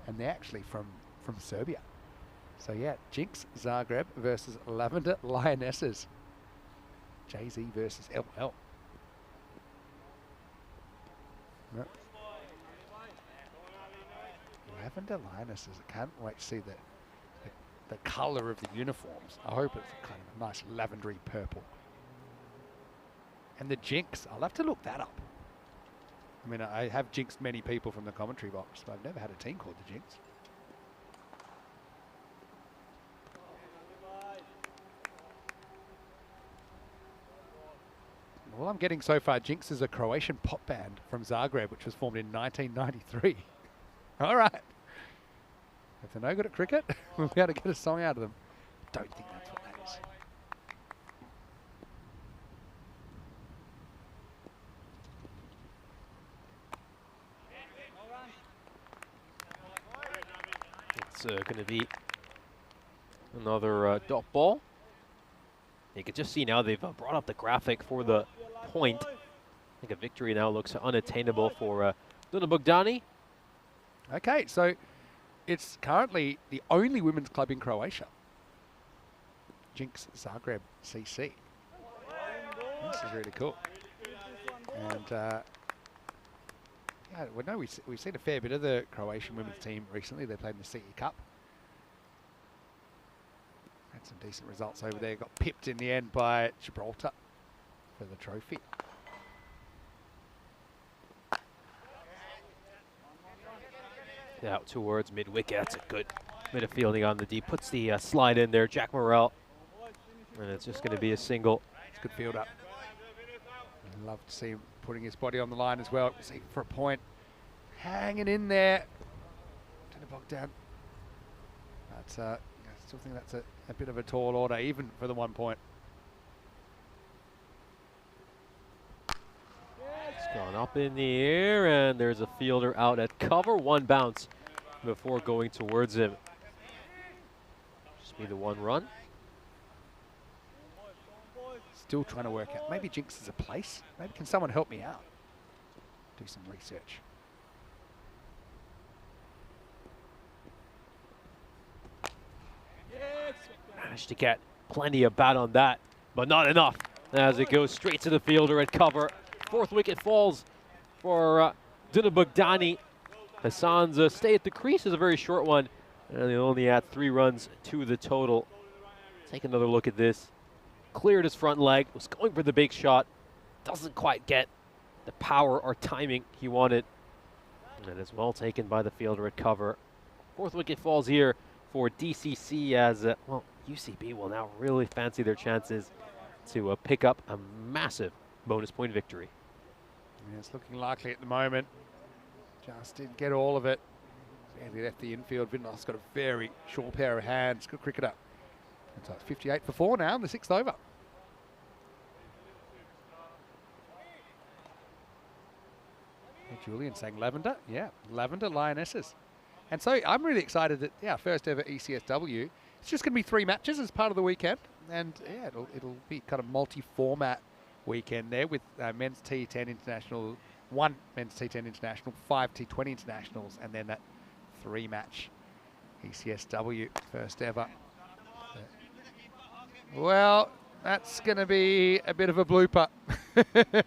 And they're actually from Serbia. So yeah, Jinx Zagreb versus Lavender Lionesses. Jay-Z versus LL. Yep. lavender lionesses. I can't wait to see the colour of the uniforms. I hope it's kind of a nice lavendery purple. And the jinx, I'll have to look that up. I mean, I have jinxed many people from the commentary box, but I've never had a team called the Jinx. All I'm getting so far, Jinx is a Croatian pop band from Zagreb, which was formed in 1993. All right. If they're no good at cricket, we'll be able to get a song out of them. Don't think that's what that is. It's going to be another dot ball. You can just see now they've brought up the graphic for the point. I think a victory now looks unattainable for Danube Bogdan. Okay, so it's currently the only women's club in Croatia. Jinx Zagreb CC. This is really cool. And yeah, well, no, we've seen a fair bit of the Croatian women's team recently. They played in the CE Cup. Had some decent results over there. Got pipped in the end by Gibraltar for the trophy. Out towards mid-wicket. That's a good bit of fielding on the D. Puts the slide in there, Jack Morrell. And it's just going to be a single. It's good field up. I'd love to see him putting his body on the line as well. See for a point. Hanging in there. Danube Bogdan. But I still think that's a bit of a tall order, even for the 1 point. It's gone up in the air, and there's a fielder out at cover. One bounce before going towards him. Just be the one run. Still trying to work out. Maybe Jinx is a place. Maybe can someone help me out? Do some research. Managed to get plenty of bat on that, but not enough as it goes straight to the fielder at cover. Fourth wicket falls for Danube Bogdan. Hassan's stay at the crease is a very short one, and they only add 3 runs to the total. Take another look at this. Cleared his front leg, was going for the big shot, doesn't quite get the power or timing he wanted, and is well taken by the fielder at cover. Fourth wicket falls here for DCC as, well, UCB will now really fancy their chances to pick up a massive bonus point victory. Yeah, it's looking likely at the moment. Just didn't get all of it. Barely left the infield. Vidnoth's got a very short pair of hands. Good cricketer. And so it's 58 for 4 now in the 6th over. Hey, Julian saying lavender. Yeah, lavender lionesses. And so I'm really excited that, yeah, first ever ECSW. It's just going to be 3 matches as part of the weekend. And yeah, it'll be kind of multi-format weekend there with men's T10 international, 1 men's T10 international, 5 T20 internationals, and then that 3-match ECSW first ever. Well, that's going to be a bit of a blooper. I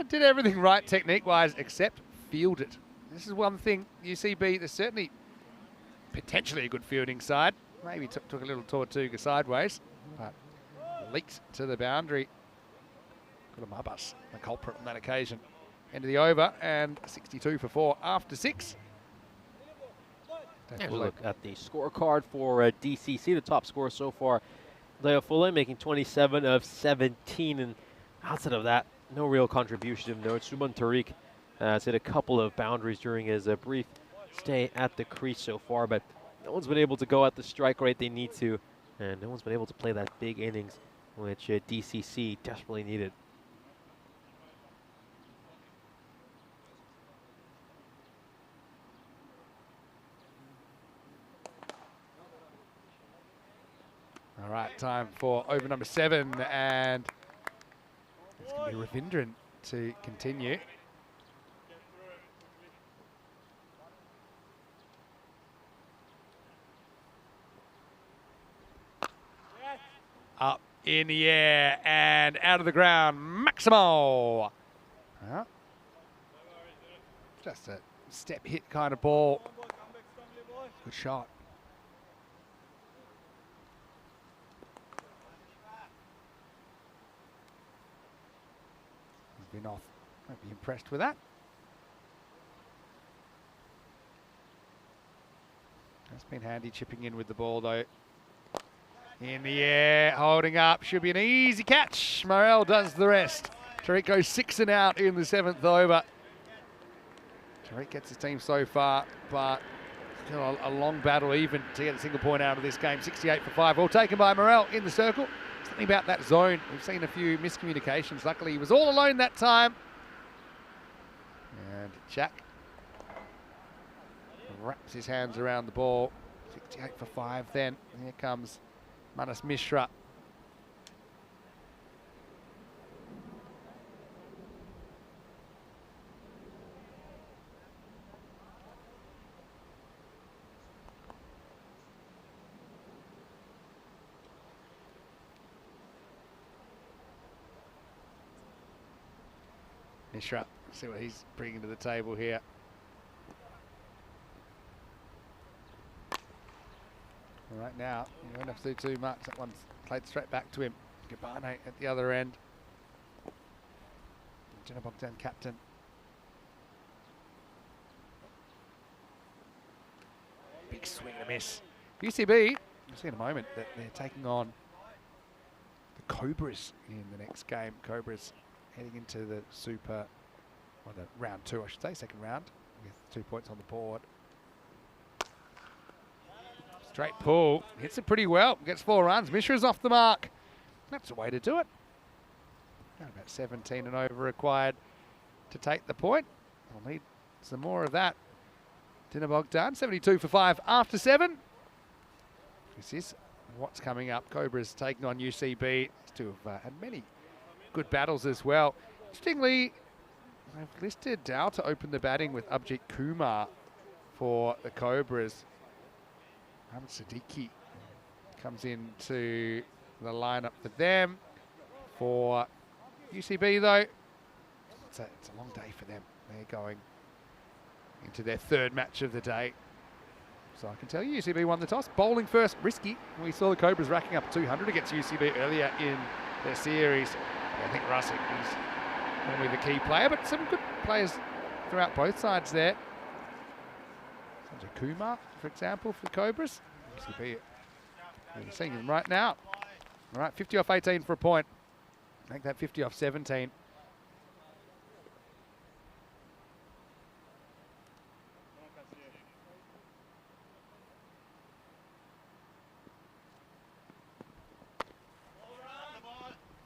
did everything right technique-wise except field it. This is one thing, UCB, there's certainly potentially a good fielding side. Maybe took a little Tortuga sideways, but leaked to the boundary. Got a Mabus, the culprit on that occasion. End of the over, and 62 for 4 after 6. Here's a look at the scorecard for DCC. The top scorer so far, Leo Fulle, making 27 of 17, and outside of that, no real contribution of note. Suman Tariq has hit a couple of boundaries during his brief stay at the crease so far, but no one's been able to go at the strike rate they need to, and no one's been able to play that big innings, which DCC desperately needed. All right, time for over number 7, and it's going to be Ravindran to continue. Up in the air and out of the ground, Maximo. Just a step hit kind of ball. Good shot. Vinoth might be impressed with that. That's been handy chipping in with the ball though. In the air, holding up, should be an easy catch. Morel does the rest. Tariq goes 6 and out in the 7th over. Tariq gets his team so far, but still a long battle even to get a single point out of this game. 68 for 5, all taken by Morel in the circle. Something about that zone. We've seen a few miscommunications. Luckily, he was all alone that time. And Jack wraps his hands around the ball. 68 for 5 then. And here comes Manas Mishra. Mishra, see what he's bringing to the table here. Right now, you won't have to do too much. That one's played straight back to him. Gabane at the other end. Danube Bogdan captain. Big swing and a miss. UCB, you'll see in a moment that they're taking on the Cobras in the next game. Cobras heading into the Super, or the round 2, I should say, second round, with 2 points on the board. Straight pull, hits it pretty well, gets 4 runs. Mishra's off the mark. That's the way to do it. About 17 and over required to take the point. We'll need some more of that. Danube Bogdan, 72 for 5 after 7. This is what's coming up. Cobras taking on UCB. These two have had many good battles as well. Interestingly, I've listed Dow to open the batting with Abhijit Kumar for the Cobras. Ahmed Siddiqui comes into the lineup for them. For UCB though, it's a long day for them. They're going into their 3rd match of the day. So I can tell you UCB won the toss. Bowling first, risky. We saw the Cobras racking up 200 against UCB earlier in their series. I think Russick is normally the key player, but some good players throughout both sides there. Sanjay Kumar, for example, for the Cobras. You're seeing him right now. All right, 50 off 18 for a point. Make that 50 off 17.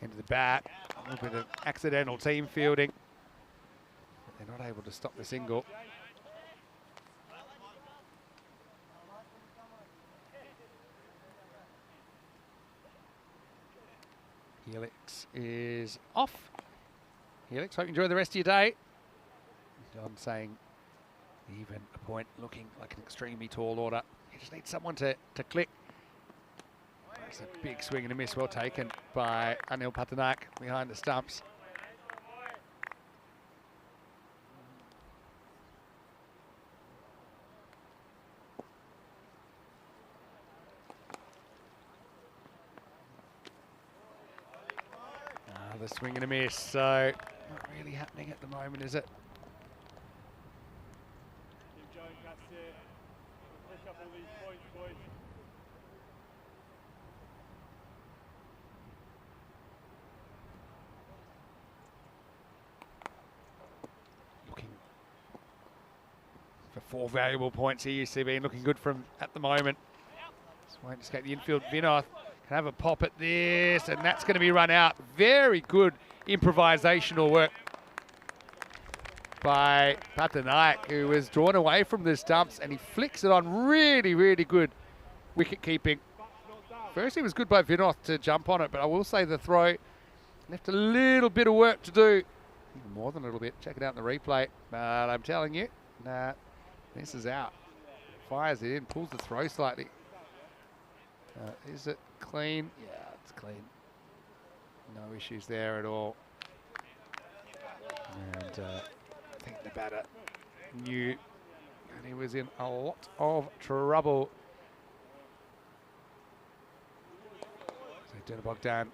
Into the bat. A little bit of accidental team fielding. But they're not able to stop the single. Helix is off. Helix, hope you enjoy the rest of your day. John saying even a point looking like an extremely tall order. You just need someone to click. That's a big swing and a miss, well taken by Anil Patanak behind the stumps. The swing and a miss, so not really happening at the moment, is it? Keep going, that's it. Pick up all these points, boys. Looking for 4 valuable points here, UCB, looking good from at the moment. Just waiting to escape the infield. Vinoth can have a pop at this, and that's going to be run out. Very good improvisational work by Patanaik, who was drawn away from the stumps, and he flicks it on. Really, really good wicket keeping. First, it was good by Vinoth to jump on it, but I will say the throw left a little bit of work to do. Even more than a little bit. Check it out in the replay. But I'm telling you, nah, this is out. Fires it in, pulls the throw slightly. Is it clean? Yeah, it's clean. No issues there at all. And I think the batter knew And he was in a lot of trouble. So Danube Bogdan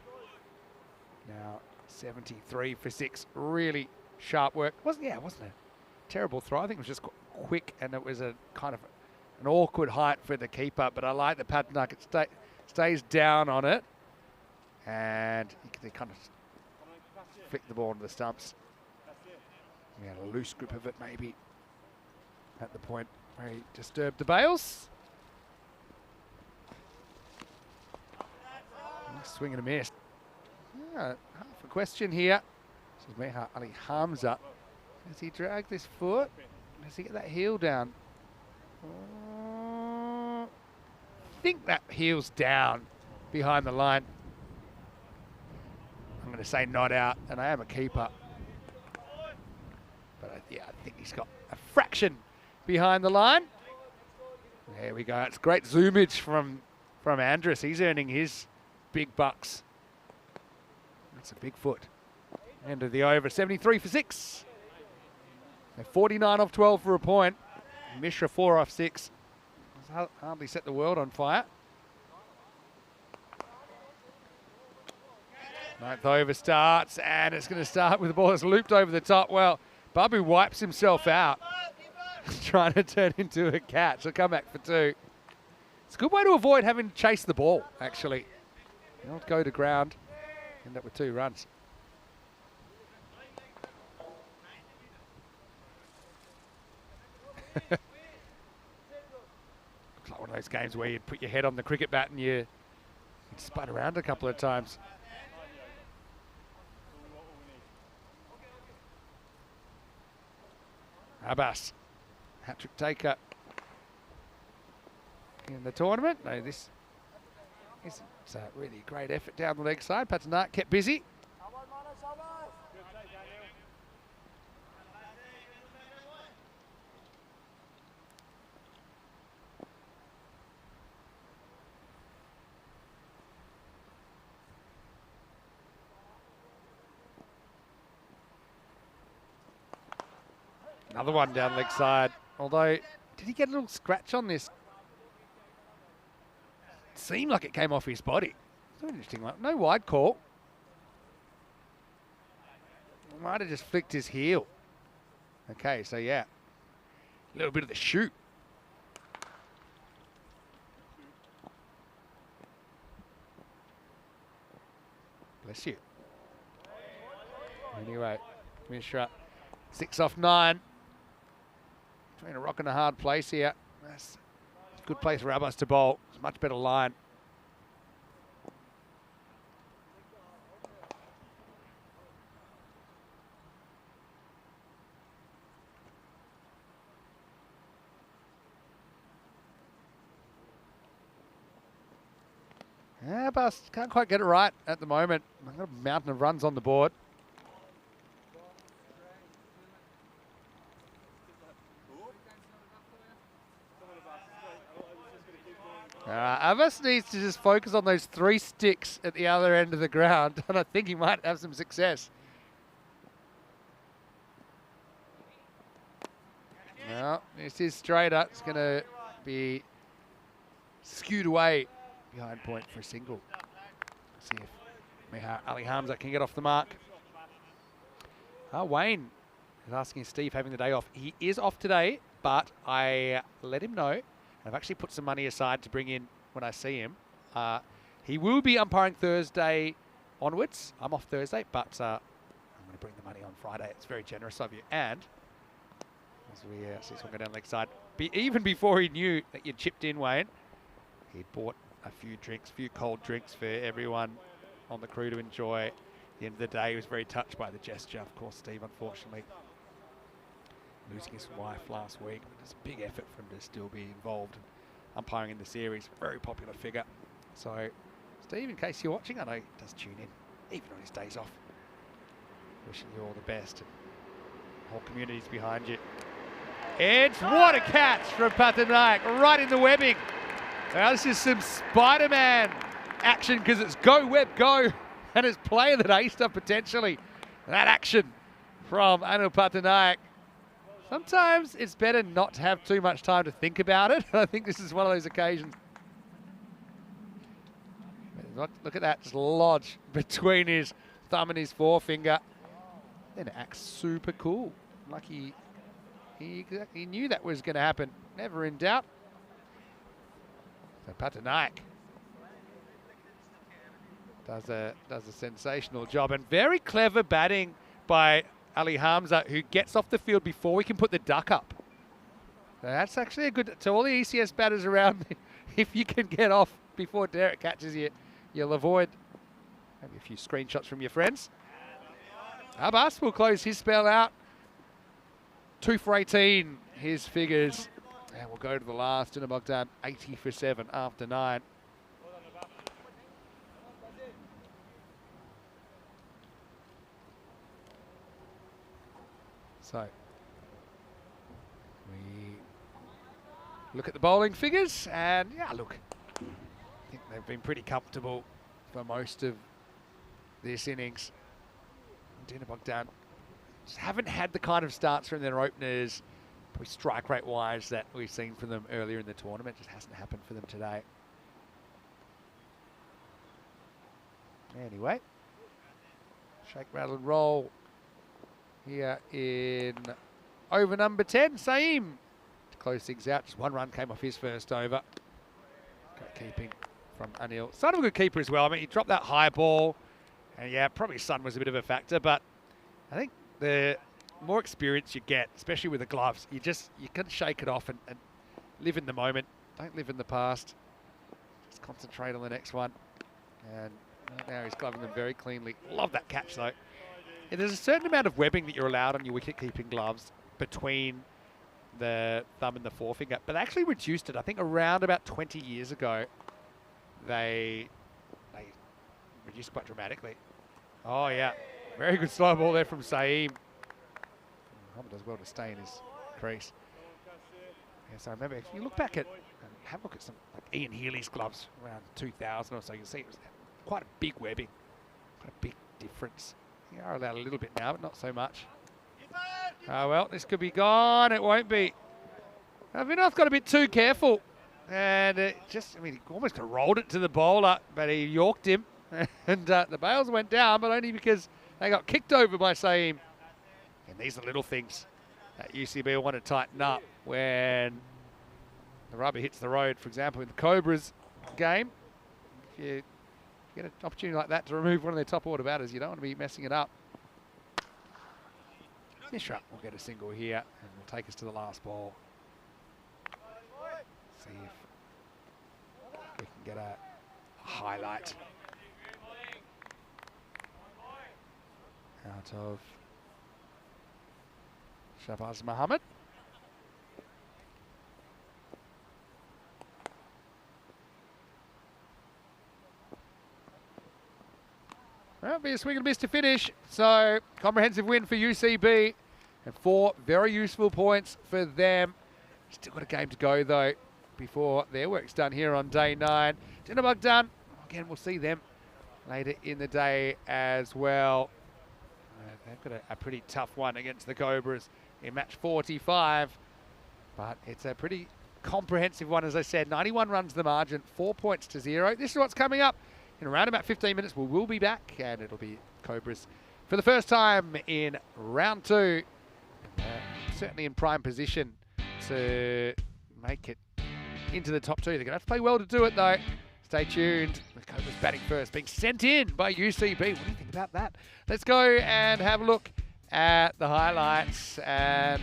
now 73 for 6. Really sharp work. It wasn't a terrible throw. I think it was just quick, and it was a kind of an awkward height for the keeper. But I like the Paternak. It stays down on it, and they kind of flick the ball into the stumps. He had a loose grip of it maybe at the point where he disturbed the bails. Nice swing and a miss. Half a question here. This is Meha Ali Hamza. Does he drag this foot? Does he get that heel down? I think that heel's down behind the line. I'm going to say not out, and I am a keeper. But yeah, I think he's got a fraction behind the line. There we go. It's great zoomage from Andrus. He's earning his big bucks. That's a big foot. End of the over, 73 for 6. 49 off 12 for a point. Mishra 4 off 6. Hardly set the world on fire. 9th over starts, and it's going to start with the ball that's looped over the top. Well, Babu wipes himself out, trying to turn into a catch. He'll come back for 2. It's a good way to avoid having to chase the ball, actually. You don't go to ground, end up with 2 runs. Looks like one of those games where you'd put your head on the cricket bat and you'd spud around a couple of times. Abbas, hat-trick taker in the tournament. No, this is a really great effort down the leg side. Paternak kept busy. Another one down leg side. Although, did he get a little scratch on this? It seemed like it came off his body. It's an interesting one. No wide call. Might have just flicked his heel. Okay, so yeah. A little bit of the shoot. Bless you. Anyway, Mishra, 6 off 9. Between a rock and a hard place here. That's a good place for Abbas to bowl. It's a much better line. Abbas can't quite get it right at the moment. I've got a mountain of runs on the board. Abbas needs to just focus on those 3 sticks at the other end of the ground, and I think he might have some success. No, this is straighter. It's going to be skewed away behind point for a single. Let's see if Ali Hamza can get off the mark. Wayne is asking Steve having the day off. He is off today, but I let him know. I've actually put some money aside to bring in when I see him. He will be umpiring Thursday onwards. I'm off Thursday, but I'm going to bring the money on Friday. It's very generous of you. And as we see this one go down the leg side, even before he knew that you'd chipped in, Wayne, he'd bought a few drinks, a few cold drinks for everyone on the crew to enjoy. At the end of the day, he was very touched by the gesture. Of course, Steve, unfortunately, losing his wife last week. But it's a big effort for him to still be involved and umpiring in the series. Very popular figure. So, Steve, in case you're watching, I know he does tune in, even on his days off. Wishing you all the best. And the whole community's behind you. It's what a catch from Paternak, right in the webbing. Now, this is some Spider-Man action because it's go, Webb, go. And it's player that aced up potentially. That action from Anil Paternak. Sometimes it's better not to have too much time to think about it. I think this is one of those occasions. Look at that, just lodge between his thumb and his forefinger. Then it acts super cool. Like he knew that was going to happen. Never in doubt. So Patanaik does a sensational job, and very clever batting by Ali Hamza, who gets off the field before we can put the duck up. So that's actually a good, to all the ECS batters around, if you can get off before Derek catches you, you'll avoid maybe a few screenshots from your friends. Abbas will close his spell out. 2 for 18, his figures. And we'll go to the last. Danube Bogdan, 80 for 7 after 9. So, we look at the bowling figures, and yeah, look, I think they've been pretty comfortable for most of this innings. Danube Bogdan just haven't had the kind of starts from their openers, probably strike rate wise, that we've seen from them earlier in the tournament. Just hasn't happened for them today. Anyway, shake, rattle and roll here in over number 10, Saeem, to close things out. Just 1 run came off his first over. Great keeping from Anil. Son of a good keeper as well. I mean, he dropped that high ball, and yeah, probably sun was a bit of a factor, but I think the more experience you get, especially with the gloves, you can shake it off and live in the moment. Don't live in the past. Just concentrate on the next one. And now he's gloving them very cleanly. Love that catch though. Yeah, there's a certain amount of webbing that you're allowed on your wicket-keeping gloves between the thumb and the forefinger, but they actually reduced it. I think around about 20 years ago, they reduced quite dramatically. Oh yeah, very good slow ball there from Saeem. Muhammad does well to stay in his crease. Yes, I remember, if you look back at, have a look at some, like Ian Healy's gloves around 2000 or so, you can see it was quite a big webbing, quite a big difference. You are allowed a little bit now, but not so much. Oh well, this could be gone. It won't be. Vinod got a bit too careful, and it just, I mean, he almost rolled it to the bowler, but he yorked him, and the bails went down, but only because they got kicked over by Saeem. And these are little things that UCB will want to tighten up when the rubber hits the road. For example, in the Cobras game, if you get an opportunity like that to remove one of their top order batters, you don't want to be messing it up. Mishra will get a single here and will take us to the last ball. See if we can get a highlight out of Shahbaz Muhammad. Well, be a swing and a miss to finish. So, comprehensive win for UCB and 4 very useful points for them. Still got a game to go though before their work's done here on day 9. Danube Bogdan, again, we'll see them later in the day as well. They've got a pretty tough one against the Cobras in match 45, but it's a pretty comprehensive one, as I said. 91 runs the margin, 4 points to 0. This is what's coming up in around about 15 minutes. We'll be back, and it'll be Cobras for the first time in round 2. Certainly in prime position to make it into the top 2. They're going to have to play well to do it, though. Stay tuned. The Cobras batting first, being sent in by UCB. What do you think about that? Let's go and have a look at the highlights. And,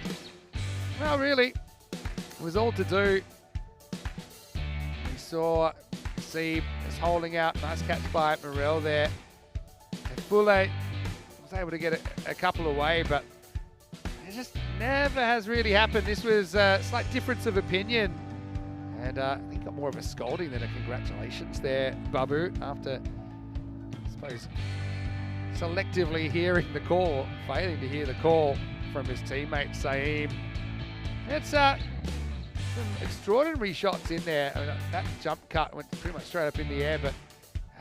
well, really, it was all to do. We saw Seeb is holding out. Nice catch by Morel there. Fule was able to get a couple away, but it just never has really happened. This was a slight difference of opinion. And I think got more of a scolding than a congratulations there, Babu, after, I suppose, selectively hearing the call, failing to hear the call from his teammate, Saeem. It's some extraordinary shots in there. I mean, that jump cut went pretty much straight up in the air, but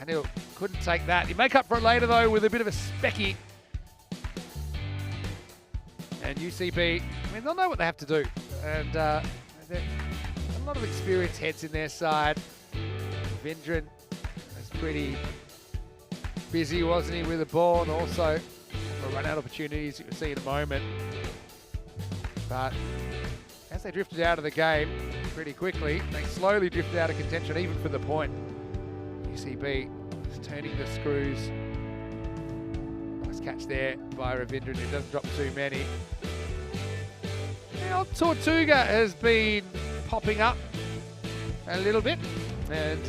Anil couldn't take that. He make up for it later, though, with a bit of a specky. And UCB, I mean, they'll know what they have to do. And a lot of experienced heads in their side. Vindran was pretty busy, wasn't he, with the ball, and also run-out opportunities you can see in a moment. But as they drifted out of the game pretty quickly, they slowly drifted out of contention, even for the point. UCB is turning the screws. Nice catch there by Ravindran, who doesn't drop too many. Now, Tortuga has been popping up a little bit, and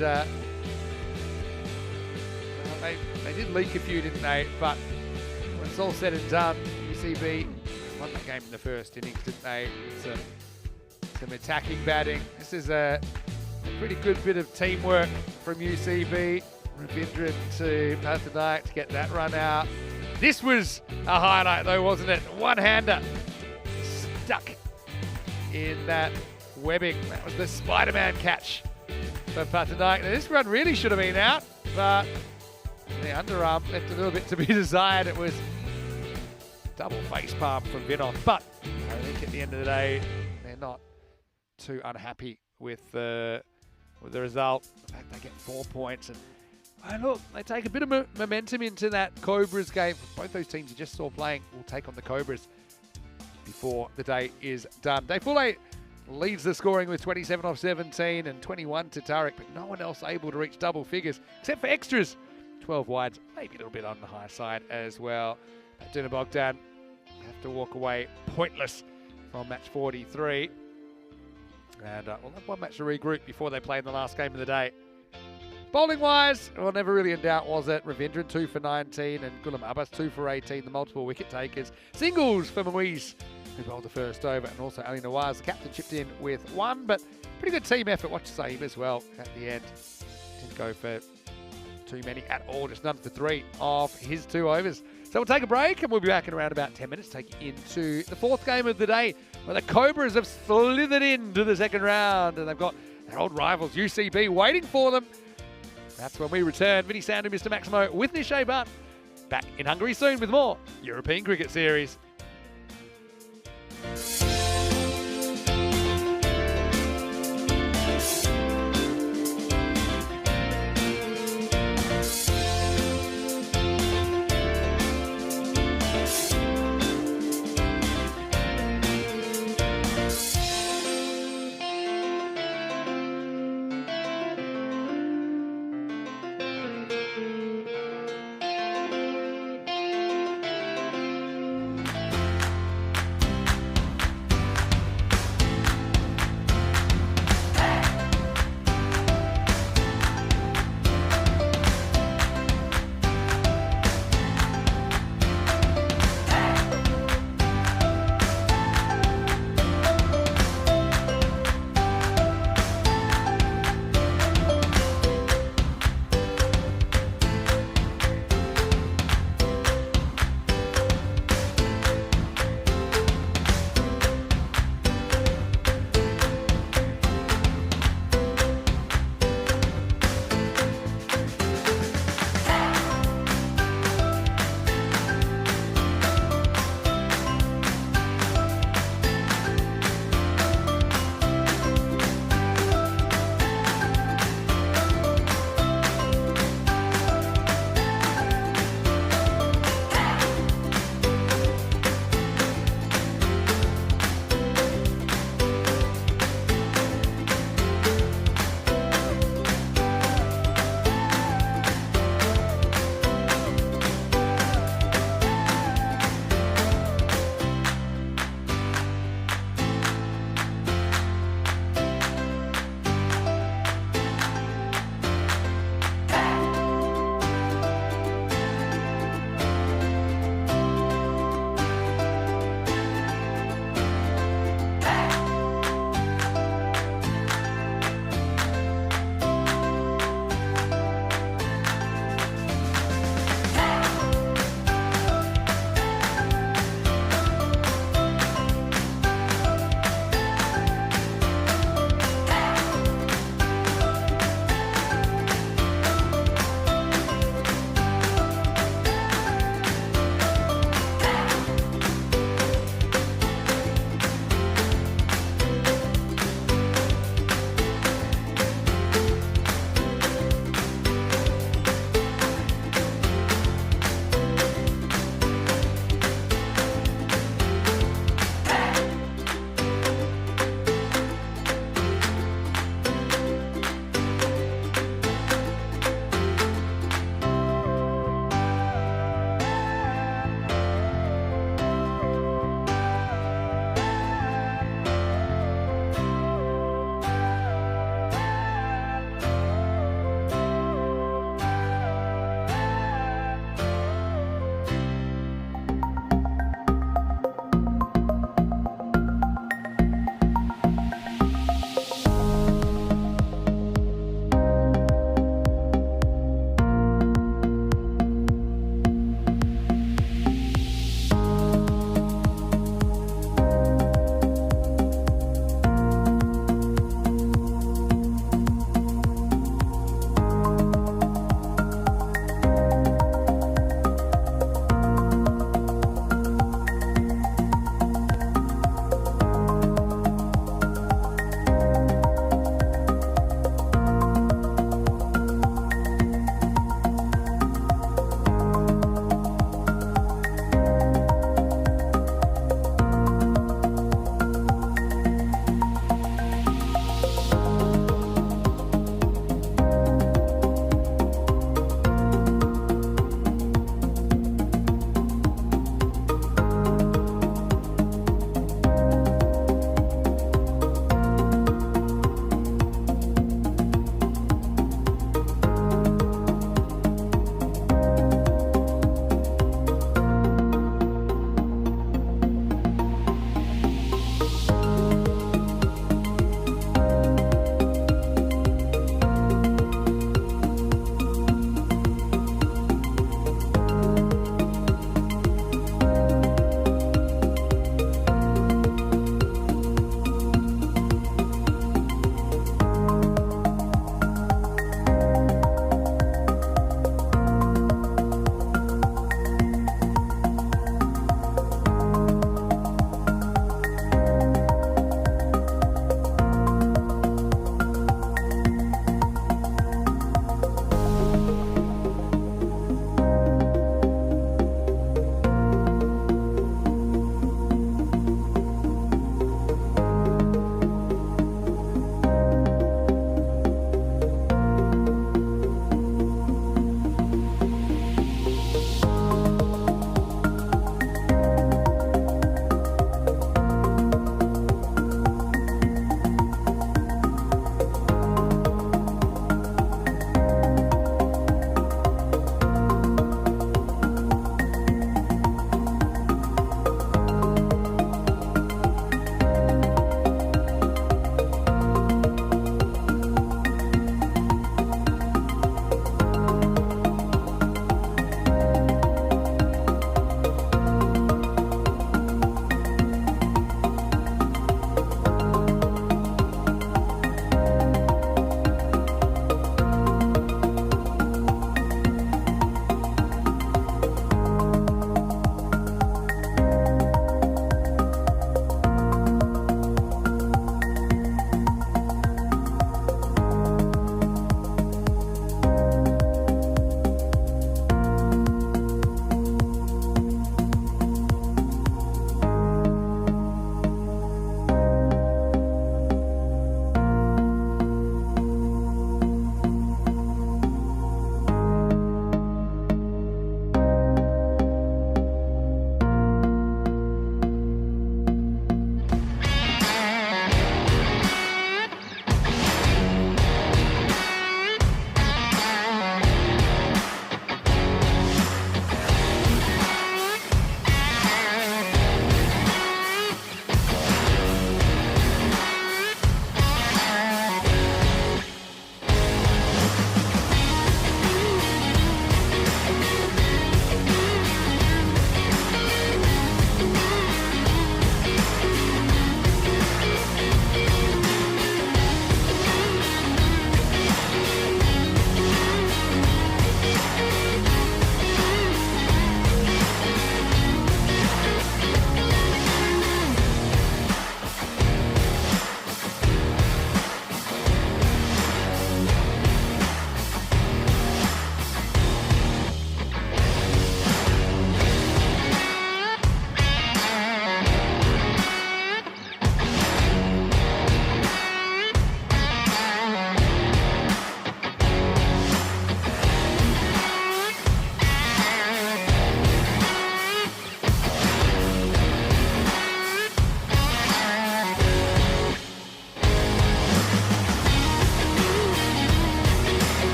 they did leak a few, didn't they? But when it's all said and done, UCB won that game in the first innings, didn't they? Some attacking batting. This is a pretty good bit of teamwork from UCB. Ravindran to Pathanaik to get that run out. This was a highlight though, wasn't it? One-hander stuck in that webbing. That was the Spider-Man catch for Pathanaik. Now this run really should have been out, but the underarm left a little bit to be desired. It was double face palm from Vinov, but I think at the end of the day, they're not too unhappy with the result. In fact, they get 4 points, and look, they take a bit of momentum into that Cobras game. Both those teams you just saw playing will take on the Cobras before the day is done. Day full 8 leads the scoring with 27 off 17 and 21 to Tarek, but no one else able to reach double figures except for extras. 12 wides, maybe a little bit on the high side as well. Danube Bogdan have to walk away pointless from match 43. And we'll have one match to regroup before they play in the last game of the day. Bowling-wise, well, never really in doubt, was it? Ravindran 2 for 19 and Gulam Abbas 2 for 18, the multiple wicket takers. Singles for Moise, who bowled the first over, and also Ali Nawaz, the captain, chipped in with 1, but pretty good team effort. Watch Saeed as well at the end. Didn't go for too many at all, just none for 3 of his 2 overs. So we'll take a break and we'll be back in around about 10 minutes, take you into the 4th game of the day, where the Cobras have slithered into the 2nd round and they've got their old rivals UCB waiting for them. That's when we return. Vinny Sandu, Mr. Maximo with Nishay Butt. Back in Hungary soon with more European Cricket Series.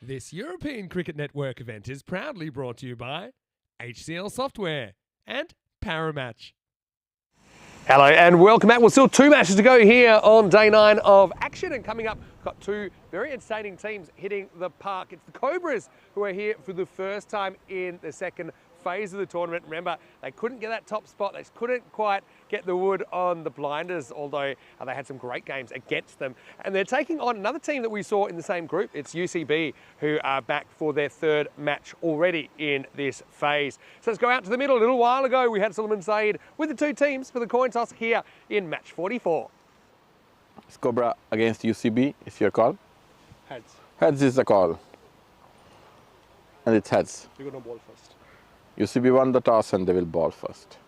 This European Cricket Network event is proudly brought to you by HCL Software and Paramatch. Hello and welcome back. Well, still 2 matches to go here on day 9 of action, and coming up, we've got 2 very entertaining teams hitting the park. It's the Cobras who are here for the first time in the second phase of the tournament. Remember, they couldn't get that top spot. They couldn't quite get the wood on the blinders, although they had some great games against them. And they're taking on another team that we saw in the same group. It's UCB, who are back for their 3rd match already in this phase. So let's go out to the middle. A little while ago, we had Solomon Said with the 2 teams for the coin toss here in match 44. It's Cobra against UCB. It's your call. Heads. Heads is the call. And it's heads. You're going to ball first. UCB won the toss and they will ball first.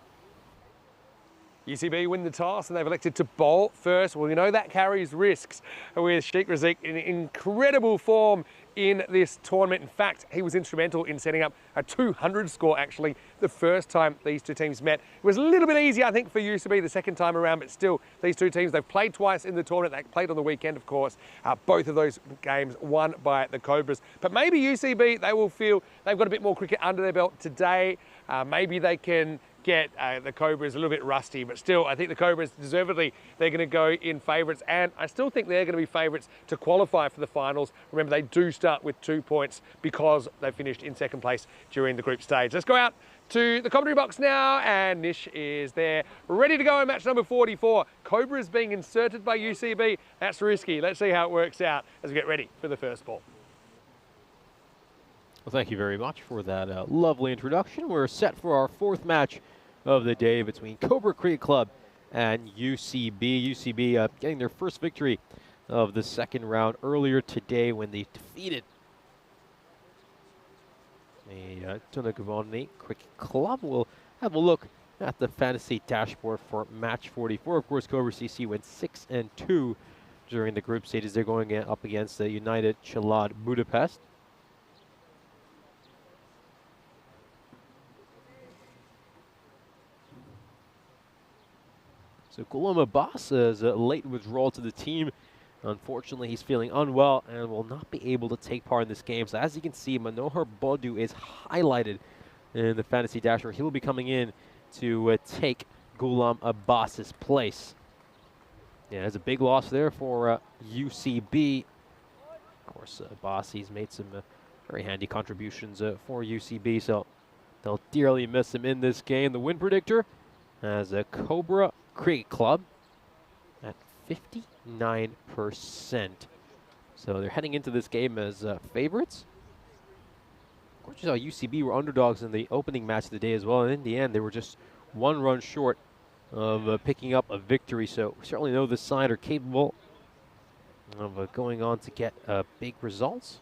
UCB win the toss and they've elected to bowl first. Well, you know that carries risks with Sheikh Razik in incredible form in this tournament. In fact, he was instrumental in setting up a 200 score actually the first time these 2 teams met. It was a little bit easier, I think, for UCB the second time around, but still, these 2 teams, they've played twice in the tournament. They played on the weekend, of course. Both of those games won by the Cobras. But maybe UCB, they will feel they've got a bit more cricket under their belt today. Maybe they can get the Cobras a little bit rusty, but still, I think the Cobras, deservedly, they're going to go in favourites, and I still think they're going to be favourites to qualify for the finals. Remember, they do start with 2 points because they finished in 2nd place during the group stage. Let's go out to the commentary box now, and Nish is there, ready to go in match number 44. Cobras being inserted by UCB. That's risky. Let's see how it works out as we get ready for the first ball. Well, thank you very much for that lovely introduction. We're set for our 4th match of the day between Cobra Cricket Club and UCB. UCB getting their first victory of the 2nd round earlier today when they defeated the Danube Bogdan Cricket Club. We'll have a look at the fantasy dashboard for match 44. Of course, Cobra CC went 6-2 during the group stages. They're going up against the United Chalad Budapest. So Ghulam Abbas is a late withdrawal to the team. Unfortunately, he's feeling unwell and will not be able to take part in this game. So as you can see, Manohar Bodu is highlighted in the fantasy dashboard. He will be coming in to take Ghulam Abbas's place. Yeah, it's a big loss there for UCB. Of course, Abbas, he's made some very handy contributions for UCB, so they'll dearly miss him in this game. The win predictor has a Cobra Cricket Club at 59%. So they're heading into this game as favorites. Of course, you saw UCB were underdogs in the opening match of the day as well, and in the end, they were just 1 run short of picking up a victory. So we certainly know this side are capable of going on to get big results.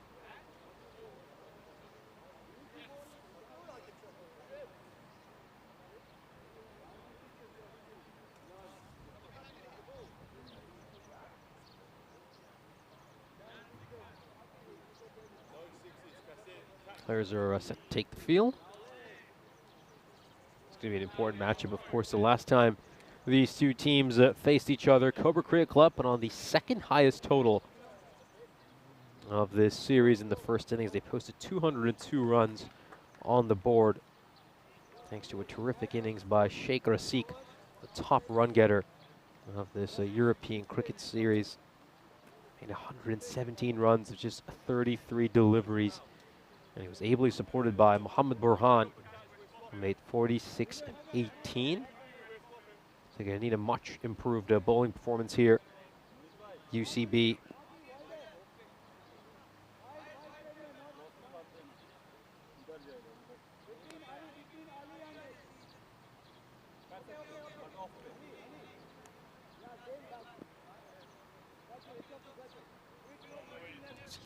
Players are set to take the field. It's going to be an important matchup, of course. The last time these 2 teams faced each other, Cobra Cricket Club put on the 2nd highest total of this series in the 1st innings. They posted 202 runs on the board, thanks to a terrific innings by Sheikh Razik, the top run getter of this European cricket series. Made 117 runs with just 33 deliveries. And he was ably supported by Mohammad Burhan, who made 46 and 18. So they're going to need a much improved bowling performance here. UCB.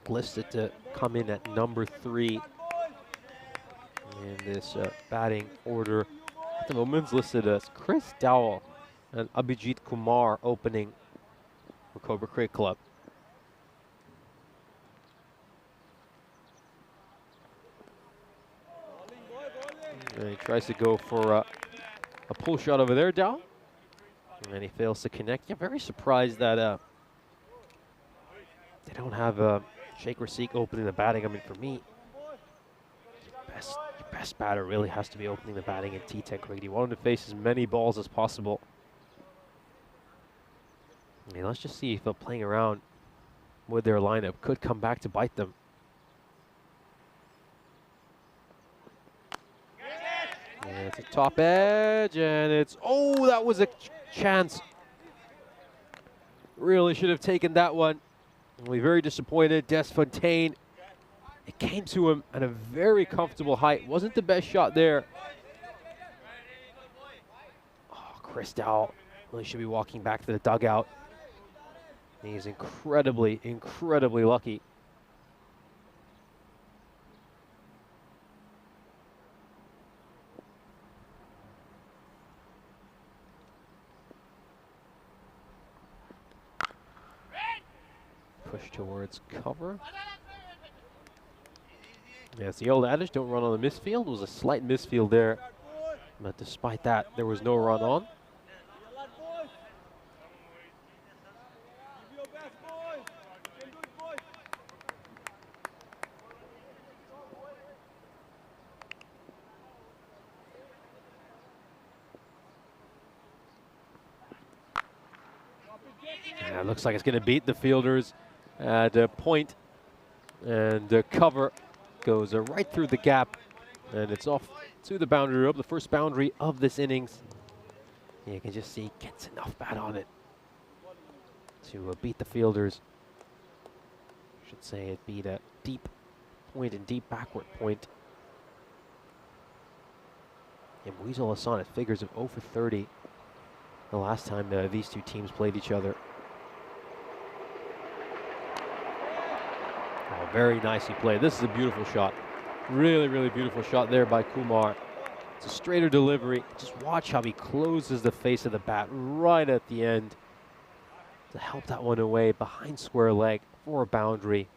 Listed to come in at number 3 in this batting order. At the moment, listed as Chris Dowell and Abhijit Kumar opening for Cobra Cricket Club. And he tries to go for a pull shot over there, Dowell, and he fails to connect. Yeah, very surprised that they don't have Shaker Seek opening the batting. I mean, for me, your best batter really has to be opening the batting in T10 cricket. You want him to face as many balls as possible. I mean, let's just see if playing around with their lineup could come back to bite them. And it's a top edge, and it's, oh, that was a chance. Really should have taken that one. Only very disappointed. Desfontaine, it came to him at a very comfortable height. Wasn't the best shot there. Oh, Chris Dowell really should be walking back to the dugout. He's incredibly, incredibly lucky. Push towards cover. Yeah, it's the old adage, don't run on the misfield. It was a slight misfield there. But despite that, there was no run on. Yeah, it looks like it's going to beat the fielders at a point, and cover goes right through the gap, and it's off to the boundary rope, the first boundary of this innings. You can just see gets enough bat on it to beat the fielders. I should say it beat a deep point and deep backward point. And Weasel Hassan at figures of 0 for 30 the last time these two teams played each other. Oh, very nicely played. This is a beautiful shot. Really, really beautiful shot there by Kumar. It's a straighter delivery. Just watch how he closes the face of the bat right at the end to help that one away behind square leg for a boundary.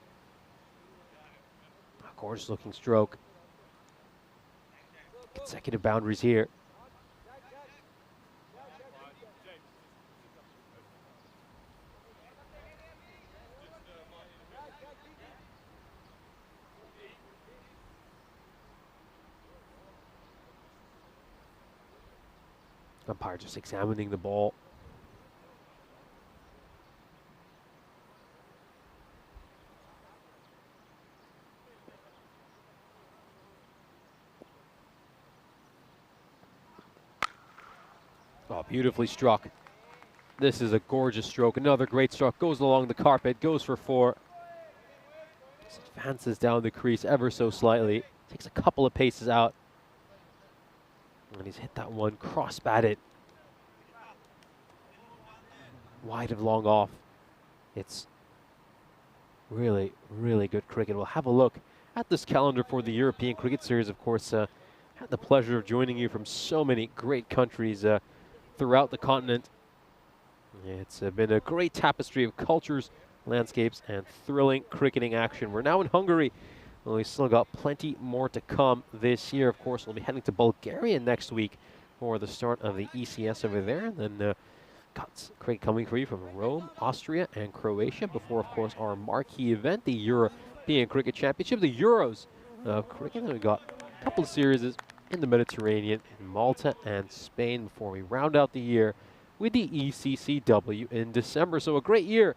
A gorgeous looking stroke. Consecutive boundaries here. Umpire just examining the ball. Oh, beautifully struck. This is a gorgeous stroke. Another great stroke. Goes along the carpet. Goes for 4. Just advances down the crease ever so slightly. Takes a couple of paces out. And he's hit that one cross-batted. Wide of long off. It's really, really good cricket. We'll have a look at this calendar for the European Cricket Series. Of course, had the pleasure of joining you from so many great countries throughout the continent. It's been a great tapestry of cultures, landscapes, and thrilling cricketing action. We're now in Hungary. Well, we've still got plenty more to come this year. Of course, we'll be heading to Bulgaria next week for the start of the ECS over there. And then got cricket coming for you from Rome, Austria, and Croatia before, of course, our marquee event, the European Cricket Championship, the Euros of cricket. And we've got a couple of series in the Mediterranean, in Malta and Spain before we round out the year with the ECCW in December. So a great year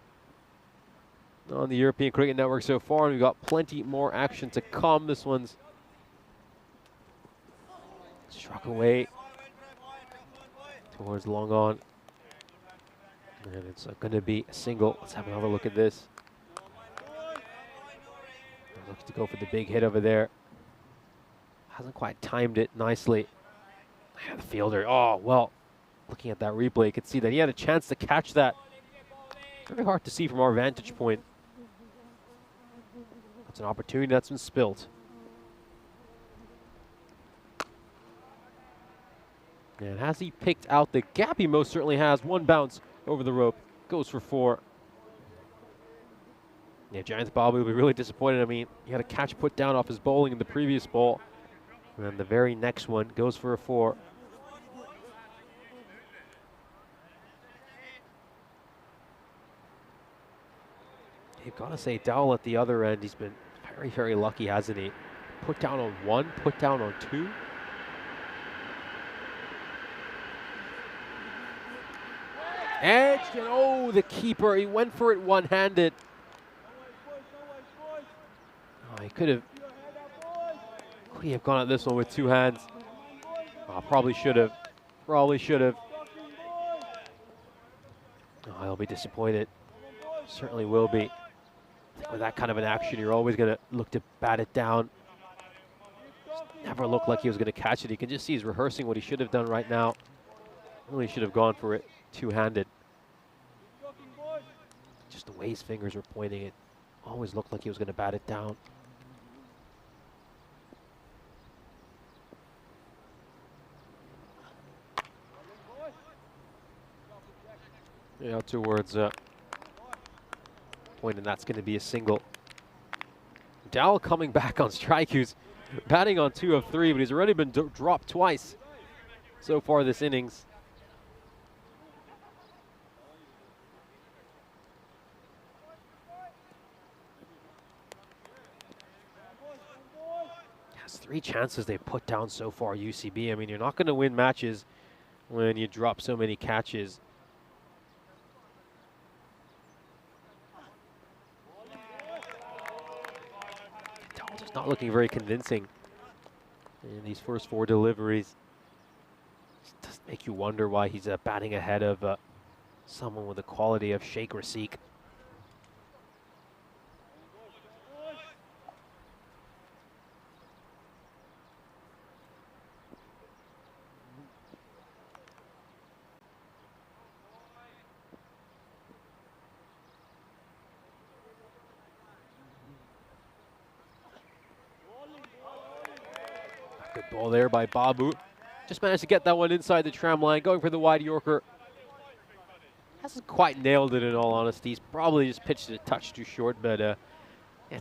on the European Cricket Network so far, and we've got plenty more action to come. This one's struck away towards long on, and it's going to be a single. Let's have another look at this. Looks to go for the big hit over there. Hasn't quite timed it nicely. The fielder, oh, well, looking at that replay, you could see that he had a chance to catch that. Very hard to see from our vantage point. That's an opportunity that's been spilt. And has he picked out the gap? He most certainly has. One bounce over the rope. Goes for 4. Yeah, Giants Bobby will be really disappointed. I mean, he had a catch put down off his bowling in the previous ball. And then the very next one goes for a 4. Gotta say, Dowell at the other end, he's been very, very lucky, hasn't he? Put down on 1, put down on 2. Edged, and oh, the keeper, he went for it one-handed. Oh, he could he have gone at this one with 2 hands? Oh, probably should have. Probably should have. Oh, he'll be disappointed. Certainly will be. I think with that kind of an action, you're always going to look to bat it down. Never looked like he was going to catch it. You can just see he's rehearsing what he should have done right now. Really should have gone for it two-handed. Just the way his fingers were pointing, it always looked like he was going to bat it down. Yeah, towards point, and that's going to be a single. Dowell coming back on strike, who's batting on 2 of 3, but he's already been dropped twice so far this innings. Has 3 chances they've put down so far, UCB. I mean, you're not going to win matches when you drop so many catches. Just not looking very convincing in these first 4 deliveries. It does make you wonder why he's batting ahead of someone with the quality of Sheikh Raseek. Good ball there by Babu. Just managed to get that one inside the tram line, going for the wide Yorker. Hasn't quite nailed it, in all honesty. He's probably just pitched it a touch too short, but yeah,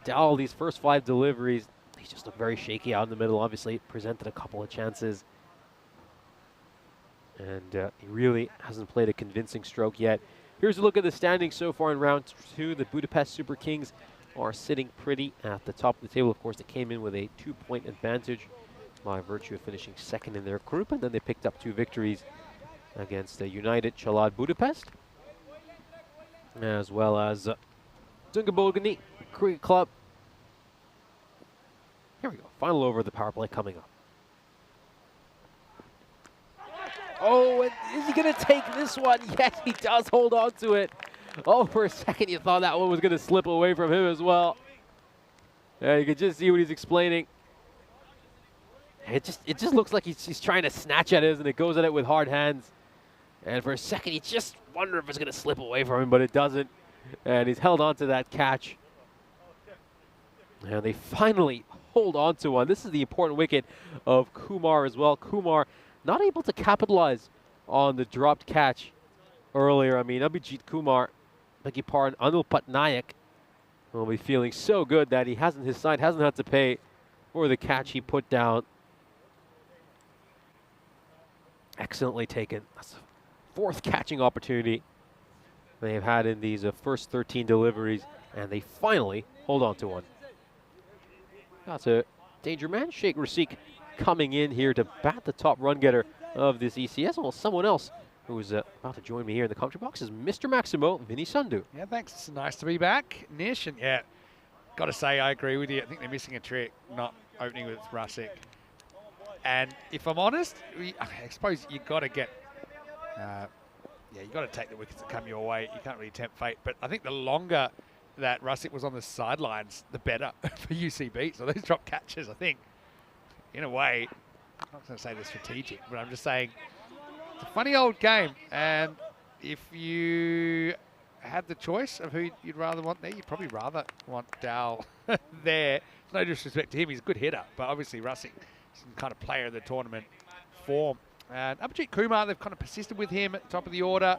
Dowell, these first 5 deliveries, he's just looked very shaky out in the middle. Obviously, presented a couple of chances. And he really hasn't played a convincing stroke yet. Here's a look at the standings so far in round 2. The Budapest Super Kings are sitting pretty at the top of the table. Of course, they came in with a 2-point advantage by virtue of finishing second in their group, and then they picked up 2 victories against the United Chalad Budapest, as well as Danube Bogdan Cricket Club. Here we go, final over of the power play coming up. Oh, and is he going to take this one? Yes, he does hold on to it. Oh, for a second you thought that one was going to slip away from him as well. Yeah, you can just see what he's explaining. It just looks like he's trying to snatch at it, and it goes at it with hard hands. And for a second, you just wonder if it's going to slip away from him, but it doesn't. And he's held on to that catch. And they finally hold on to one. This is the important wicket of Kumar as well. Kumar not able to capitalize on the dropped catch earlier. I mean, Abhijit Kumar, beg your pardon, Anil Patnaik will be feeling so good that his side hasn't had to pay for the catch he put down. Excellently taken. That's the 4th catching opportunity they've had in these first 13 deliveries, and they finally hold on to one. That's a danger man, Sheikh Raseek, coming in here to bat the top run getter of this ECS. Well, someone else who's about to join me here in the commentary box is Mr. Maximo Vinny Sandhu. Yeah, thanks. It's nice to be back, Nish. And yeah, got to say, I agree with you. I think they're missing a trick, not opening with Raseek. And if I'm honest, I suppose you got to get, you got to take the wickets that come your way. You can't really tempt fate. But I think the longer that Raseek was on the sidelines, the better for UCB. So those drop catches, I think, in a way, I'm not going to say they're strategic, but I'm just saying it's a funny old game. And if you had the choice of who you'd rather want there, you'd probably rather want Dowell there. No disrespect to him, he's a good hitter, but obviously Raseek is some kind of player of the tournament form. And Abhijit Kumar, they've kind of persisted with him at the top of the order.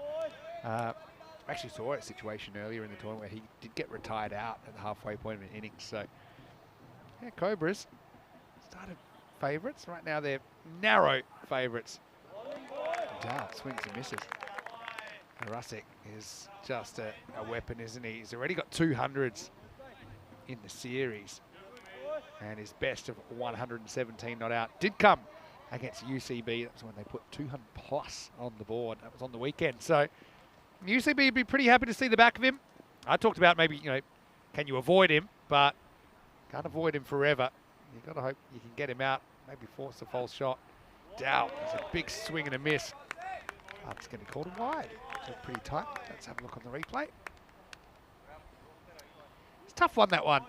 Actually saw a situation earlier in the tournament where he did get retired out at the halfway point of an innings. So, yeah, Cobras started favourites. Right now they're narrow favourites. Dowell swings and misses. Rusick is just a weapon, isn't he? He's already got 200s in the series. And his best of 117 not out did come against UCB. That's when they put 200 plus on the board. That was on the weekend. So UCB would be pretty happy to see the back of him. I talked about maybe, can you avoid him? But can't avoid him forever. You've got to hope you can get him out. Maybe force a false shot. Dow, there's a big swing and a miss. It's going to be called a wide. So pretty tight. Let's have a look on the replay. It's a tough one, that one.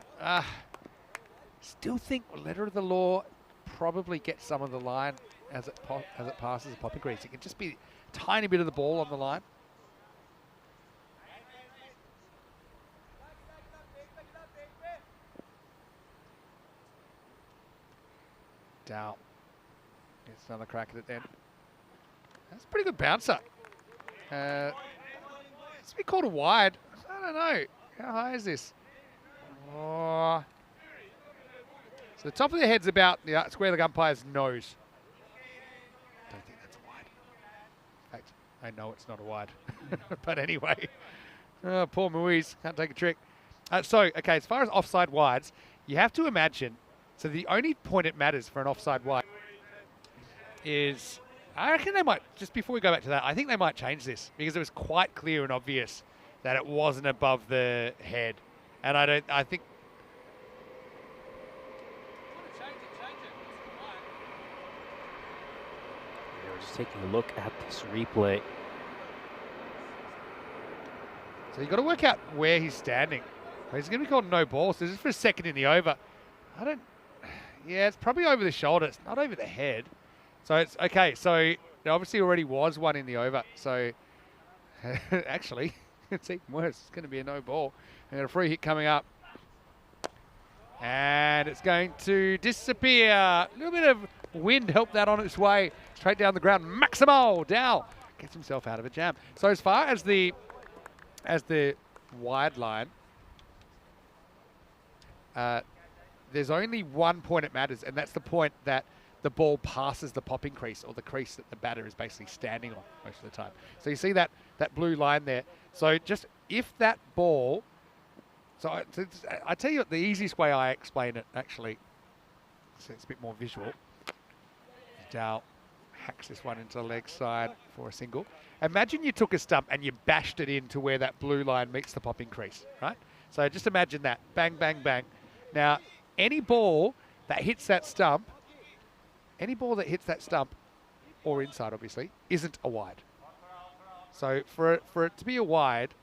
Still think letter of the law probably gets some of the line as it passes the popping crease. It can just be a tiny bit of the ball on the line. Dow gets another crack at it then. That's a pretty good bouncer. It's been called a wide. I don't know. How high is this? Oh. So the top of the head's about the square leg umpire's nose. Don't think that's a wide. In fact, I know it's not a wide. But anyway. Oh, poor Moise. Can't take a trick. Okay, as far as offside wides, you have to imagine, so the only point it matters for an offside wide is, I reckon they might, just before we go back to that, I think they might change this because it was quite clear and obvious that it wasn't above the head. And I think We're just taking a look at this replay. so. You've got to work out where he's standing. He's going to be called no ball. So this is for a second in the over. Yeah, it's probably over the shoulder. It's not over the head. So it's okay. So there obviously already was one in the over. So actually, it's even worse. It's going to be a no ball. And a free hit coming up. And it's going to disappear. A little bit of wind helped that on its way. Straight down the ground. Maximo Dow gets himself out of a jam. So as far as the wide line, there's only one point it matters, and that's the point that the ball passes the popping crease, or the crease that the batter is basically standing on most of the time. So you see that blue line there. So just if that ball, I tell you what, the easiest way I explain it, actually, so it's a bit more visual. Dow hacks this one into the leg side for a single. Imagine you took a stump and you bashed it into where that blue line meets the popping crease, right? So just imagine that, bang, bang, bang. Now, any ball that hits that stump, or inside obviously, isn't a wide. So for it to be a wide,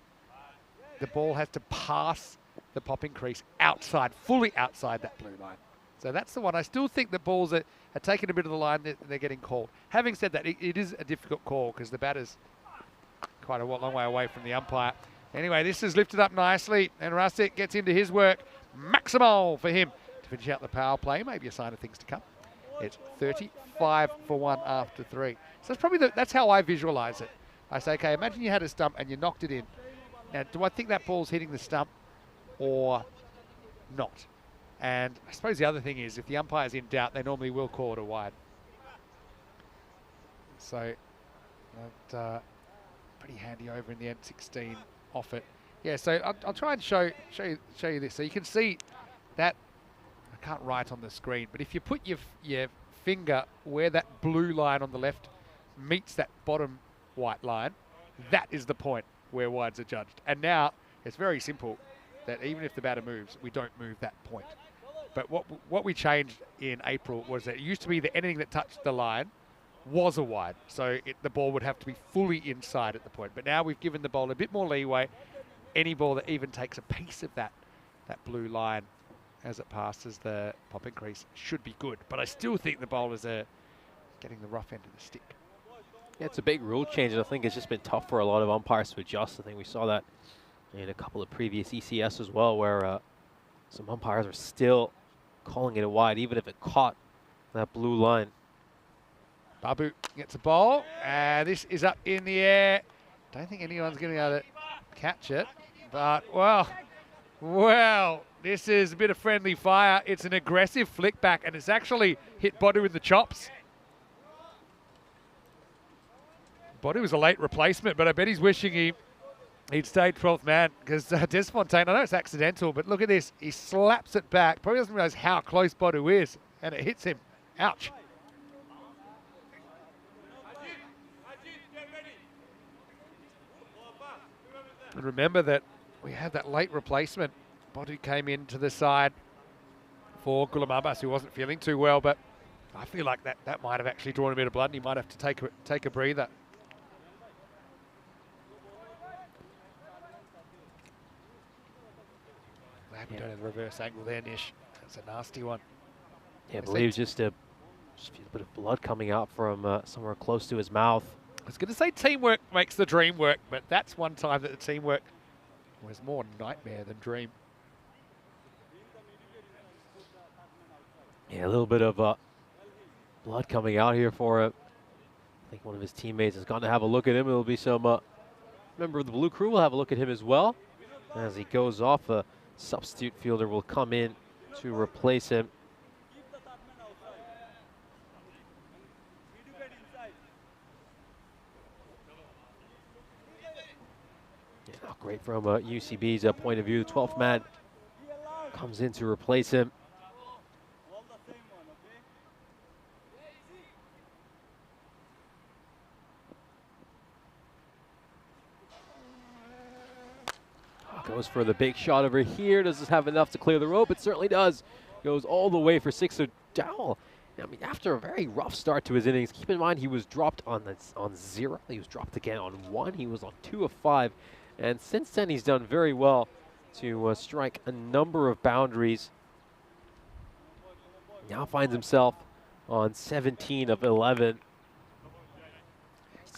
the ball has to pass the popping crease outside, fully outside that blue line. So that's the one. I still think the balls are taking a bit of the line that they're getting called. Having said that, it is a difficult call because the batter's quite a long way away from the umpire. Anyway, this is lifted up nicely, and Rusick gets into his work. Maximal for him to finish out the power play. Maybe a sign of things to come. It's 35 for 1 after 3. So that's probably that's how I visualize it. I say, okay, imagine you had a stump and you knocked it in. Now, do I think that ball's hitting the stump or not? And I suppose the other thing is, if the umpire's in doubt, they normally will call it a wide. So, pretty handy over in the end, 16 off it. Yeah, so I'll try and show you this. So you can see that, I can't write on the screen, but if you put your finger where that blue line on the left meets that bottom white line, that is the point where wides are judged. And now, it's very simple, that even if the batter moves, we don't move that point. But what we changed in April was that it used to be that anything that touched the line was a wide. So the ball would have to be fully inside at the point. But now we've given the bowler a bit more leeway. Any ball that even takes a piece of that blue line as it passes the popping crease should be good. But I still think the bowlers are getting the rough end of the stick. Yeah, it's a big rule change, and I think it's just been tough for a lot of umpires to adjust. I think we saw that in a couple of previous ECS as well, where some umpires are still calling it a wide, even if it caught that blue line. Babu gets a ball, and this is up in the air. Don't think anyone's going to be able to catch it, but well, this is a bit of friendly fire. It's an aggressive flick back, and it's actually hit Bodu in the chops. Bodu was a late replacement, but I bet he's wishing he'd stayed 12th man because Desfontaine, I know it's accidental, but look at this. He slaps it back. Probably doesn't realize how close Bodu is, and it hits him. Ouch. And remember that we had that late replacement. Bodu came into the side for Gulamabas, who wasn't feeling too well, but I feel like that might have actually drawn a bit of blood, and he might have to take a breather. Glad we don't have the reverse angle there, Nish. That's a nasty one. Yeah, I believe just a bit of blood coming out from somewhere close to his mouth. I was going to say teamwork makes the dream work, but that's one time that the teamwork was more nightmare than dream. Yeah, a little bit of blood coming out here for him. I think one of his teammates has gone to have a look at him. It'll be some member of the blue crew will have a look at him as well. As he goes off, a substitute fielder will come in to replace him. Yeah, not great from UCB's point of view. The 12th man comes in to replace him. Goes for the big shot over here. Does this have enough to clear the rope? It certainly does. Goes all the way for 6. So Dowell, I mean, after a very rough start to his innings, keep in mind he was dropped on 0. He was dropped again on 1. He was on 2 of 5. And since then, he's done very well to strike a number of boundaries. Now finds himself on 17 of 11.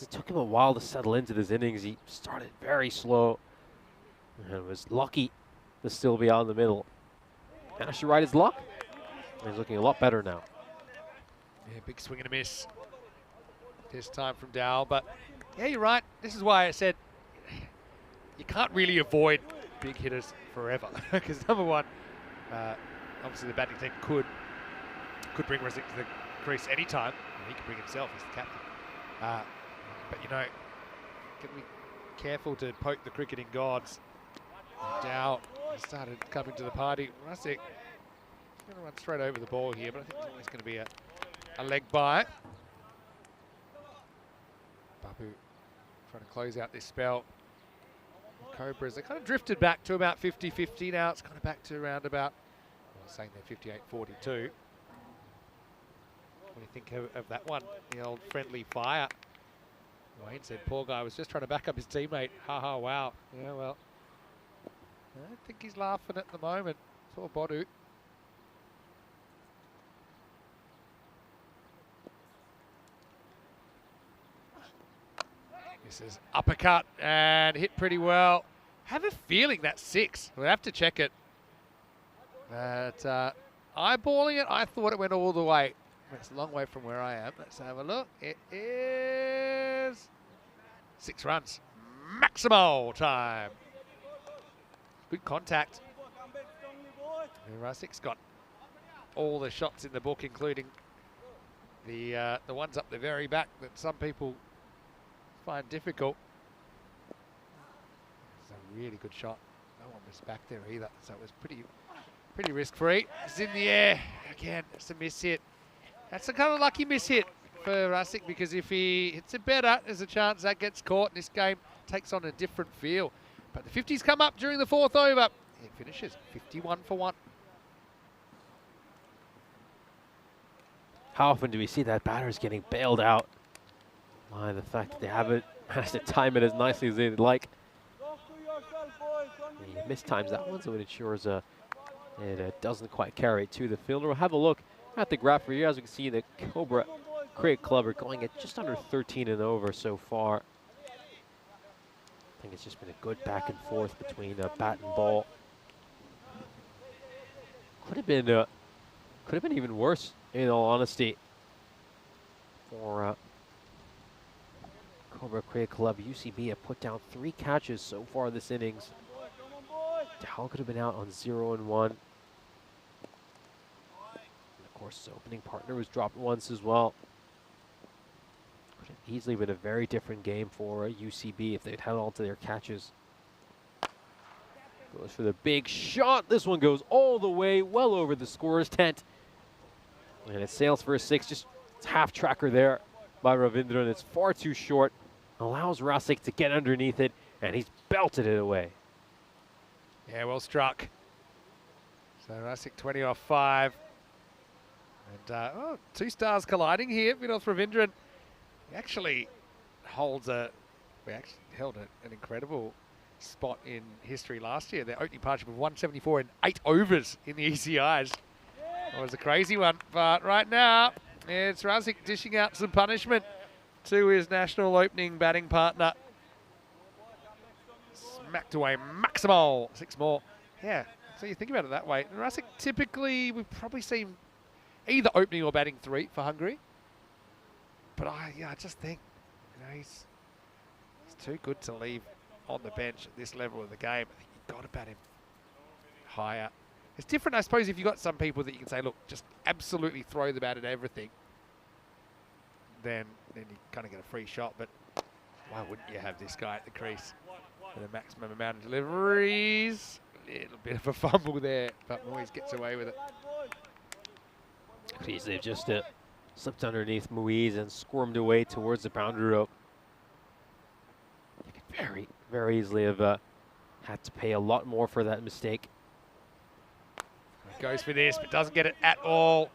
It took him a while to settle into this innings. He started very slow and was lucky to still be out in the middle. Managed to ride his luck. He's looking a lot better now. Yeah, big swing and a miss this time from Dowell. But yeah, you're right. This is why I said you can't really avoid big hitters forever. Because number one, obviously the batting team could bring Resick to the crease anytime. He can bring himself as the captain. But you know, can be careful to poke the cricketing gods. Dowell started coming to the party. Resick going to run straight over the ball here, but I think it's always going to be a leg bye. Babu trying to close out this spell. Cobras, they kind of drifted back to about 50-50 now. It's kind of back to around about, well, I was saying they're 58-42. What do you think of that one? The old friendly fire. Wayne said, poor guy was just trying to back up his teammate. Ha wow. Yeah, well, I don't think he's laughing at the moment. Poor Bodu. This is uppercut and hit pretty well. Have a feeling that's 6. We'll have to check it. But eyeballing it, I thought it went all the way. It's a long way from where I am. Let's have a look. It is 6 runs. Maximal time. Good contact. Resick's got all the shots in the book, including the ones up the very back that some people find difficult. It's a really good shot. No one was back there either, so it was pretty risk-free. It's in the air again. It's a miss hit. That's a kind of lucky miss hit for Resick, because if he hits it better, there's a chance that gets caught and this game takes on a different feel. But the 50s come up during the 4th over. It finishes 51 for 1. How often do we see that batters getting bailed out by the fact that they haven't managed to time it as nicely as they'd like? He mistimes that one, so it ensures it doesn't quite carry it to the fielder. We'll have a look at the graph for you. As we can see, the Cobra Cricket Club are going at just under 13 and over so far. I think it's just been a good back and forth between bat and ball. Could have been even worse, in all honesty, for Cobra Cricket Club. UCB have put down 3 catches so far this innings. Dowell could have been out on 0 and 1. And of course, his opening partner was dropped once as well. Easily been a very different game for UCB if they'd held on to their catches. Goes for the big shot. This one goes all the way, well over the scorer's tent. And it sails for a 6. Just half tracker there by Ravindran. It's far too short. Allows Rasic to get underneath it, and he's belted it away. Yeah, well struck. So Rasic 20 off 5. And 2 stars colliding here. Vinod Ravindran. He actually holds an incredible spot in history last year. Their opening partnership of 174 in 8 overs in the ECIs. That was a crazy one, but right now it's Rasic dishing out some punishment to his national opening batting partner. Smacked away Maximal, 6 more. Yeah, so you think about it that way. Rasic typically, we've probably seen either opening or batting 3 for Hungary. But I just think, he's too good to leave on the bench at this level of the game. I think you've got to bat him higher. It's different, I suppose, if you've got some people that you can say, look, just absolutely throw the bat at everything. Then you kind of get a free shot. But why wouldn't you have this guy at the crease with a maximum amount of deliveries? A little bit of a fumble there, but Moise gets away with it. Easily have just slipped underneath Moise and squirmed away towards the boundary rope. You could very, very easily have had to pay a lot more for that mistake. Goes for this, but doesn't get it at all.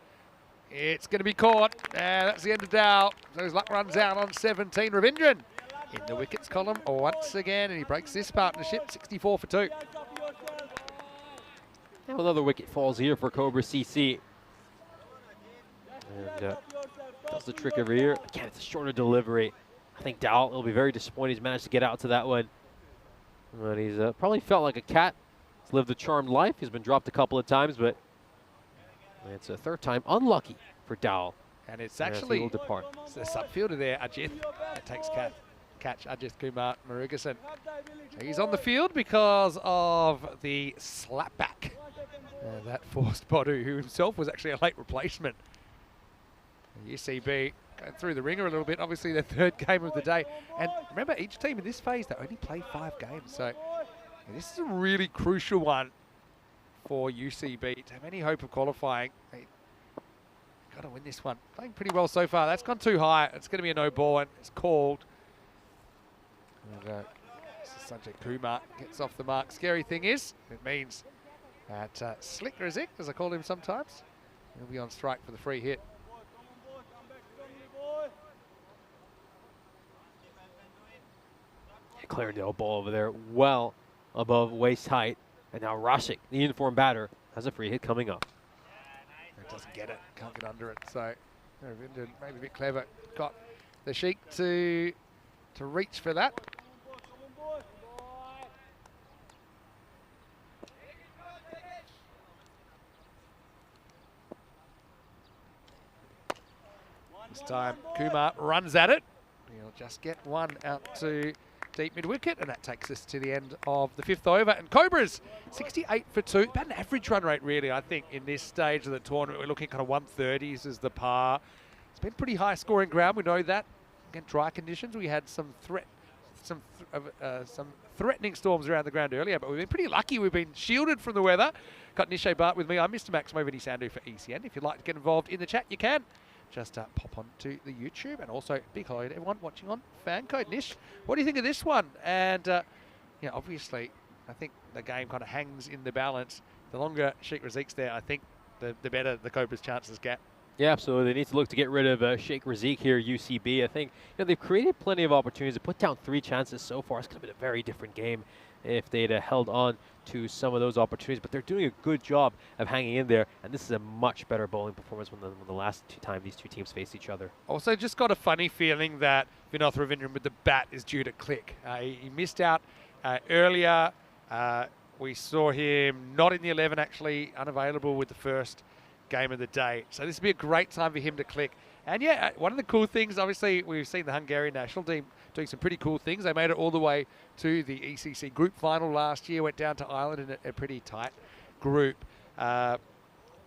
It's going to be caught, and that's the end of Dow. So his luck runs out on 17. Ravindran in the wickets column once again, and he breaks this partnership, 64 for 2. Now another wicket falls here for Cobras CC. And does the trick every year. Again, it's a shorter delivery. I think Dow will be very disappointed he's managed to get out to that one. But he's probably felt like a cat. He's lived a charmed life. He's been dropped a couple of times, but it's a 3rd time unlucky for Dow. And it's actually will depart. It's the subfielder there, Ajith, that takes catch Ajith Kumar Murugasan. So he's on the field because of the slapback. That forced Bodu, who himself was actually a late replacement. UCB going through the ringer a little bit, obviously their 3rd game of the day. And remember, each team in this phase, they only play 5 games. So this is a really crucial one for UCB to have any hope of qualifying. They've got to win this one. Playing pretty well so far. That's gone too high. It's going to be a no ball, and it's called. And, Sanjay Kumar gets off the mark. Scary thing is, it means that Slick Razik, as I call him sometimes, he'll be on strike for the free hit. Clarendale ball over there, well above waist height. And now Rasic, the uniform batter, has a free hit coming up. It doesn't get it, can't get under it. So maybe a bit clever. Got the Sheik to reach for that. This time Kumar runs at it. He'll just get one out to deep mid-wicket, and that takes us to the end of the 5th over. And Cobras, 68 for 2. About an average run rate, really, I think, in this stage of the tournament. We're looking at kind of 130s as the par. It's been pretty high scoring ground, we know that. Again, dry conditions. We had some threatening storms around the ground earlier, but we've been pretty lucky. We've been shielded from the weather. Got Nishay Bart with me. I'm Mr. Maximo Vinny Sandhu for ECN. If you'd like to get involved in the chat, you can. Just pop on to the YouTube, and also big hello to everyone watching on Fan Code. Nish, what do you think of this one? And obviously, I think the game kind of hangs in the balance. The longer Sheikh Razik's there, I think the better the Cobras' chances get. Yeah, absolutely. They need to look to get rid of Sheikh Razik here, UCB. I think they've created plenty of opportunities. They put down 3 chances so far. It's going to be a very different game if they'd held on to some of those opportunities. But they're doing a good job of hanging in there. And this is a much better bowling performance than the last time these 2 teams faced each other. Also, just got a funny feeling that Vinod Ravindran with the bat is due to click. He missed out earlier. We saw him not in the 11, actually, unavailable with the first game of the day. So this would be a great time for him to click. And yeah, one of the cool things, obviously, we've seen the Hungarian national team doing some pretty cool things. They made it all the way to the ECC group final last year, went down to Ireland in a pretty tight group.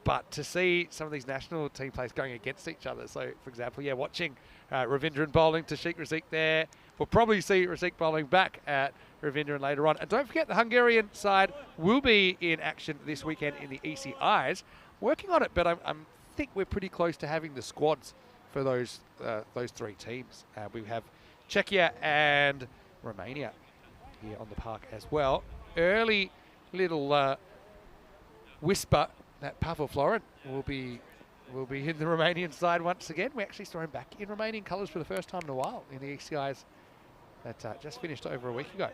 But to see some of these national team players going against each other, so for example, yeah, watching Ravindran bowling to Sheikh Razik there, we'll probably see Razik bowling back at Ravindran later on. And don't forget the Hungarian side will be in action this weekend in the ECIs. Working on it, but I think we're pretty close to having the squads for those three teams. We have Czechia and Romania here on the park as well. Early little whisper that Pavel Florent will be in the Romanian side once again. We actually saw him back in Romanian colours for the first time in a while in the ECIs that just finished over a week ago.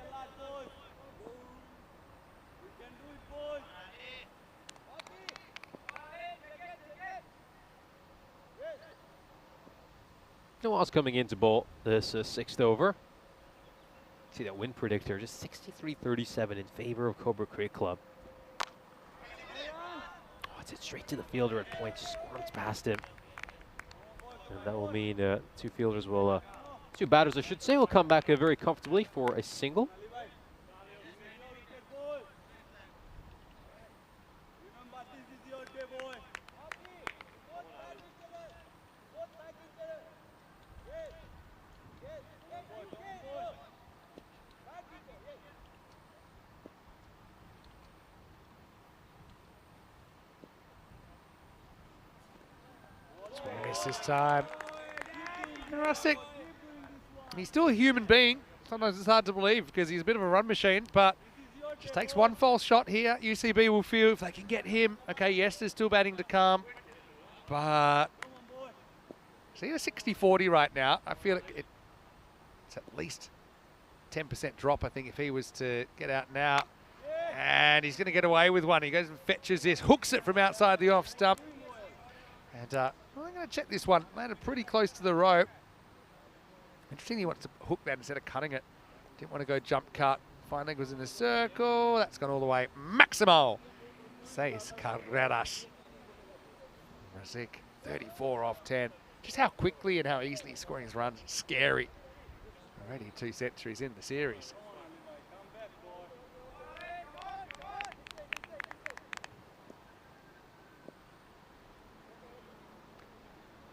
Noah's coming in to bowl this sixth over. See that win predictor, just 63-37 in favor of Cobra Cricket Club. Oh, it's it straight to the fielder at point, just squirms past him. And that will mean two fielders will, two batters I should say, will come back very comfortably for a single. This time. Rustic, he's still a human being. Sometimes it's hard to believe because he's a bit of a run machine, but just takes one false shot here. UCB will feel if they can get him. Okay, yes, there's still batting to come, but see a 60-40 right now. I feel it's at least 10% drop, I think, if he was to get out now. And he's going to get away with one. He goes and fetches this, hooks it from outside the off stump. And I'm going to check this one. Landed pretty close to the rope. Interesting he wants to hook that instead of cutting it. Didn't want to go jump cut. Finally was in the circle. That's gone all the way. Maximo. 6 carreras. Razik, 34 off 10. Just how quickly and how easily he's scoring his runs. Scary. Already 2 centuries in the series.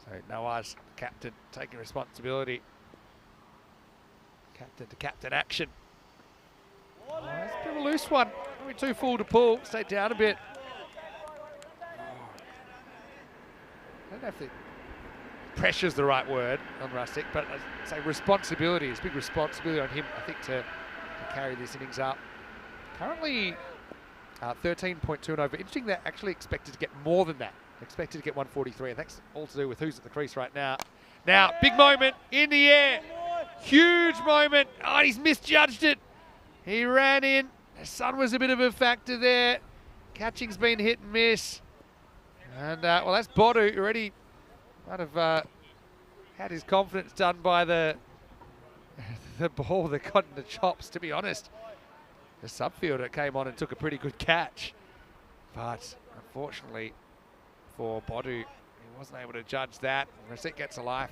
So Noah's captain taking responsibility. Captain to captain action. Oh, it's a bit of a loose one. Maybe too full to pull. Stay down a bit. I don't know if the pressure's the right word on Rustic, but I'd say responsibility is big responsibility on him, I think, to carry this innings up. Currently 13.2 and over. Interesting, they're actually expected to get more than that. Expected to get 143, and that's all to do with who's at the crease right now. Now, big moment in the air. Huge moment. Oh, he's misjudged it. He ran in. The sun was a bit of a factor there. Catching's been hit and miss. And, well, that's Bodu already might have had his confidence done by the ball that got in the chops, to be honest. The subfielder came on and took a pretty good catch. But, unfortunately, for Bodu, he wasn't able to judge that. Razik gets a life.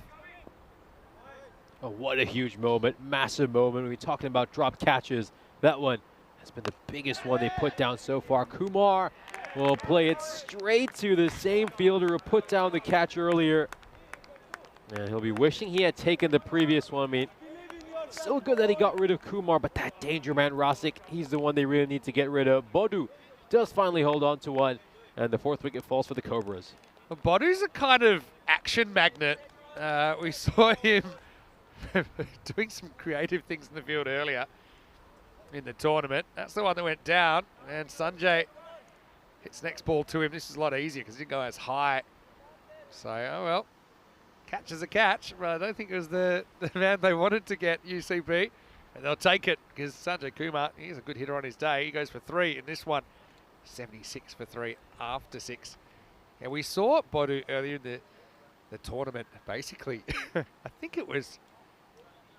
Oh, what a huge moment, massive moment. We're talking about drop catches. That one has been the biggest one they put down so far. Kumar will play it straight to the same fielder who put down the catch earlier. And he'll be wishing he had taken the previous one. I mean, so good that he got rid of Kumar, but that danger man, Razik, he's the one they really need to get rid of. Bodu does finally hold on to one. And the 4th wicket falls for the Cobras. Well, Bodu's a kind of action magnet. We saw him doing some creative things in the field earlier in the tournament. That's the one that went down. And Sanjay hits next ball to him. This is a lot easier because he didn't go as high. So, oh well. Catch is a catch. But I don't think it was the man they wanted to get, UCB. And they'll take it because Sanjay Kumar, he's a good hitter on his day. He goes for 3 in this one. 76 for 3 after 6. And we saw Bodu earlier in the tournament. Basically, I think it was,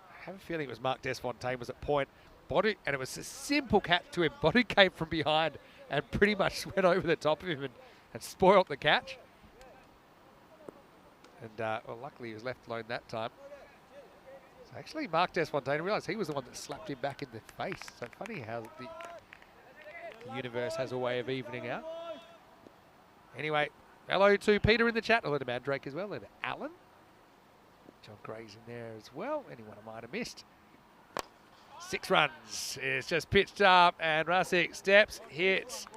I have a feeling it was Mark Desfontaine was at point. Bodu, and it was a simple catch to him. Bodu came from behind and pretty much went over the top of him and spoiled the catch. And, well, luckily he was left alone that time. So actually, Mark Desfontaine realised he was the one that slapped him back in the face. So funny how the universe has a way of evening out. Anyway, hello to Peter in the chat. Hello to Mandrake as well. Hello to Alan. John Gray's in there as well. Anyone I might have missed. 6 runs. It's just pitched up, and Rasic steps, hits,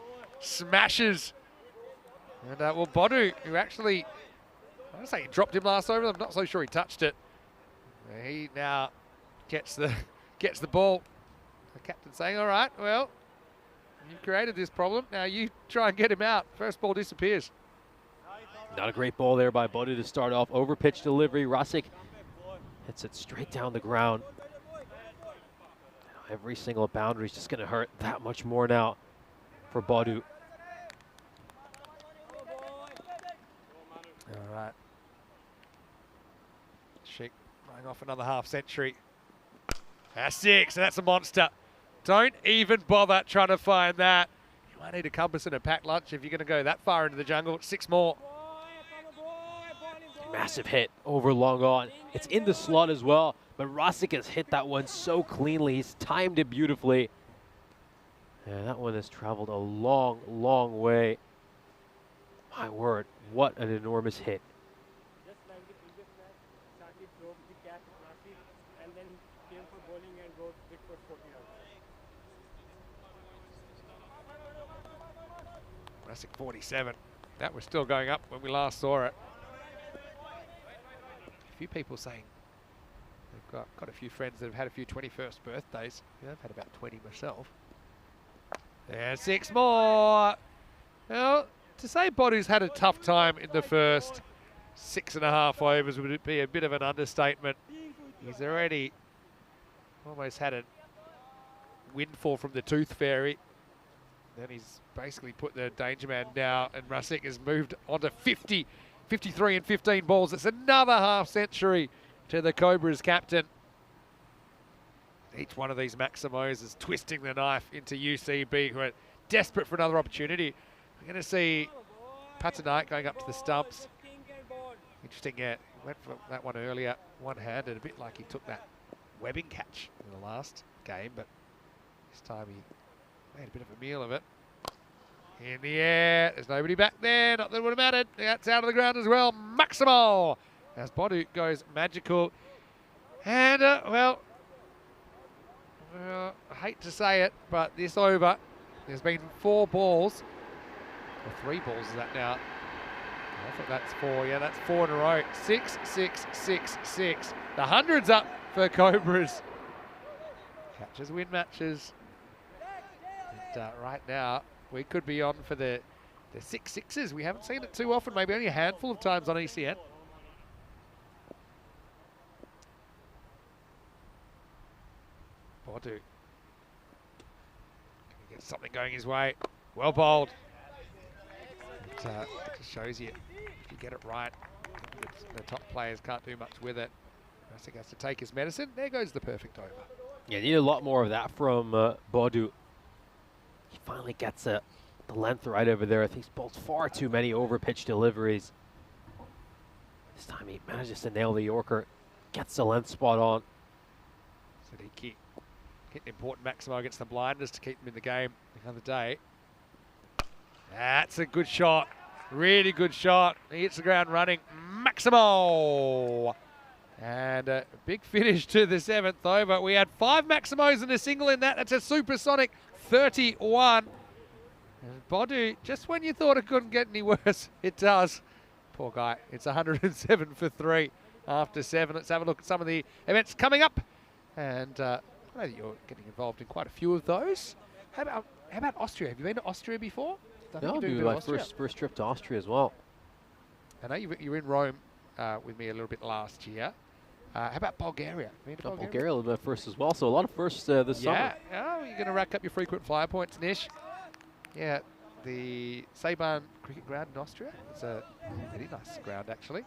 smashes. And well, Bodu, who actually, I want to say he dropped him last over. I'm not so sure he touched it. He now gets the ball. The captain saying, "All right, well, you've created this problem. Now you try and get him out." First ball disappears. Not a great ball there by Bodu to start off. Over pitch delivery. Rasic hits it straight down the ground. Every single boundary is just going to hurt that much more now for Bodu. All right. Sheik running off another half century. That's 6, and that's a monster. Don't even bother trying to find that. You might need a compass and a packed lunch if you're going to go that far into the jungle. 6 more. Massive hit over long on. It's in the slot as well, but Rasic has hit that one so cleanly. He's timed it beautifully. And that one has traveled a long, long way. My word, what an enormous hit. Just like the previous match, started drove the catch at Rashid and then came for bowling and wrote big for 40 runs. Rasic 47. That was still going up when we last saw it. A few people saying they've got a few friends that have had a few 21st birthdays. Yeah, I've had about 20 myself. And 6 more. Well, to say Bodu's had a tough time in the first 6.5 overs would be a bit of an understatement. He's already almost had a windfall from the Tooth Fairy. Then he's basically put the danger man down, and Rasic has moved on to 50, 53 and 15 balls. It's another half century to the Cobras captain. Each one of these Maximos is twisting the knife into UCB, who are desperate for another opportunity. We're going to see Patanite going up to the stumps. Interesting, yeah, he went for that one earlier, one-handed, a bit like he took that webbing catch in the last game, but this time he made a bit of a meal of it. In the air, there's nobody back there, not that it would have mattered. That's out of the ground as well. Maximo, as Bodu goes magical. And, well, I hate to say it, but this over, there's been 4 balls, or 3 balls is that now? I think that's 4, yeah, that's 4 in a row. 6, 6, 6, 6. The 100's up for Cobras. Catches win matches. And right now, we could be on for the 6 6s. We haven't seen it too often, maybe only a handful of times on ECN. Bodu. Can he get something going his way? Well bowled. It just shows you, if you get it right, the top players can't do much with it. Rasic has to take his medicine. There goes the perfect over. Yeah, need a lot more of that from Bodu. He finally gets the length right over there. I think he's bowled far too many over-pitch deliveries. This time he manages to nail the Yorker, gets the length spot on. Siddiqui getting important Maximo against the blinders to keep them in the game the other day. That's a good shot. Really good shot. He hits the ground running. Maximo! And a big finish to the 7th over. We had 5 Maximos and a single in that. That's a supersonic 31. And Bodu, just when you thought it couldn't get any worse, it does. Poor guy. It's 107 for 3 after 7. Let's have a look at some of the events coming up. And I know that you're getting involved in quite a few of those. How about Austria? Have you been to Austria before? No, do my first trip to Austria as well. I know you were in Rome with me a little bit last year. How about Bulgaria? Bulgaria was my first as well, so a lot of firsts this summer. Yeah, you're going to rack up your frequent flyer points, Nish. Yeah, the Saban cricket ground in Austria. It's a really nice ground, actually.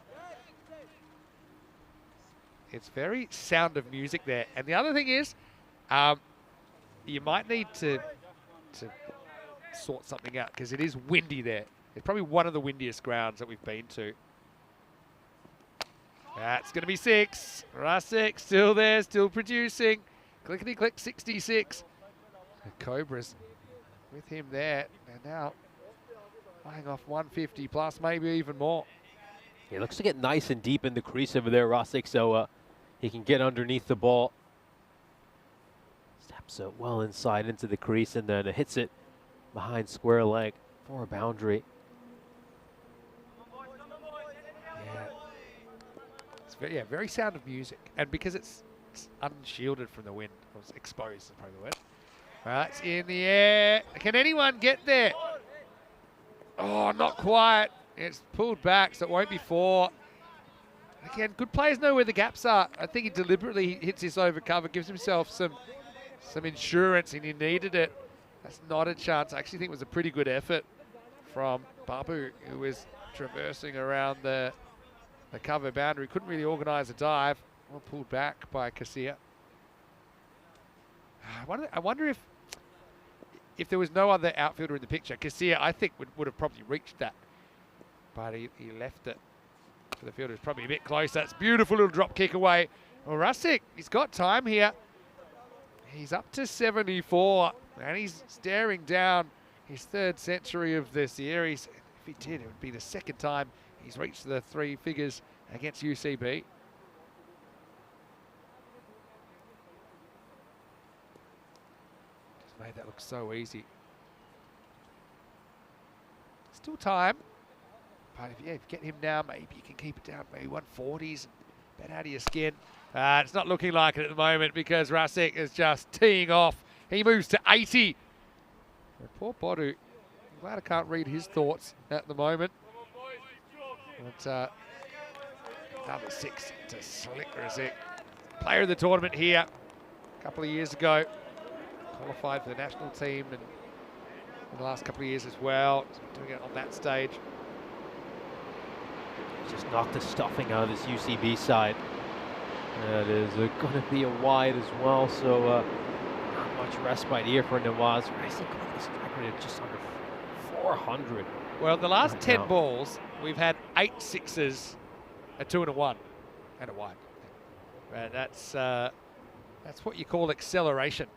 It's very Sound of Music there. And the other thing is, you might need to sort something out because it is windy there. It's probably one of the windiest grounds that we've been to. That's going to be 6. Rasic still there, still producing. Clickety-click, 66. The Cobras with him there. And now Playing off 150 plus, maybe even more. He looks to get nice and deep in the crease over there, Rosick, so he can get underneath the ball. Steps it well inside into the crease and then hits it behind square leg for a boundary. Yeah. It's very, very Sound of Music. And because it's unshielded from the wind, or it's exposed is probably the word. Right, it's in the air. Can anyone get there? Oh, not quite. It's pulled back, so it won't be 4. Again, good players know where the gaps are. I think he deliberately hits this over cover, gives himself some insurance, and he needed it. That's not a chance. I actually think it was a pretty good effort from Babu, who was traversing around the cover boundary. Couldn't really organise a dive. Well, pulled back by Kasia. I wonder if there was no other outfielder in the picture, Kasia, I think, would have probably reached that. But he left it for the fielder. It's probably a bit closer. It's beautiful little drop kick away. Well, Rosick, he's got time here. He's up to 74, and he's staring down his 3rd century of the series. If he did, it would be the 2nd time he's reached the 3 figures against UCB. Just made that look so easy. Still time. But if you get him now, maybe you can keep it down, maybe 140s, bet out of your skin. It's not looking like it at the moment because Rosick is just teeing off. He moves to 80. And poor Bodu, I'm glad I can't read his thoughts at the moment. But another 6 to Slick Rosick. Player of the tournament here a couple of years ago. Qualified for the national team and in the last couple of years as well. Doing it on that stage. Just knocked the stuffing out of this UCB side. That is going to be a wide as well, so not much respite here for Nawaz. Racing got this record at just under 400. Well, the last right 10 now. balls, we've had 8 sixes, a 2 and a 1, and a wide. And that's what you call acceleration.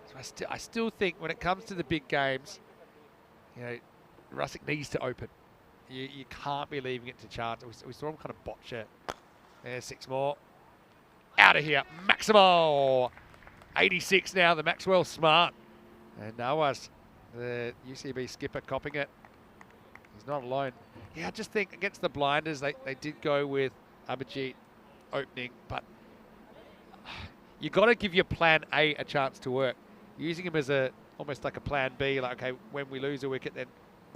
So I still think when it comes to the big games, you know, Rosick needs to open. You can't be leaving it to chance. We saw him kind of botch it. There's 6 more. Out of here. Maximo. 86 now. The Maxwell Smart. And Nawaz, the UCB skipper, copping it. He's not alone. Yeah, I just think against the blinders, they did go with Abhijit opening. But you got to give your plan A a chance to work. Using him as almost like a plan B. Like, okay, when we lose a wicket, then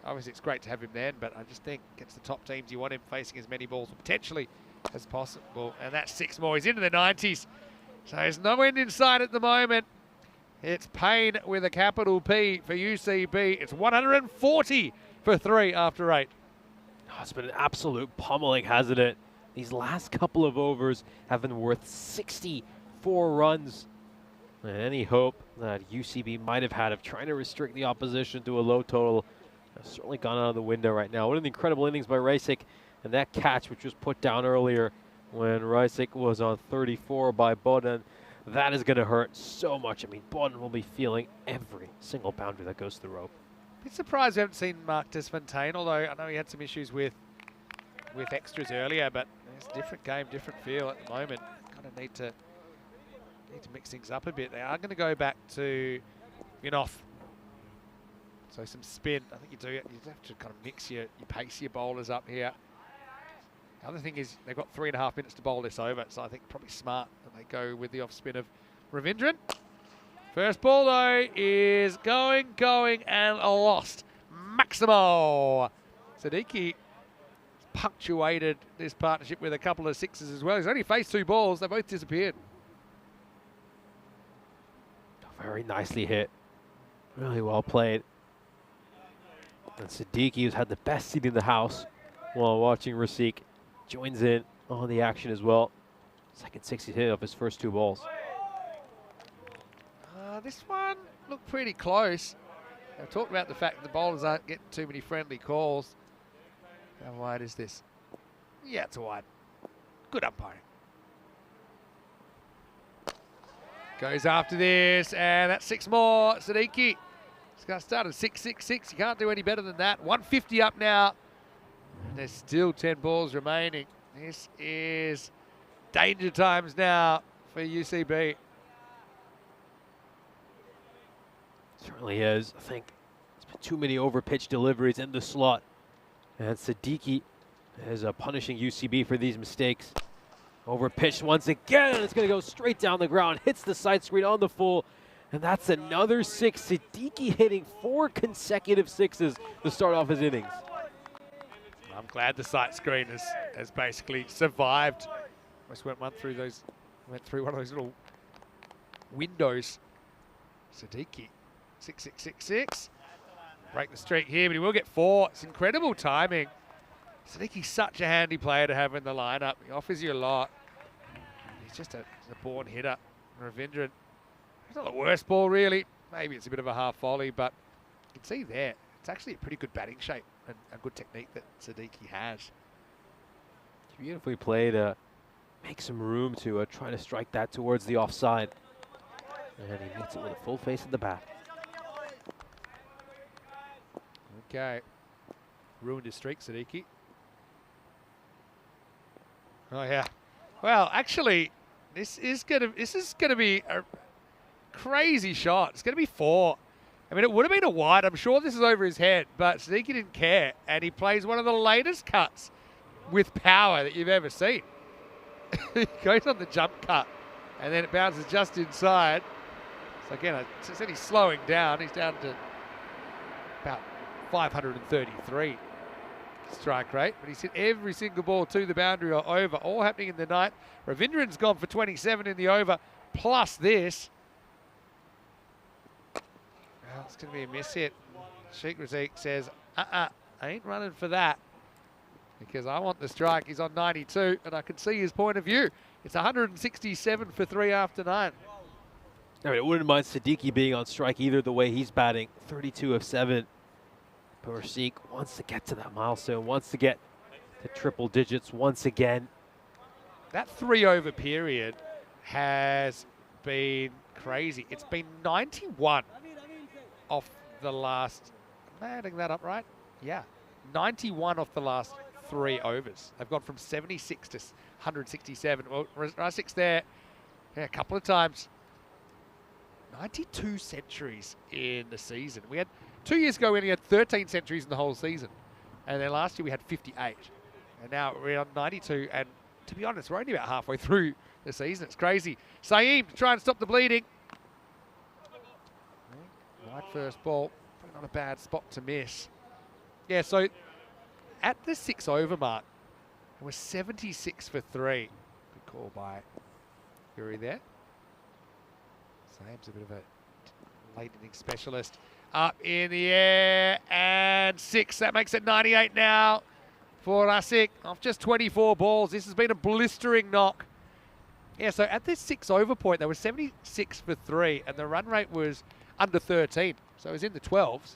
obviously it's great to have him then, but I just think against the top teams, you want him facing as many balls potentially as possible. And that's 6 more. He's into the 90s. So there's no end in sight at the moment. It's pain with a capital P for UCB. It's 140 for 3 after 8. Oh, it's been an absolute pummeling, hasn't it? These last couple of overs have been worth 64 runs. And any hope that UCB might have had of trying to restrict the opposition to a low total has certainly gone out of the window right now. What an incredible innings by Rosick, and that catch which was put down earlier when Rosick was on 34 by Bogdan. That is going to hurt so much. I mean, Bogdan will be feeling every single boundary that goes to the rope. Bit surprised we haven't seen Mark Desfontaine, although I know he had some issues with extras earlier, but it's a different game, different feel at the moment. Kind of need to mix things up a bit. They are going to go back to Vinoff. So some spin. I think you have to kind of mix your pace your bowlers up here. The other thing is they've got 3.5 minutes to bowl this over, so I think probably smart that they go with the off spin of Ravindran. First ball though is going, and lost. Maximo. Siddiqui punctuated this partnership with a couple of 6s as well. He's only faced 2 balls. They both disappeared. Very nicely hit. Really well played. And Siddiqui, who's had the best seat in the house while watching Rosick, joins in on the action as well. Second 60 hit of his first 2 balls. This one looked pretty close. I've talked about the fact that the bowlers aren't getting too many friendly calls. How wide is this? Yeah, it's a wide. Good umpiring. Goes after this, and that's 6 more. Siddiqui He's got started 6-6-6. You can't do any better than that. 150 up now. And there's still 10 balls remaining. This is danger times now for UCB. Certainly is. I think there's been too many over-pitch deliveries in the slot. And Siddiqui is punishing UCB for these mistakes. Over-pitched once again, and it's going to go straight down the ground. Hits the side screen on the full. And that's another 6. Siddiqui hitting 4 consecutive 6s to start off his innings. I'm glad the sight screen has basically survived. Almost went through one of those little windows. Siddiqui, 6-6-6-6. Break the streak here, but he will get 4. It's incredible timing. Siddiqui's such a handy player to have in the lineup. He offers you a lot. He's just a born hitter. Ravindran, it's not the worst ball really. Maybe it's a bit of a half volley, but you can see there, it's actually a pretty good batting shape and a good technique that Siddiqui has. Beautifully played. Make some room to try to strike that towards the offside. And he hits it with a full face of the bat. Okay. Ruined his streak, Siddiqui. Oh yeah. Well, actually, this is gonna be a crazy shot. It's gonna be 4. I mean, it would have been a wide. I'm sure this is over his head, but Siddiqui didn't care, and he plays one of the latest cuts with power that you've ever seen. He goes on the jump cut, and then it bounces just inside. So again, I said he's slowing down. He's down to about 533 strike rate, but he's hit every single ball to the boundary or over, all happening in the ninth. Ravindran's gone for 27 in the over, plus this. Well, it's going to be a miss hit. Sheikh Razik says, I ain't running for that because I want the strike. He's on 92, and I can see his point of view. It's 167 for 3 after 9. I mean, I wouldn't mind Siddiqui being on strike either the way he's batting. 32 of 7. Razik wants to get to that milestone, wants to get to triple digits once again. That 3 over period has been crazy. It's been 91 off the last, am I adding that up right? Yeah, 91 off the last 3 overs. They've gone from 76 to 167. Well, Razik's there a couple of times. 92 centuries in the season. We had 2 years ago, we only had 13 centuries in the whole season. And then last year we had 58. And now we're on 92. And to be honest, we're only about halfway through the season. It's crazy. Saeem to try and stop the bleeding. Right first ball. Probably not a bad spot to miss. Yeah, so at the 6 over mark, it was 76 for 3. Good call by Yuri there. Saeem's a bit of a late inning specialist. Up in the air and 6. That makes it 98 now for Razik off just 24 balls. This has been a blistering knock. Yeah, so at this 6 over point, they were 76 for 3, and the run rate was under 13. So it was in the 12s.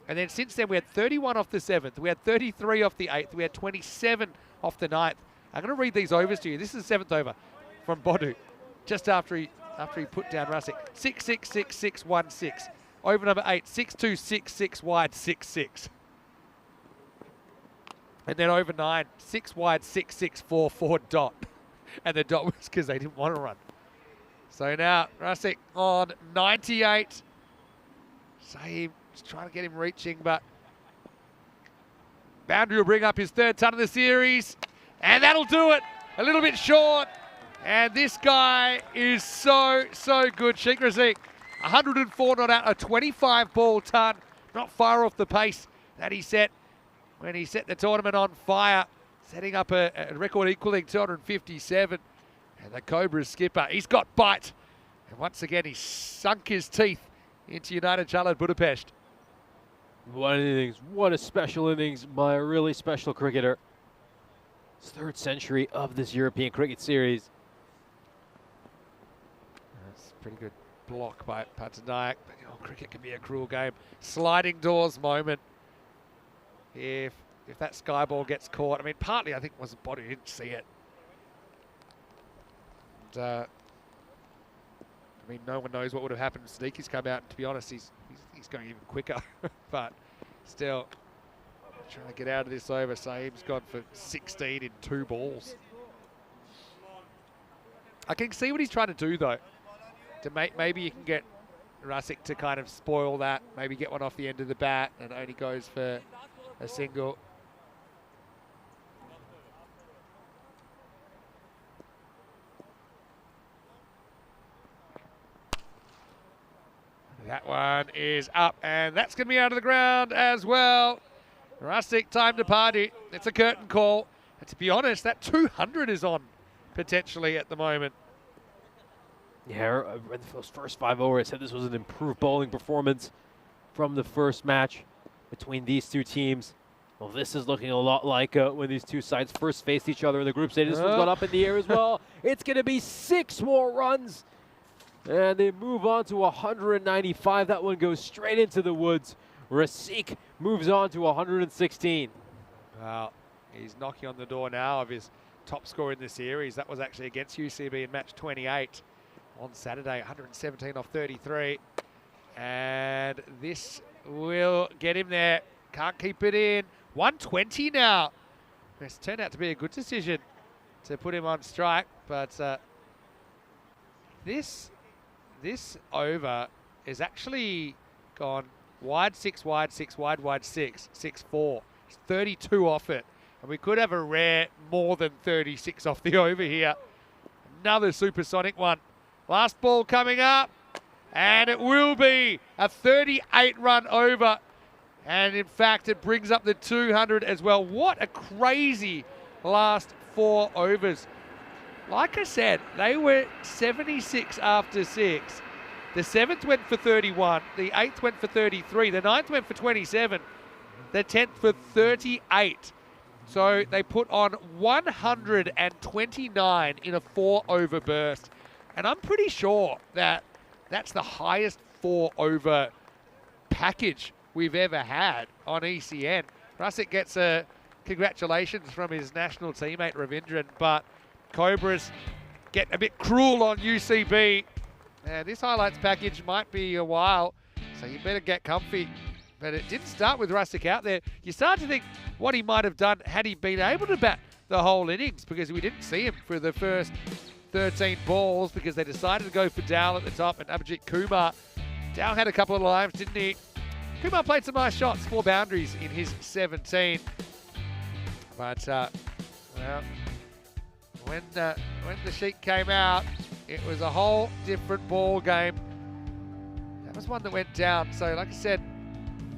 And then since then, we had 31 off the 7th. We had 33 off the 8th. We had 27 off the 9th. I'm going to read these overs to you. This is the 7th over from Bodu, just after he put down Razik. 6-6-6-6-1-6. Over number 8, 6-2-6-6 wide, 6-6. And then over 9, 6 wide, 6-6-4-4 dot. And the dot was because they didn't want to run. So now Razik on 98. Saeem just trying to get him reaching, but boundary will bring up his 3rd ton of the series. And that'll do it. A little bit short. And this guy is so good. Sheikh Razik, 104 not out, a 25 ball ton. Not far off the pace that he set when he set the tournament on fire, setting up a record equaling 257. And the Cobras skipper, he's got bite. And once again, he sunk his teeth into United Charlotte Budapest. What innings, what a special innings by a really special cricketer. It's 3rd century of this European cricket series. That's a pretty good block by Patanayak. But, cricket can be a cruel game. Sliding doors moment. If that sky ball gets caught, I mean, partly I think was the body, didn't see it. And, I mean, no one knows what would have happened. Siddiqui's come out, and to be honest, he's he's going even quicker, but still trying to get out of this over. Saeem's gone for 16 in 2 balls. I can see what he's trying to do though. To maybe you can get Rusick to kind of spoil that, maybe get one off the end of the bat and only goes for a single. That one is up, and that's going to be out of the ground as well. Rusick, time to party. It's a curtain call. And to be honest, that 200 is on potentially at the moment. Yeah, in those first 5 overs, I said this was an improved bowling performance from the first match between these two teams. Well, this is looking a lot like when these two sides first faced each other in the group stage. This one's got up in the air as well. It's going to be 6 more runs. And they move on to 195. That one goes straight into the woods. Rusick moves on to 116. Well, he's knocking on the door now of his top score in the series. That was actually against UCB in match 28 on Saturday, 117 off 33. And this will get him there. Can't keep it in. 120 now. It's turned out to be a good decision to put him on strike, but this over is actually gone wide 6, wide 6, wide, wide 6, 6-4. It's 32 off it. And we could have a rare more than 36 off the over here. Another supersonic one. Last ball coming up. And it will be a 38-run over. And in fact, it brings up the 200 as well. What a crazy last 4 overs. Like I said, they were 76 after 6. The 7th went for 31. The 8th went for 33. The 9th went for 27. The 10th for 38. So they put on 129 in a 4-over burst. And I'm pretty sure that that's the highest 4-over package we've ever had on ECN. Rusick gets a congratulations from his national teammate Ravindran, but Cobras get a bit cruel on UCB. And this highlights package might be a while, so you better get comfy. But it didn't start with Rusick out there. You start to think what he might have done had he been able to bat the whole innings, because we didn't see him for the first 13 balls because they decided to go for Dowell at the top and Abhijit Kumar. Dowell had a couple of lives, didn't he? Kumar played some nice shots, 4 boundaries in his 17. But, well, when the sheet came out, it was a whole different ball game. That was one that went down. So, like I said,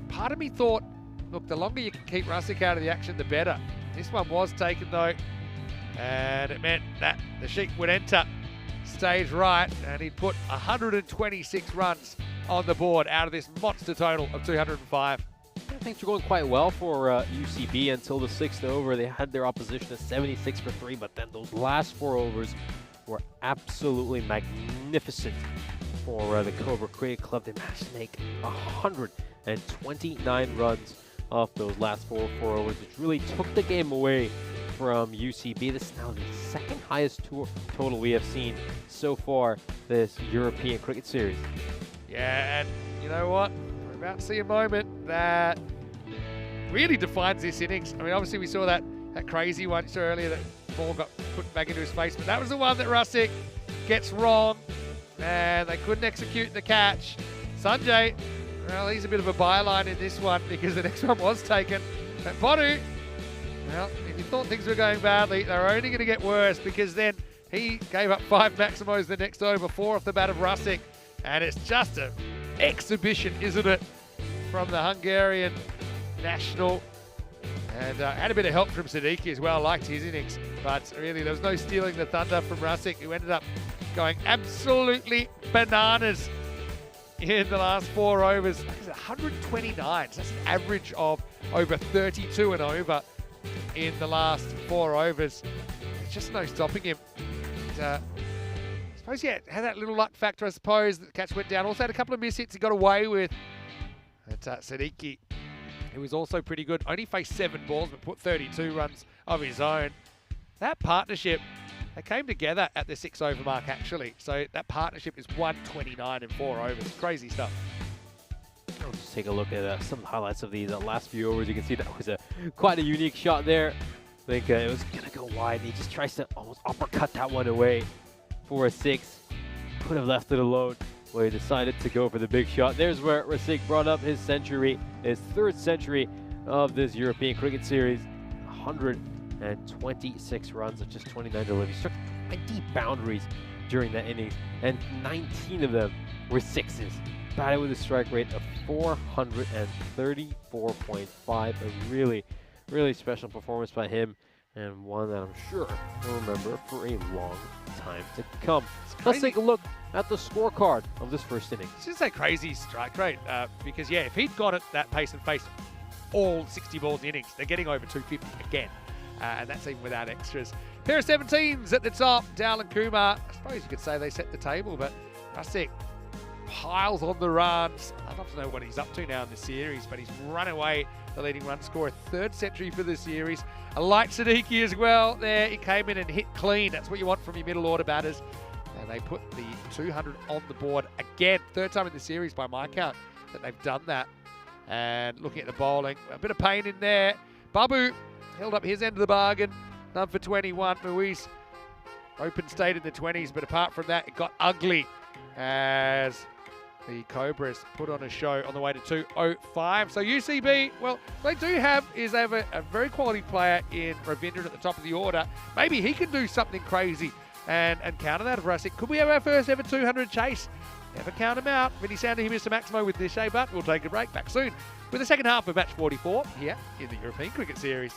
part of me thought, look, the longer you can keep Rusick out of the action, the better. This one was taken, though, and it meant that the sheet would enter stage right, and he'd put 126 runs on the board out of this monster total of 205. Things were going quite well for UCB until the 6th over. They had their opposition at 76 for 3, but then those last 4 overs were absolutely magnificent for the Cobra Cricket Club. They managed to make 129 runs off those last 4 overs, which really took the game away from UCB. This is now the 2nd highest total we have seen so far this European cricket series. Yeah, and you know what? We're about to see a moment that really defines this innings. I mean, obviously we saw that crazy one so earlier that ball got put back into his face, but that was the one that Rusick gets wrong, and they couldn't execute the catch. Sanjay, well, he's a bit of a byline in this one because the next one was taken. But Bonu, well, if you thought things were going badly, they were only going to get worse, because then he gave up 5 maximos the next over, 4 off the bat of Rusick. And it's just an exhibition, isn't it, from the Hungarian national. And had a bit of help from Siddiqui as well, liked his innings. But really, there was no stealing the thunder from Rusick, who ended up going absolutely bananas in the last 4 overs. 129, so that's an average of over 32 and over in the last 4 overs. There's just no stopping him. And, I suppose, yeah, had that little luck factor, I suppose. The catch went down. Also had a couple of miss hits he got away with. And Siddiqui, who was also pretty good, only faced 7 balls but put 32 runs of his own. That partnership, they came together at the 6 over mark, actually. So that partnership is 129 in 4 overs. Crazy stuff. Let's just take a look at some highlights of these last few overs. You can see that was quite a unique shot there. I think it was going to go wide. He just tries to almost uppercut that one away for a 6. Could have left it alone. Well, he decided to go for the big shot. There's where Rasik brought up his century, his 3rd century of this European Cricket Series. 126 runs of just 29 deliveries. Struck 20 boundaries during that innings, and 19 of them were 6s. Batted with a strike rate of 434.5. A really, really special performance by him, and one that I'm sure we'll remember for a long time to come. Let's take a look at the scorecard of this first inning. It's just a crazy strike rate because, yeah, if he'd got it that pace and faced all 60 balls in innings, they're getting over 250 again. And that's even without extras. Pair of 17s at the top. Dowell and Kumar, I suppose you could say they set the table, but Rasik piles on the runs. I'd love to know what he's up to now in the series, but he's run away the leading run scorer, 3rd century for the series. A light Siddiqui as well there. He came in and hit clean. That's what you want from your middle order batters. And they put the 200 on the board again. 3rd time in the series by my count that they've done that. And looking at the bowling, a bit of pain in there. Babu held up his end of the bargain. None for 21. Muiz open stayed in the 20s, but apart from that, it got ugly as the Cobras put on a show on the way to 205. So UCB, well, they have a very quality player in Ravindran at the top of the order. Maybe he can do something crazy and counter that for us. Could we have our first ever 200 chase? Never count him out. Vinny Sander here, Mr. Maximo with this shea, but we'll take a break. Back soon with the second half of match 44 here in the European Cricket Series.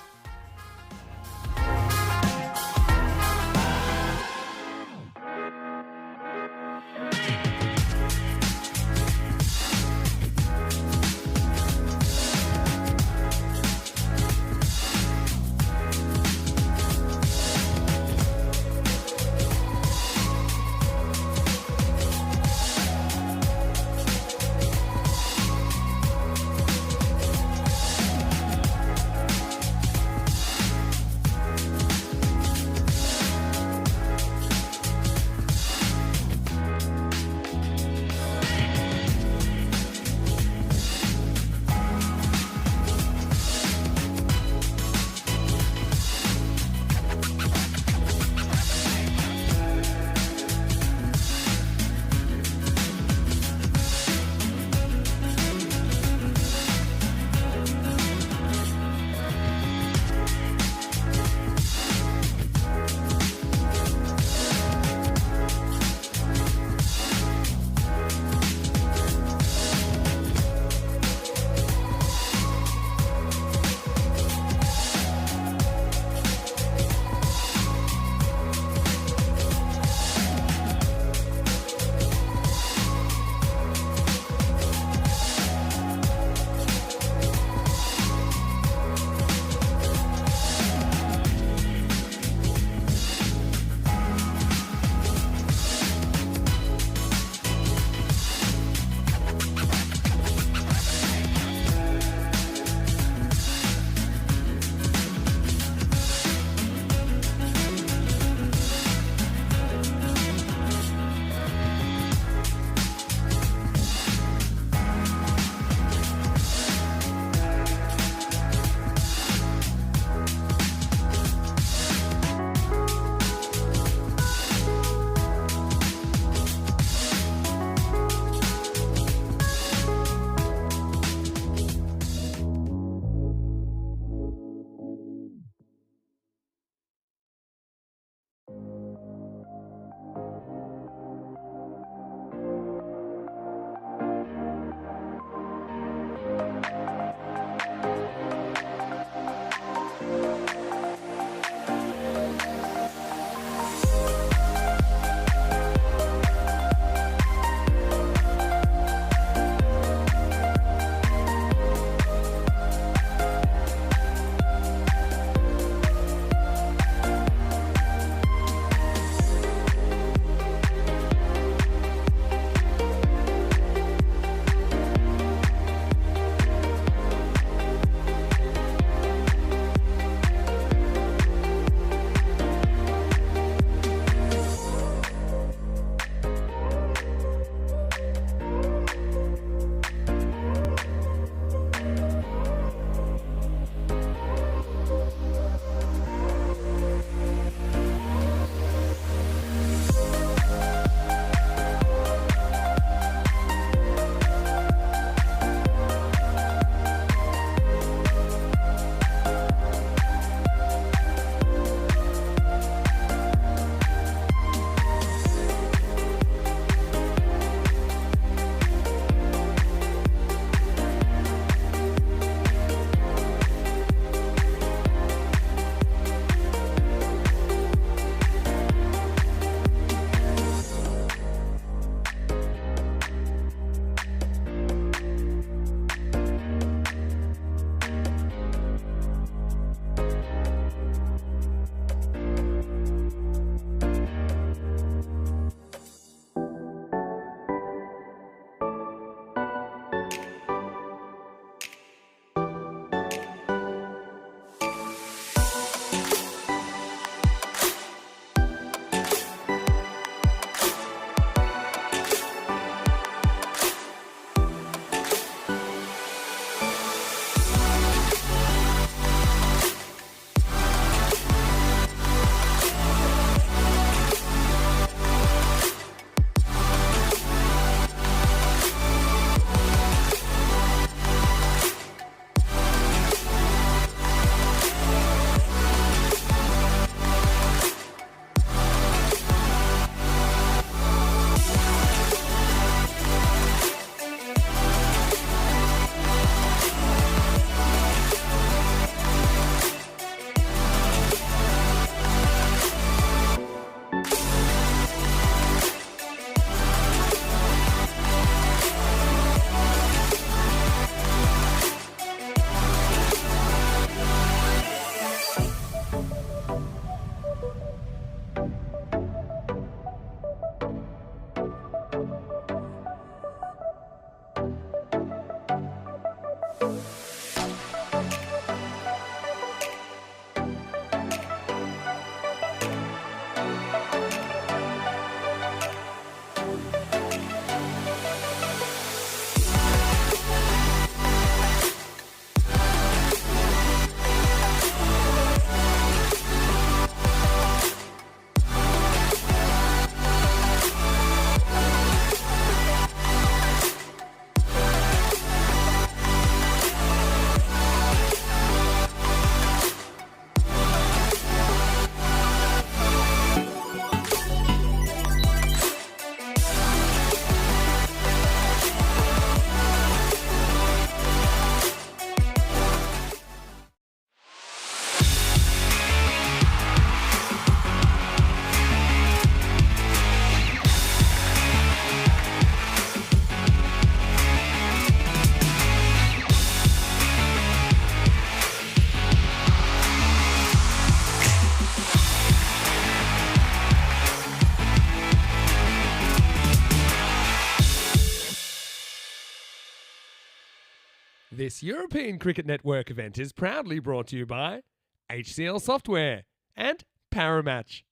This European Cricket Network event is proudly brought to you by HCL Software and Paramatch.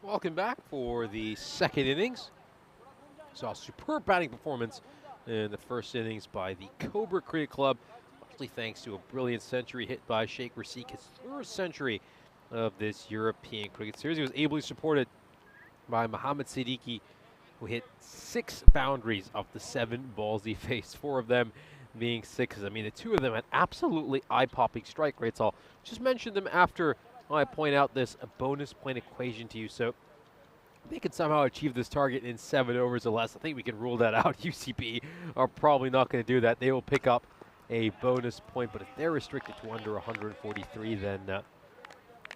Welcome back for the second innings. Saw a superb batting performance in the first innings by the Cobra Cricket Club, largely thanks to a brilliant century hit by Sheikh Rasik, his third century of this European Cricket Series. He was ably supported by Mohammad Siddiqui, who hit 6 boundaries of the 7 balls he faced, 4 of them being sixes. I mean, the 2 of them had absolutely eye-popping strike rates. I'll just mention them after I point out this bonus point equation to you. So they could somehow achieve this target in 7 overs or less. I think we can rule that out. UCB are probably not going to do that. They will pick up a bonus point, but if they're restricted to under 143, then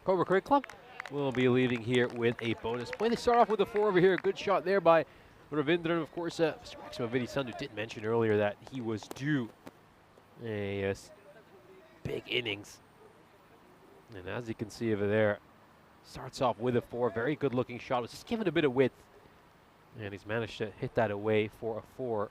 Cobra Cricket Club will be leaving here with a bonus point. They start off with a 4 over here. A good shot there by Ravindran. Of course, Mr. Maximo Vinny Sandhu did mention earlier that he was due a big innings. And as you can see over there, starts off with a 4. Very good looking shot. Was just given a bit of width. And he's managed to hit that away for a 4.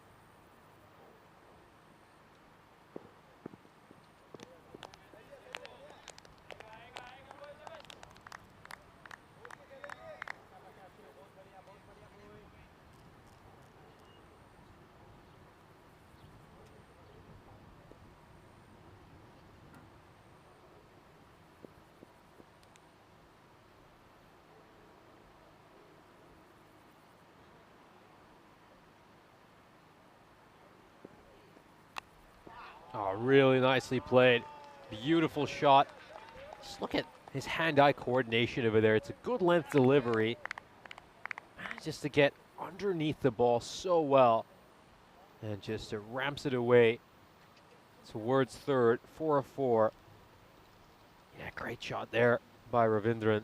Oh, really nicely played. Beautiful shot. Just look at his hand-eye coordination over there. It's a good length delivery. Just to get underneath the ball so well. And just ramps it away towards third for a 4. Yeah, great shot there by Ravindran.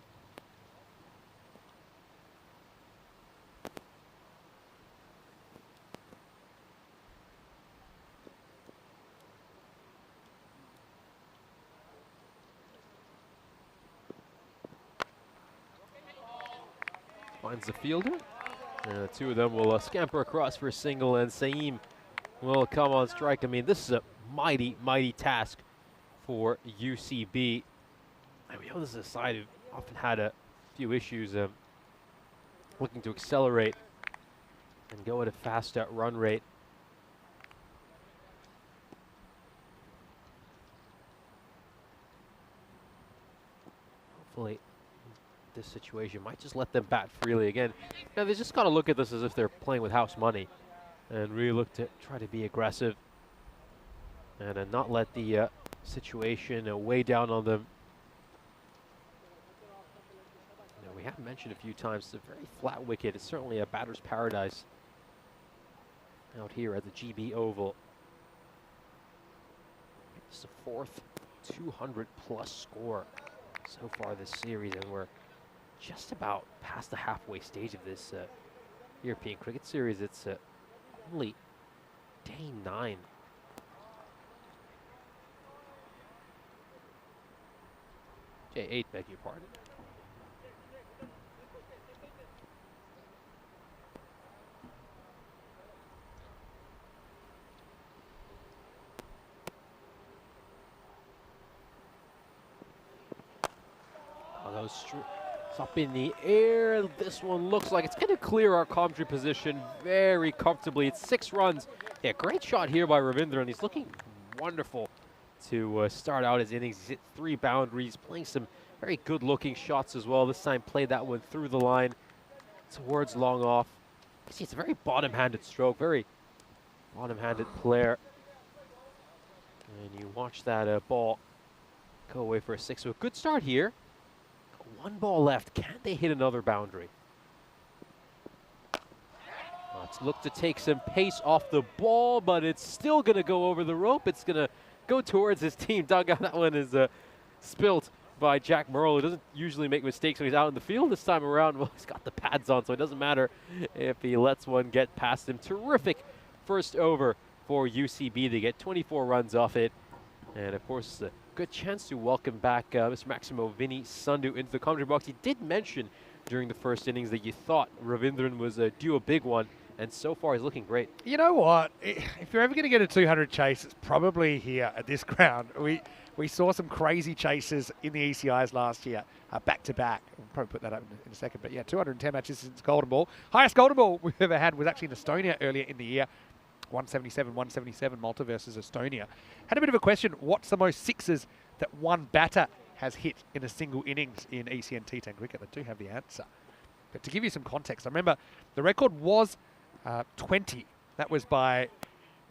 Finds the fielder. And the 2 of them will scamper across for a single, and Saeem will come on strike. I mean, this is a mighty, mighty task for UCB. I mean, this is a side who often had a few issues looking to accelerate and go at a fast run rate. Hopefully this situation might just let them bat freely again. Now they just got to look at this as if they're playing with house money and really look to try to be aggressive and not let the situation weigh down on them. Now, we have mentioned a few times, it's a very flat wicket. It's certainly a batter's paradise out here at the GB Oval. It's the 4th 200-plus score so far this series, and we're just about past the halfway stage of this European Cricket Series. It's only day 9. Day 8, beg your pardon. Oh, it's up in the air. This one looks like it's going to clear our commentary position very comfortably. It's 6 runs. Yeah, great shot here by Ravindran. He's looking wonderful to start out his innings. He's hit 3 boundaries, playing some very good-looking shots as well. This time played that one through the line towards long off. You see, it's a very bottom-handed stroke, very bottom-handed player. And you watch that ball go away for a 6. So a good start here. 1 ball left. Can they hit another boundary? Let's look to take some pace off the ball, but it's still going to go over the rope. It's going to go towards his team dugout. That one is spilt by Jack Merle, who doesn't usually make mistakes when he's out in the field. This time around, well, he's got the pads on, so it doesn't matter if he lets one get past him. Terrific first over for UCB. They get 24 runs off it. And, of course, good chance to welcome back Mr. Maximo Vinny Sandhu into the commentary box. He did mention during the first innings that you thought Ravindran was due a big one, and so far he's looking great. You know what? If you're ever going to get a 200 chase, it's probably here at this ground. We saw some crazy chases in the ECIs last year, back to back. We'll probably put that up in a second. But yeah, 210 matches since Golden Ball. Highest Golden Ball we've ever had was actually in Estonia earlier in the year. 177 Malta versus Estonia. Had a bit of a question. What's the most sixes that one batter has hit in a single innings in ECN T10 cricket? I do have the answer. But to give you some context, I remember the record was 20. That was by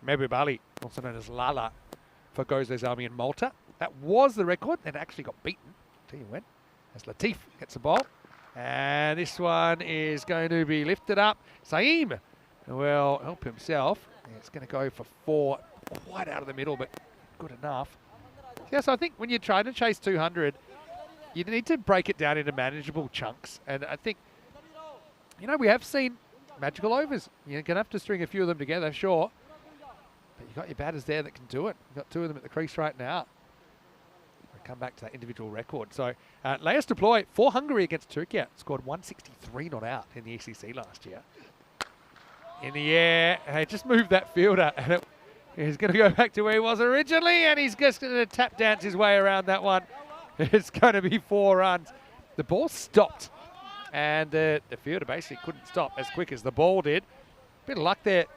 Mehboob Ali, also known as Lala, for Gozo's Army in Malta. That was the record, and it actually got beaten. I'll tell you when. As Latif gets the ball. And this one is going to be lifted up. Saeem will help himself. It's going to go for 4, quite out of the middle, but good enough. Yeah, so I think when you're trying to chase 200, you need to break it down into manageable chunks. And I think, you know, we have seen magical overs. You're going to have to string a few of them together, sure. But you've got your batters there that can do it. You've got 2 of them at the crease right now. We'll come back to that individual record. So, Leas deploy for Hungary against Turkey. Scored 163 not out in the ECC last year. In the air, hey, just moved that fielder, and he's going to go back to where he was originally, and he's just going to tap dance his way around that one. It's going to be 4 runs. The ball stopped, and the fielder basically couldn't stop as quick as the ball did. Bit of luck there.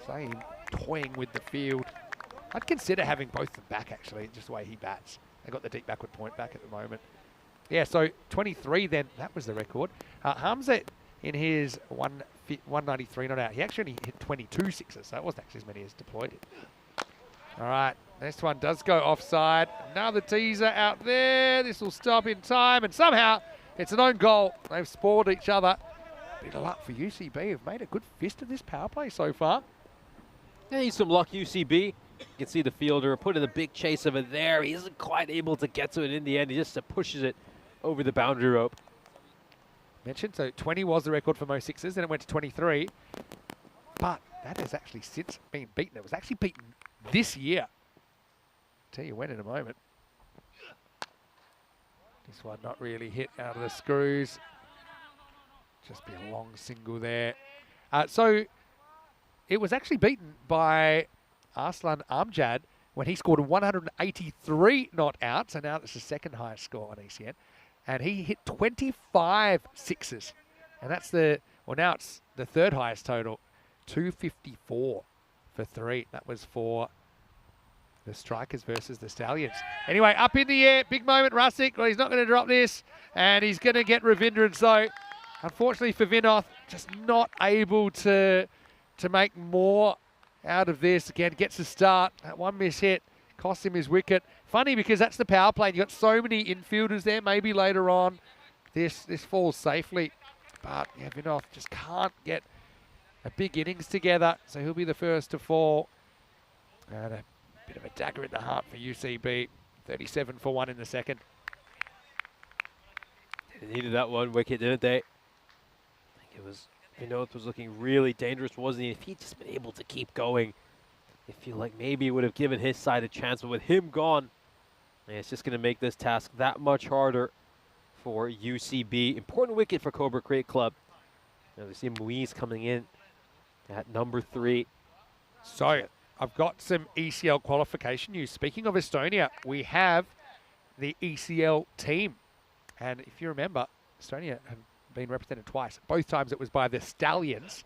Same toying with the field. I'd consider having both of them back, actually, just the way he bats. They got the deep backward point back at the moment. Yeah, so 23 then, that was the record. Hamza in his 193 not out. He actually hit 22 sixes, so that wasn't actually as many as deployed. All right, this one does go offside. Another teaser out there. This will stop in time, and somehow it's an own goal. They've spoiled each other. Bit of luck for UCB. Have made a good fist of this power play so far. Yeah, he's some luck, UCB. You can see the fielder put in a big chase of it there. He isn't quite able to get to it in the end. He just pushes it over the boundary rope. Mentioned, so 20 was the record for most sixes, then it went to 23. But that has actually since been beaten. It was actually beaten this year. I'll tell you when in a moment. This one not really hit out of the screws. Just be a long single there. So it was actually beaten by Arslan Amjad when he scored 183 not out. So now that's the second highest score on ECN. And he hit 25 sixes. And that's now it's the third highest total, 254 for 3. That was for the Strikers versus the Stallions. Anyway, up in the air, big moment, Rusik. Well, he's not going to drop this, and he's going to get Ravindran. So, unfortunately for Vinoth, just not able to make more out of this. Again, gets a start. That one miss hit cost him his wicket. Funny because that's the power play. You've got so many infielders there. Maybe later on this falls safely. But yeah, Vinoth just can't get a big innings together. So he'll be the first to fall. And a bit of a dagger in the heart for UCB. 37 for 1 in the second. They needed that one wicket, didn't they? I think it was, Vinoth was looking really dangerous, wasn't he? If he'd just been able to keep going, I feel like maybe it would have given his side a chance, but with him gone, it's just going to make this task that much harder for UCB. Important wicket for Cobra Cricket Club. Now we see Muiz coming in at number 3. So I've got some ECL qualification news. Speaking of Estonia, we have the ECL team. And if you remember, Estonia have been represented twice. Both times it was by the Stallions.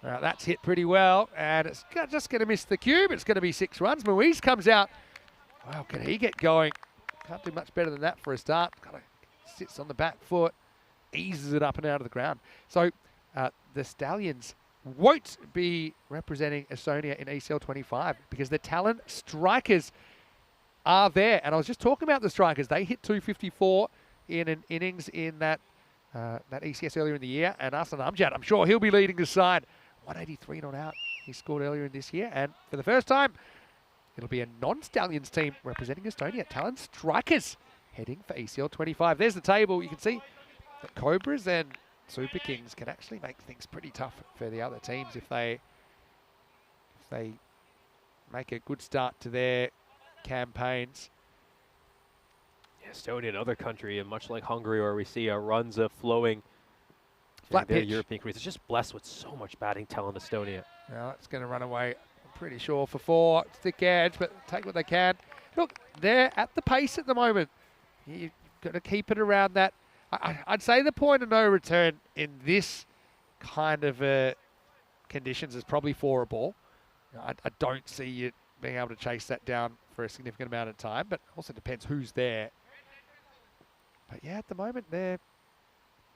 That's hit pretty well, and it's just going to miss the cube. It's going to be 6 runs. Muiz comes out. Wow, can he get going? Can't do much better than that for a start. Sits on the back foot, eases it up and out of the ground. So the Stallions won't be representing Estonia in ECL 25 because the talent strikers are there. And I was just talking about the strikers. They hit 254 in an innings in that ECS earlier in the year. And Arslan Amjad, I'm sure he'll be leading the side. 183 not out. He scored earlier in this year. And for the first time, it'll be a non-Stallions team representing Estonia. Talent strikers heading for ECL 25. There's the table. You can see that Cobras and Super Kings can actually make things pretty tough for the other teams if they make a good start to their campaigns. Yeah, Estonia, another country, and much like Hungary, where we see runs flowing Flat their pitch. European crease is just blessed with so much batting talent, Estonia. Now it's going to run away, I'm pretty sure, for 4. Thick edge, but take what they can. Look, they're at the pace at the moment. You've got to keep it around that. I'd say the point of no return in this kind of conditions is probably 4 a ball. I don't see you being able to chase that down for a significant amount of time, but also depends who's there. But yeah, at the moment they're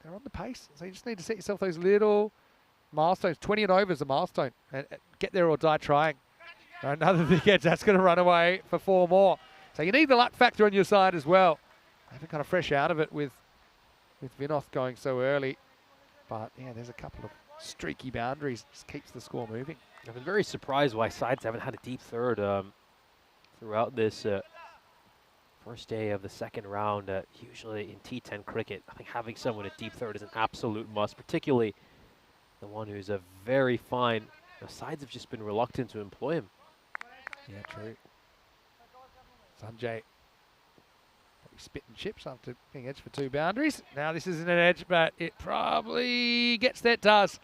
on the pace, so you just need to set yourself those little milestones. 20 and over is a milestone, and get there or die trying. Another thick edge, that's going to run away for 4 more. So you need the luck factor on your side as well. They've been kind of fresh out of it with Vinoth going so early. But yeah, there's a couple of streaky boundaries. Just keeps the score moving. I've been very surprised why sides haven't had a deep third throughout this first day of the second round. Usually in T10 cricket, I think having someone at deep third is an absolute must, particularly the one who's a very fine. Sides have just been reluctant to employ him. Yeah, true. Sanjay probably spitting chips after being edged for 2 boundaries. Now this isn't an edge, but it probably gets that does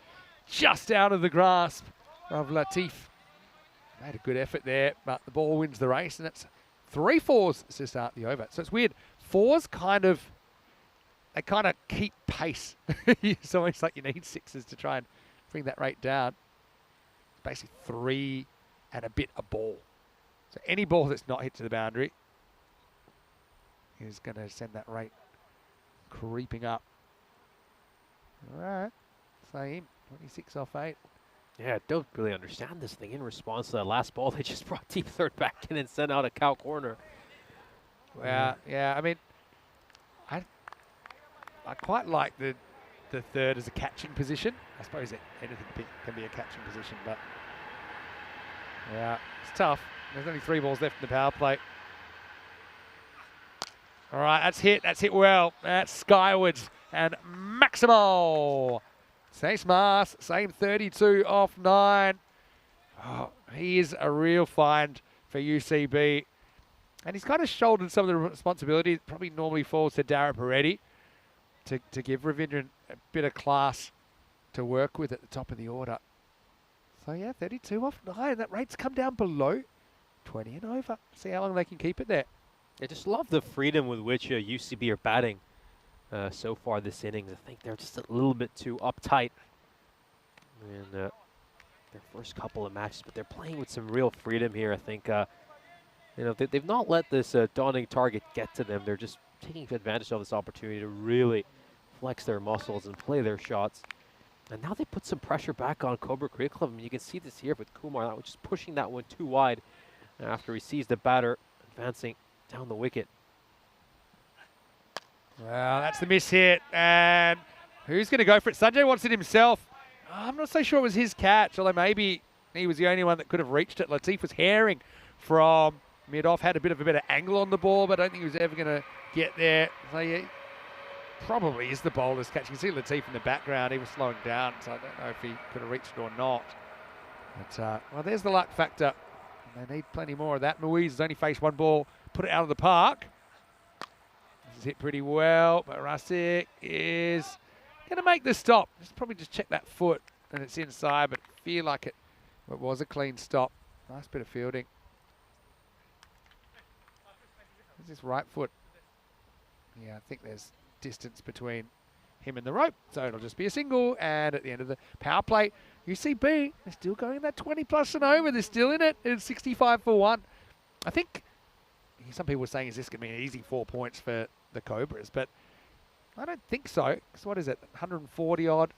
just out of the grasp of Latif. Made a good effort there, but the ball wins the race, and it's 3 4s to start the over. So it's weird. 4s they kind of keep pace. It's almost like you need 6s to try and bring that rate down. Basically 3 and a bit a ball. So any ball that's not hit to the boundary is going to send that rate creeping up. All right, same, 26 off 8. Yeah, I don't really understand this thing. In response to that last ball, they just brought deep third back in and sent out a cow corner. Well, yeah, I mean, I quite like the third as a catching position. I suppose anything can be a catching position, but yeah, it's tough. There's only 3 balls left in the power play. All right, that's hit well. That's skywards and Maximal. Same Mars, same 32 off 9. Oh, he is a real find for UCB. And he's kind of shouldered some of the responsibility that probably normally falls to Dara Peretti to give Ravindran a bit of class to work with at the top of the order. So yeah, 32 off 9. That rate's come down below 20 and over. See how long they can keep it there. I just love the freedom with which UCB are batting so far this innings. I think they're just a little bit too uptight in their first couple of matches, but they're playing with some real freedom here. I think they've not let this daunting target get to them. They're just taking advantage of this opportunity to really flex their muscles and play their shots. And now they put some pressure back on Cobra Cricket Club. I mean, you can see this here with Kumar, that was just pushing that one too wide after he sees the batter advancing down the wicket. Well, that's the miss hit, and who's going to go for it? Sanjay wants it himself. I'm not so sure it was his catch, although maybe he was the only one that could have reached it. Latif was herring from mid-off, had a bit of angle on the ball, but I don't think he was ever going to get there. So yeah, probably is the bowler's catch. You can see Latif in the background. He was slowing down, so I don't know if he could have reached it or not. But, well, there's the luck factor. They need plenty more of that. Muiz has only faced 1 ball, put it out of the park. This is hit pretty well, but Rasik is going to make the stop. Probably just check that foot, and it's inside, but feel like it was a clean stop. Nice bit of fielding. There's this right foot. Yeah, I think there's distance between him and the rope, so it'll just be a single. And at the end of the power play, UCB, they're still going that 20 plus and over. They're still in it. It's 65 for 1. I think some people were saying, is this going to be an easy 4 points for the Cobras? But I don't think so. Because what is it, 140 odd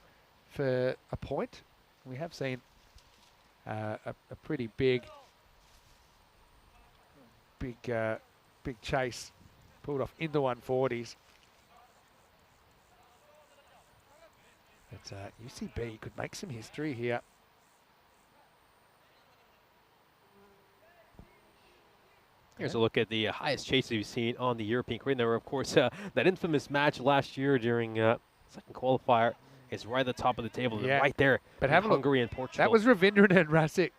for a point? We have seen a pretty big chase pulled off in the 140s. But UCB could make some history here. Here's a look at the highest chase we've seen on the European Cricket Network. Of course, that infamous match last year during second qualifier is right at the top of the table, yeah, right there. But have Hungary and Portugal. That was Ravindran and Rasik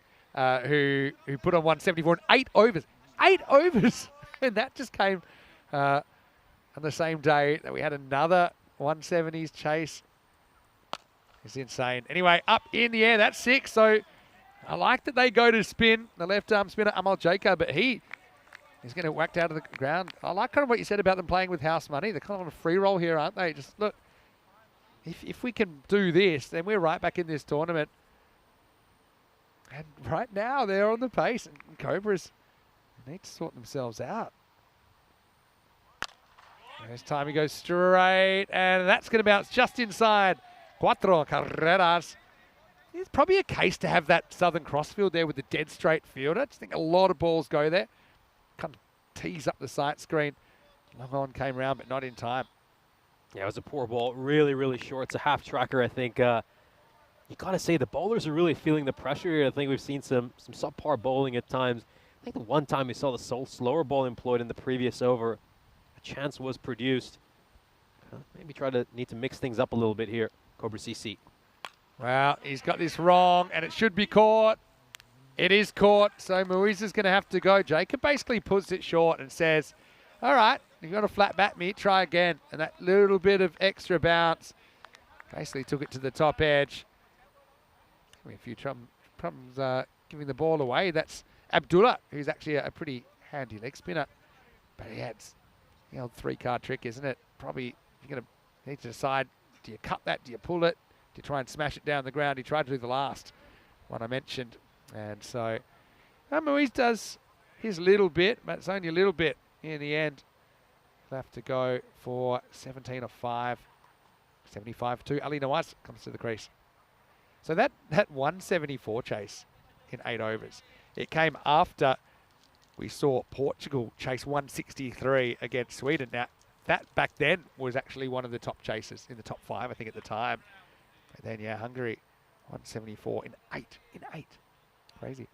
who put on 174 in 8 overs. 8 overs! And that just came on the same day that we had another 170s chase. It's insane. Anyway, up in the air, that's 6. So I like that they go to spin, the left arm spinner, Amal Jacob, but he's going to get whacked out of the ground. I like kind of what you said about them playing with house money. They're kind of on a free roll here, aren't they? Just look, if we can do this, then we're right back in this tournament. And right now, they're on the pace, and Cobras need to sort themselves out. This time he goes straight, and that's going to bounce just inside. Cuatro carreras. It's probably a case to have that southern crossfield there with the dead straight fielder. I just think a lot of balls go there. Kind of tease up the sight screen. Long on came round, but not in time. Yeah, it was a poor ball. Really, really short. It's a half tracker, I think. You got to say the bowlers are really feeling the pressure here. I think we've seen some subpar bowling at times. I think the one time we saw the slower ball employed in the previous over, a chance was produced. Maybe need to mix things up a little bit here, Cobra CC. Well, he's got this wrong, and it should be caught. It is caught, so Moise is going to have to go. Jacob basically puts it short and says, all right, you've got a flat bat, mate, try again. And that little bit of extra bounce basically took it to the top edge. A few problems giving the ball away. That's Abdullah, who's actually a pretty handy leg spinner. But he had the old 3-card trick, isn't it? Probably you're going to need to decide, do you cut that, do you pull it? To try and smash it down the ground. He tried to do the last one I mentioned. And so Moise does his little bit, but it's only a little bit in the end. He'll have to go for 17 of 5. 75-2. Ali Nawaz comes to the crease. So that 174 chase in 8 overs, it came after we saw Portugal chase 163 against Sweden. Now, that back then was actually one of the top chasers in the top 5, I think, at the time. And then, yeah, Hungary, 174 in 8. Crazy.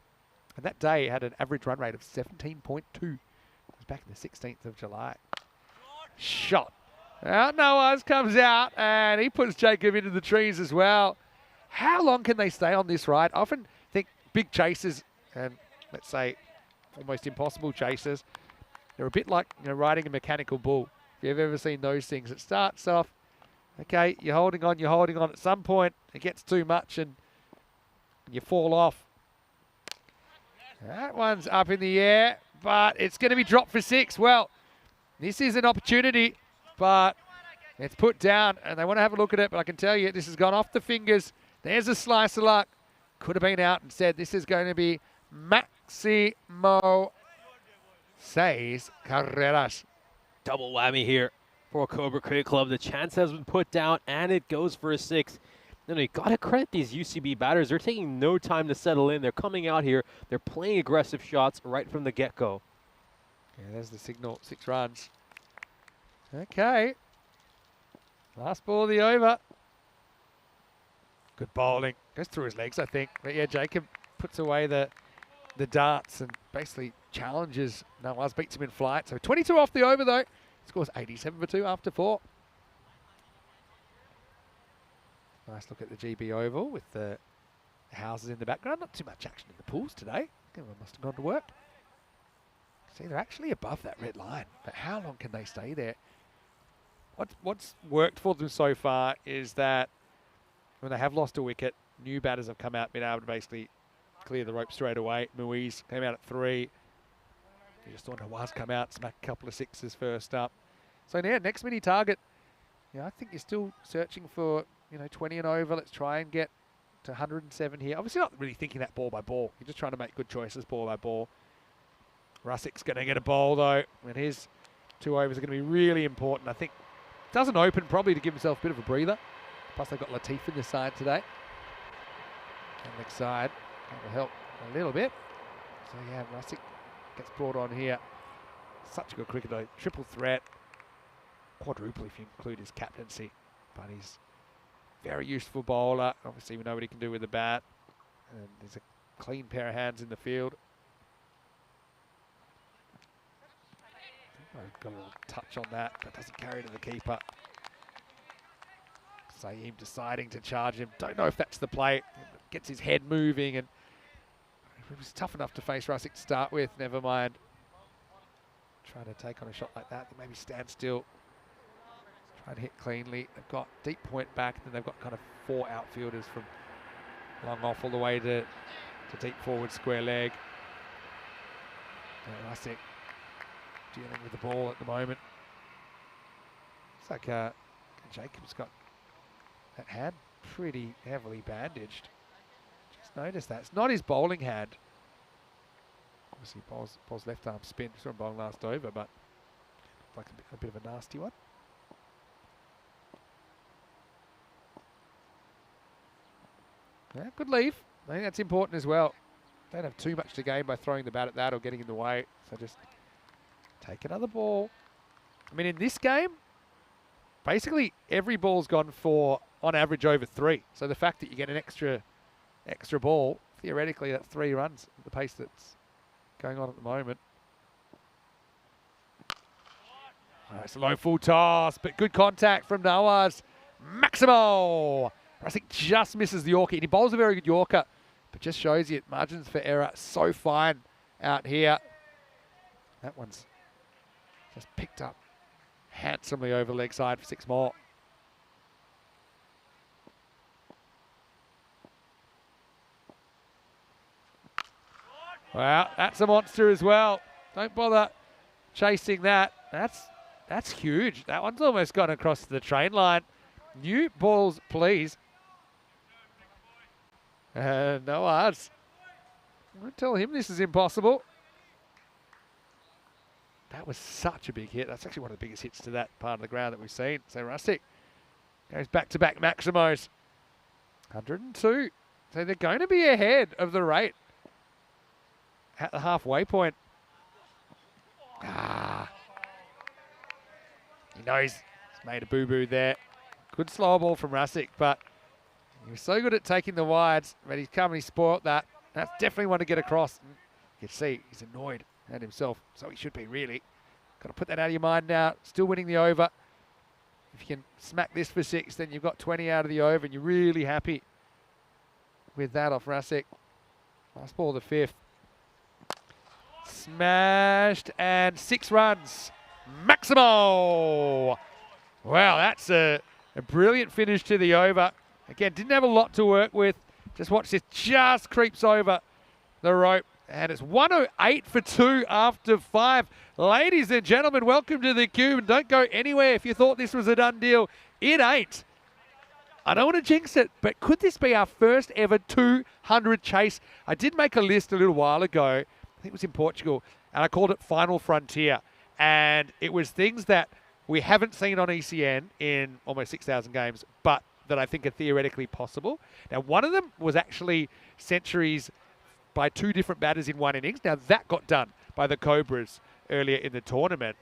And that day had an average run rate of 17.2. It was back in the 16th of July. Shot. Well, Nawaz comes out, and he puts Jacob into the trees as well. How long can they stay on this ride? I often think big chasers, and let's say almost impossible chasers, they're a bit like, riding a mechanical bull. If you've ever seen those things, it starts off, okay, you're holding on. At some point, it gets too much and you fall off. That one's up in the air, but it's going to be dropped for 6. Well, this is an opportunity, but it's put down, and they want to have a look at it, but I can tell you this has gone off the fingers. There's a slice of luck. Could have been out and said this is going to be Maximo Seis Carreras. Double whammy here for Cobra Cricket Club. The chance has been put down, and it goes for a 6. You got to credit these UCB batters. They're taking no time to settle in. They're coming out here. They're playing aggressive shots right from the get-go. Yeah, there's the signal. 6 runs. Okay. Last ball of the over. Good bowling. Goes through his legs, I think. But yeah, Jacob puts away the darts and basically challenges Nawaz, beats him in flight. So 22 off the over, though. Scores 87 for 2 after 4. Nice look at the GB Oval with the houses in the background. Not too much action in the pools today. Everyone must have gone to work. See, they're actually above that red line. But how long can they stay there? What's worked for them so far is that when they have lost a wicket, new batters have come out, been able to basically clear the rope straight away. Moise came out at 3. You just saw Nawaz come out, smack a couple of 6s first up. So now, next mini target, I think you're still searching for 20 and over. Let's try and get to 107 here. Obviously not really thinking that ball by ball. You're just trying to make good choices ball by ball. Russik's going to get a bowl, though, and his 2 overs are going to be really important. I think doesn't open probably to give himself a bit of a breather. Plus they've got Latif in the side today. And next side, that will help a little bit. So yeah, Russik gets brought on here. Such a good cricketer, triple threat. Quadruple if you include his captaincy. But he's very useful bowler. Obviously we know what he can do with the bat. And there's a clean pair of hands in the field. I've got a little touch on that, but doesn't carry to the keeper. Saeem deciding to charge him. Don't know if that's the play. Gets his head moving, and it was tough enough to face Russik to start with. Never mind. Trying to take on a shot like that. Maybe stand still. Try and hit cleanly. They've got deep point back, and then they've got kind of 4 outfielders from long off all the way to deep forward square leg. Climactic dealing with the ball at the moment. It's like Jacob's got that hand pretty heavily bandaged. Just noticed that. It's not his bowling hand. Obviously, bowls left arm spin. Saw him bowling last over, but like a bit of a nasty one. Yeah, good leave. I think that's important as well. Don't have too much to gain by throwing the bat at that or getting in the way. So just take another ball. I mean, in this game, basically every ball's gone for, on average, over 3. So the fact that you get an extra ball, theoretically that's 3 runs at the pace that's going on at the moment. It's a low full toss, but good contact from Nawaz. Maximo! I think just misses the Yorker. And he bowls a very good Yorker, but just shows you margins for error so fine out here. That one's just picked up handsomely over leg side for 6 more. Wow, that's a monster as well. Don't bother chasing that. That's huge. That one's almost gone across the train line. New balls, please. No odds. I'm going to tell him this is impossible. That was such a big hit. That's actually one of the biggest hits to that part of the ground that we've seen. So Rustic goes back-to-back Maximos. 102. So they're going to be ahead of the rate at the halfway point. He knows he's made a boo-boo there. Good slow ball from Rustic, but he was so good at taking the wides, but he's come and he spoilt that. That's definitely one to get across. You can see he's annoyed at himself, so he should be really. Got to put that out of your mind now. Still winning the over. If you can smack this for 6, then you've got 20 out of the over, and you're really happy with that off Rustic. Last ball of the 5th. Smashed, and 6 runs. Maximo! Wow, that's a brilliant finish to the over. Again, didn't have a lot to work with. Just watch this, just creeps over the rope. And it's 108 for 2 after 5. Ladies and gentlemen, welcome to the Cube. And don't go anywhere if you thought this was a done deal. It ain't. I don't want to jinx it, but could this be our first ever 200 chase? I did make a list a little while ago. I think it was in Portugal. And I called it Final Frontier. And it was things that we haven't seen on ECN in almost 6,000 games, but that I think are theoretically possible. Now, one of them was actually centuries by 2 different batters in one innings. Now, that got done by the Cobras earlier in the tournament.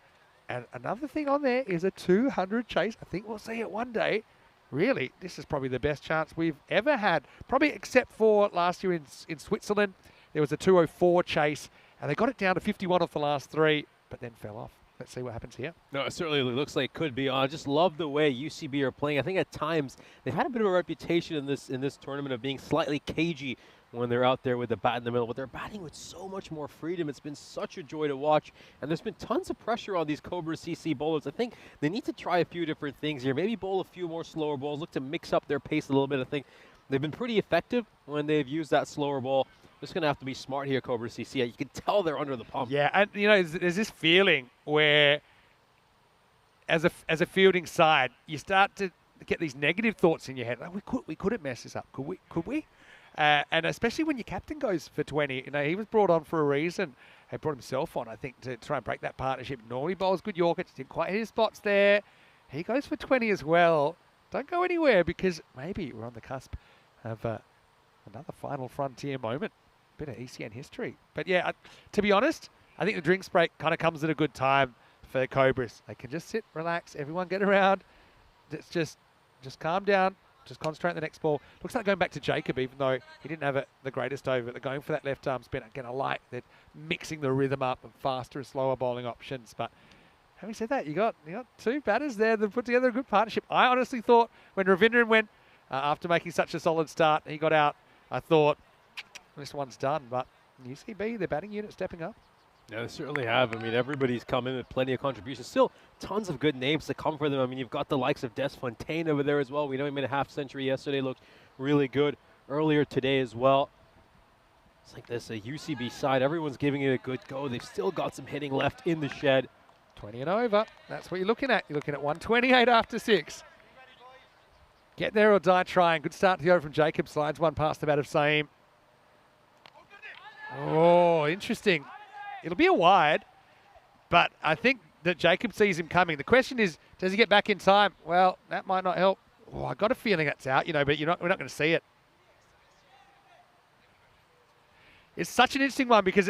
And another thing on there is a 200 chase. I think we'll see it one day. Really, this is probably the best chance we've ever had, probably except for last year in Switzerland. There was a 204 chase, and they got it down to 51 off the last 3, but then fell off. Let's see what happens here. No, it certainly looks like it could be. I just love the way UCB are playing. I think at times they've had a bit of a reputation in this tournament of being slightly cagey when they're out there with the bat in the middle, but they're batting with so much more freedom. It's been such a joy to watch, and there's been tons of pressure on these Cobras CC bowlers. I think they need to try a few different things here. Maybe bowl a few more slower balls, look to mix up their pace a little bit. I think they've been pretty effective when they've used that slower ball. Just going to have to be smart here, Cobra CC. You can tell they're under the pump. Yeah, and you know, there's this feeling where as a fielding side, you start to get these negative thoughts in your head. Like, we couldn't mess this up, could we? And especially when your captain goes for 20. You know, he was brought on for a reason. He brought himself on, I think, to try and break that partnership. Normally bowls good Yorkers, didn't quite hit his spots there. He goes for 20 as well. Don't go anywhere, because maybe we're on the cusp of another Final Frontier moment. Bit of ECN history. But yeah, to be honest, I think the drinks break kind of comes at a good time for the Cobras. They can just sit, relax, everyone get around. It's just calm down, just concentrate on the next ball. Looks like going back to Jacob, even though he didn't have the greatest over. They're going for that left arm spin. Again, I like that, mixing the rhythm up of faster and slower bowling options. But having said that, you got 2 batters there that put together a good partnership. I honestly thought when Ravindran went, after making such a solid start, he got out, I thought, this one's done, but UCB, their batting unit stepping up. Yeah, they certainly have. I mean, everybody's come in with plenty of contributions. Still, tons of good names to come for them. I mean, you've got the likes of Des Fontaine over there as well. We know he made a half century yesterday. Looked really good earlier today as well. It's like this, a UCB side. Everyone's giving it a good go. They've still got some hitting left in the shed. 20 and over. That's what you're looking at. You're looking at 128 after 6. Get there or die trying. Good start to the over from Jacob. Slides one past the bat of Saeem. Oh, interesting. It'll be a wide, but I think that Jacob sees him coming. The question is, does he get back in time? Well, that might not help. Oh, I got a feeling that's out, but we're not going to see it. It's such an interesting one because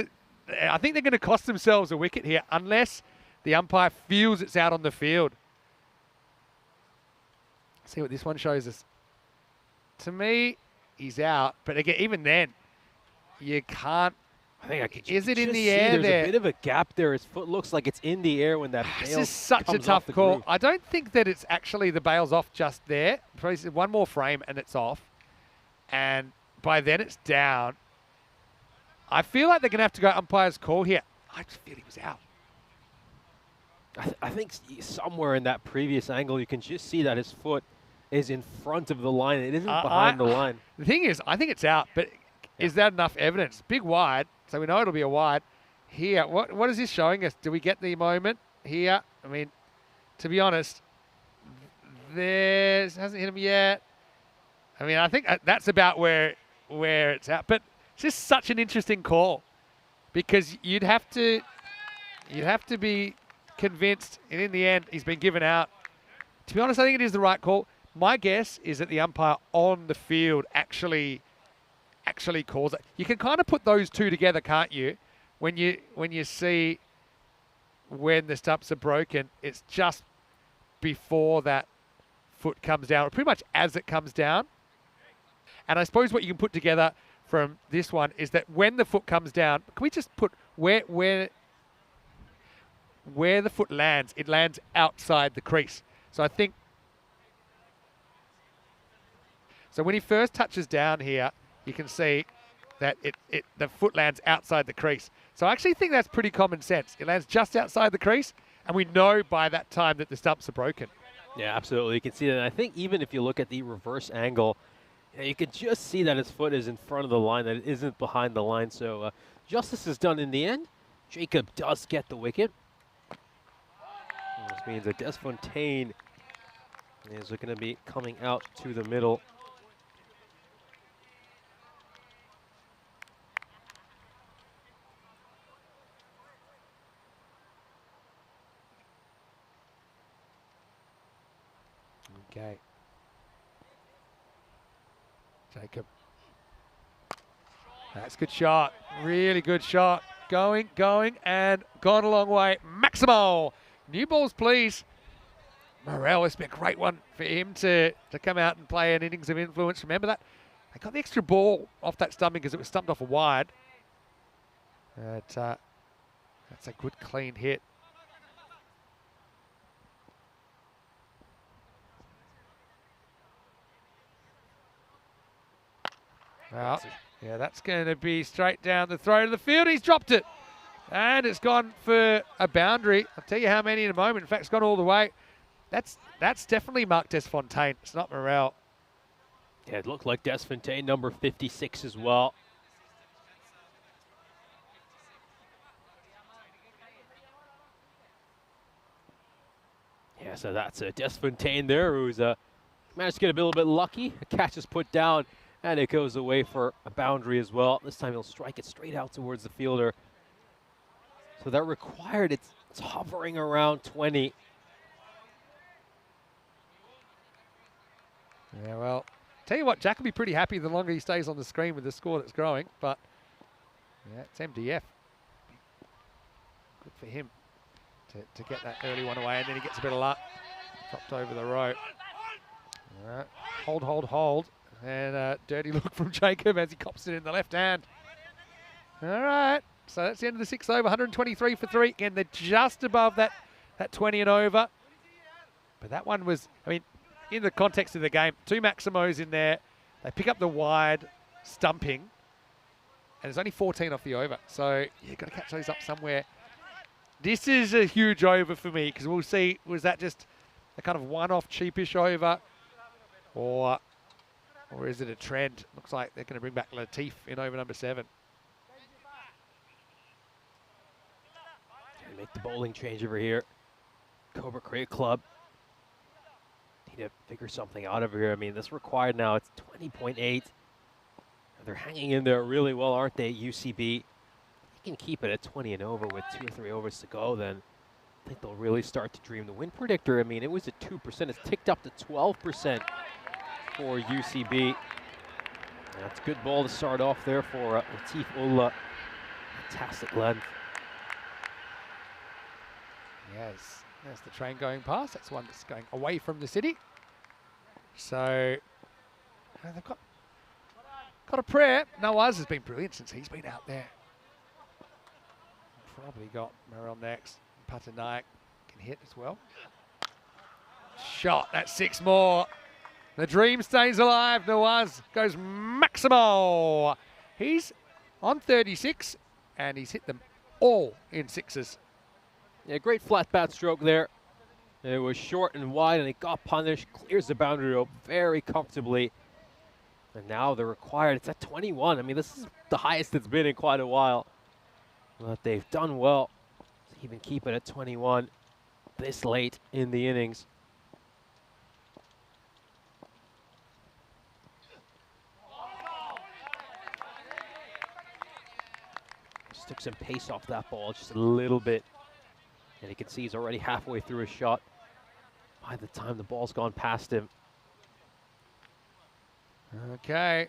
I think they're going to cost themselves a wicket here unless the umpire feels it's out on the field. See what this one shows us. To me, he's out, but again, even then, you can't. I think is it in the see air there's there? a bit of a gap there. His foot looks like it's in the air when that This bail is such a comes off tough the call. groove. I don't think that it's actually the bail's off just there. Probably one more frame and it's off. And by then it's down. I feel like they're going to have to go umpire's call here. I just feel he was out. I think somewhere in that previous angle, you can just see that his foot is in front of the line. It isn't behind the line. The thing is, I think it's out, but is that enough evidence? Big wide, so we know it'll be a wide. Here, what is this showing us? Do we get the moment here? I mean, to be honest, hasn't hit him yet. I mean, I think that's about where it's at. But it's just such an interesting call because you'd have to be convinced, and in the end, he's been given out. To be honest, I think it is the right call. My guess is that the umpire on the field actually calls it. You can kind of put those two together, can't you? When you see when the stumps are broken, it's just before that foot comes down, or pretty much as it comes down. And I suppose what you can put together from this one is that when the foot comes down, can we just put where the foot lands? It lands outside the crease. So I think. So when he first touches down here, you can see that the foot lands outside the crease. So I actually think that's pretty common sense. It lands just outside the crease, and we know by that time that the stumps are broken. Yeah, absolutely. You can see that. And I think even if you look at the reverse angle, you can just see that his foot is in front of the line, that it isn't behind the line. So justice is done in the end. Jacob does get the wicket. This means that Des Fontaine is going to be coming out to the middle. Okay. Jacob. That's a good shot. Really good shot. Going, and gone a long way. Maximo. New balls, please. Morel, it's been a great one for him to come out and play an innings of influence. Remember that? They got the extra ball off that stumping because it was stumped off a wide. That's a good, clean hit. Well, yeah, that's going to be straight down the throat of the field. He's dropped it. And it's gone for a boundary. I'll tell you how many in a moment. In fact, it's gone all the way. That's definitely marked Des Fontaine. It's not Morel. Yeah, it looked like Des Fontaine, number 56 as well. Yeah, so that's Des Fontaine there, who's managed to get a little bit lucky. A catch is put down, and it goes away for a boundary as well. This time he'll strike it straight out towards the fielder. So that required, it's hovering around 20. Yeah, well, tell you what, Jack will be pretty happy the longer he stays on the screen with the score that's growing, but yeah, it's MDF. Good for him to get that early one away, and then he gets a bit of luck. Dropped over the rope. All right. Hold. And a dirty look from Jacob as he cops it in the left hand. All right. So that's the end of the 6th over, 123 for 3. Again, they're just above that 20 and over. But that one was, I mean, in the context of the game, 2 Maximos in there. They pick up the wide stumping. and it's only 14 off the over. So you've got to catch those up somewhere. This is a huge over for me because we'll see, was that just a kind of one-off cheapish over, or is it a trend? Looks like they're going to bring back Latif in over number 7. Gonna make the bowling change over here. Cobra Cricket Club. Need to figure something out over here. I mean, this required now, it's 20.8. They're hanging in there really well, aren't they, UCB? Can keep it at 20 and over with 2 or 3 overs to go, then I think they'll really start to dream. The win predictor, I mean, it was at 2%. It's ticked up to 12% for UCB. That's a good ball to start off there for Latif Ullah. Fantastic length. Yes, there's the train going past. That's one that's going away from the city. So they've got a prayer. Nawaz has been brilliant since he's been out there. Probably got Merrill next. Patanaik can hit as well. Shot, that's 6 more. The dream stays alive. Nawaz goes Maximo. He's on 36 and he's hit them all in 6s. Yeah, great flat bat stroke there. It was short and wide and it got punished. Clears the boundary rope very comfortably. And now they're required. It's at 21. I mean, this is the highest it's been in quite a while. But they've done well to even keep it at 21 this late in the innings. Just took some pace off that ball just a little bit. And you can see he's already halfway through his shot by the time the ball's gone past him. Okay,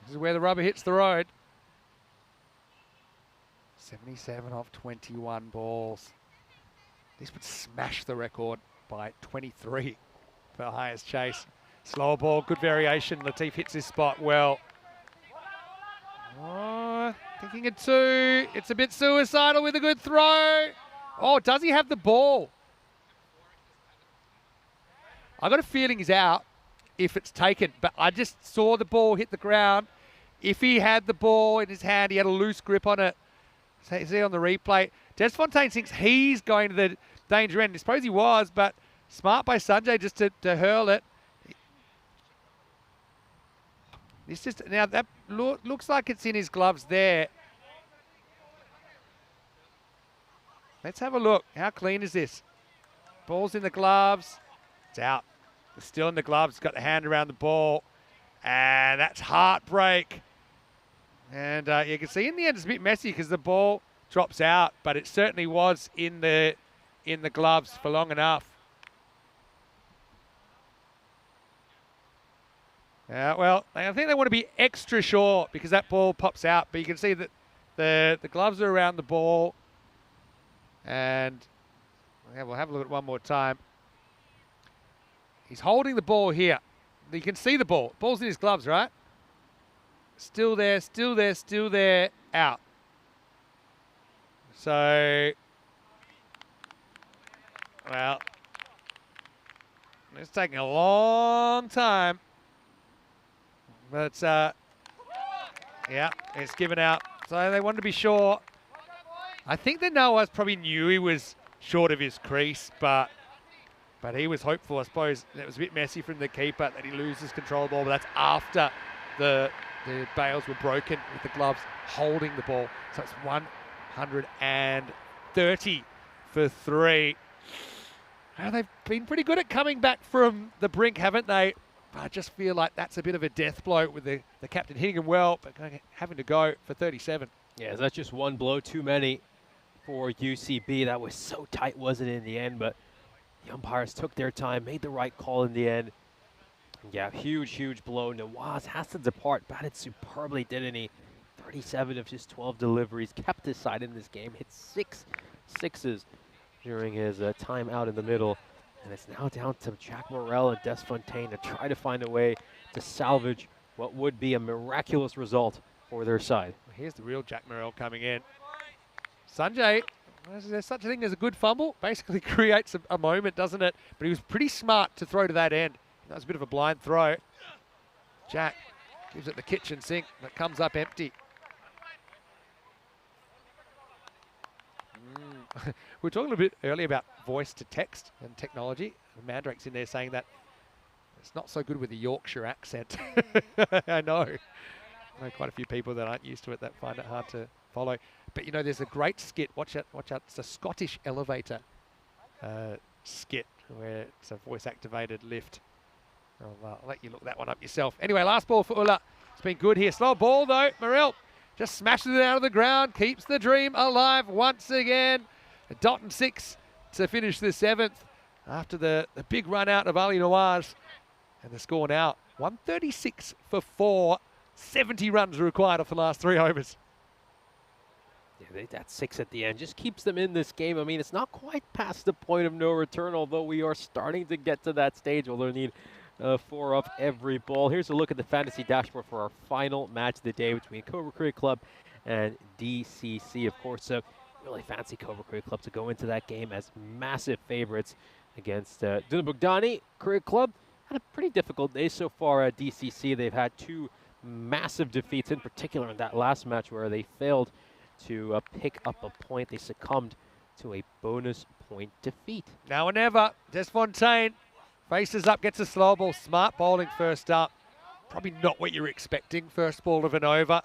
this is where the rubber hits the road. 77 off 21 balls. This would smash the record by 23 for the highest chase. Slower ball, good variation. Latif hits his spot well. Oh, thinking a 2. It's a bit suicidal with a good throw. Oh, does he have the ball? I got a feeling he's out if it's taken, but I just saw the ball hit the ground. If he had the ball in his hand, he had a loose grip on it. See on the replay. Desfontaine thinks he's going to the danger end. I suppose he was, but smart by Sanjay just to hurl it. This just now that looks like it's in his gloves there. Let's have a look. How clean is this? Ball's in the gloves. It's out. It's still in the gloves. Got the hand around the ball, and that's heartbreak. And you can see in the end it's a bit messy because the ball drops out, but it certainly was in the gloves for long enough. Well, I think they want to be extra sure because that ball pops out, but you can see that the gloves are around the ball. And we'll have a look at it one more time. He's holding the ball here. You can see the ball. Ball's in his gloves, right? Still there, still there, still there, out. So, well, it's taking a long time. But, yeah, it's given out. So they wanted to be sure. I think that Noah's probably knew he was short of his crease, but he was hopeful, I suppose. It was a bit messy from the keeper that he loses control of the ball, but that's after the bails were broken with the gloves holding the ball. So it's 130 for 3. Well, they've been pretty good at coming back from the brink, haven't they? But I just feel like that's a bit of a death blow with the captain hitting him well, but having to go for 37. Yeah, that's just one blow too many for UCB. That was so tight, wasn't it, in the end? But the umpires took their time, made the right call in the end. Yeah, huge blow. Nawaz has to depart. Batted superbly, didn't he? 37 of his 12 deliveries. Kept his side in this game. Hit 6 sixes during his time out in the middle. And it's now down to Jack Morrell and Desfontaine to try to find a way to salvage what would be a miraculous result for their side. Here's the real Jack Morrell coming in. Sanjay, is there such a thing as a good fumble? Basically creates a moment, doesn't it? But he was pretty smart to throw to that end. That was a bit of a blind throw. Jack gives it the kitchen sink, but comes up empty. we were talking a bit earlier about voice to text and technology. And Mandrake's in there saying that it's not so good with the Yorkshire accent. I know quite a few people that aren't used to it that find it hard to follow. But you know, there's a great skit. Watch out! Watch out! It's a Scottish elevator skit where it's a voice-activated lift. I'll let you look that one up yourself. Anyway, last ball for Ulla. It's been good here. Slow ball though. Morel just smashes it out of the ground. Keeps the dream alive once again. A dot and 6 to finish the 7th after the big run out of Ali Nawaz. And the score now 136 for 4. 70 runs required off the last 3 overs. Yeah, that 6 at the end just keeps them in this game. I mean, it's not quite past the point of no return, although we are starting to get to that stage where they'll need 4 off every ball. Here's a look at the fantasy dashboard for our final match of the day between Cobra Cricket Club and DCC. Of course, really fancy Cobra Cricket Club to go into that game as massive favorites against Danube Bogdan Cricket Club. Had a pretty difficult day so far at DCC. They've had 2 massive defeats, in particular in that last match where they failed to pick up a point. They succumbed to a bonus point defeat. Now or never. Desfontaine faces up, gets a slow ball. Smart bowling first up. Probably not what you're expecting. First ball of an over.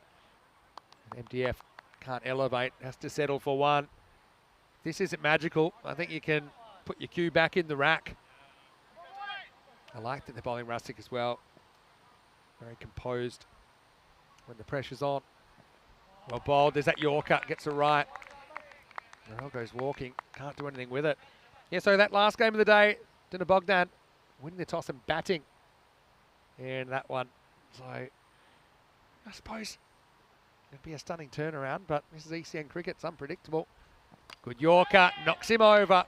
MDF can't elevate, has to settle for 1. This isn't magical. I think you can put your cue back in the rack. I like that they're bowling rustic as well. Very composed when the pressure's on. Well bowled, there's that Yorker, gets it right. Morel goes walking, can't do anything with it. Yeah, so that last game of the day, Danube Bogdan winning the toss and batting in that one. So I suppose it'd be a stunning turnaround, but this is ECN cricket, it's unpredictable. Good Yorker, knocks him over.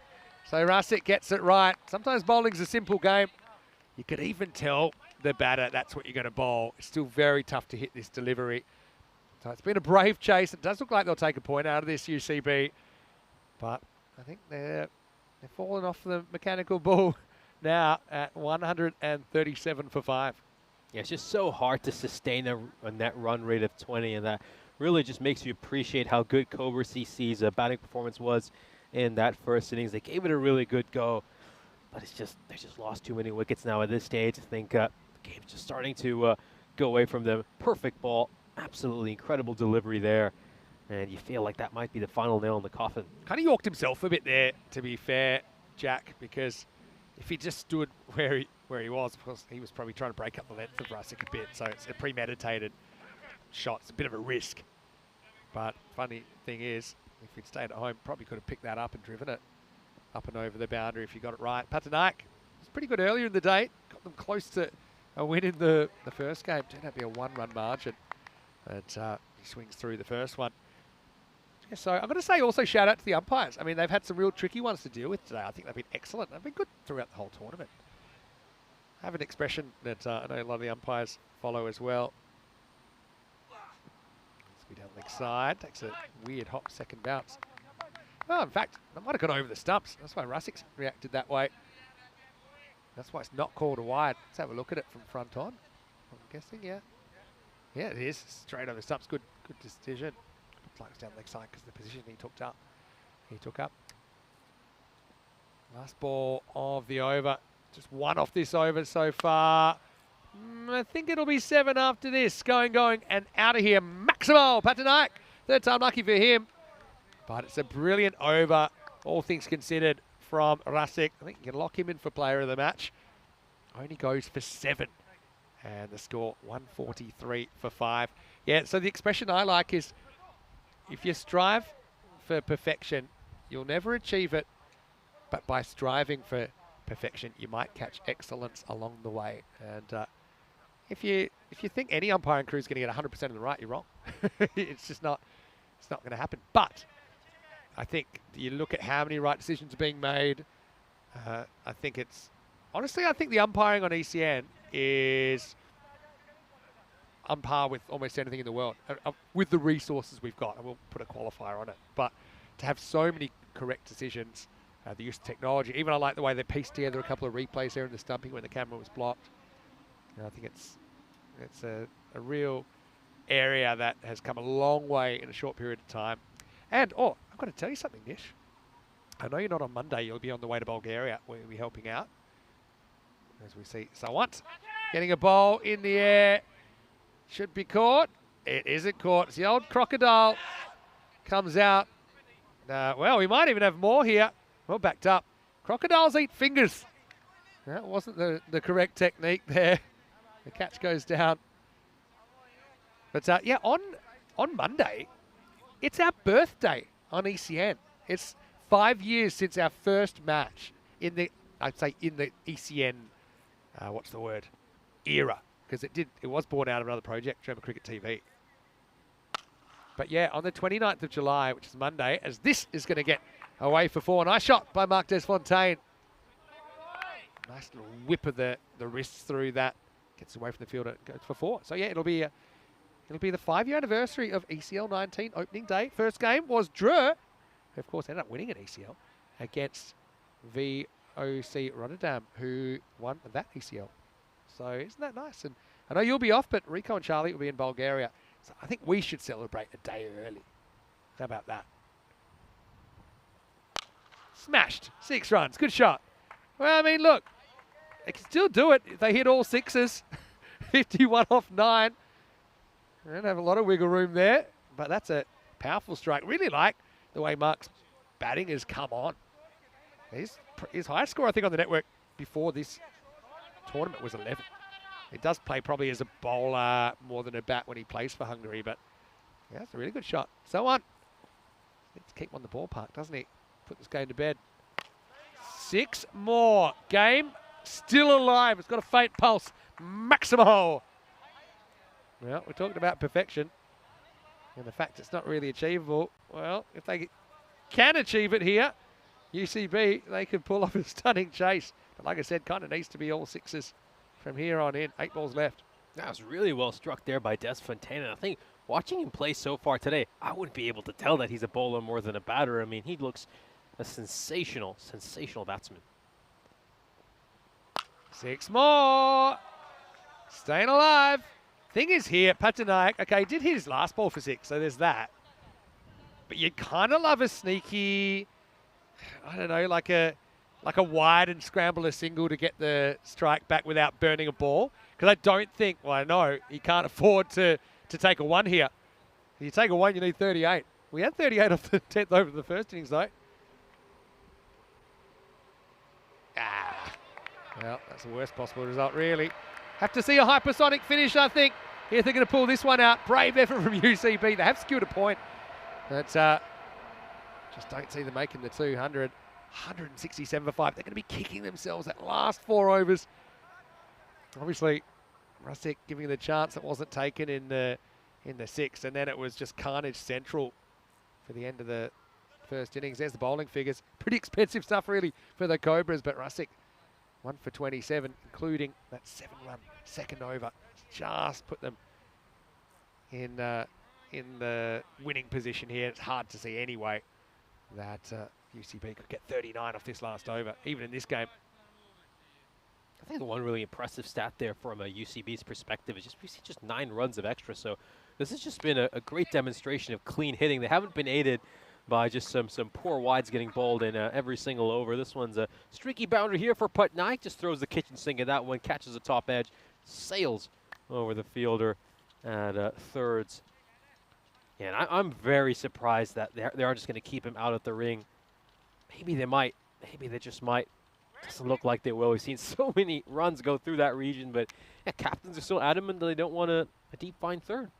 So Rasic gets it right. Sometimes bowling's a simple game. You could even tell the batter that's what you're going to bowl. It's still very tough to hit this delivery. So it's been a brave chase. It does look like they'll take a point out of this UCB. But I think they're falling off the mechanical bull now at 137 for 5. Yeah, it's just so hard to sustain a net run rate of 20, and that really just makes you appreciate how good Cobra CC's batting performance was in that first innings. They gave it a really good go, but they just lost too many wickets now at this stage. I think the game's just starting to go away from them. Perfect ball, absolutely incredible delivery there, and you feel like that might be the final nail in the coffin. Kind of yorked himself a bit there, to be fair, Jack, because if he just stood where he was, of course, he was probably trying to break up the length of Rasic a bit, so it's a premeditated shot. It's a bit of a risk. But funny thing is, if he'd stayed at home, probably could have picked that up and driven it up and over the boundary if you got it right. Patanaik was pretty good earlier in the day. Got them close to a win in the first game. Turned out to be a 1-run margin. But he swings through the first one. Yeah, so I'm going to say also shout out to the umpires. I mean, they've had some real tricky ones to deal with today. I think they've been excellent. They've been good throughout the whole tournament. I have an expression that I know a lot of the umpires follow as well. Let's be down the leg side. Takes a weird hop second bounce. Well, in fact, I might have gone over the stumps. That's why Rasic reacted that way. That's why it's not called a wide. Let's have a look at it from front on. I'm guessing, yeah. Yeah, it is. Straight over the stumps. Good decision. Looks like it's down the leg side because the position he took up. Last ball of the over. Just 1 off this over so far. I think it'll be 7 after this. Going, and out of here. Maximo Patanaik. Third time lucky for him. But it's a brilliant over, all things considered, from Rasic. I think you can lock him in for player of the match. Only goes for 7. And the score, 143 for 5. Yeah, so the expression I like is, if you strive for perfection, you'll never achieve it. But by striving for perfection, you might catch excellence along the way. And if you think any umpiring crew is going to get 100% of the right, you're wrong. It's just not. It's not going to happen. But I think you look at how many right decisions are being made. I think the umpiring on ECN is on par with almost anything in the world with the resources we've got. I will put a qualifier on it. But to have so many correct decisions, the use of technology, even I like the way they pieced together a couple of replays there in the stumping when the camera was blocked. And I think it's a real area that has come a long way in a short period of time. And, I've got to tell you something, Nish. I know you're not on Monday. You'll be on the way to Bulgaria. We'll be helping out. As we see Sawant getting a ball in the air. Should be caught. It isn't caught. It's the old crocodile. Comes out. Well, we might even have more here. Well, backed up. Crocodiles eat fingers. That wasn't the correct technique there. The catch goes down. But yeah, on Monday, it's our birthday on ECN. It's 5 years since our first match in the, I'd say in the ECN, what's the word, era. Because it was born out of another project, German Cricket TV. But yeah, on the 29th of July, which is Monday, as this is going to get away for 4. Nice shot by Marc Desfontaine. Nice little whip of the wrists through that. Gets away from the field and goes for 4. So yeah, it'll be the 5-year anniversary of ECL 19 opening day. First game was Dreux, who of course ended up winning an ECL against VOC Rotterdam, who won that ECL. So isn't that nice? And I know you'll be off, but Rico and Charlie will be in Bulgaria. So I think we should celebrate a day early. How about that? Smashed. 6 runs. Good shot. Well, I mean, look, they can still do it if they hit all 6s. 51 off 9. They don't have a lot of wiggle room there, but that's a powerful strike. Really like the way Mark's batting has come on. His highest score, I think, on the network before this tournament was 11. He does play probably as a bowler more than a bat when he plays for Hungary, but yeah, it's a really good shot. So on. Needs to keep him on the ballpark, doesn't he? Put this game to bed. 6 more. Game still alive. It's got a faint pulse. Maximo. Well, we're talking about perfection and the fact it's not really achievable. Well, if they can achieve it here, UCB, they could pull off a stunning chase. But like I said, kind of needs to be all 6s from here on in. 8 balls left. That was really well struck there by Desfontaine. And I think watching him play so far today, I wouldn't be able to tell that he's a bowler more than a batter. I mean, he looks a sensational batsman. 6 more. Staying alive. Thing is here, Patanayak, okay, he did hit his last ball for 6, so there's that. But you'd kind of love a sneaky, I don't know, like a wide and scramble a single to get the strike back without burning a ball. Because I don't think, well, I know he can't afford to take a 1 here. If you take a 1, you need 38. We had 38 off the 10th over the first innings, though. Well, that's the worst possible result, really. Have to see a hypersonic finish, I think. Here they're going to pull this one out. Brave effort from UCB. They have secured a point. But just don't see them making the 200. 167 for 5. They're going to be kicking themselves that last 4 overs. Obviously, Rusick giving the chance that wasn't taken in the 6th. And then it was just carnage central for the end of the first innings. There's the bowling figures. Pretty expensive stuff, really, for the Cobras. But Rusick, 1 for 27, including that 7-run second over. Just put them in the winning position here. It's hard to see anyway that UCB could get 39 off this last over, even in this game. I think the one really impressive stat there from a UCB's perspective is we see just 9 runs of extra. So this has just been a great demonstration of clean hitting. They haven't been aided by just some poor wides getting bowled in every single over. This one's a streaky boundary here for Patnaik. Just throws the kitchen sink at that one, catches the top edge, sails over the fielder at thirds. Yeah, and I'm very surprised that they are just going to keep him out at the ring. Maybe they might. Maybe they just might. Doesn't look like they will. We've seen so many runs go through that region, but yeah, captains are still adamant that they don't want a deep fine third.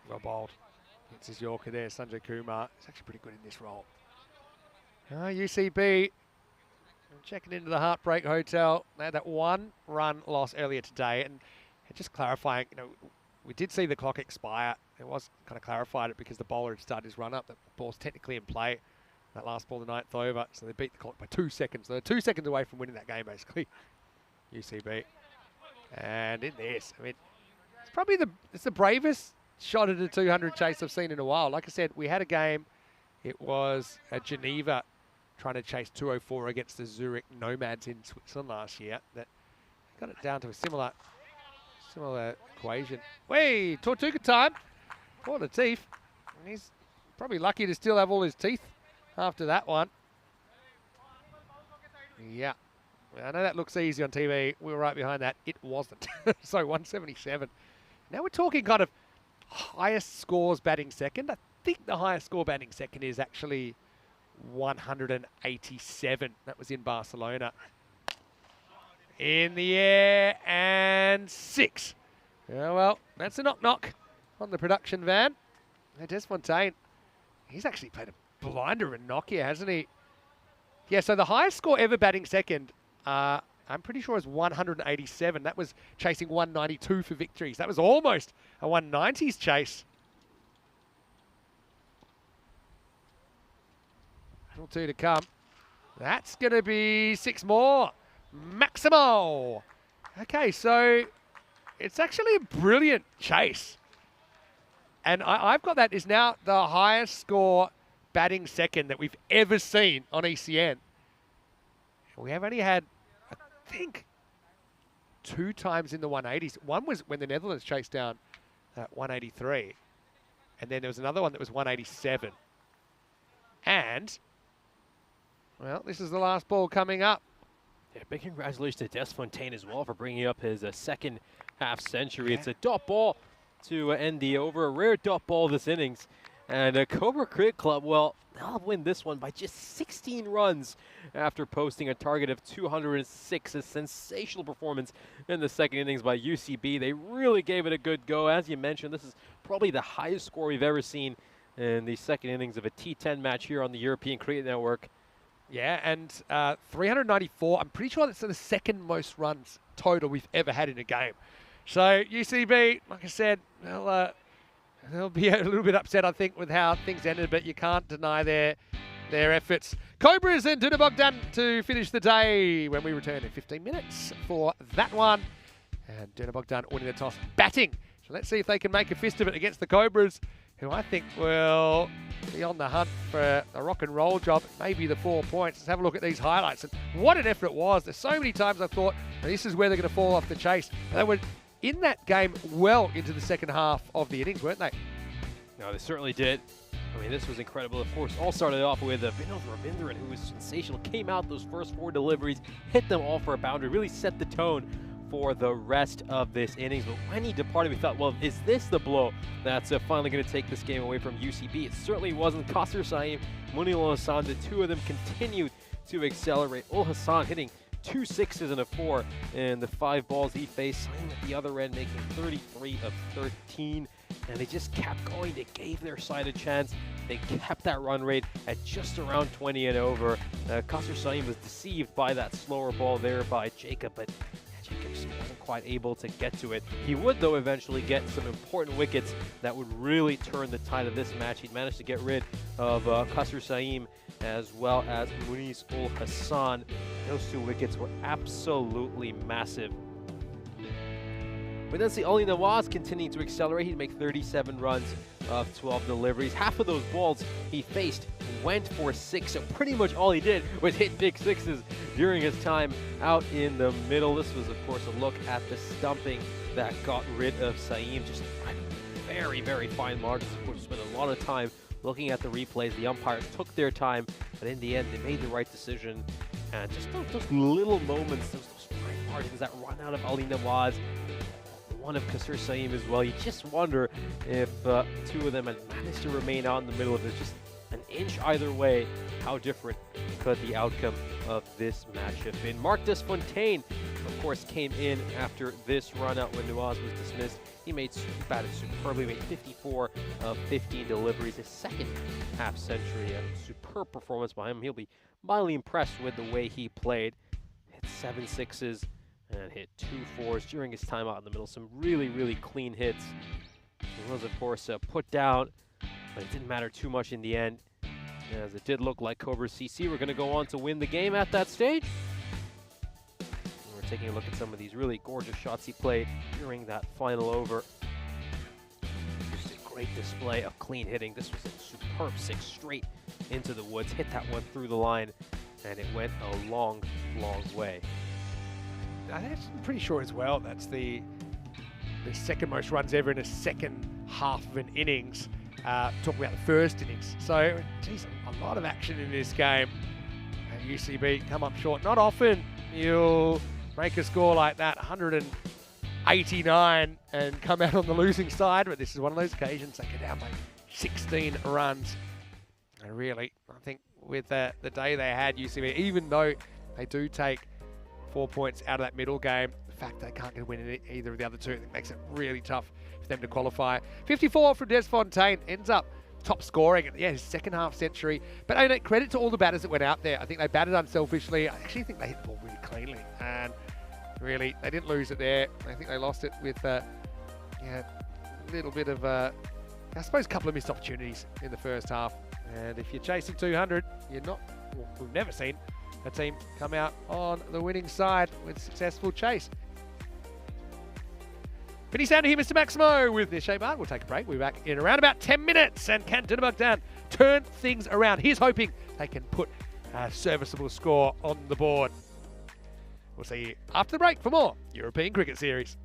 Well bowled. It's his Yorker there, Sanjay Kumar. He's actually pretty good in this role. UCB checking into the Heartbreak Hotel. They had that 1-run loss earlier today, and just clarifying, we did see the clock expire. It was kind of clarified it because the bowler had started his run up. The ball's technically in play. That last ball, the 9th over, so they beat the clock by 2 seconds. So they're 2 seconds away from winning that game, basically. UCB. And in this, I mean, it's probably the bravest shot at a 200 chase I've seen in a while. Like I said, we had a game. It was at Geneva trying to chase 204 against the Zurich Nomads in Switzerland last year. That got it down to a similar equation. Wait, Tortuga time for Latif. And he's Probably lucky to still have all his teeth after that one. Yeah. I know that looks easy on TV. We were right behind that. It wasn't. So 177. Now we're talking kind of highest scores batting second. I think the highest score batting second is actually 187. That was in Barcelona. In the air and 6. Yeah, well, that's a knock-knock on the production van. Des Fontaine, he's actually played a blinder and knock here, hasn't he? Yeah, so the highest score ever batting second, I'm pretty sure is 187. That was chasing 192 for victories. That was almost a 190s chase. Little 2 to come. That's going to be 6 more. Maximo. Okay, so it's actually a brilliant chase. And I've got that is now the highest score batting second that we've ever seen on ECN. We have only had, I think, 2 times in the 180s. One was when the Netherlands chased down 183. And then there was another one that was 187. And, well, this is the last ball coming up. Yeah, big congratulations to Des Fontaine as well for bringing up his second half century. It's a dot ball to end the over. A rare dot ball this innings. And Cobra Cricket Club, well, they'll win this one by just 16 runs after posting a target of 206. A sensational performance in the second innings by UCB. They really gave it a good go. As you mentioned, this is probably the highest score we've ever seen in the second innings of a T10 match here on the European Cricket Network. Yeah, and 394. I'm pretty sure that's the second most runs total we've ever had in a game. So UCB, like I said, they'll be a little bit upset, I think, with how things ended, but you can't deny their efforts. Cobras and Danube Bogdan to finish the day when we return in 15 minutes for that one. And Danube Bogdan winning the toss, batting. So let's see if they can make a fist of it against the Cobras, who I think will be on the hunt for a rock and roll job, maybe the 4 points. Let's have a look at these highlights. And what an effort it was. There's so many times I thought, this is where they're going to fall off the chase. But they were in that game well into the second half of the innings, weren't they? No, they certainly did. I mean, this was incredible. Of course, all started off with Vinod Ravindran, who was sensational. Came out those first 4 deliveries, hit them all for a boundary, really set the tone for the rest of this innings. But when he departed, we thought, well, is this the blow that's finally going to take this game away from UCB? It certainly wasn't. Qasr Saeem, Munir Ul Hassan, the 2 of them continued to accelerate. Ul Hassan hitting 2 6s and a 4 in the 5 balls he faced. Saeem at the other end making 33 of 13. And they just kept going. They gave their side a chance. They kept that run rate at just around 20 and over. Qasr Saeem was deceived by that slower ball there by Jacob, but Jacob just wasn't quite able to get to it. He would, though, eventually get some important wickets that would really turn the tide of this match. He'd managed to get rid of Qasr Saeem as well as Munir Ul Hassan. Those 2 wickets were absolutely massive. We then see Ali Nawaz continuing to accelerate. He'd make 37 runs of 12 deliveries. Half of those balls he faced went for 6, so pretty much all he did was hit big 6s during his time out in the middle. This was, of course, a look at the stumping that got rid of Saeem. Just very, very fine margins. Of course, spent a lot of time looking at the replays. The umpires took their time, but in the end, they made the right decision. And just those little moments, those fine margins that run out of Ali Nawaz, one of Qasr Saeem as well. You just wonder if 2 of them had managed to remain out in the middle of it, just an inch either way. How different could the outcome of this match have been? Marc Des Fontaine, of course, came in after this run out when Nawaz was dismissed. He batted superbly, made 54 of 15 deliveries, his second half century. A superb performance by him. He'll be mildly impressed with the way he played. Hit 7 6s. And hit 2 4s during his time out in the middle. Some really, really clean hits. He was, of course, put down, but it didn't matter too much in the end, as it did look like Cobras CC were going to go on to win the game at that stage. And we're taking a look at some of these really gorgeous shots he played during that final over. Just a great display of clean hitting. This was a superb 6 straight into the woods. Hit that one through the line, and it went a long, long way. I'm pretty sure as well that's the second most runs ever in a second half of an innings. talk about the first innings. So, geez, a lot of action in this game. And UCB come up short. Not often you'll make a score like that, 189, and come out on the losing side, but this is one of those occasions they get down by 16 runs. And really, I think with the day they had, UCB, even though they do take 4 points out of that middle game, the fact they can't get a win in either of the other two, it makes it really tough for them to qualify. 54 from Des Fontaine, ends up top scoring at his second half century. But credit to all the batters that went out there. I think they batted unselfishly. I actually think they hit the ball really cleanly. And really, they didn't lose it there. I think they lost it with a little bit of, I suppose, a couple of missed opportunities in the first half. And if you're chasing 200, we've never seen a team come out on the winning side with successful chase. Finish down to here, Mr. Maximo with Nishay Bart. We'll take a break. We'll be back in around about 10 minutes. And can Danube Bogdan turn things around? He's hoping they can put a serviceable score on the board. We'll see you after the break for more European Cricket Series.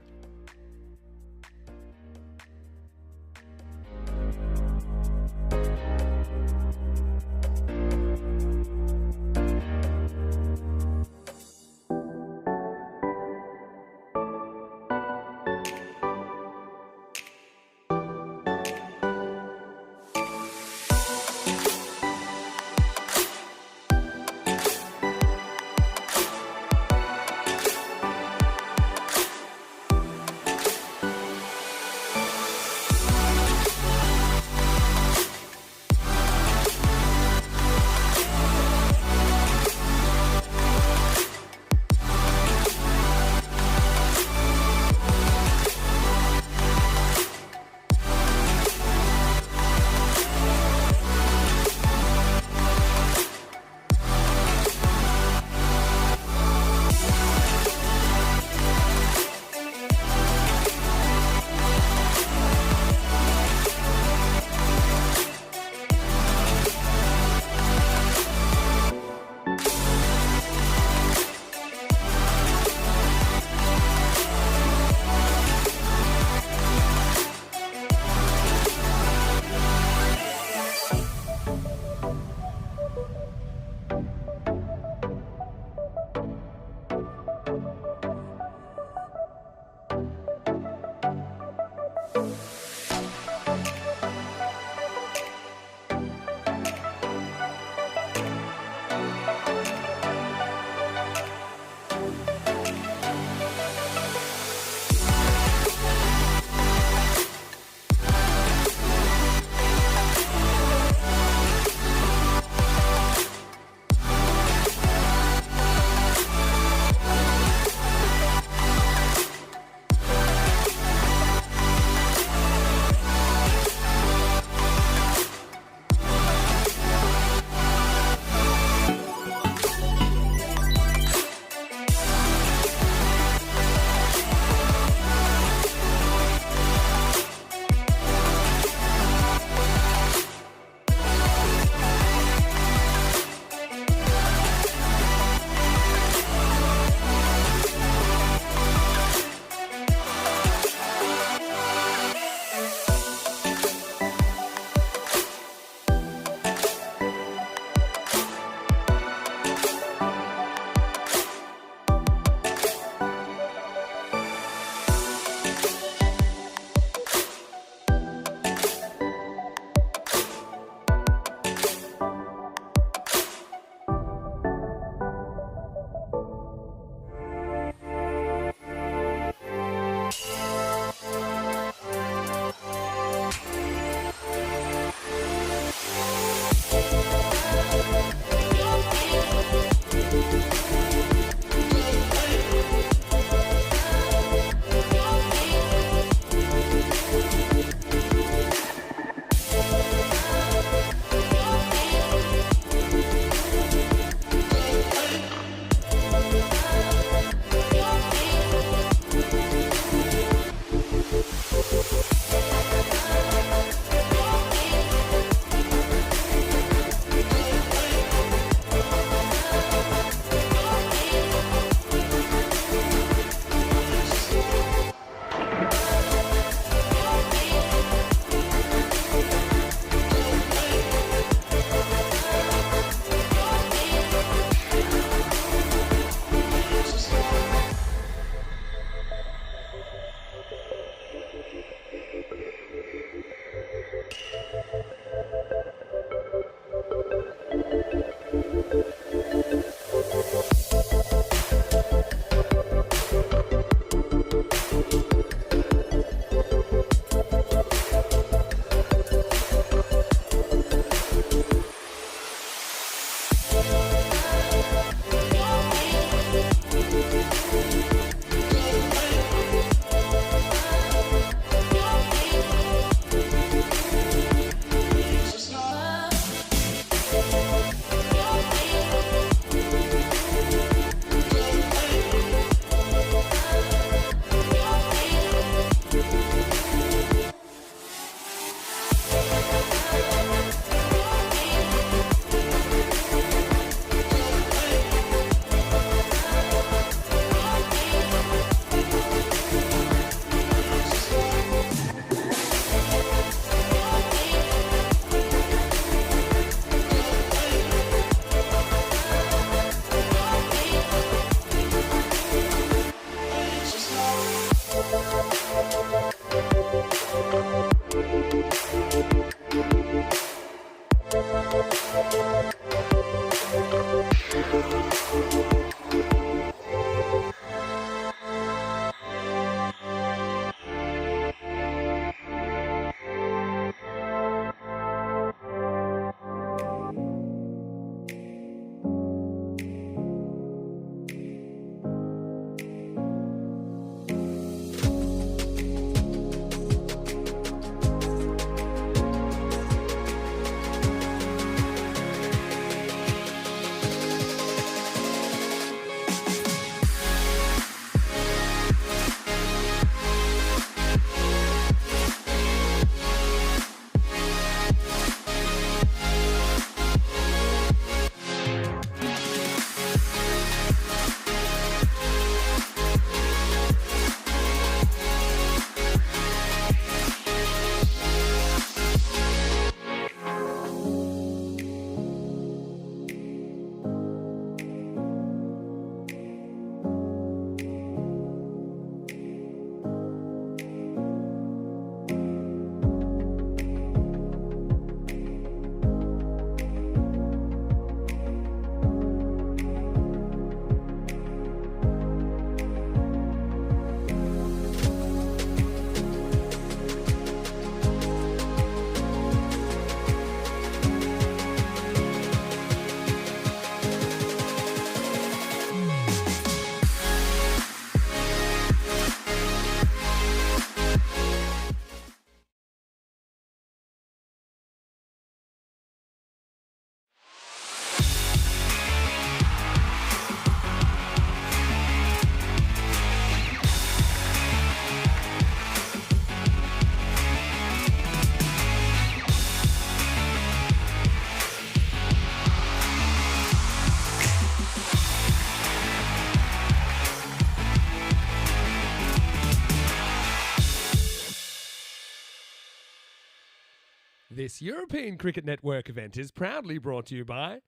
This European Cricket Network event is proudly brought to you by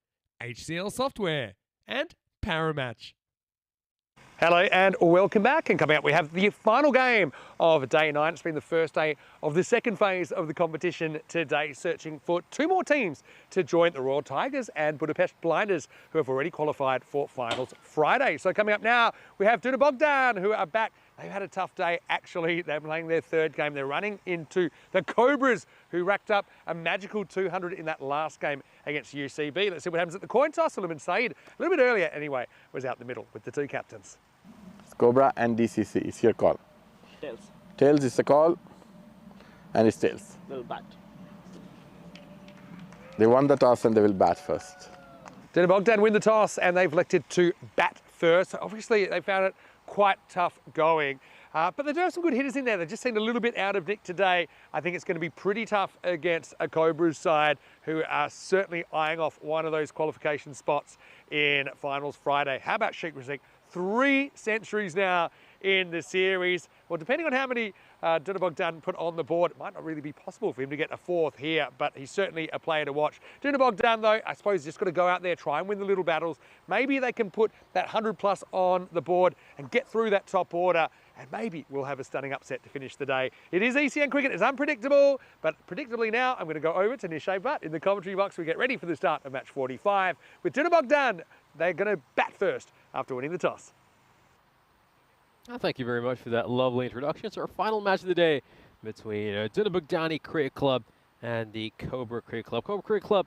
HCL Software and Paramatch. Hello and welcome back, and coming up we have the final game of day 9. It's been the first day of the second phase of the competition today, searching for 2 more teams to join the Royal Tigers and Budapest Blinders, who have already qualified for finals Friday. So coming up now we have Danube Bogdan, who are back. They've had a tough day actually. They're playing their 3rd game. They're running into the Cobras, who racked up a magical 200 in that last game against UCB. Let's see what happens at the coin toss. Suleiman Saeed, a little bit earlier anyway, was out the middle with the 2 captains. Cobra and DCC, it's your call. Tails. Tails is the call, and it's tails. Little bat. They won the toss and they will bat first. Danube Bogdan win the toss and they've elected to bat first. So obviously they found it quite tough going, but they do have some good hitters in there. They just seemed a little bit out of nick today. I think it's going to be pretty tough against a Cobras side who are certainly eyeing off one of those qualification spots in finals Friday. How about Sheikh Razik? 3 centuries now in the series. Well, depending on how many Danube Bogdan put on the board, it might not really be possible for him to get a 4th here, but he's certainly a player to watch. Danube Bogdan, though, I suppose just got to go out there, try and win the little battles. Maybe they can put that 100+ on the board and get through that top order, and maybe we'll have a stunning upset to finish the day. It is ECN cricket, it's unpredictable, but predictably now I'm going to go over to Nishay Butt in the commentary box. We get ready for the start of match 45 with Danube Bogdan. They're going to bat first after winning the toss. Well, thank you very much for that lovely introduction. It's our final match of the day between Danube Bogdan Cricket Club and the Cobra Cricket Club. Cobra Cricket Club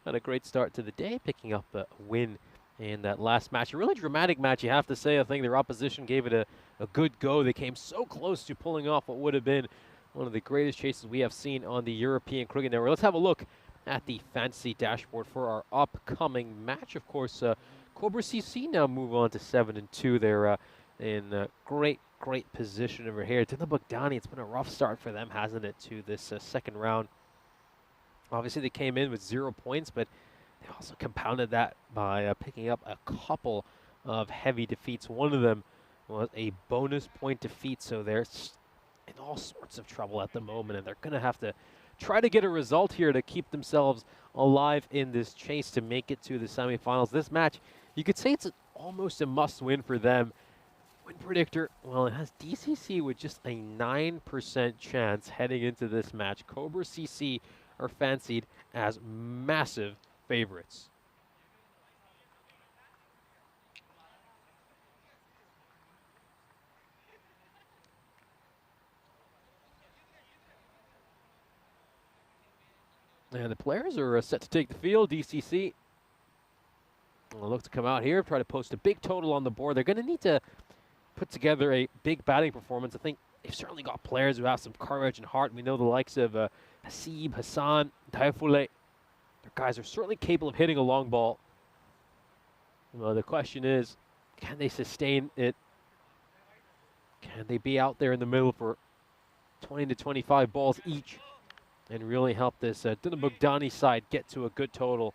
had a great start to the day, picking up a win in that last match. A really dramatic match, you have to say. I think their opposition gave it a good go. They came so close to pulling off what would have been one of the greatest chases we have seen on the European Cricket Network. Let's have a look at the fantasy dashboard for our upcoming match. Of course, Cobra CC now move on to 7-2. They're in great position over here. Danube Bogdan, it's been a rough start for them, hasn't it, to this second round. Obviously, they came in with 0 points, but they also compounded that by picking up a couple of heavy defeats. One of them was a bonus point defeat, so they're in all sorts of trouble at the moment, and they're going to have to try to get a result here to keep themselves alive in this chase to make it to the semifinals. This match, you could say it's almost a must-win for them. Win predictor, well, it has DCC with just a 9% chance heading into this match. Cobra CC are fancied as massive favorites. And the players are set to take the field. DCC will look to come out here, try to post a big total on the board. They're going to need to put together a big batting performance. I think they've certainly got players who have some courage and heart. We know the likes of Hasib, Hassan, Taifule. Their guys are certainly capable of hitting a long ball. Well, the question is, can they sustain it? Can they be out there in the middle for 20 to 25 balls each and really help this Danube Bogdan side get to a good total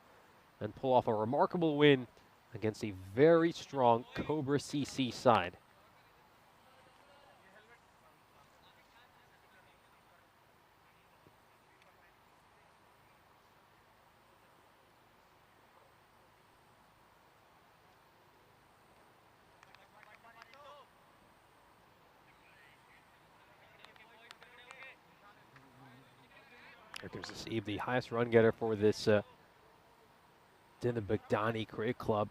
and pull off a remarkable win against a very strong Cobra CC side? Here comes Hasib, the highest run getter for this Danube Bogdan Cricket Club.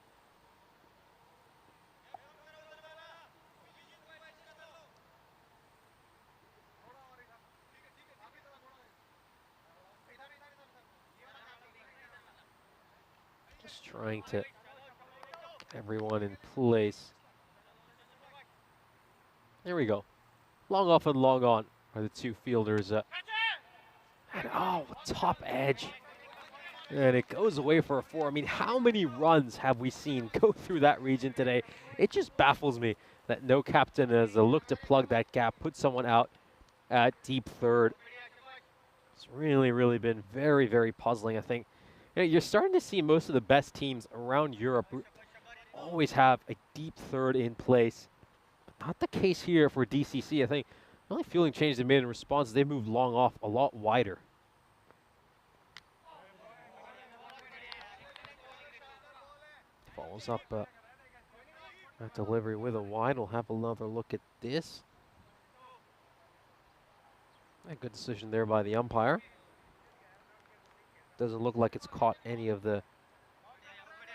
Just trying to get everyone in place. There we go. Long off and long on are the 2 fielders. And oh, top edge. And it goes away for a 4. I mean, how many runs have we seen go through that region today? It just baffles me that no captain has looked to plug that gap, put someone out at deep third. It's really been very puzzling, I think. You know, you're starting to see most of the best teams around Europe always have a deep third in place. But not the case here for DCC. I think the only fielding change they made in response is they moved long off a lot wider. Follows up that delivery with a wide. We'll have another look at this. A good decision there by the umpire. Doesn't look like it's caught any of the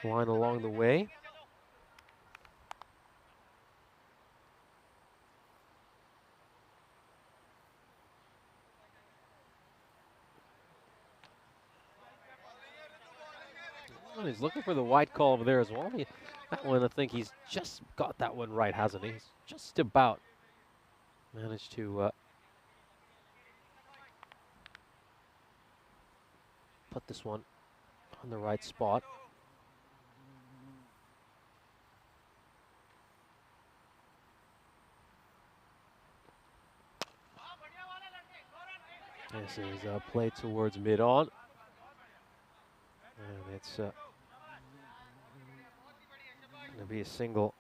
line along the way. And he's looking for the wide call over there as well. That one, I think he's just got that one right, hasn't he? He's just about managed to put this one on the right spot. This is a play towards mid-on. And it's going to be a single.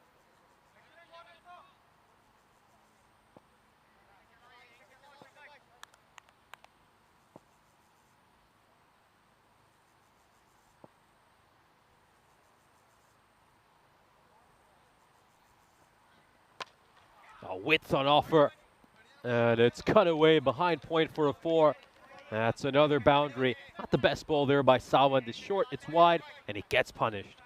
A width on offer. And it's cut away behind point for a 4. That's another boundary. Not the best ball there by Sawan. It's short, it's wide, and he gets punished.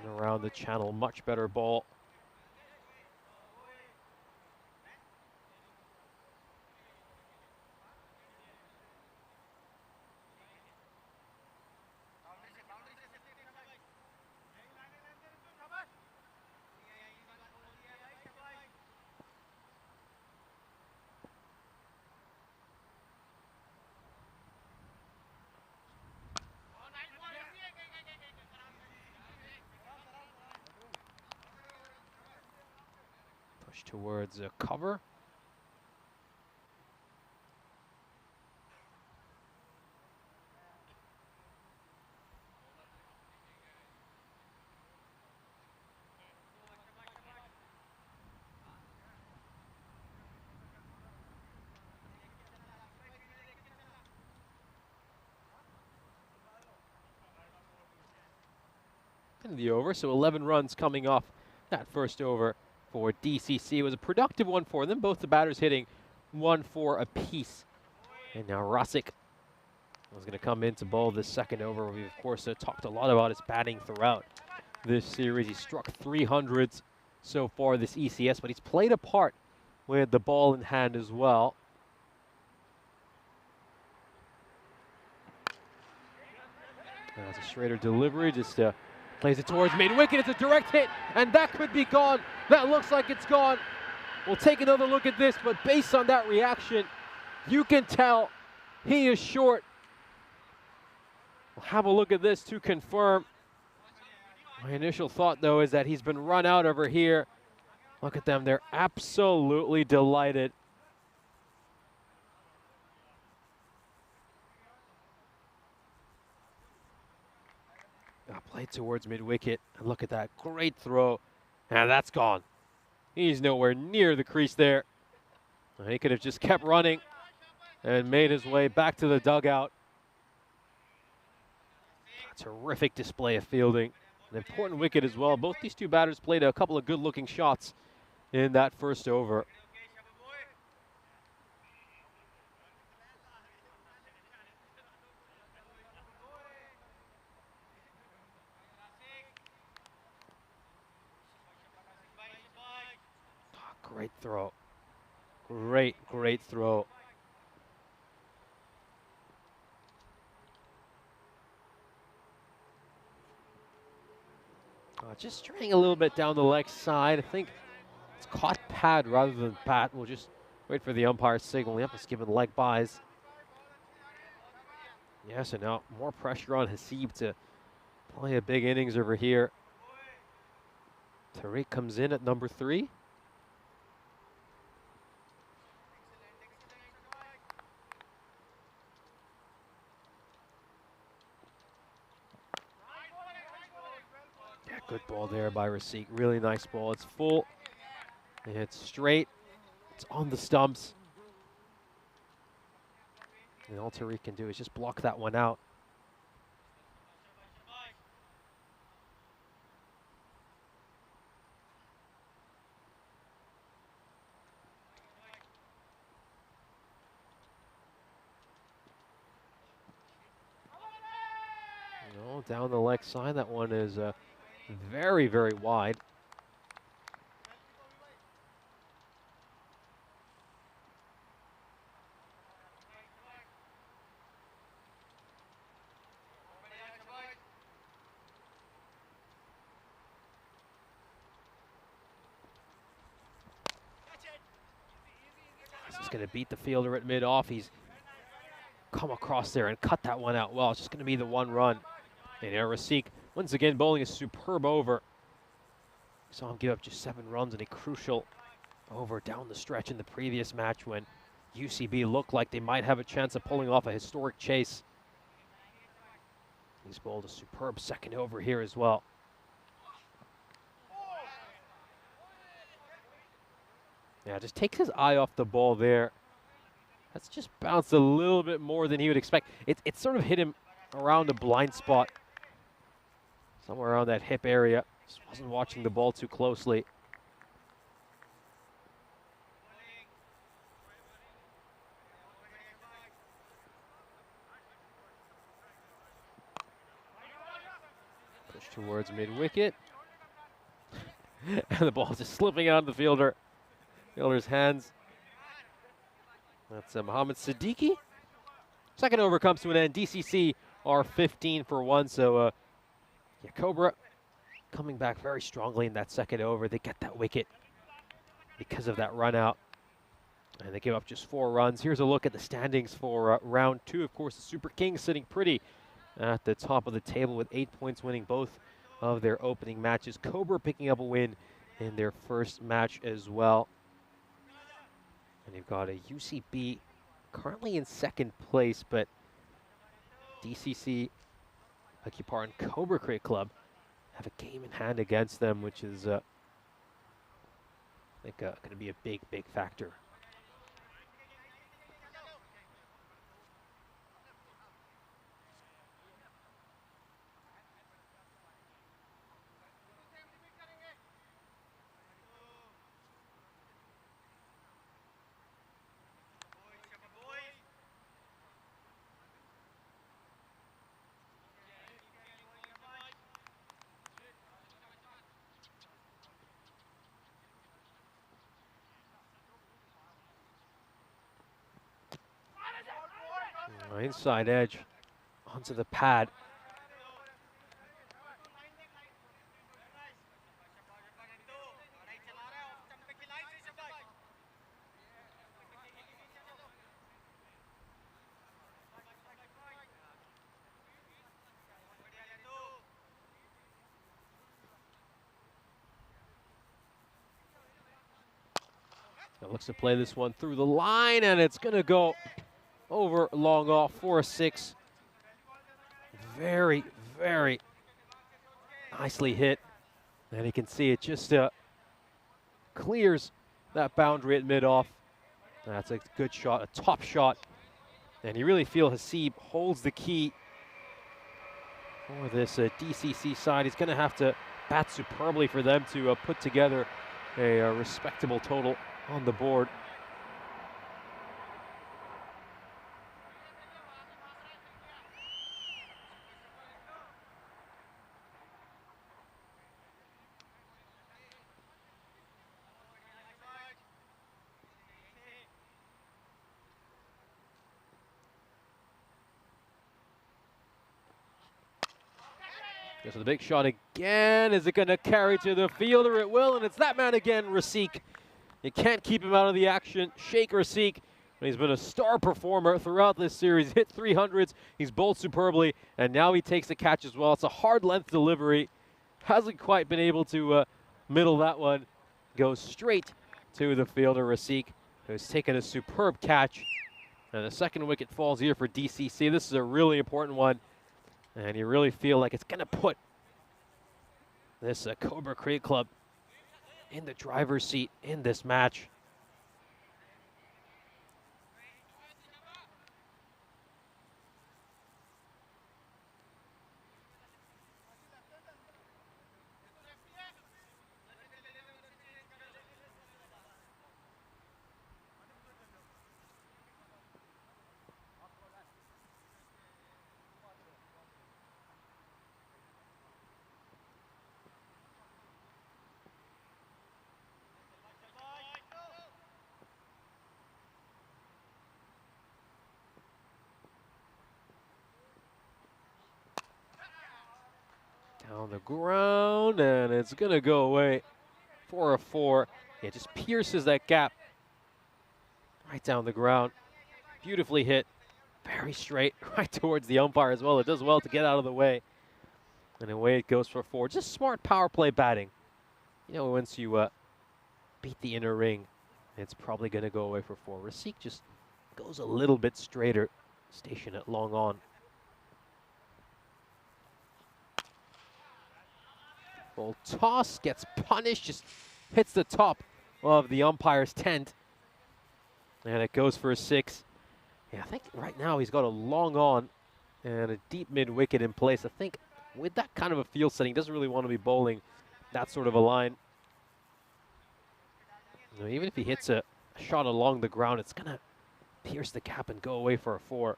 And around the channel, much better ball. Towards a cover. In the over, so 11 runs coming off that first over for DCC. It was a productive one for them. Both the batters hitting 1-4 apiece. And now Rasic was going to come in to bowl this second over. We've, of course, talked a lot about his batting throughout this series. He struck 300s so far this ECS, but he's played a part with the ball in hand as well. That's a straighter delivery, just plays it towards mid-wicket. It's a direct hit, and that could be gone. That looks like it's gone. We'll take another look at this, but based on that reaction, you can tell he is short. We'll have a look at this to confirm. My initial thought, though, is that he's been run out over here. Look at them. They're absolutely delighted. Played towards mid-wicket, and look at that, great throw, and that's gone. He's nowhere near the crease there. He could have just kept running and made his way back to the dugout. A terrific display of fielding, an important wicket as well. Both these two batters played a couple of good-looking shots in that first over. Great throw. Great throw. Just straying a little bit down the leg side. I think it's caught pad rather than bat. We'll just wait for the umpire signal. Yep, it's given leg buys. Yeah, so now more pressure on Hasib to play a big innings over here. Tariq comes in at number 3. good ball there by Rasik. Really nice ball. It's full. It's straight. It's on the stumps. And all Tariq can do is just block that one out. No, down the leg side, that one is very, very wide. He's going to beat the fielder at mid-off. He's come across there and cut that one out well. It's just going to be the one run. And Rasik, once again, bowling a superb over. Saw him give up just 7 runs in a crucial over down the stretch in the previous match when UCB looked like they might have a chance of pulling off a historic chase. He's bowled a superb second over here as well. Yeah, just takes his eye off the ball there. That's just bounced a little bit more than he would expect. It sort of hit him around a blind spot. Somewhere around that hip area. Just wasn't watching the ball too closely. Push towards mid-wicket. And the ball's just slipping out of the fielder's hands. That's Mohammad Siddiqui. Second over comes to an end. DCC are 15 for 1. So, yeah, Cobra coming back very strongly in that second over. They get that wicket because of that run out. And they give up just 4 runs. Here's a look at the standings for round 2. Of course, the Super Kings sitting pretty at the top of the table with 8 points, winning both of their opening matches. Cobra picking up a win in their first match as well. And you've got a UCB currently in second place, but DCC, Akipar and Cobra Cricket Club have a game in hand against them, which is, I think, going to be a big, big factor. Inside edge onto the pad. It looks to play this one through the line, and it's going to go over long off for a 6. Very, very nicely hit. And you can see it just clears that boundary at mid-off. That's a good shot, a top shot. And you really feel Hasib holds the key for this DCC side. He's going to have to bat superbly for them to put together a respectable total on the board. Goes for the big shot again. Is it going to carry to the fielder? It will, and it's that man again, Rasik. You can't keep him out of the action. Sheikh Rasik. He's been a star performer throughout this series. Hit 300s. He's bowled superbly, and now he takes the catch as well. It's a hard length delivery. Hasn't quite been able to middle that one. Goes straight to the fielder, Rasik, who's taken a superb catch. And the second wicket falls here for DCC. This is a really important one. And you really feel like it's going to put this Cobra Cricket Club in the driver's seat in this match. Down the ground, and it's gonna go away for a 4. It just pierces that gap right down the ground. Beautifully hit, very straight, right towards the umpire as well. It does well to get out of the way. And away it goes for 4. Just smart power play batting. You know, once you beat the inner ring, it's probably gonna go away for 4. Rasik just goes a little bit straighter, station it long on. Full toss, gets punished, just hits the top of the umpire's tent. And it goes for a 6. Yeah, I think right now he's got a long on and a deep mid-wicket in place. I think with that kind of a field setting, he doesn't really want to be bowling that sort of a line. You know, even if he hits a shot along the ground, it's going to pierce the gap and go away for a 4.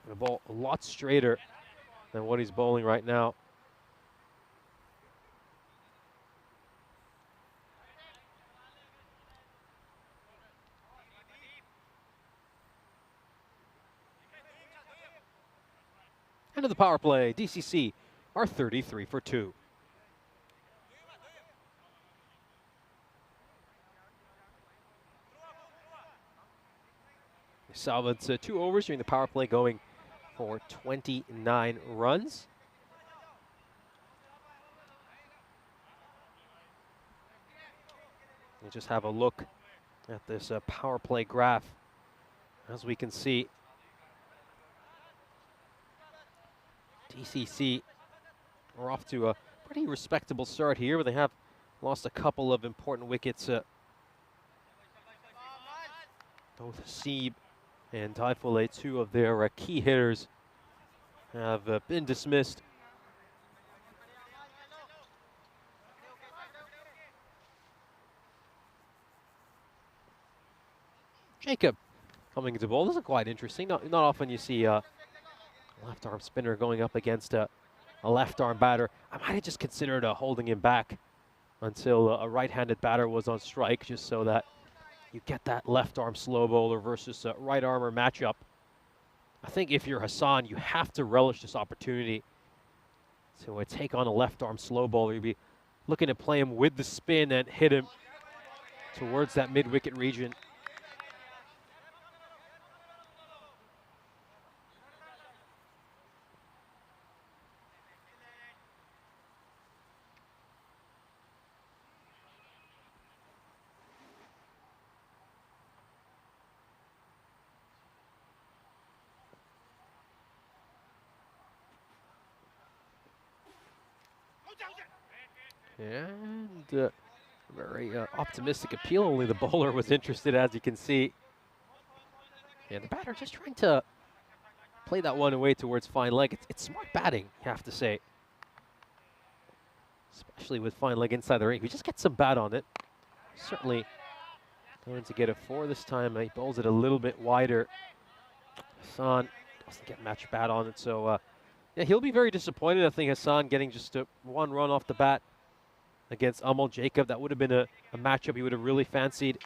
The ball a lot straighter than what he's bowling right now. End of the power play. DCC are 33 for 2. Salvad's 2 overs during the power play, going for 29 runs. We'll just have a look at this power play graph. As we can see, DCC are off to a pretty respectable start here, but they have lost a couple of important wickets. Both Seeb and Taifule, 2 of their key hitters, have been dismissed. Jacob coming into bowl. This is quite interesting. Not often you see left arm spinner going up against a left arm batter. I might have just considered holding him back until a right-handed batter was on strike, just so that you get that left arm slow bowler versus a right armer matchup. I think if you're Hassan, you have to relish this opportunity to take on a left arm slow bowler. You'd be looking to play him with the spin and hit him towards that mid-wicket region. And very optimistic appeal. Only the bowler was interested, as you can see. And the batter just trying to play that one away towards fine leg. It's smart batting, you have to say. Especially with fine leg inside the ring. We just get some bat on it. Certainly going to get a 4 this time. He bowls it a little bit wider. Hassan doesn't get much bat on it, so yeah, he'll be very disappointed. I think Hassan getting just 1 run off the bat against Amal Jacob. That would have been a matchup he would have really fancied.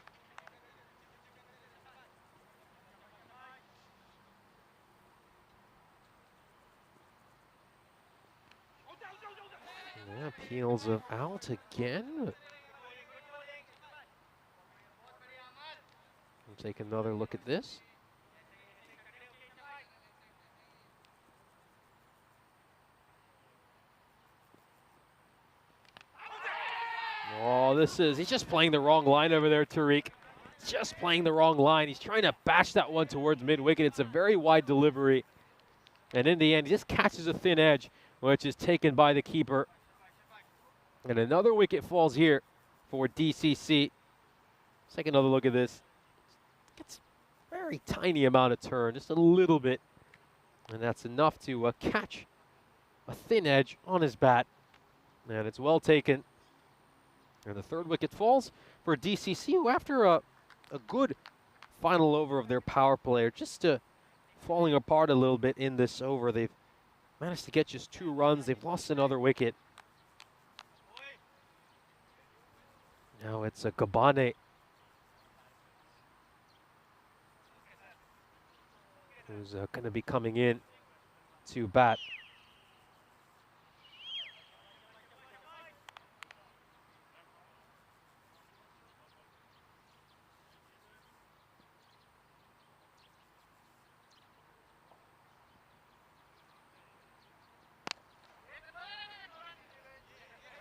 Yeah, Peels out again. We'll take another look at this. Oh, he's just playing the wrong line over there, Tariq. Just playing the wrong line. He's trying to bash that one towards mid-wicket. It's a very wide delivery. And in the end, he just catches a thin edge which is taken by the keeper. And another wicket falls here for DCC. Let's take another look at this. Gets a very tiny amount of turn, just a little bit. And that's enough to catch a thin edge on his bat. And it's well taken. And the third wicket falls for DCC, who after a good final over of their power play are just falling apart a little bit in this over. They've managed to get just 2 runs. They've lost another wicket. Now it's a Gabane who's going to be coming in to bat.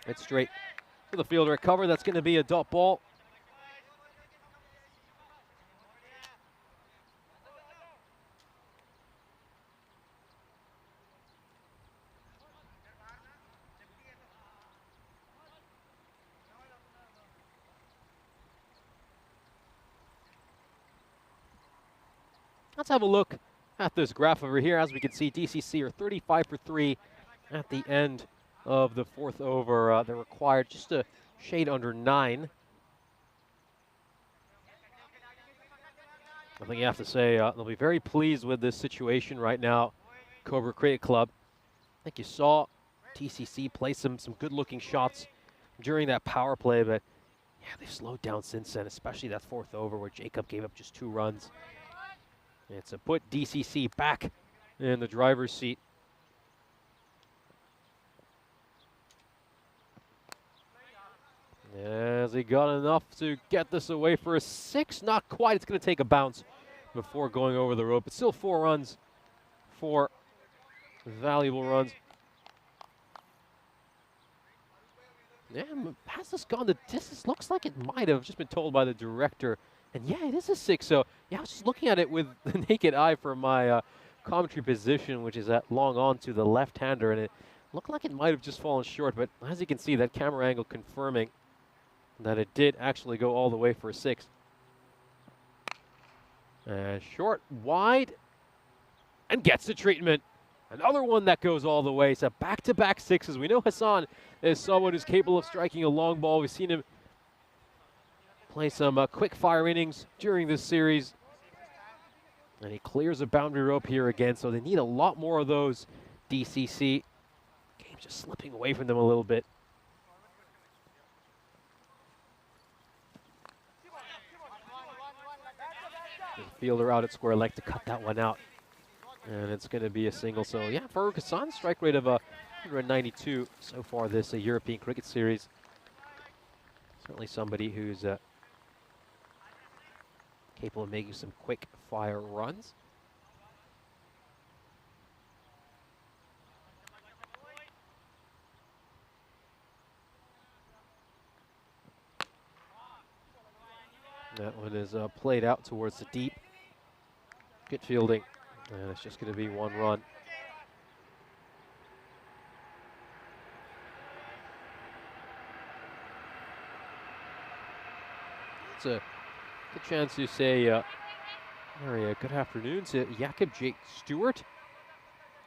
It's straight to the fielder at cover. That's going to be a dot ball. Let's have a look at this graph over here. As we can see, DCC are 35 for 3 at the end of the 4th over. They're required just a shade under 9. I think you have to say they'll be very pleased with this situation right now, Cobra Cricket Club. I think you saw DCC play some good-looking shots during that power play, but yeah, they've slowed down since then, especially that 4th over where Jacob gave up just 2 runs. It's to put DCC back in the driver's seat. Has he got enough to get this away for a 6? Not quite. It's going to take a bounce before going over the rope. It's still 4 runs, 4 valuable runs. Yeah, has this gone the distance? Looks like it might have just been told by the director. And yeah, it is a 6. So yeah, I was just looking at it with the naked eye from my commentary position, which is at long on to the left-hander, and it looked like it might have just fallen short. But as you can see, that camera angle confirming that it did actually go all the way for a 6. Short, wide, and gets the treatment. Another one that goes all the way. So back-to-back 6s. We know Hassan is someone who's capable of striking a long ball. We've seen him play some quick-fire innings during this series. And he clears a boundary rope here again, so they need a lot more of those, DCC. Game's just slipping away from them a little bit. The fielder out at square leg to cut that one out. And it's going to be a single. So, yeah, Farouk Hassan, strike rate of 192 so far this European Cricket Series. Certainly somebody who's capable of making some quick fire runs. That one is played out towards the deep. Good fielding, and it's just going to be 1 run. It's a good chance to say very good afternoon to Jakob Jake Stewart,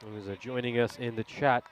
who's joining us in the chat.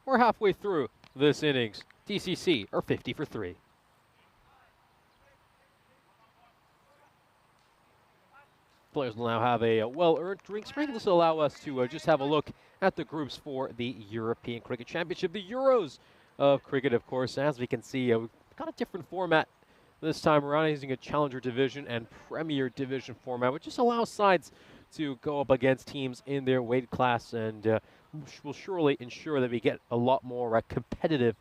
We're halfway through this innings. DCC are 50 for 3. Players will now have a well-earned drink break. This will allow us to just have a look at the groups for the European Cricket Championship, the Euros of cricket, of course. As we can see, we've got a different format this time around, using a Challenger Division and Premier Division format, which just allows sides to go up against teams in their weight class, and will surely ensure that we get a lot more competitive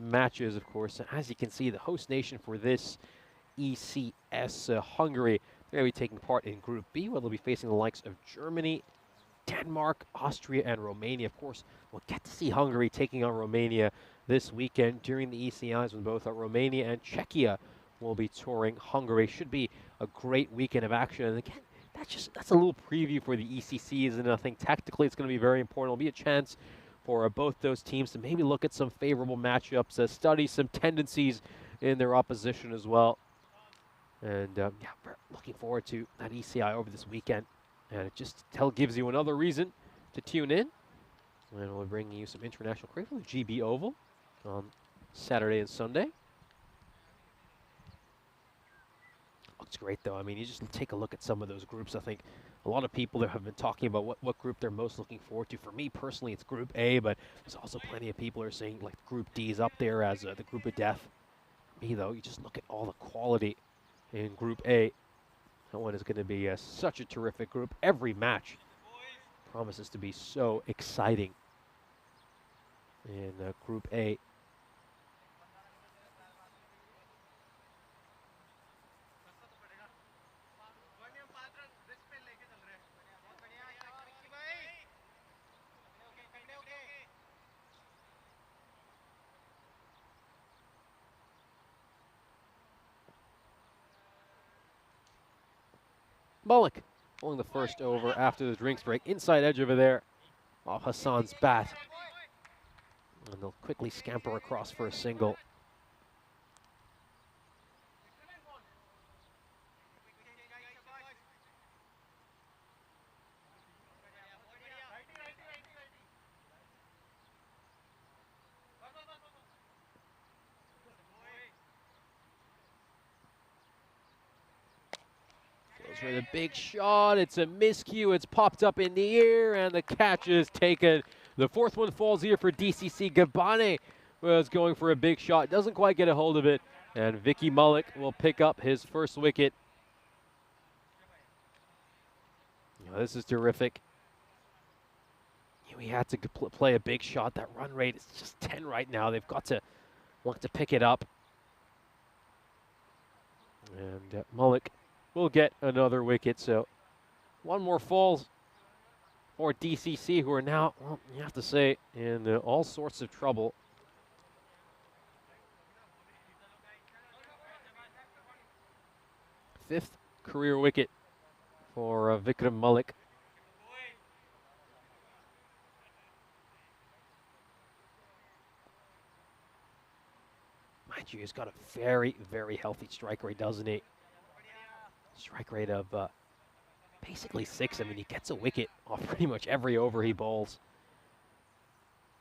matches, of course. As you can see, the host nation for this ECS, Hungary, they're going to be taking part in Group B, where they'll be facing the likes of Germany, Denmark, Austria, and Romania. Of course, we'll get to see Hungary taking on Romania this weekend during the ECIs, when both Romania and Czechia will be touring Hungary. Should be a great weekend of action. And again, that's a little preview for the ECCs, and I think tactically it's going to be very important. It'll be a chance for both those teams to maybe look at some favorable matchups, study some tendencies in their opposition as well. And yeah, we're looking forward to that ECI over this weekend. And it just gives you another reason to tune in. And we're bringing you some international cricket from the GB Oval on Saturday and Sunday. Looks great, though. I mean, you just take a look at some of those groups. I think a lot of people there have been talking about what group they're most looking forward to. For me, personally, it's Group A, but there's also plenty of people who are saying, like, Group D is up there as the group of death. Me, though, you just look at all the quality in Group A. That one is going to be such a terrific group. Every match promises to be so exciting in Group A. Mullick pulling the first over after the drinks break. Inside edge over there off Hassan's bat. And they'll quickly scamper across for a single. For the big shot, it's a miscue, it's popped up in the air, and the catch is taken. The fourth one falls here for DCC. Gabane was going for a big shot, doesn't quite get a hold of it, and Vicky Mullick will pick up his first wicket. This is terrific. We had to play a big shot. That run rate is just 10 right now. They've got to want to pick it up. And Mullick will get another wicket, so one more falls for DCC, who are now, well, you have to say, in all sorts of trouble. Fifth career wicket for Vikram Mullick. Mind you, he's got a very, very healthy strike rate, doesn't he? Strike rate of basically 6. I mean, he gets a wicket off pretty much every over he bowls.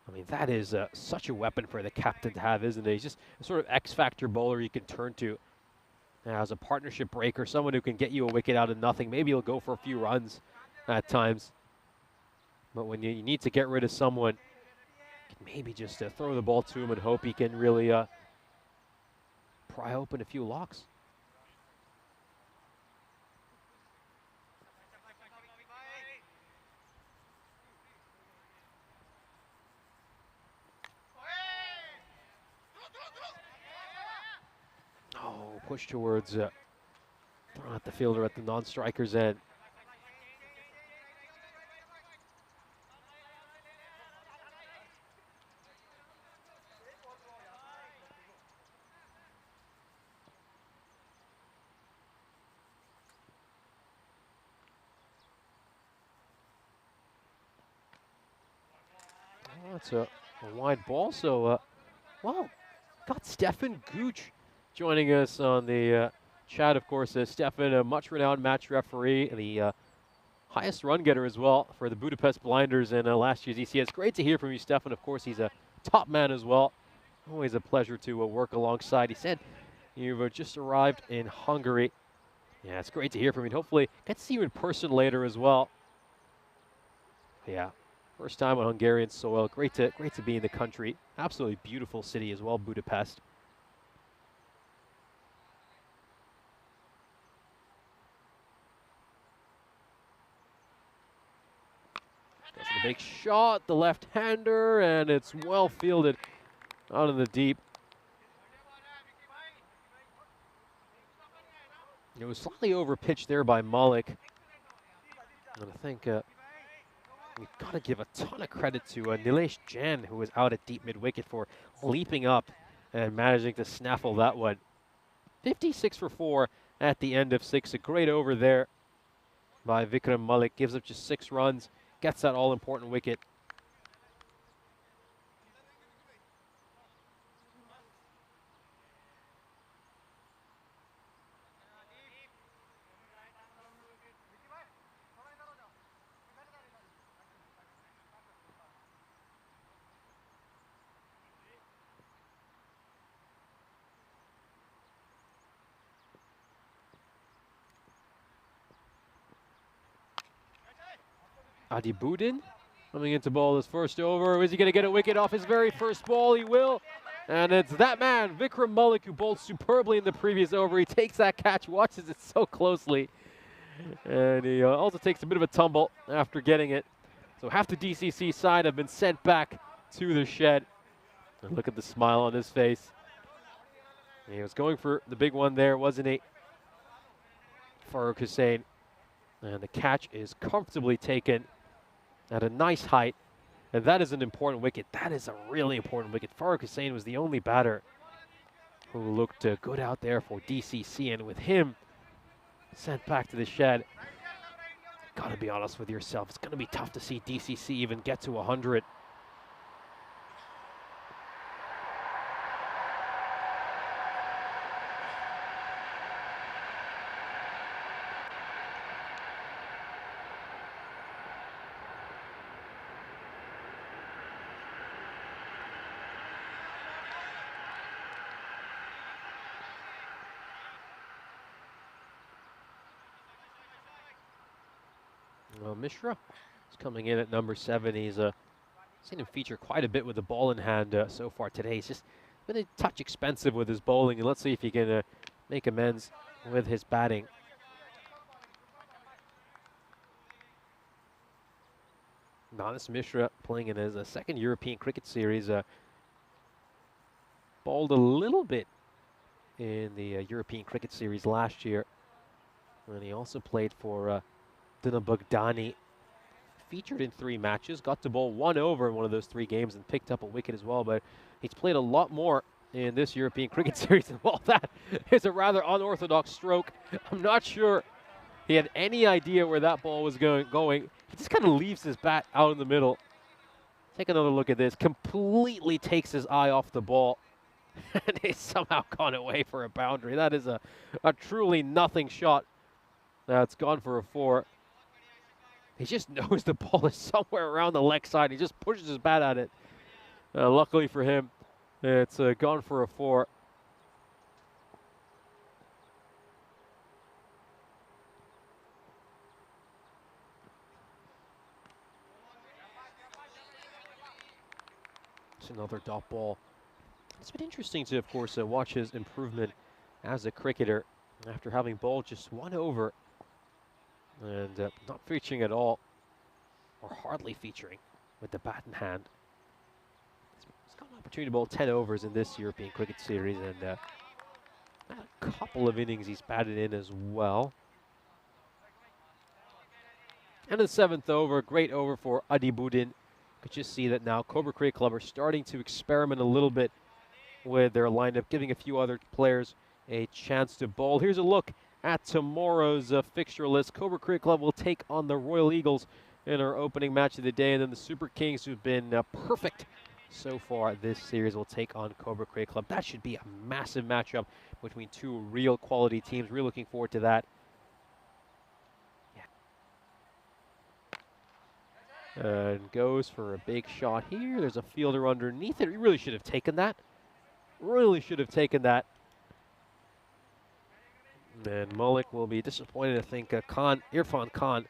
I mean, that is such a weapon for the captain to have, isn't it? He's just a sort of X-factor bowler you can turn to as a partnership breaker, someone who can get you a wicket out of nothing. Maybe he'll go for a few runs at times. But when you need to get rid of someone, you can maybe just throw the ball to him and hope he can really pry open a few locks. Push towards throwing at the fielder at the non-striker's end. Oh, that's a wide ball, so well, got Stefan Gooch joining us on the chat, of course. Stefan, a much-renowned match referee, the highest run getter as well for the Budapest Blinders in last year's ECS. Great to hear from you, Stefan. Of course, he's a top man as well. Always a pleasure to work alongside. He said you've just arrived in Hungary. Yeah, it's great to hear from you. And hopefully, get to see you in person later as well. Yeah, first time on Hungarian soil. Great to be in the country. Absolutely beautiful city as well, Budapest. Goes for the big shot, the left-hander, and it's well fielded out in the deep. It was slightly over-pitched there by Malik. And I think we've got to give a ton of credit to Nilesh Jain, who was out at deep mid-wicket, for leaping up and managing to snaffle that one. 56 for 4 at the end of 6. A great over there by Vikram Malik. Gives up just 6 runs, gets that all-important wicket. Adibudin coming into ball his first over. Is he going to get a wicket off his very first ball? He will. And it's that man, Vikram Malik, who bowled superbly in the previous over. He takes that catch, watches it so closely. And he also takes a bit of a tumble after getting it. So half the DCC side have been sent back to the shed. And look at the smile on his face. He was going for the big one there, wasn't he? Farooq Hussain. And the catch is comfortably taken at a nice height. And that is an important wicket. That is a really important wicket. Farooq Hussain was the only batter who looked good out there for DCC. And with him sent back to the shed, gotta be honest with yourself, it's gonna be tough to see DCC even get to 100. Mishra is coming in at number 7. He's seen him feature quite a bit with the ball in hand so far today. He's just been a touch expensive with his bowling, and let's see if he can make amends with his batting. Manas Mishra playing in his second European cricket series. Bowled a little bit in the European cricket series last year. And he also played for Danube Bogdan. Featured in 3 matches, got to bowl 1 over in one of those 3 games and picked up a wicket as well, but he's played a lot more in this European cricket series, and well, that is a rather unorthodox stroke. I'm not sure he had any idea where that ball was going. He just kind of leaves his bat out in the middle. Take another look at this. Completely takes his eye off the ball, and he's somehow gone away for a boundary. That is a truly nothing shot that's gone for a 4. He just knows the ball is somewhere around the leg side. He just pushes his bat at it. Luckily for him, it's gone for a 4. It's another dot ball. It's been interesting to, of course, watch his improvement as a cricketer after having bowled just 1 over. And not featuring at all, or hardly featuring with the bat in hand. He's got an opportunity to bowl 10 overs in this European cricket series, and a couple of innings he's batted in as well. And the 7th over, great over for Adibudin. Could just see that now Cobra Cricket Club are starting to experiment a little bit with their lineup, giving a few other players a chance to bowl. Here's a look at tomorrow's fixture list. Cobra Cricket Club will take on the Royal Eagles in our opening match of the day, and then the Super Kings, who've been perfect so far this series, will take on Cobra Cricket Club. That should be a massive matchup between 2 real quality teams. We're looking forward to that. Yeah. And goes for a big shot here. There's a fielder underneath it. He really should have taken that. Really should have taken that. And Malik will be disappointed. I think Irfan Khan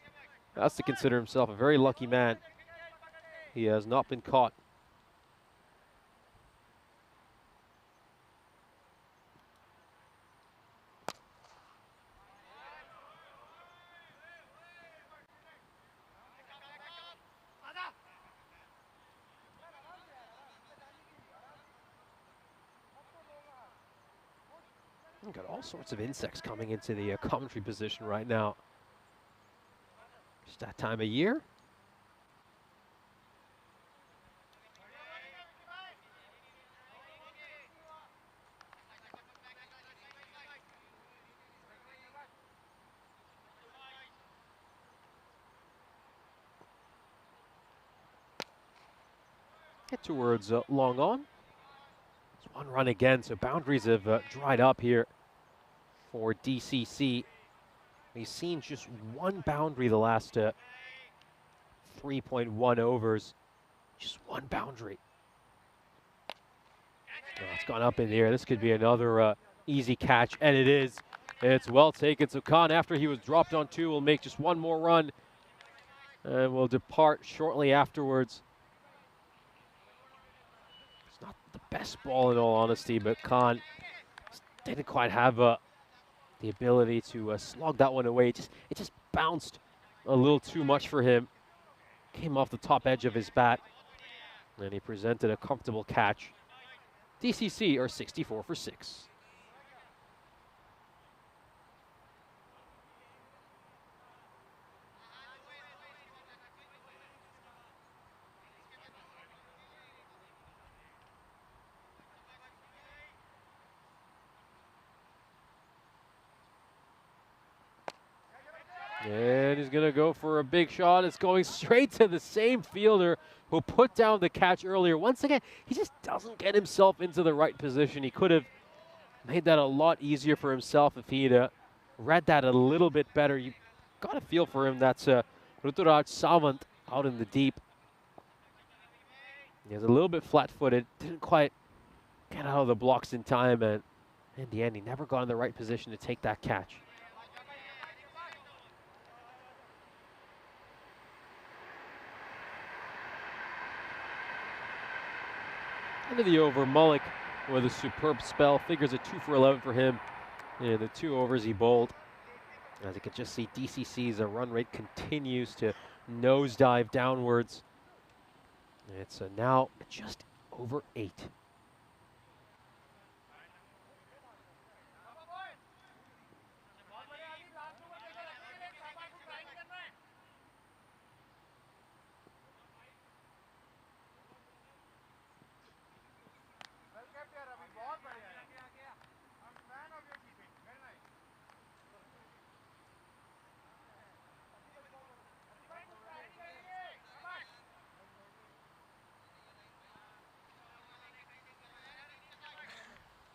has to consider himself a very lucky man. He has not been caught. We've got all sorts of insects coming into the commentary position right now. Just that time of year. Get towards long on. It's one run again, so boundaries have dried up here for DCC. We've seen just one boundary the last 3.1 overs. Just one boundary. Oh, it's gone up in the air. This could be another easy catch, and it is. It's well taken. So Khan, after he was dropped on 2, will make just one more run and will depart shortly afterwards. It's not the best ball in all honesty, but Khan didn't quite have the ability to slog that one away. It just bounced a little too much for him. Came off the top edge of his bat, and he presented a comfortable catch. DCC are 64 for 6. And he's going to go for a big shot. It's going straight to the same fielder who put down the catch earlier. Once again, he just doesn't get himself into the right position. He could have made that a lot easier for himself if he'd read that a little bit better. You got a feel for him. That's Ruturaj Savant out in the deep. He's a little bit flat-footed. Didn't quite get out of the blocks in time, and in the end, he never got in the right position to take that catch. End of the over, Mullick with a superb spell. Figures a 2 for 11 for him in the 2 overs he bowled. As you can just see, DCC's run rate continues to nosedive downwards. It's now just over 8.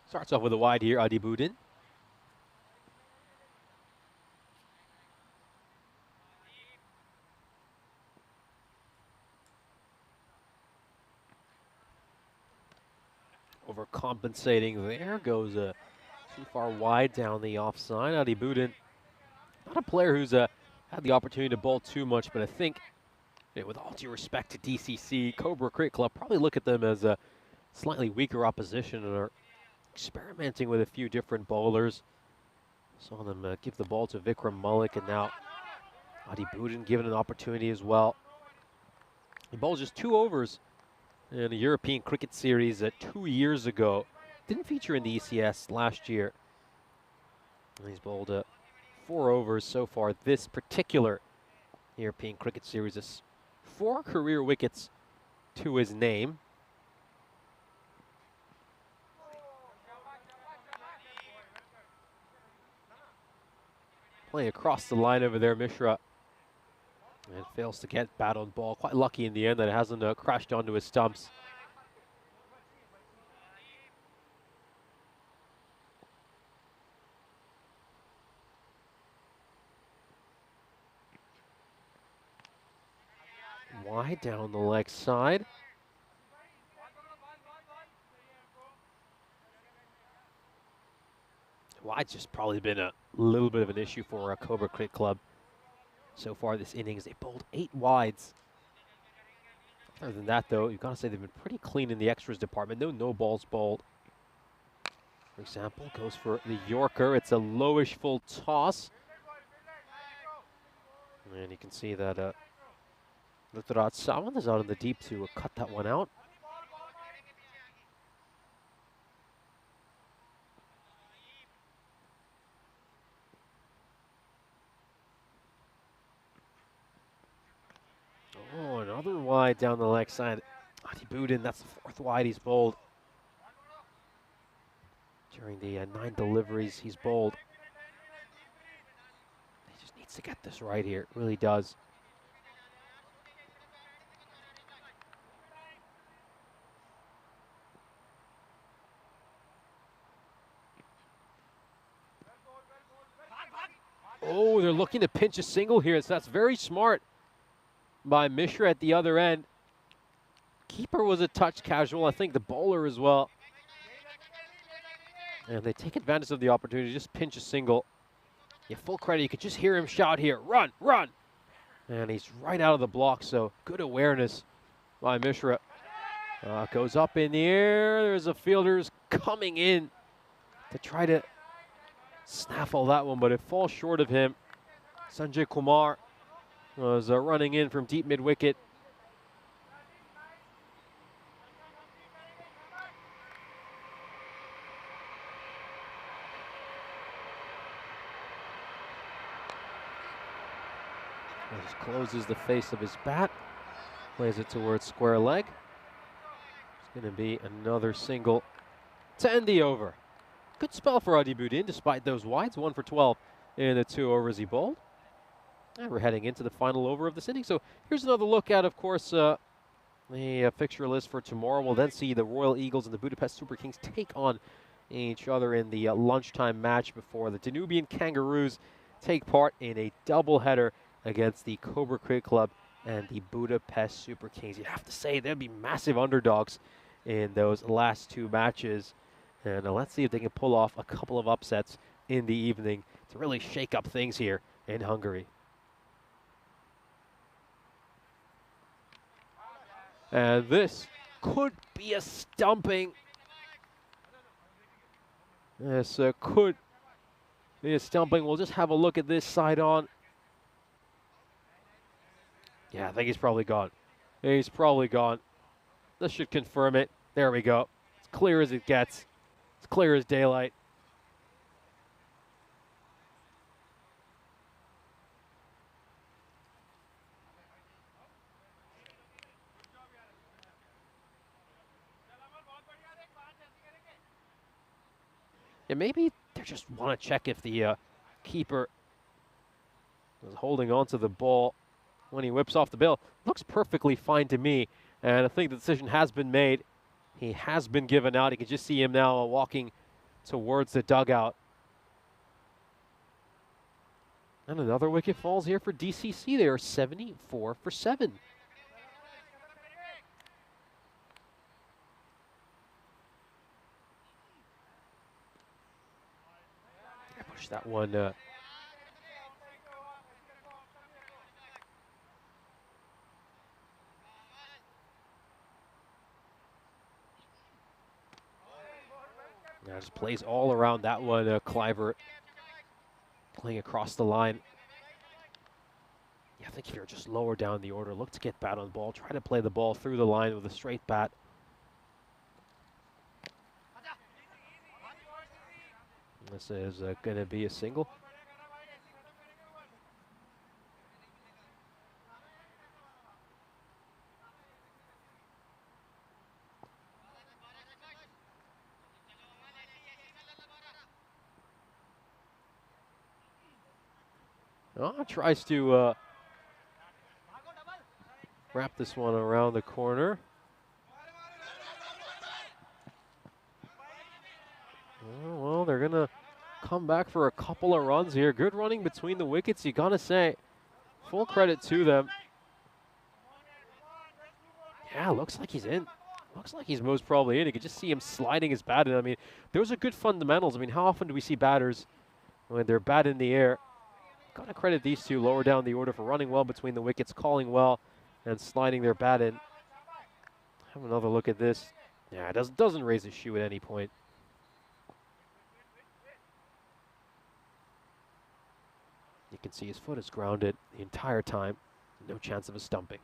Starts off with a wide here, Adi Budin. Overcompensating there, goes too far wide down the offside. Adi Budin, not a player who's had the opportunity to bowl too much, but I think, with all due respect to DCC, Cobra Cricket Club probably look at them as a slightly weaker opposition and are experimenting with a few different bowlers. Saw them give the ball to Vikram Mullick, and now Adi Budin given an opportunity as well. He bowled just 2 overs in a European cricket series 2 years ago. Didn't feature in the ECS last year. And he's bowled 4 overs so far this particular European cricket series. Is 4 career wickets to his name. Playing across the line over there, Mishra. And fails to get bat on ball. Quite lucky in the end that it hasn't crashed onto his stumps. Wide down the leg side. Wide's just probably been a little bit of an issue for Cobra Cricket Club so far this innings. They bowled 8 wides. Other than that, though, you've got to say they've been pretty clean in the extras department. No balls bowled. For example, goes for the Yorker. It's a lowish full toss. And you can see that Ruturaj Savant is out in the deep to cut that one out. wide down the leg side. Adi Bogdan, that's the 4th wide he's bowled. During the 9 deliveries he's bowled. He just needs to get this right here, really does. Oh, they're looking to pinch a single here, so that's very smart by Mishra at the other end. Keeper was a touch casual, I think the bowler as well. And they take advantage of the opportunity, just pinch a single. Yeah, full credit, you could just hear him shout here, run, run! And he's right out of the block, so good awareness by Mishra. Goes up in the air, there's a fielder's coming in to try to snaffle that one, but it falls short of him. Sanjay Kumar was running in from deep mid-wicket. Just closes the face of his bat, plays it towards square leg. It's going to be another single to end the over. Good spell for Adi Bogdan despite those wides, 1 for 12 in the 2 overs he bowled. And we're heading into the final over of this inning. So here's another look at, of course, the fixture list for tomorrow. We'll then see the Royal Eagles and the Budapest Super Kings take on each other in the lunchtime match before the Danubian Kangaroos take part in a doubleheader against the Cobra Cricket Club and the Budapest Super Kings. You'd have to say they'd be massive underdogs in those last 2 matches. And let's see if they can pull off a couple of upsets in the evening to really shake up things here in Hungary. And this could be a stumping. This could be a stumping. We'll just have a look at this side on. Yeah, I think he's probably gone. He's probably gone. This should confirm it. There we go. It's clear as it gets. It's clear as daylight. Yeah, maybe they just want to check if the keeper is holding on to the ball when he whips off the bill. Looks perfectly fine to me, and I think the decision has been made. He has been given out. You can just see him now walking towards the dugout. And another wicket falls here for DCC. They are 74 for 7. Push that one. Just plays all around that one. Cliver playing across the line. Yeah, I think if you're just lower down the order, look to get bat on the ball. Try to play the ball through the line with a straight bat. This is going to be a single. Tries to wrap this one around the corner. Oh, well, they're going to come back for a couple of runs here. Good running between the wickets, you got to say. Full credit to them. Yeah, looks like he's in. Looks like he's most probably in. You could just see him sliding his bat in. I mean, those are good fundamentals. I mean, how often do we see batters when they're bat in the air? Got to credit these two lower down the order for running well between the wickets, calling well, and sliding their bat in. Have another look at this. Yeah, it doesn't raise his shoe at any point. You can see his foot is grounded the entire time. No chance of a stumping.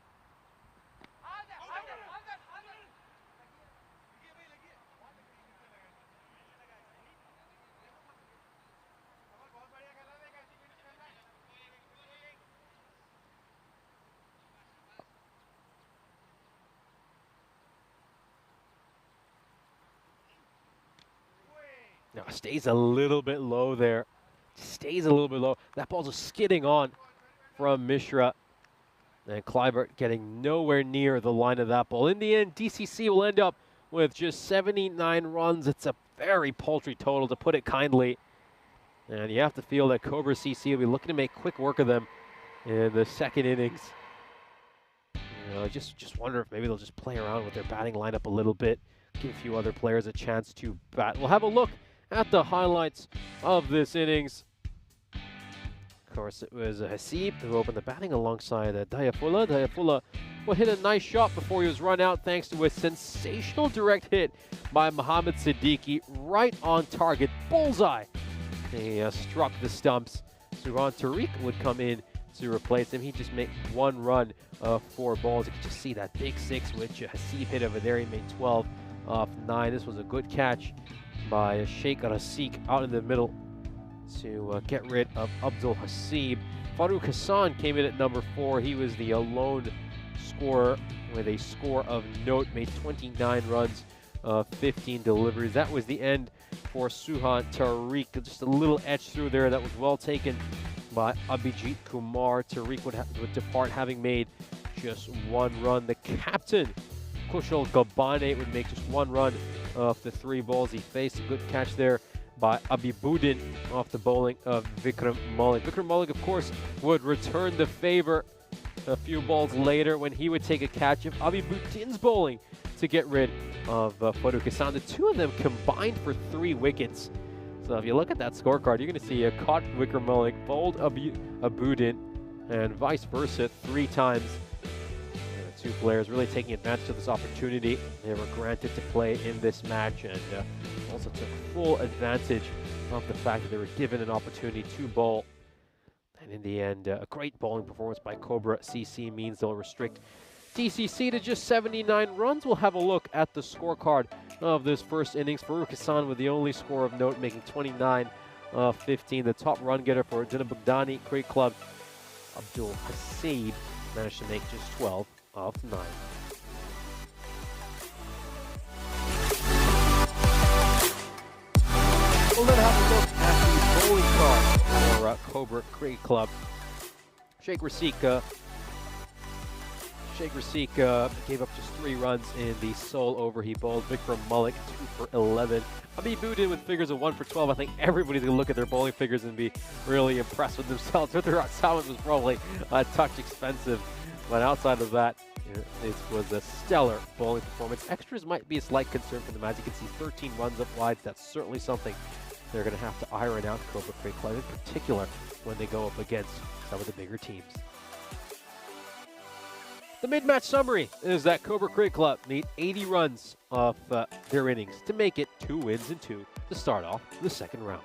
Now stays a little bit low there. Stays a little bit low. That ball's just skidding on from Mishra. And Clybert getting nowhere near the line of that ball. In the end, DCC will end up with just 79 runs. It's a very paltry total, to put it kindly. And you have to feel that Cobras CC will be looking to make quick work of them in the second innings. You know, just wonder if maybe they'll just play around with their batting lineup a little bit, give a few other players a chance to bat. We'll have a look at the highlights of this innings. Of course, it was Hasib who opened the batting alongside Dayafullah. Dayafullah will hit a nice shot before he was run out thanks to a sensational direct hit by Mohammad Siddiqui, right on target, bullseye. He struck the stumps. Suhan Tariq would come in to replace him. He just made 1 run of 4 balls. You can just see that big 6 which Hasib hit over there. He made 12 off 9. This was a good catch by Sheikh Rasik out in the middle to get rid of Abdul Hasib. Farouk Hassan came in at number 4. He was the lone scorer with a score of note, made 29 runs, 15 deliveries. That was the end for Suhan Tariq. Just a little etch through there that was well taken by Abhijit Kumar. Tariq would depart having made just 1 run. The captain, Kushal Gabane, would make just 1 run off the 3 balls he faced. A good catch there by Abhibuddin off the bowling of Vikram Malik. Vikram Malik, of course, would return the favor a few balls later when he would take a catch of Abhibuddin's bowling to get rid of Farouk Hassan. The 2 of them combined for 3 wickets. So if you look at that scorecard, you're going to see a caught Vikram Malik, bowled Abhibuddin, and vice versa 3 times. 2 players really taking advantage of this opportunity. They were granted to play in this match, and also took full advantage of the fact that they were given an opportunity to bowl. And in the end, a great bowling performance by Cobra CC means they'll restrict DCC to just 79 runs. We'll have a look at the scorecard of this first innings. Farouk Hassan with the only score of note, making 29 of 15. The top run getter for Danube Bogdan Cricket Club, Abdul Hasib, managed to make just 12 of 9. We'll then have a look at the bowling card for Cobra Cricket Club. Sheikh Rasik gave up just 3 runs in the sole over he bowled. Vikram Malik 2 for 11. Abhibuddin with figures of 1 for 12. I think everybody's going to look at their bowling figures and be really impressed with themselves. Ruturaj Sawant was probably a touch expensive, but outside of that, it was a stellar bowling performance. Extras might be a slight concern for them. As you can see, 13 runs up wide. That's certainly something they're going to have to iron out, Cobra Cricket Club, in particular when they go up against some of the bigger teams. The mid-match summary is that Cobra Cricket Club need 80 runs off their innings to make it 2 wins and 2 to start off the second round.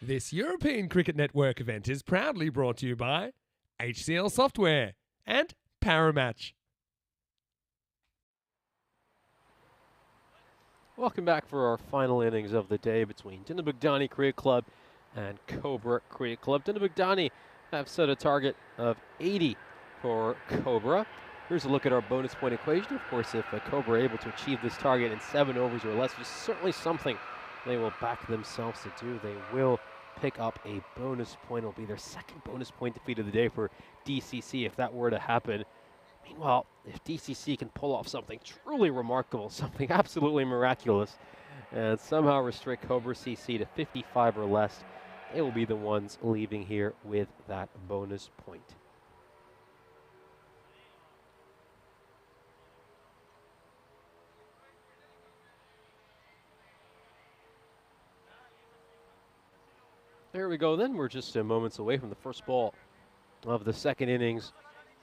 This European Cricket Network event is proudly brought to you by HCL Software and Paramatch. Welcome back for our final innings of the day between Danube Bogdan Cricket Club and Cobra Cricket Club. Danube Bogdan have set a target of 80 for Cobra. Here's a look at our bonus point equation. Of course, if Cobra are able to achieve this target in 7 overs or less, which is certainly something they will back themselves to do. They will pick up a bonus point. It'll be their second bonus point defeat of the day for DCC if that were to happen. Meanwhile, if DCC can pull off something truly remarkable, something absolutely miraculous, and somehow restrict Cobra CC to 55 or less, they will be the ones leaving here with that bonus point. There we go then. We're just moments away from the first ball of the second innings.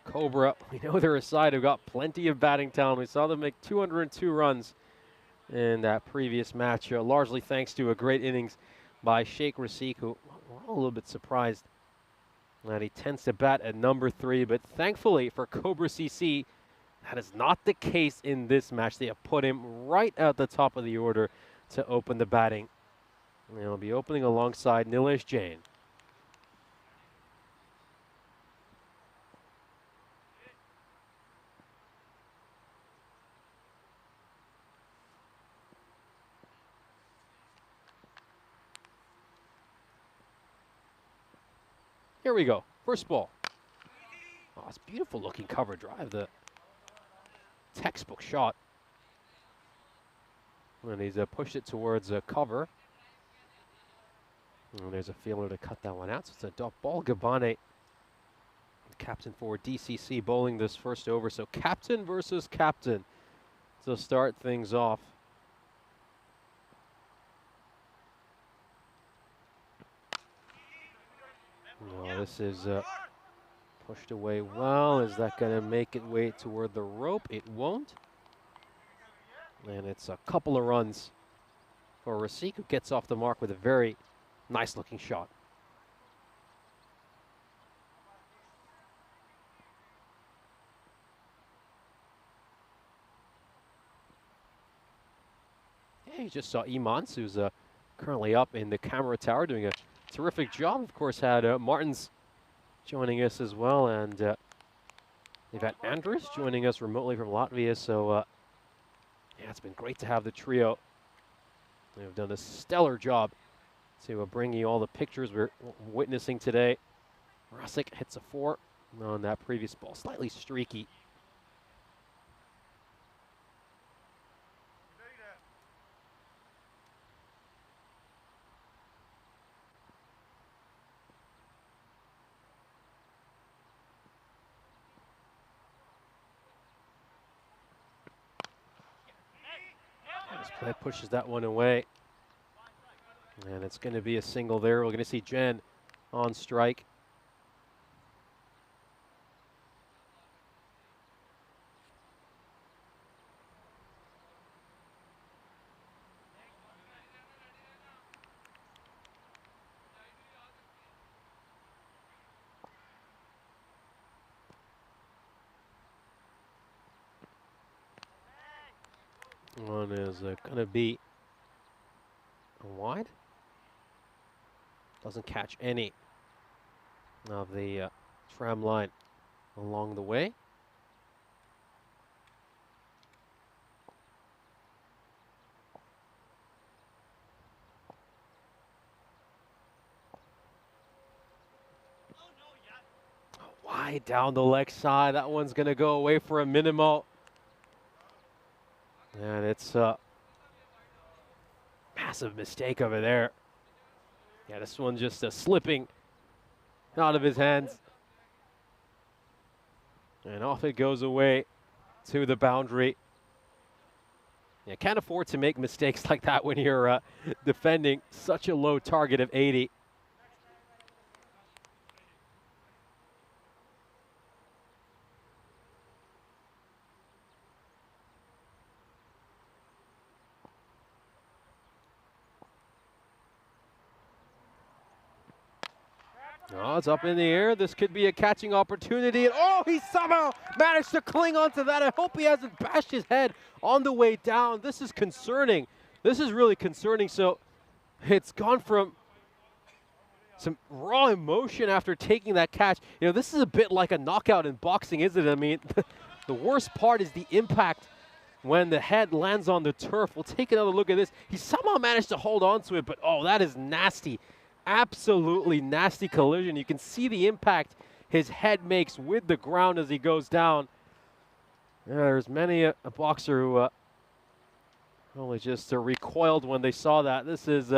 Cobra, we know they're a side who got plenty of batting talent. We saw them make 202 runs in that previous match, largely thanks to a great innings by Sheikh Rasik, who we're all a little bit surprised that he tends to bat at number 3. But thankfully for Cobra CC, that is not the case in this match. They have put him right at the top of the order to open the batting. And he'll be opening alongside Nilesh Jain. Here we go. First ball. Oh, it's beautiful looking cover drive. The textbook shot. And he's pushed it towards cover. And there's a fielder to cut that one out. So it's a dot ball. Gabane, captain for DCC, bowling this first over. So captain versus captain to start things off. No, this is pushed away well. Is that going to make it way toward the rope? It won't. And it's a couple of runs for Rasik, who gets off the mark with a very nice looking shot. Yeah, you just saw Imans, who's currently up in the camera tower doing a terrific job. Of course, had Martins joining us as well, and they've had Andrus joining us remotely from Latvia. So, yeah, it's been great to have the trio. They've done a stellar job to bring you all the pictures we're witnessing today. Rasik hits a 4 on that previous ball, slightly streaky. Play pushes that one away. And it's going to be a single there. We're going to see Jen on strike. One is going to be wide. Doesn't catch any of the tram line along the way. Wide down the leg side. That one's going to go away for a minimal. And it's a massive mistake over there. Yeah, this one just slipping out of his hands. And off it goes away to the boundary. You can't afford to make mistakes like that when you're defending such a low target of 80. Oh, it's up in the air. This could be a catching opportunity. And oh, he somehow managed to cling onto that. I hope he hasn't bashed his head on the way down. This is concerning. This is really concerning. So it's gone from some raw emotion after taking that catch. You know, this is a bit like a knockout in boxing, isn't it? I mean, the worst part is the impact when the head lands on the turf. We'll take another look at this. He somehow managed to hold on to it, but oh, that is nasty. Absolutely nasty collision. You can see the impact his head makes with the ground as he goes down. Yeah, there's many a boxer who only just recoiled when they saw that. This is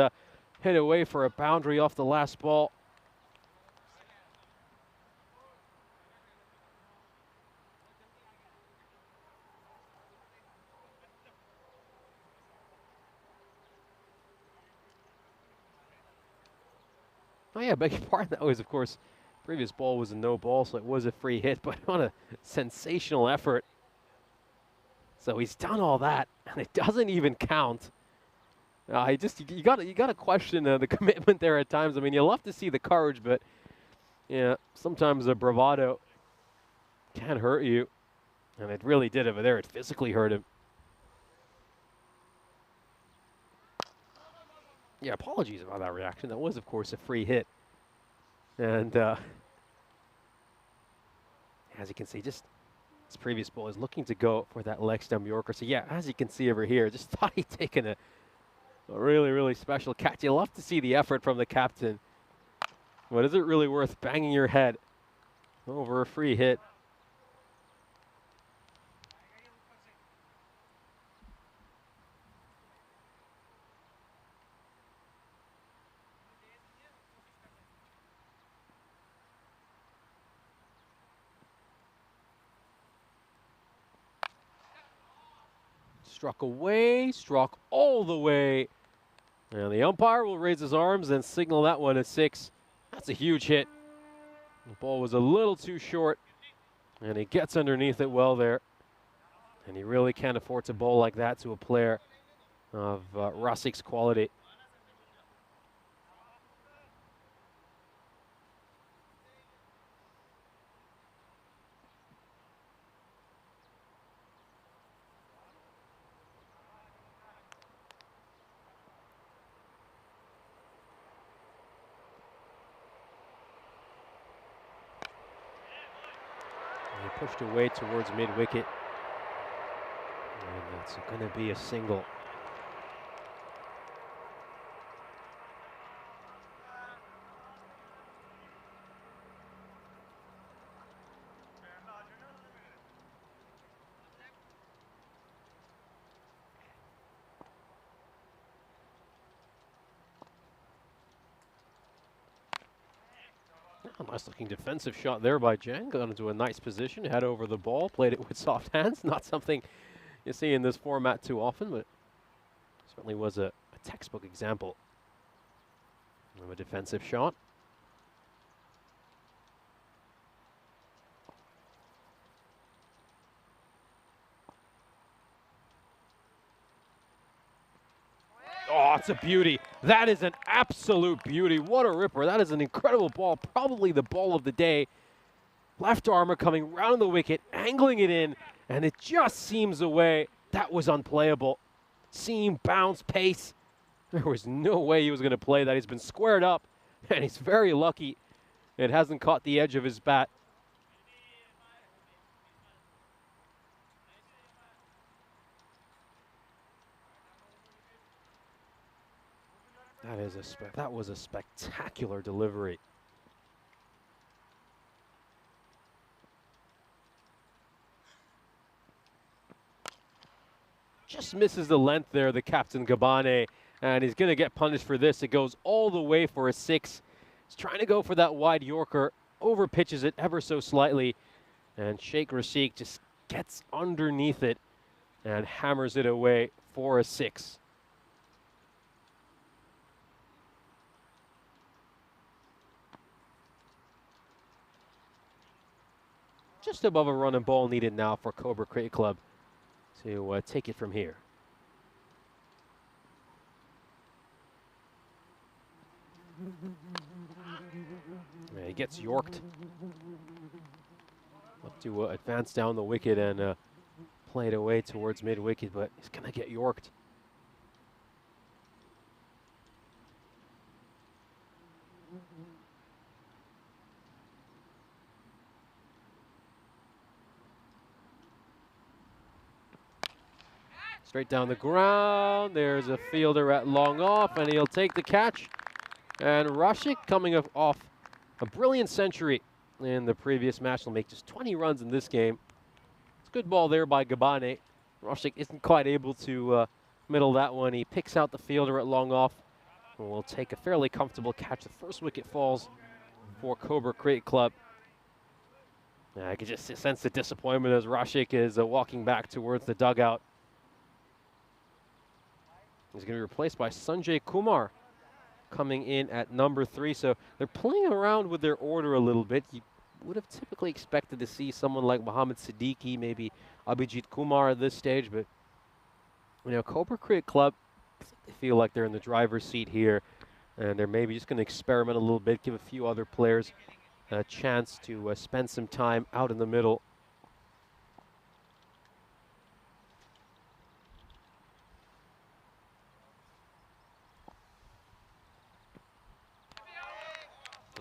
hit away for a boundary off the last ball. Oh yeah, beg your pardon. That was, of course, previous ball was a no ball, so it was a free hit, but what a sensational effort. So he's done all that, and it doesn't even count. You gotta question the commitment there at times. I mean, you love to see the courage, but yeah, sometimes the bravado can hurt you, and it really did over there. It physically hurt him. Yeah, apologies about that reaction. That was, of course, a free hit. And as you can see, just this previous ball is looking to go for that leg stump Yorker. So yeah, as you can see over here, just thought he'd taken a really, really special catch. You love to see the effort from the captain. But is it really worth banging your head over a free hit? Struck away, struck all the way. And the umpire will raise his arms and signal that one a 6. That's a huge hit. The ball was a little too short, and he gets underneath it well there. And he really can't afford to bowl like that to a player of Rasik's quality. Pushed away towards mid-wicket. And that's going to be a single. Nice looking defensive shot there by Jen. Got into a nice position, head over the ball, played it with soft hands. Not something you see in this format too often, but certainly was a textbook example of a defensive shot. Oh, it's a beauty. That is an absolute beauty. What a ripper. That is an incredible ball. Probably the ball of the day. Left armor coming round the wicket, angling it in, and it just seams away. That was unplayable. Seam, bounce, pace. There was no way he was going to play that. He's been squared up, and he's very lucky it hasn't caught the edge of his bat. That was a spectacular delivery. Just misses the length there, the captain Gabane, and he's going to get punished for this. It goes all the way for a 6. He's trying to go for that wide Yorker, over pitches it ever so slightly, and Sheikh Rashid just gets underneath it and hammers it away for a 6. Just above a run and ball needed now for Cobra Cricket Club to take it from here. gets yorked. Up to advance down the wicket and play it away towards mid-wicket, but he's going to get yorked. Straight down the ground. There's a fielder at long off, and he'll take the catch. And Rashik, coming off a brilliant century in the previous match, will make just 20 runs in this game. It's a good ball there by Gabane. Rashik isn't quite able to middle that one. He picks out the fielder at long off and will take a fairly comfortable catch. The first wicket falls for Cobra Cricket Club. I can just sense the disappointment as Rashik is walking back towards the dugout. He's going to be replaced by Sanjay Kumar, coming in at number 3. So they're playing around with their order a little bit. You would have typically expected to see someone like Mohammad Siddiqui, maybe Abhijit Kumar at this stage, but you know, Cobra Cricket Club, they feel like they're in the driver's seat here, and they're maybe just going to experiment a little bit, give a few other players a chance to spend some time out in the middle.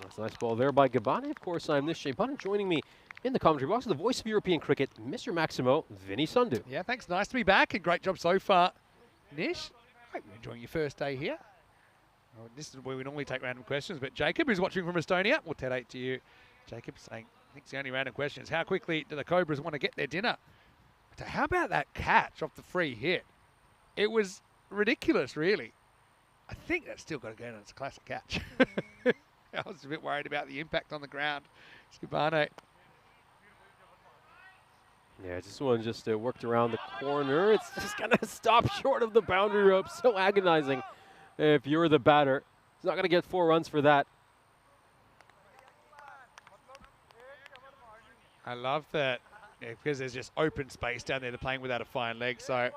That's a nice ball there by Gabane. Of course, I'm Nish Button. Joining me in the commentary box, the voice of European cricket, Mr. Maximo Vinny Sundu. Yeah, thanks. Nice to be back, and great job so far, Nish. Hope you're enjoying your first day here. Well, this is where we normally take random questions, but Jacob, who's watching from Estonia, will TED8 to you. Jacob saying, I think the only random question is how quickly do the Cobras want to get their dinner? But how about that catch off the free hit? It was ridiculous, really. I think that's still got to go down as a classic catch. I was a bit worried about the impact on the ground. Skubane. Yeah, this one just worked around the corner. It's just going to stop short of the boundary rope. So agonizing if you're the batter. He's not going to get 4 runs for that. I love that, because there's just open space down there. They're playing without a fine leg. So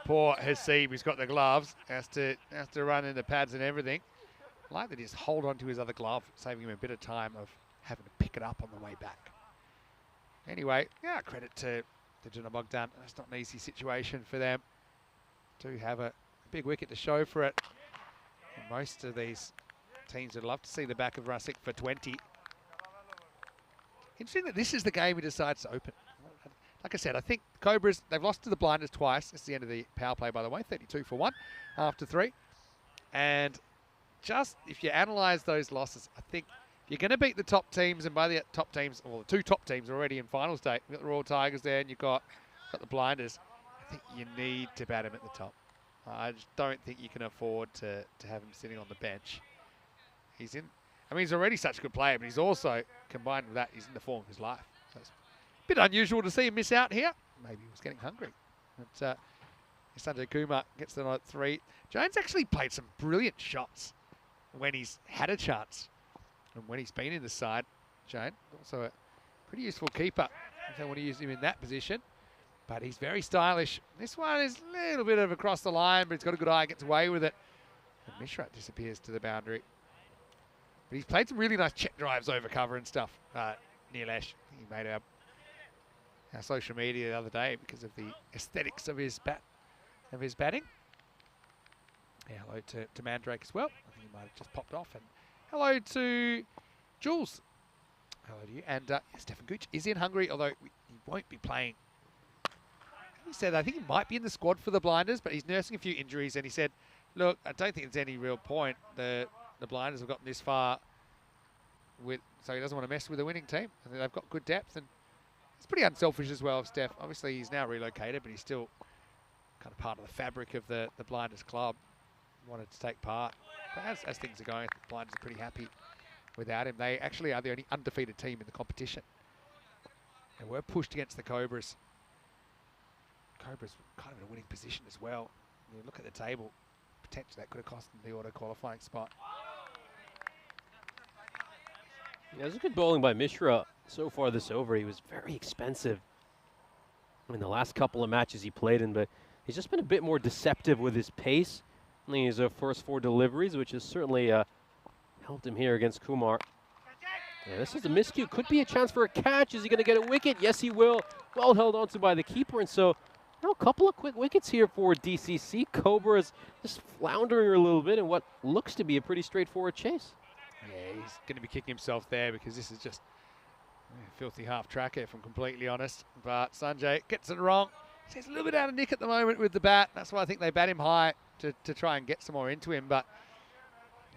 poor Hasib, who's got the gloves, has to run in the pads and everything. I like that he just hold on to his other glove, saving him a bit of time of having to pick it up on the way back. Anyway, yeah, credit to Danube Bogdan. That's not an easy situation for them to have a big wicket to show for it. And most of these teams would love to see the back of Rashik for 20. Interesting that this is the game he decides to open. Like I said, I think Cobras, they've lost to the Blinders twice. It's the end of the power play, by the way, 32 for 1 after 3. And just if you analyse those losses, I think if you're going to beat the top teams, and by the top teams, well, the 2 top teams are already in finals day. You've got the Royal Tigers there, and you've got the Blinders. I think you need to bat him at the top. I just don't think you can afford to have him sitting on the bench. He's in. I mean, he's already such a good player, but he's also, combined with that, he's in the form of his life. So it's a bit unusual to see him miss out here. Maybe he was getting hungry. But Sanjay Kumar gets the night 3. Jones actually played some brilliant shots when he's had a chance. And when he's been in the side, Jones, also a pretty useful keeper. I don't want to use him in that position. But he's very stylish. This one is a little bit of across the line, but he's got a good eye, gets away with it. And Mishra disappears to the boundary. But he's played some really nice check drives over cover and stuff. Nilesh, he made our social media the other day because of the aesthetics of his batting. Yeah, hello to Mandrake as well. I think he might have just popped off. And hello to Jules. Hello to you. And Stefan Gooch is in Hungary, although he won't be playing. He said, I think he might be in the squad for the Blinders, but he's nursing a few injuries. And he said, look, I don't think there's any real point. The Blinders have gotten this far, so he doesn't want to mess with the winning team. I think they've got good depth, and it's pretty unselfish as well of Steph. Obviously, he's now relocated, but he's still kind of part of the fabric of the Blinders club. Wanted to take part. But as things are going, the Blinders are pretty happy without him. They actually are the only undefeated team in the competition. And we're pushed against the Cobras. Cobras kind of in a winning position as well. You look at the table, potentially that could have cost them the auto qualifying spot. Yeah, it was a good bowling by Mishra so far this over. He was very expensive in the last couple of matches he played in, but he's just been a bit more deceptive with his pace in his first 4 deliveries, which has certainly helped him here against Kumar. Yeah, this is a miscue. Could be a chance for a catch. Is he going to get a wicket? Yes, he will. Well held onto by the keeper. And so, a couple of quick wickets here for DCC. Cobras just floundering a little bit in what looks to be a pretty straightforward chase. Yeah, he's going to be kicking himself there because this is just a filthy half track if I'm completely honest. But Sanjay gets it wrong. He's a little bit out of nick at the moment with the bat. That's why I think they bat him high to try and get some more into him. But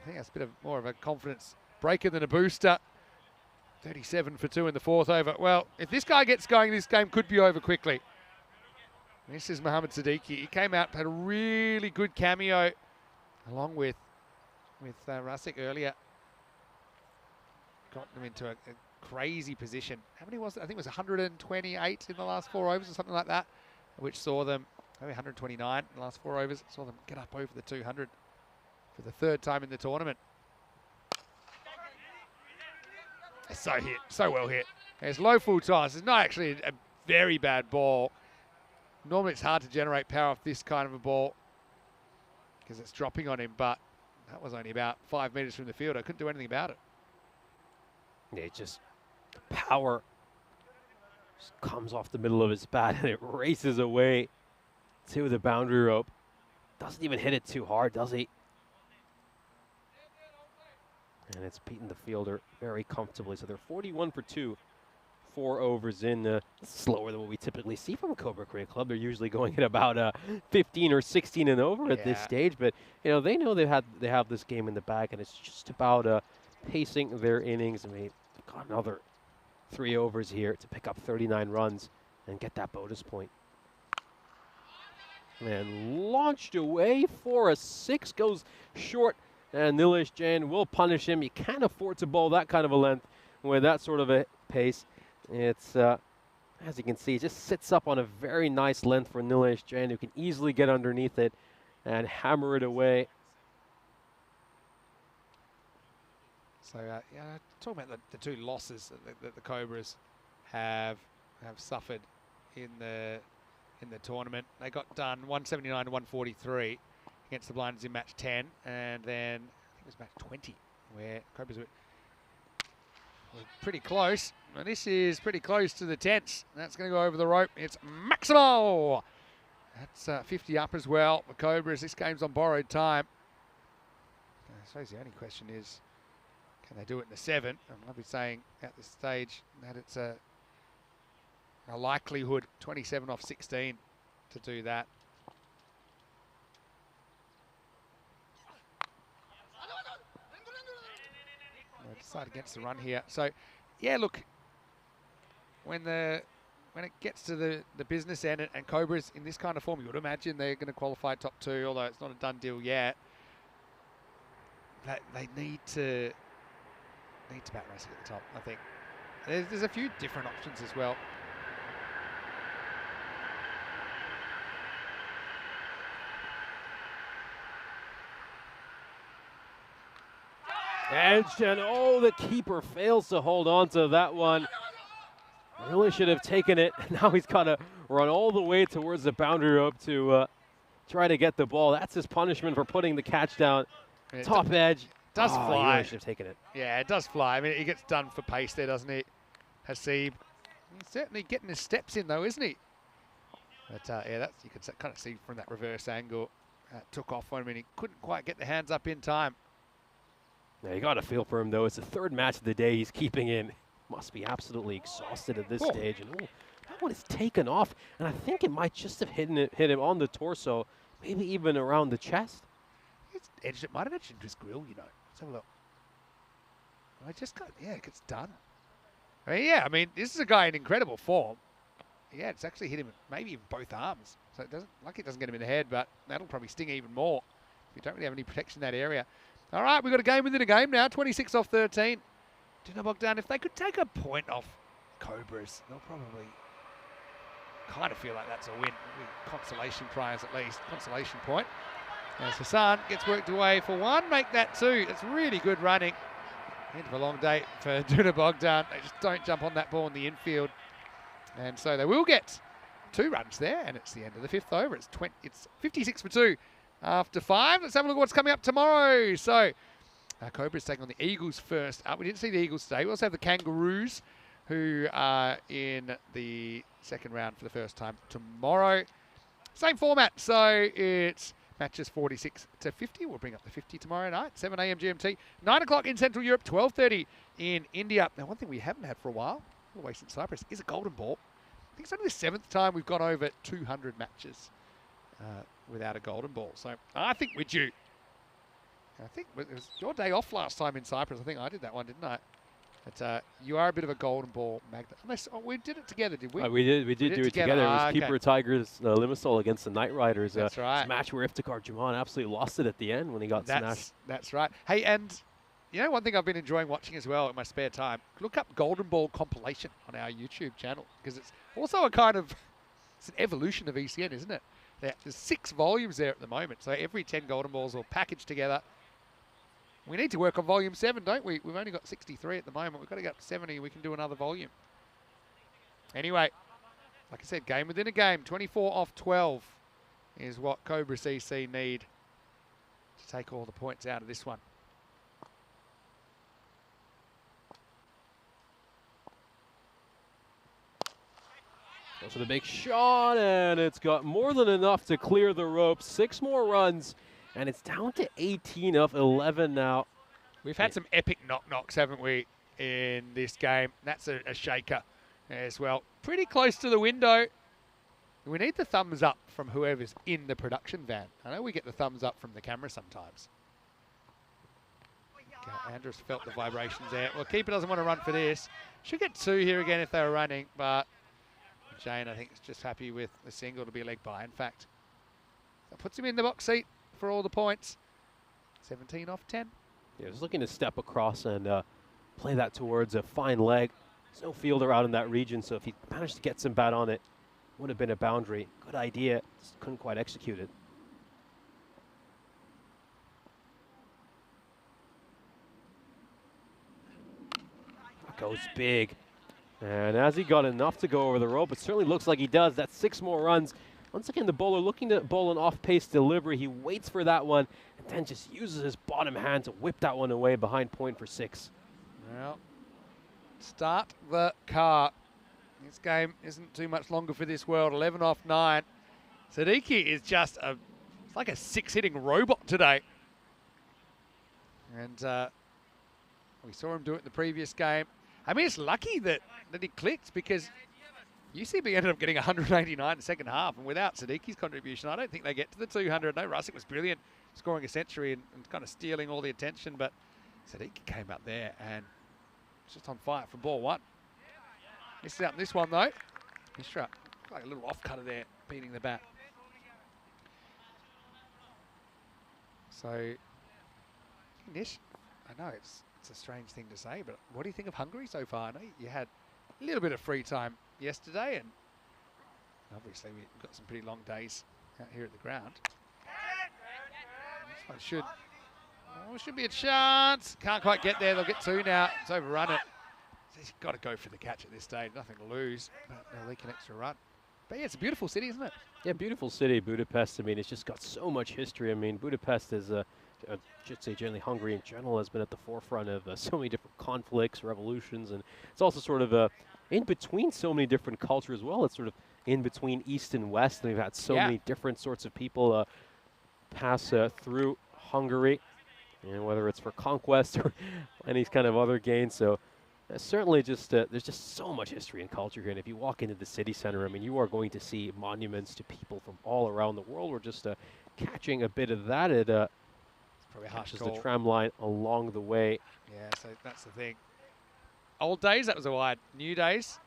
I think that's a bit of more of a confidence breaker than a booster. 37 for 2 in the 4th over. Well, if this guy gets going, this game could be over quickly. This is Mohamed Siddiqui. He came out, had a really good cameo along with Rasik earlier. Got them into a crazy position. How many was it? I think it was 128 in the last 4 overs or something like that, which saw them, maybe 129 in the last 4 overs, saw them get up over the 200 for the 3rd time in the tournament. So hit, so well hit. It's low full toss. It's not actually a very bad ball. Normally it's hard to generate power off this kind of a ball because it's dropping on him, but that was only about 5 meters from the field. I couldn't do anything about it. Yeah, just the power just comes off the middle of his bat and it races away to the boundary rope. Doesn't even hit it too hard, does he? And it's beaten the fielder very comfortably. So they're 41 for 2, 4 overs in. Slower than what we typically see from a Cobra Cricket Club. They're usually going at about 15 or 16 and over at this stage. But you know, they know they have this game in the bag, and it's just about pacing their innings. I mean, they've got another 3 overs here to pick up 39 runs and get that bonus point. And launched away for a 6, goes short. And Nilesh Jain will punish him. You can't afford to bowl that kind of a length with that sort of a pace. It's, as you can see, it just sits up on a very nice length for Nilesh Jain, who can easily get underneath it and hammer it away. So, yeah, talking about the 2 losses that the Cobras have suffered in the tournament. They got done 179 to 143. Against the Blinders in match 10, and then I think it was match 20 where Cobras were pretty close. And this is pretty close to the 10s. That's going to go over the rope. It's Maximo. That's 50 up as well for Cobras. This game's on borrowed time. I suppose the only question is, can they do it in the 7? I'll be saying at this stage that it's a likelihood, 27 off 16 to do that. Decide against the run here. So, yeah, look, when it gets to the business end and Cobras in this kind of form, you would imagine they're going to qualify top 2, although it's not a done deal yet. They need to bat Rasik at the top, I think. There's a few different options as well. And oh, the keeper fails to hold on to that one. Really should have taken it. Now he's got to run all the way towards the boundary rope to try to get the ball. That's his punishment for putting the catch down. Top edge. Does fly. He really should have taken it. Yeah, it does fly. I mean, he gets done for pace there, doesn't he? Hasib. He's certainly getting his steps in, though, isn't he? But, yeah, you can kind of see from that reverse angle. Took off on him, and he couldn't quite get the hands up in time. Yeah, you got to feel for him, though. It's the 3rd match of the day he's keeping in. Must be absolutely exhausted at this stage. And that one is taken off, and I think it might just have hit him on the torso, maybe even around the chest. It might have edged into his grill, you know. Let's have a look. I just got, yeah, it gets done. I mean, yeah, I mean, this is a guy in incredible form. Yeah, it's actually hit him maybe in both arms. So it doesn't get him in the head, but that'll probably sting even more if you don't really have any protection in that area. All right, we've got a game within a game now, 26 off 13. Danube Bogdan, if they could take a point off Cobras, they'll probably kind of feel like that's a win. Consolation prize at least, consolation point. As Hassan gets worked away for 1, make that 2. That's really good running. End of a long day for Danube Bogdan. They just don't jump on that ball in the infield. And so they will get 2 runs there, and it's the end of the 5th over. It's 56 for 2 after 5. Let's have a look at what's coming up tomorrow. So Cobras taking on the Eagles first up. We didn't see the Eagles today. We also have the Kangaroos, who are in the second round for the first time tomorrow. Same format, so it's matches 46 to 50. We'll bring up the 50 tomorrow night, 7 a.m. GMT, 9 o'clock in Central Europe, 12:30 in India. Now, one thing we haven't had for a while, all the way since Cyprus, is a golden ball. I think it's only the 7th time we've gone over 200 matches without a golden ball. So I think we're due. I think it was your day off last time in Cyprus. I think I did that one, didn't I? But you are a bit of a golden ball magnet. Unless we did it together, did we? We did do it together. It was Keeper Tigers Limassol against the Night Riders. That's right. It's a match where Iftikhar Jaman absolutely lost it at the end when he got smashed. That's right. Hey, and you know one thing I've been enjoying watching as well in my spare time? Look up Golden Ball compilation on our YouTube channel, because it's also a kind of, it's an evolution of ECN, isn't it? There's 6 volumes there at the moment, so every 10 Golden Balls will package together. We need to work on volume 7, don't we? We've only got 63 at the moment. We've got to get up to 70. We can do another volume. Anyway, like I said, game within a game. 24 off 12 is what Cobra CC need to take all the points out of this one. Goes for the big shot, and it's got more than enough to clear the rope. 6 more runs. And it's down to 18 of 11 now. We've had some epic knock-knocks, haven't we, in this game? That's a shaker as well. Pretty close to the window. We need the thumbs up from whoever's in the production van. I know we get the thumbs up from the camera sometimes. Okay, Andrews felt the vibrations there. Well, keeper doesn't want to run for this. Should get 2 here again if they were running, but Jane, I think, is just happy with the single to be a leg by, in fact. That puts him in the box seat for all the points. 17 off 10. Yeah, just looking to step across and play that towards a fine leg. There's no fielder out in that region, so if he managed to get some bat on it, would have been a boundary. Good idea, just couldn't quite execute it. That goes big. And as he got enough to go over the rope, it certainly looks like he does. That's 6 more runs. Once again, the bowler looking to bowl an off-pace delivery. He waits for that one and then just uses his bottom hand to whip that one away behind point for 6. Well, start the car. This game isn't too much longer for this world. 11 off 9. Siddiqui is just it's like a 6-hitting robot today. And we saw him do it in the previous game. I mean, it's lucky that he clicked, because UCB ended up getting 189 in the second half, and without Siddiqui's contribution, I don't think they get to the 200. No, Russick was brilliant, scoring a century and kind of stealing all the attention, but Siddiqui came up there and was just on fire from ball 1. Missed out on this one, though. Mishra, like a little off-cutter there, beating the bat. So, Nish, I know it's a strange thing to say, but what do you think of Hungary so far? I know you had a little bit of free time yesterday, and obviously we've got some pretty long days out here at the ground. This one should be a chance. Can't quite get there. They'll get 2 now. It's overrun it. So he's got to go for the catch at this stage. Nothing to lose, but they'll leak an extra run. But yeah, it's a beautiful city, isn't it? Yeah, beautiful city, Budapest. I mean, it's just got so much history. I mean, Budapest is I should say generally Hungary in general has been at the forefront of so many different conflicts, revolutions, and it's also sort of in between so many different cultures as well. It's sort of in between East and West, and we've had so many different sorts of people pass through Hungary, and whether it's for conquest or any kind of other gain. So certainly just there's just so much history and culture here, and if you walk into the city center, I mean, you are going to see monuments to people from all around the world. We're just catching a bit of that. It probably a harsh catches call. the tram line along the way. Yeah, so that's the thing. Old days, that was a wide. New days,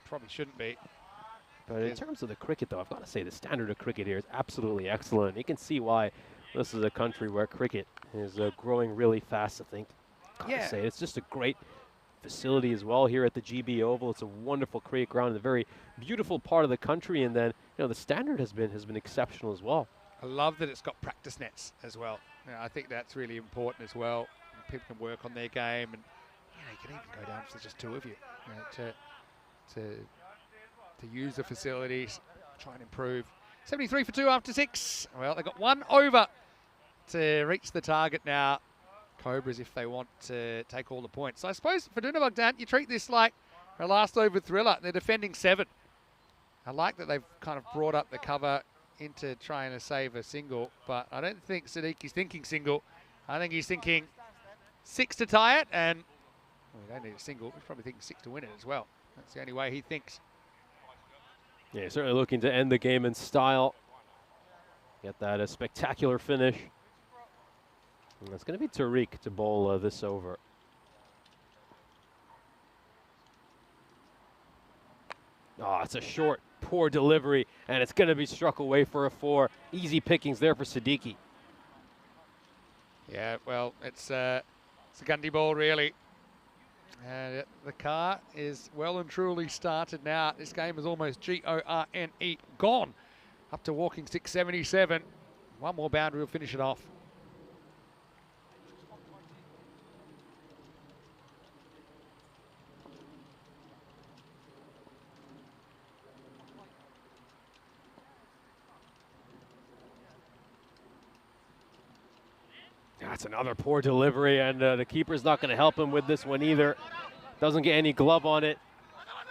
probably shouldn't be. But in terms of the cricket, though, I've got to say the standard of cricket here is absolutely excellent. You can see why this is a country where cricket is growing really fast, I think. Gotta say, it's just a great facility as well here at the GB Oval. It's a wonderful cricket ground in a very beautiful part of the country, and then the standard has been exceptional as well. I love that it's got practice nets as well. I think that's really important as well. People can work on their game, and you can even go down if there's just 2 of you, to use the facilities, try and improve. 73 for 2 after 6. Well, they got 1 over to reach the target now. Cobras if they want to take all the points. So I suppose for Danube Bogdan, you treat this like a last over thriller. They're defending 7. I like that they've kind of brought up the cover into trying to save a single, but I don't think Sadiqi's thinking single. I think he's thinking 6 to tie it, and well, we don't need a single. He's probably thinking 6 to win it as well. That's the only way he thinks. Yeah, certainly looking to end the game in style. Get that a spectacular finish. And that's going to be Tariq to bowl this over. Oh, it's a short, poor delivery, and it's going to be struck away for a 4. Easy pickings there for Siddiqui. Yeah, well, it's a Gundy ball, really. And the car is well and truly started now. This game is almost G-O-R-N-E gone. Up to walking 677. One more boundary will finish it off. That's another poor delivery, and the keeper's not going to help him with this one either. Doesn't get any glove on it.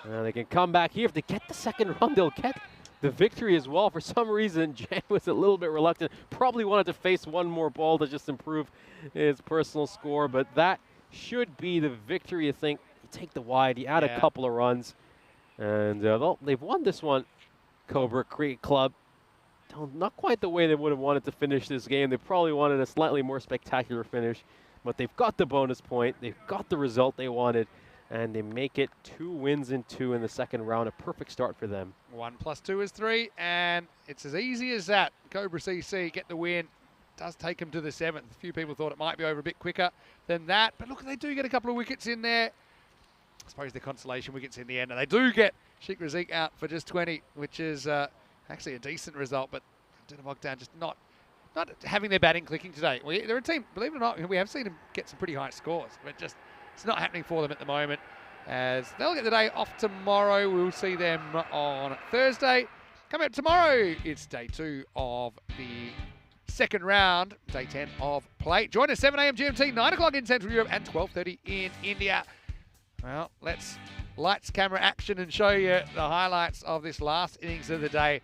They can come back here. If they get the second run, they'll get the victory as well. For some reason, Jan was a little bit reluctant. Probably wanted to face one more ball to just improve his personal score, but that should be the victory, I think. You take the wide, you add a couple of runs, and well, they've won this one, Cobra Cricket Club. Not quite the way they would have wanted to finish this game. They probably wanted a slightly more spectacular finish, but they've got the bonus point. They've got the result they wanted, and they make it 2 wins in 2 in the second round. A perfect start for them. 1 + 2 is 3, and it's as easy as that. Cobra CC get the win. Does take them to the 7th. A few people thought it might be over a bit quicker than that, but look, they do get a couple of wickets in there. I suppose the consolation wickets in the end, and they do get Sheikh Razik out for just 20, which is actually a decent result, but Danube Bogdan just not having their batting clicking today. They're a team, believe it or not, we have seen them get some pretty high scores, but just it's not happening for them at the moment, as they'll get the day off tomorrow. We'll see them on Thursday. Coming up tomorrow, it's day 2 of the second round, day 10 of play. Join us 7 a.m. GMT, 9 o'clock in Central Europe, and 12:30 in India. Well, let's lights, camera, action and show you the highlights of this last innings of the day.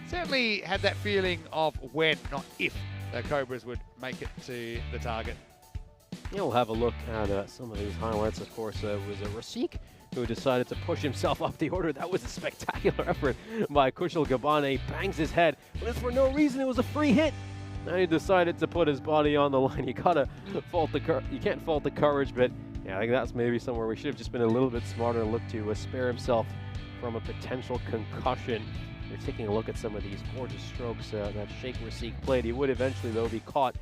Certainly had that feeling of when, not if, the Cobras would make it to the target. Yeah, we'll have a look at some of these highlights. Of course, it was Razik who decided to push himself up the order. That was a spectacular effort by Kushal Gabane. He bangs his head, but it's for no reason. It was a free hit. Now he decided to put his body on the line. You can't fault the courage, but yeah, I think that's maybe somewhere we should have just been a little bit smarter and looked to spare himself from a potential concussion. We're taking a look at some of these gorgeous strokes that Sheikh Razik played. He would eventually, though, be caught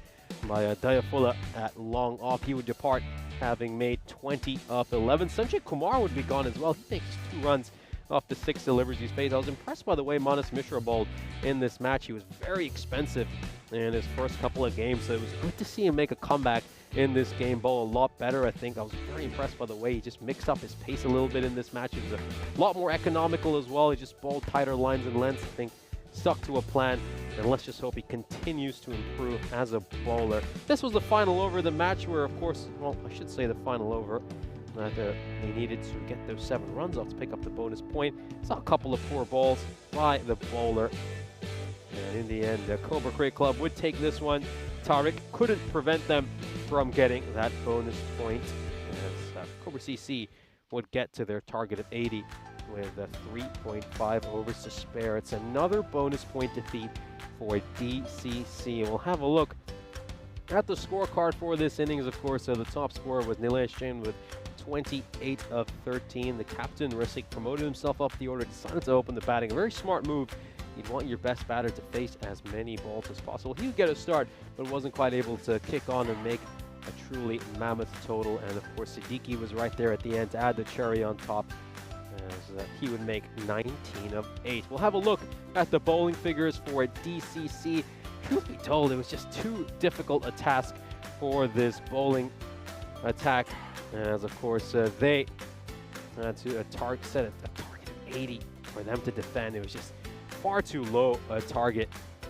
by Dayafullah at long off. He would depart having made 20 of 11. Sanjay Kumar would be gone as well. He makes 2 runs off the 6 deliveries he's faced. I was impressed by the way Manas Mishra bowled in this match. He was very expensive in his first couple of games, so it was good to see him make a comeback in this game, bowl a lot better. I think I was very impressed by the way he just mixed up his pace a little bit in this match. He was a lot more economical as well. He just bowled tighter lines and lengths. I think stuck to a plan, and let's just hope he continues to improve as a bowler. This was the final over of the match where, of course, well, I should say the final over, that they needed to get those 7 runs off to pick up the bonus point. Saw a couple of poor balls by the bowler, and in the end, the Cobra Cricket Club would take this one. Tariq couldn't prevent them from getting that bonus point, as Cobra CC would get to their target of 80 with 3.5 overs to spare. It's another bonus point defeat for DCC. We'll have a look at the scorecard for this innings. Of course, the top scorer was Nilesh Jain with 28 of 13. The captain, Razik, promoted himself up the order, decided to open the batting. A very smart move. You'd want your best batter to face as many balls as possible. He would get a start, but wasn't quite able to kick on and make a truly mammoth total. And of course, Siddiqui was right there at the end to add the cherry on top, as he would make 19 of 8. We'll have a look at the bowling figures for DCC. Truth be told, it was just too difficult a task for this bowling attack, as of course they had to set a target of 80 for them to defend. It was just far too low a target.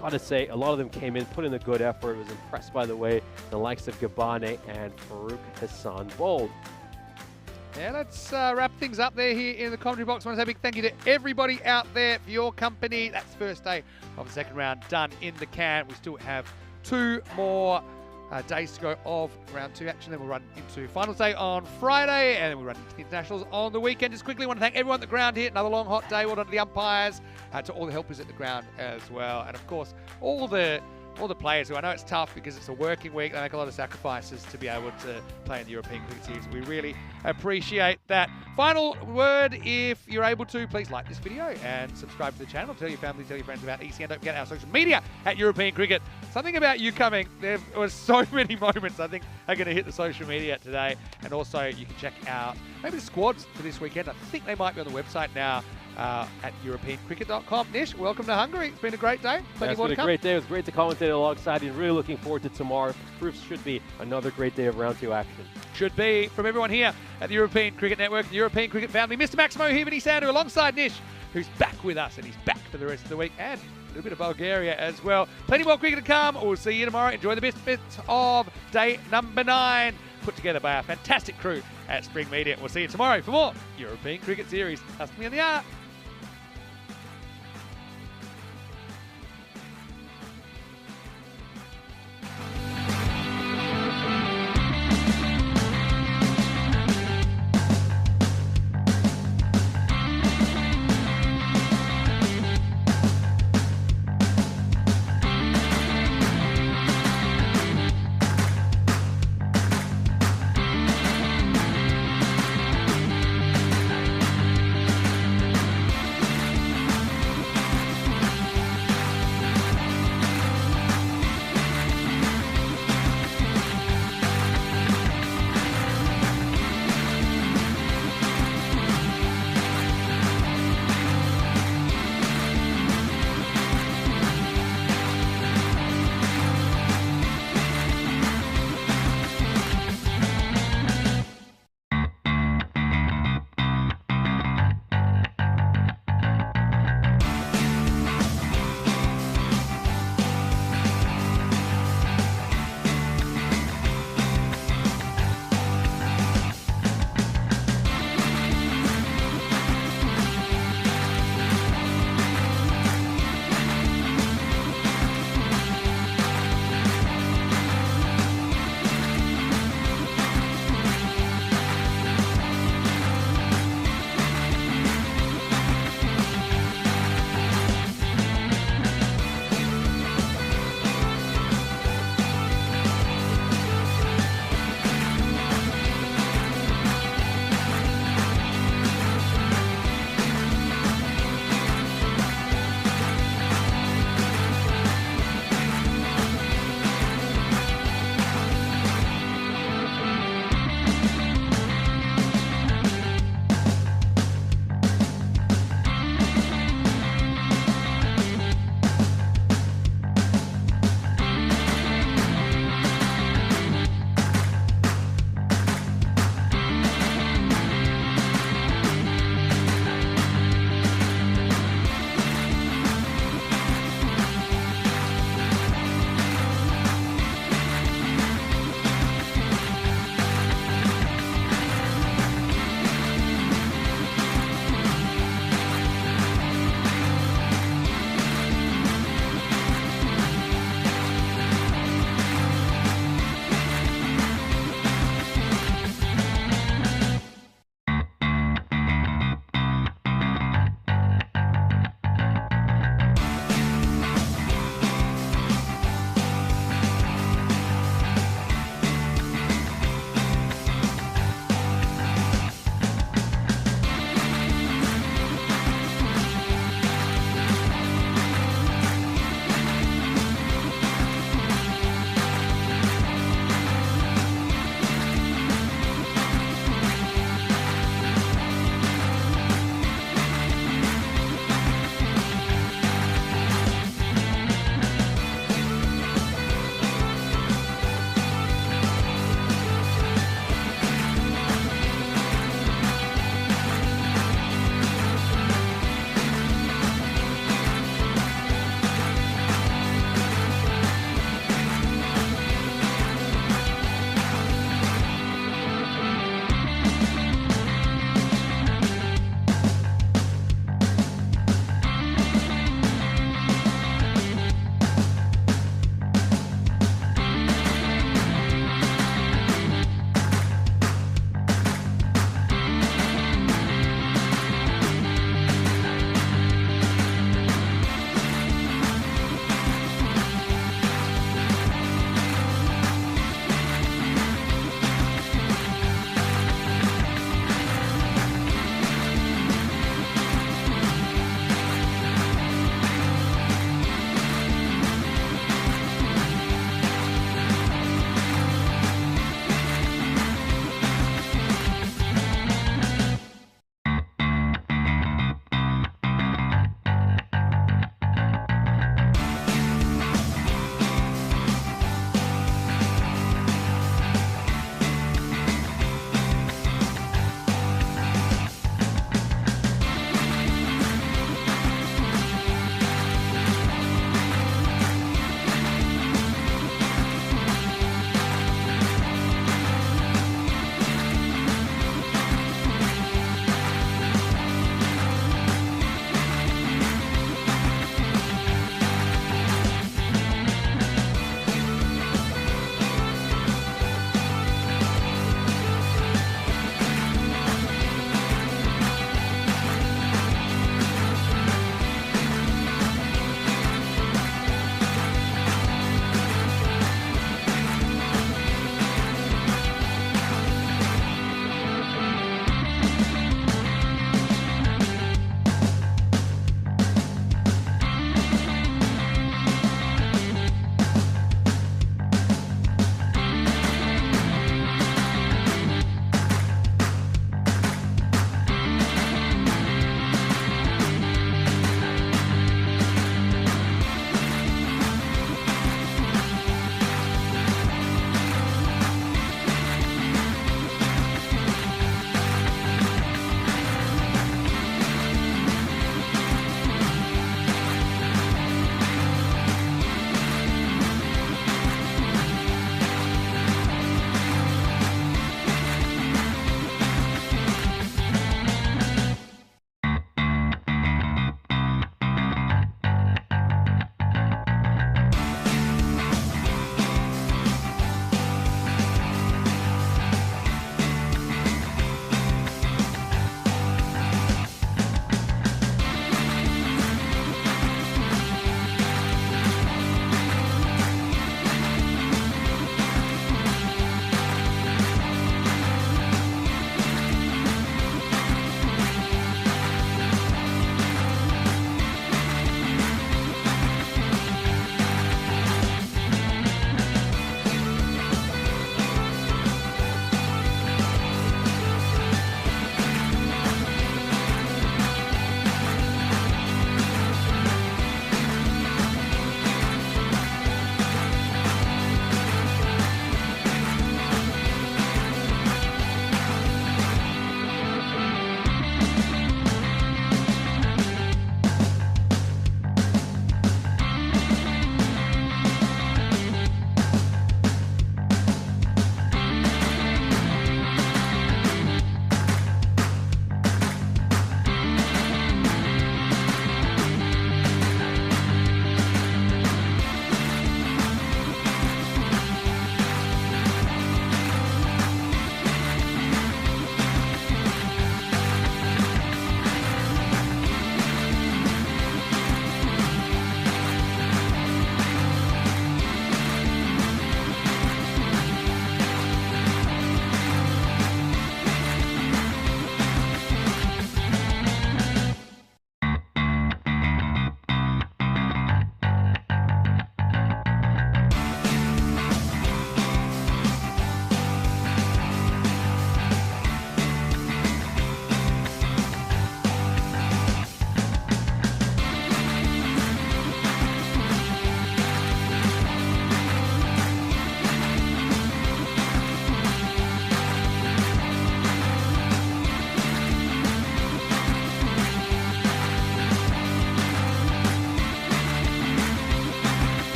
Gotta say, a lot of them came in, put in a good effort. Was impressed by the way the likes of Gabane and Farouk Hassan bowled. Yeah, let's wrap things up there here in the commentary box. I want to say a big thank you to everybody out there for your company. That's the first day of the second round done in the can. We still have 2 more days to go of round 2 action. Then we'll run into finals day on Friday, and then we'll run into the internationals on the weekend. Just quickly want to thank everyone at the ground here. Another long, hot day. Well done to the umpires, to all the helpers at the ground as well. And of course, all the players who I know it's tough because it's a working week. They make a lot of sacrifices to be able to play in the European Cricket Series. We really appreciate that. Final word, if you're able to, please like this video and subscribe to the channel. Tell your family, tell your friends about ECN. Don't forget our social media at European Cricket. Something about you coming. There was so many moments I think are going to hit the social media today. And also you can check out maybe the squads for this weekend. I think they might be on the website now. At EuropeanCricket.com. Nish, welcome to Hungary. It's been a great day. It's been a great day. It was great to commentate alongside you. Really looking forward to tomorrow. Proofs should be another great day of round 2 action. Should be. From everyone here at the European Cricket Network, the European Cricket family, Mr. Maximo Hibini-Sandu alongside Nish, who's back with us, and he's back for the rest of the week, and a little bit of Bulgaria as well. Plenty more cricket to come. We'll see you tomorrow. Enjoy the best bits of day number 9, put together by our fantastic crew at Spring Media. We'll see you tomorrow for more European Cricket Series. Hasta mañana.